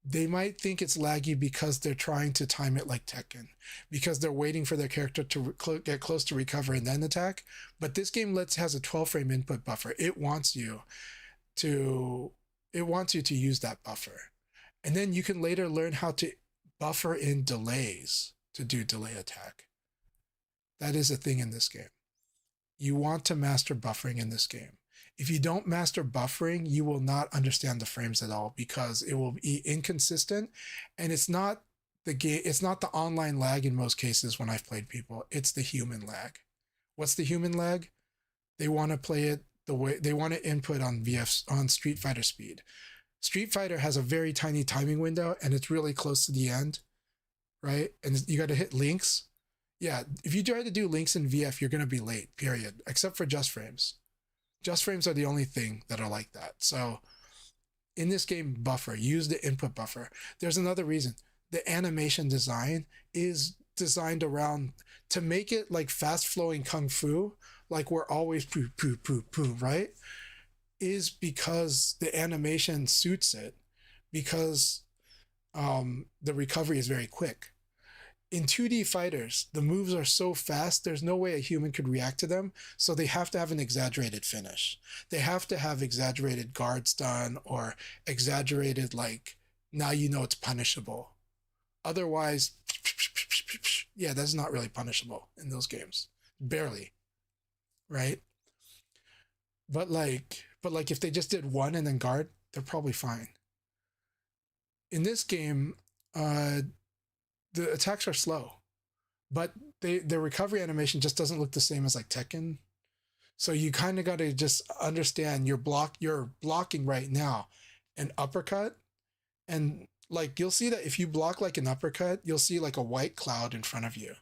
they might think it's laggy because they're trying to time it like Tekken, because they're waiting for their character to get close to recover and then attack. But this game has a 12 frame input buffer. It wants you to use that buffer. And then you can later learn how to buffer in delays to do delay attack. That is a thing in this game. You want to master buffering in this game. If you don't master buffering, you will not understand the frames at all because it will be inconsistent, and it's not the game. It's not the online lag in most cases when I've played people. It's the human lag. What's the human lag? They want to play it the way they want to input on on Street Fighter speed. Street Fighter has a very tiny timing window, and it's really close to the end, right? And you got to hit links. Yeah, if you try to do links in VF, you're going to be late, period, except for just frames. Just frames are the only thing that are like that. So in this game, buffer, use the input buffer. There's another reason. The animation design is designed around to make it like fast flowing kung fu, like we're always poo poo poo poo, right? Is because the animation suits it, because the recovery is very quick. In 2D fighters, the moves are so fast, there's no way a human could react to them, so they have to have an exaggerated finish. They have to have exaggerated guards done, or exaggerated, like, now you know it's punishable. Otherwise, yeah, that's not really punishable in those games. Barely, right? But like if they just did one and then guard, they're probably fine. In this game, the attacks are slow, but the recovery animation just doesn't look the same as like Tekken. So you kind of got to just understand you're blocking right now an uppercut, and like you'll see that if you block like an uppercut, you'll see like a white cloud in front of you.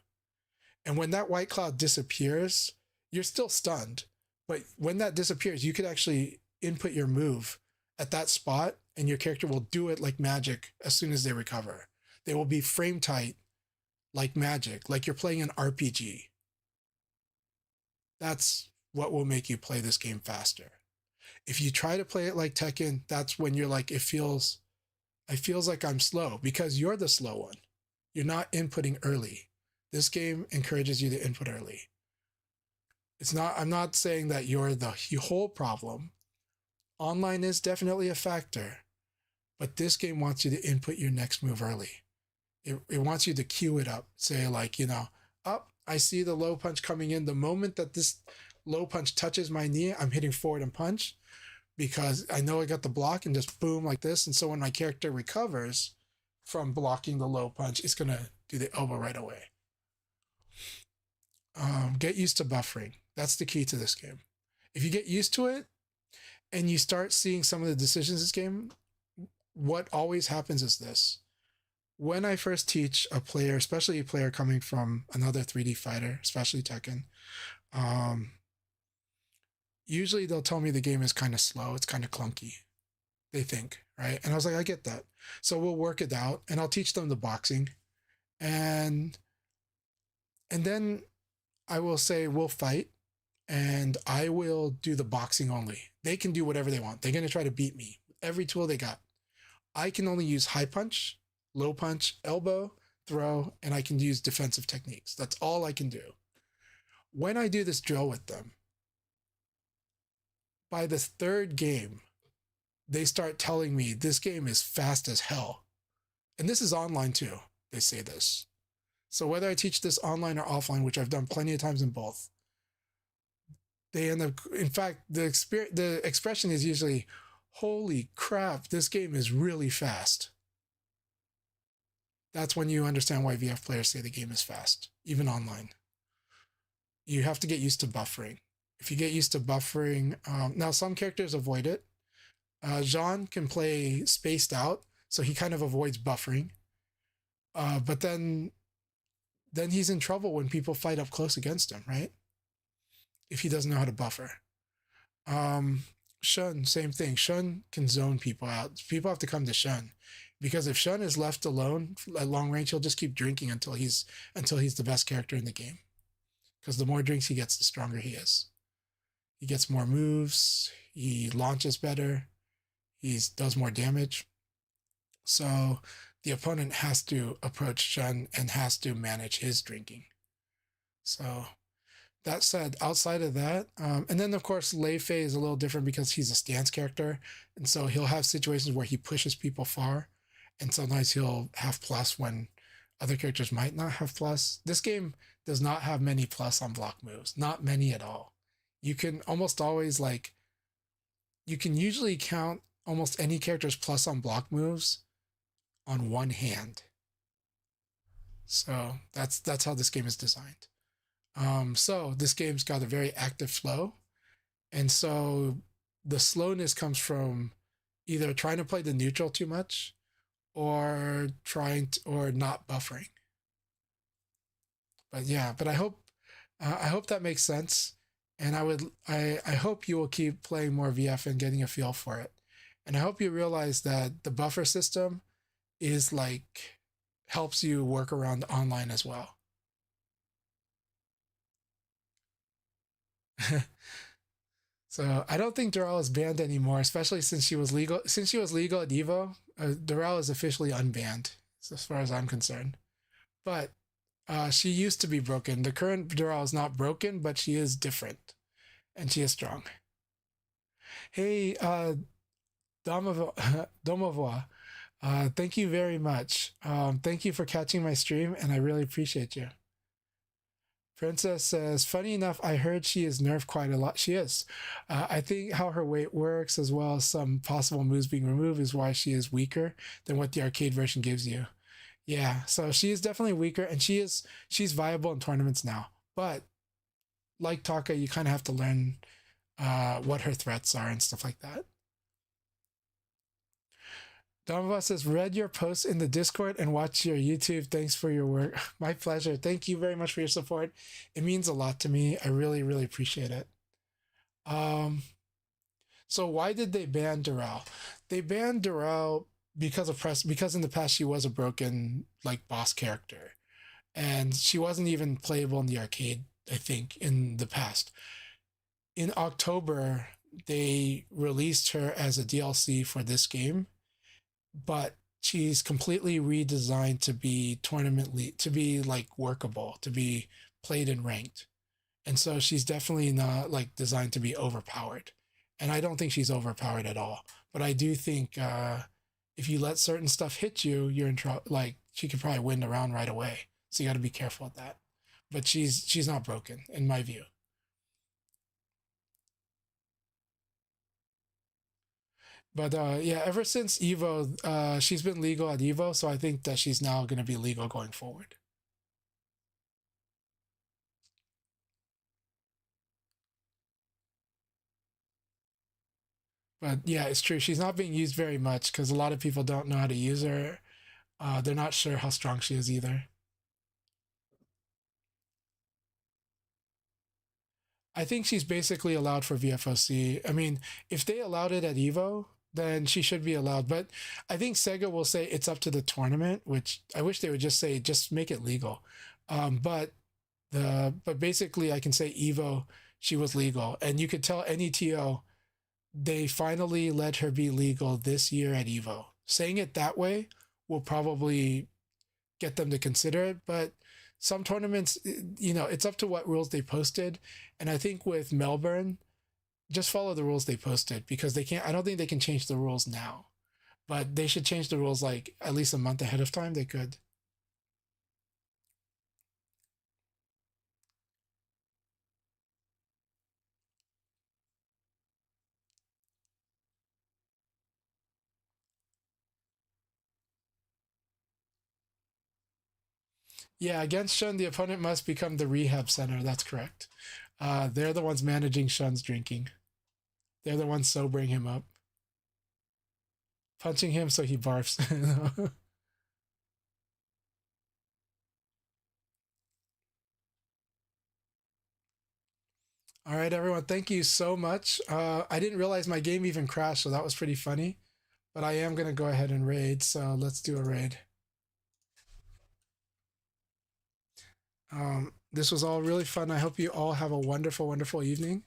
And when that white cloud disappears, you're still stunned. But when that disappears, you could actually input your move at that spot, and your character will do it like magic as soon as they recover. They will be frame tight like magic, like you're playing an RPG. That's what will make you play this game faster. If you try to play it like Tekken, that's when you're like, it feels like I'm slow, because you're the slow one. You're not inputting early. This game encourages you to input early. I'm not saying that you're the whole problem. Online is definitely a factor, but this game wants you to input your next move early. It wants you to queue it up. Say like, I see the low punch coming in. The moment that this low punch touches my knee, I'm hitting forward and punch, because I know I got the block, and just boom like this. And so when my character recovers from blocking the low punch, it's going to do the elbow right away. Get used to buffering. That's the key to this game. If you get used to it and you start seeing some of the decisions in this game, what always happens is this. When I first teach a player, especially a player coming from another 3D fighter, especially Tekken, usually they'll tell me the game is kind of slow, it's kind of clunky, they think, right? And I was like, I get that. So we'll work it out, and I'll teach them the boxing. And then I will say, we'll fight, and I will do the boxing only. They can do whatever they want. They're going to try to beat me. Every tool they got. I can only use high punch, low punch, elbow, throw, and I can use defensive techniques. That's all I can do. When I do this drill with them, by the third game, they start telling me this game is fast as hell. And this is online too. They say this. So whether I teach this online or offline, which I've done plenty of times in both, they end up, in fact, the expression is usually, holy crap, this game is really fast. That's when you understand why VF players say the game is fast, even online. You have to get used to buffering. If you get used to buffering, now some characters avoid it. Jean can play spaced out, so he kind of avoids buffering. But then he's in trouble when people fight up close against him, right? If he doesn't know how to buffer. Shun, same thing. Shun can zone people out. People have to come to Shun, because if Shun is left alone at long range, he'll just keep drinking until he's the best character in the game. Because the more drinks he gets, the stronger he is. He gets more moves. He launches better. He does more damage. So the opponent has to approach Shun and has to manage his drinking. So that said, outside of that, and then of course Lei Fei is a little different because he's a stance character, and so he'll have situations where he pushes people far, and sometimes he'll have plus when other characters might not have plus. This game does not have many plus on block moves, not many at all. You can almost always you can usually count almost any character's plus on block moves on one hand. So that's how this game is designed. So this game's got a very active flow. And so the slowness comes from either trying to play the neutral too much or not buffering. But I hope that makes sense. And I hope you will keep playing more VF and getting a feel for it. And I hope you realize that the buffer system is helps you work around online as well. So I don't think Doral is banned anymore, especially since she was legal. Since she was legal at Evo, Doral is officially unbanned, as far as I'm concerned. But she used to be broken. The current Doral is not broken, but she is different, and she is strong. Hey, Domovoa, thank you very much. Thank you for catching my stream, and I really appreciate you. Princess says, funny enough, I heard she is nerfed quite a lot. She is. I think how her weight works, as well as some possible moves being removed, is why she is weaker than what the arcade version gives you. Yeah, so she is definitely weaker, and she's viable in tournaments now. But like Taka, you kind of have to learn what her threats are and stuff like that. Domova says, read your posts in the Discord and watch your YouTube. Thanks for your work. My pleasure. Thank you very much for your support. It means a lot to me. I really, really appreciate it. So why did they ban Doral? They banned Doral because in the past she was a broken like boss character. And she wasn't even playable in the arcade, I think, in the past. In October, they released her as a DLC for this game, but she's completely redesigned to be to be like workable, to be played and ranked. And so she's definitely not like designed to be overpowered. And I don't think she's overpowered at all. But I do think if you let certain stuff hit you, you're in trouble. Like she could probably win the round right away. So you got to be careful with that. But she's not broken in my view. But yeah, ever since Evo, she's been legal at Evo, so I think that she's now going to be legal going forward. But yeah, it's true. She's not being used very much because a lot of people don't know how to use her. They're not sure how strong she is either. I think she's basically allowed for VFOC. I mean, if they allowed it at Evo, then she should be allowed. But I think Sega will say it's up to the tournament, which I wish they would just say just make it legal. But basically, I can say Evo, she was legal, and you could tell NETO they finally let her be legal this year at Evo. Saying it that way will probably get them to consider it, but some tournaments, it's up to what rules they posted. And I think with Melbourne, just follow the rules they posted because I don't think they can change the rules now, but they should change the rules like at least a month ahead of time. They could. Yeah, against Shun, the opponent must become the rehab center. That's correct. They're the ones managing Shun's drinking. They're the ones sobering him up. Punching him so he barfs. All right, everyone. Thank you so much. I didn't realize my game even crashed, so that was pretty funny. But I am going to go ahead and raid, so let's do a raid. This was all really fun. I hope you all have a wonderful, wonderful evening.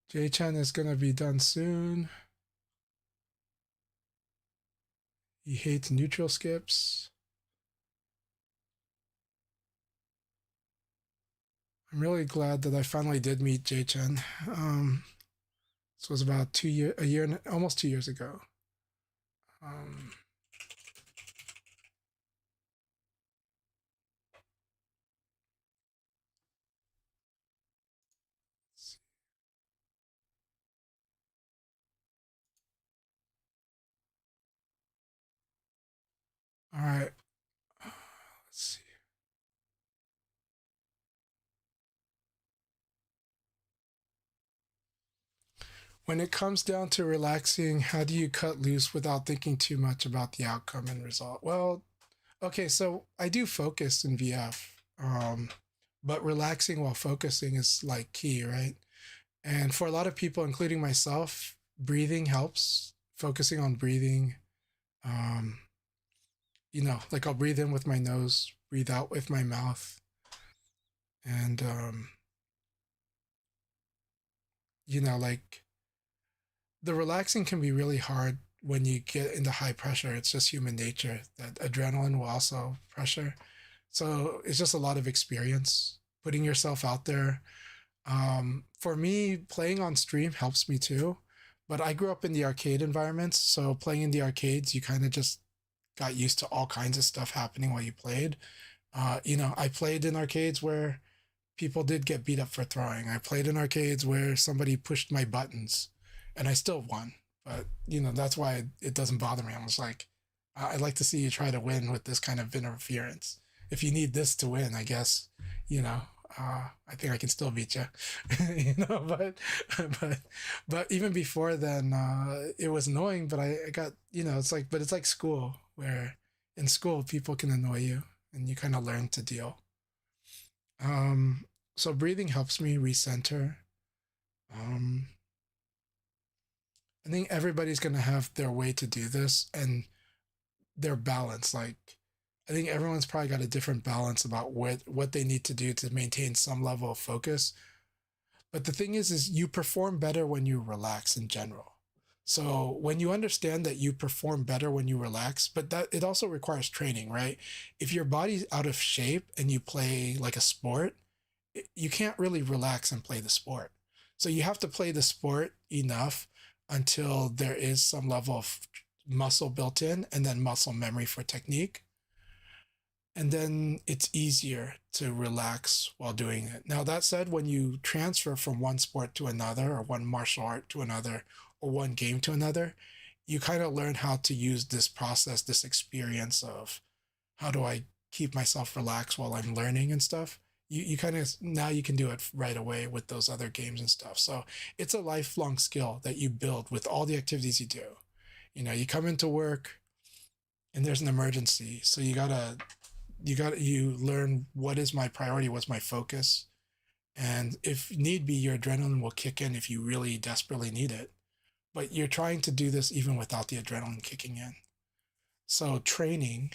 J-Chan is going to be done soon. He hates neutral skips. I'm really glad that I finally did meet J-Chan. This was about almost 2 years ago. All right. Let's see. When it comes down to relaxing, how do you cut loose without thinking too much about the outcome and result? Well, Okay, so I do focus in VF, but relaxing while focusing is like key, right? And for a lot of people, including myself, breathing helps. Focusing on breathing, um, like I'll breathe in with my nose, breathe out with my mouth, and like the relaxing can be really hard when you get into high pressure. It's just human nature that adrenaline will also pressure. So it's just a lot of experience, putting yourself out there. For me, playing on stream helps me too. But I grew up in the arcade environments, so playing in the arcades, you kind of just got used to all kinds of stuff happening while you played. I played in arcades where people did get beat up for throwing. I played in arcades where somebody pushed my buttons, and I still won. But that's why it doesn't bother me. I was like, I'd like to see you try to win with this kind of interference. If you need this to win, I guess, you know, I think I can still beat you, but, but even before then, it was annoying, but I got, but it's like school where in school people can annoy you and you kind of learn to deal. Um, so breathing helps me recenter. Um, I think everybody's going to have their way to do this and their balance. Like, I think everyone's probably got a different balance about what they need to do to maintain some level of focus. But the thing is you perform better when you relax in general. So when you understand that you perform better when you relax, but that it also requires training, right? If your body's out of shape and you play like a sport, you can't really relax and play the sport. So you have to play the sport enough until there is some level of muscle built in and then muscle memory for technique. And then it's easier to relax while doing it. Now, that said, when you transfer from one sport to another, or one martial art to another, or one game to another, you kind of learn how to use this process, this experience of how do I keep myself relaxed while I'm learning and stuff. You kind of now you can do it right away with those other games and stuff. So it's a lifelong skill that you build with all the activities you do. You come into work and there's an emergency, so you learn what is my priority, what's my focus, and if need be, your adrenaline will kick in if you really desperately need it. But you're trying to do this even without the adrenaline kicking in. So training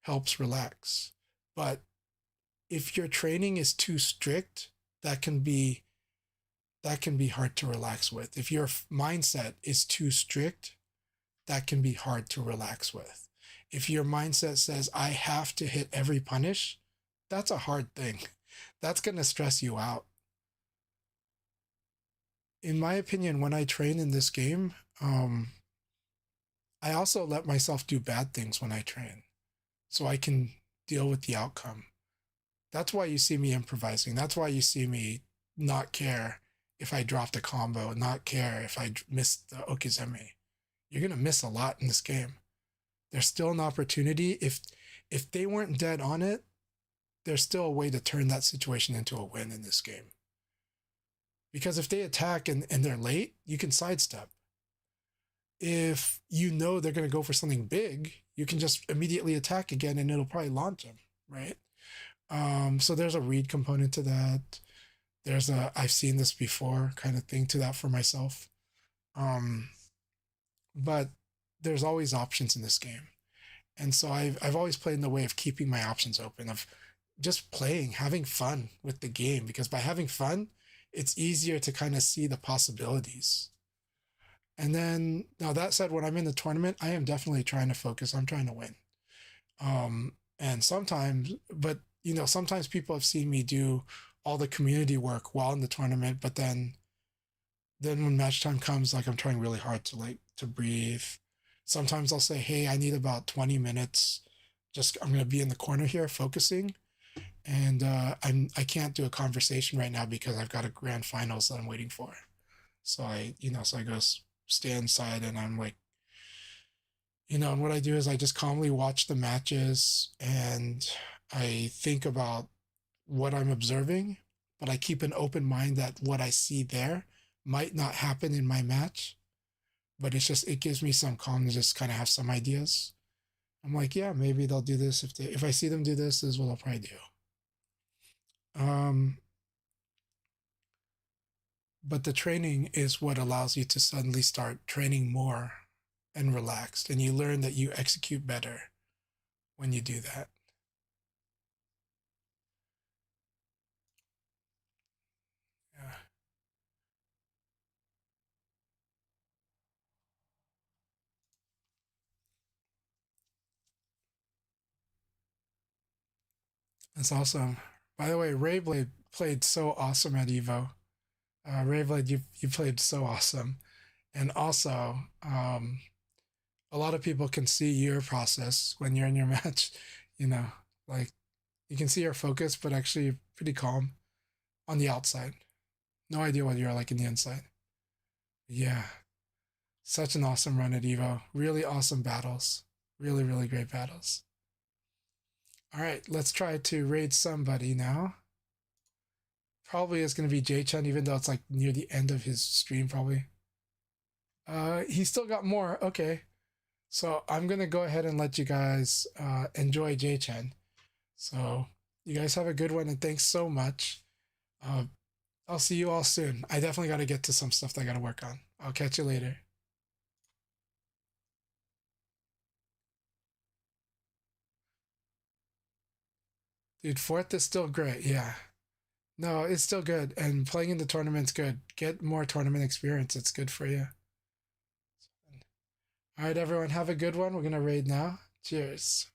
helps relax, but if your training is too strict, that can be hard to relax with. If your mindset is too strict, that can be hard to relax with. If your mindset says, I have to hit every punish, that's a hard thing. That's going to stress you out. In my opinion, when I train in this game, I also let myself do bad things when I train so I can deal with the outcome. That's why you see me improvising. That's why you see me not care if I dropped a combo, not care if I missed the okizeme. You're going to miss a lot in this game. There's still an opportunity. If they weren't dead on it, there's still a way to turn that situation into a win in this game. Because if they attack and they're late, you can sidestep. If you know they're going to go for something big, you can just immediately attack again and it'll probably launch them, right? So there's a read component to that. There's a I've seen this before kind of thing to that for myself. But there's always options in this game. And so I've always played in the way of keeping my options open, of just playing, having fun with the game, because by having fun, it's easier to kind of see the possibilities. And then, now that said, when I'm in the tournament, I am definitely trying to focus. I'm trying to win. And sometimes, but sometimes people have seen me do all the community work while in the tournament, but then when match time comes, like I'm trying really hard to breathe. Sometimes I'll say, hey, I need about 20 minutes. I'm going to be in the corner here focusing. And I can't do a conversation right now because I've got a grand finals that I'm waiting for. So I go stay inside and I'm like, and what I do is I just calmly watch the matches and I think about what I'm observing, but I keep an open mind that what I see there might not happen in my match, but it gives me some calm to just kind of have some ideas. I'm like, yeah, maybe they'll do this if I see them do this. This is what I'll probably do. But the training is what allows you to suddenly start training more and relaxed, and you learn that you execute better when you do that. Yeah. That's awesome. By the way, Rayblade played so awesome at Evo. Rayblade, you played so awesome, and also a lot of people can see your process when you're in your match. You know, like you can see your focus, but actually pretty calm on the outside. No idea what you're like in the inside. Yeah, such an awesome run at Evo. Really awesome battles. Really, really great battles. All right, let's try to raid somebody now. Probably is going to be J-Chan, even though it's like near the end of his stream, probably. He still got more. Okay. So I'm going to go ahead and let you guys enjoy J-Chan. So you guys have a good one, and thanks so much. I'll see you all soon. I definitely got to get to some stuff that I got to work on. I'll catch you later. Dude, fourth is still great. Yeah. No, it's still good. And playing in the tournament's good. Get more tournament experience. It's good for you. All right, everyone, have a good one. We're going to raid now. Cheers.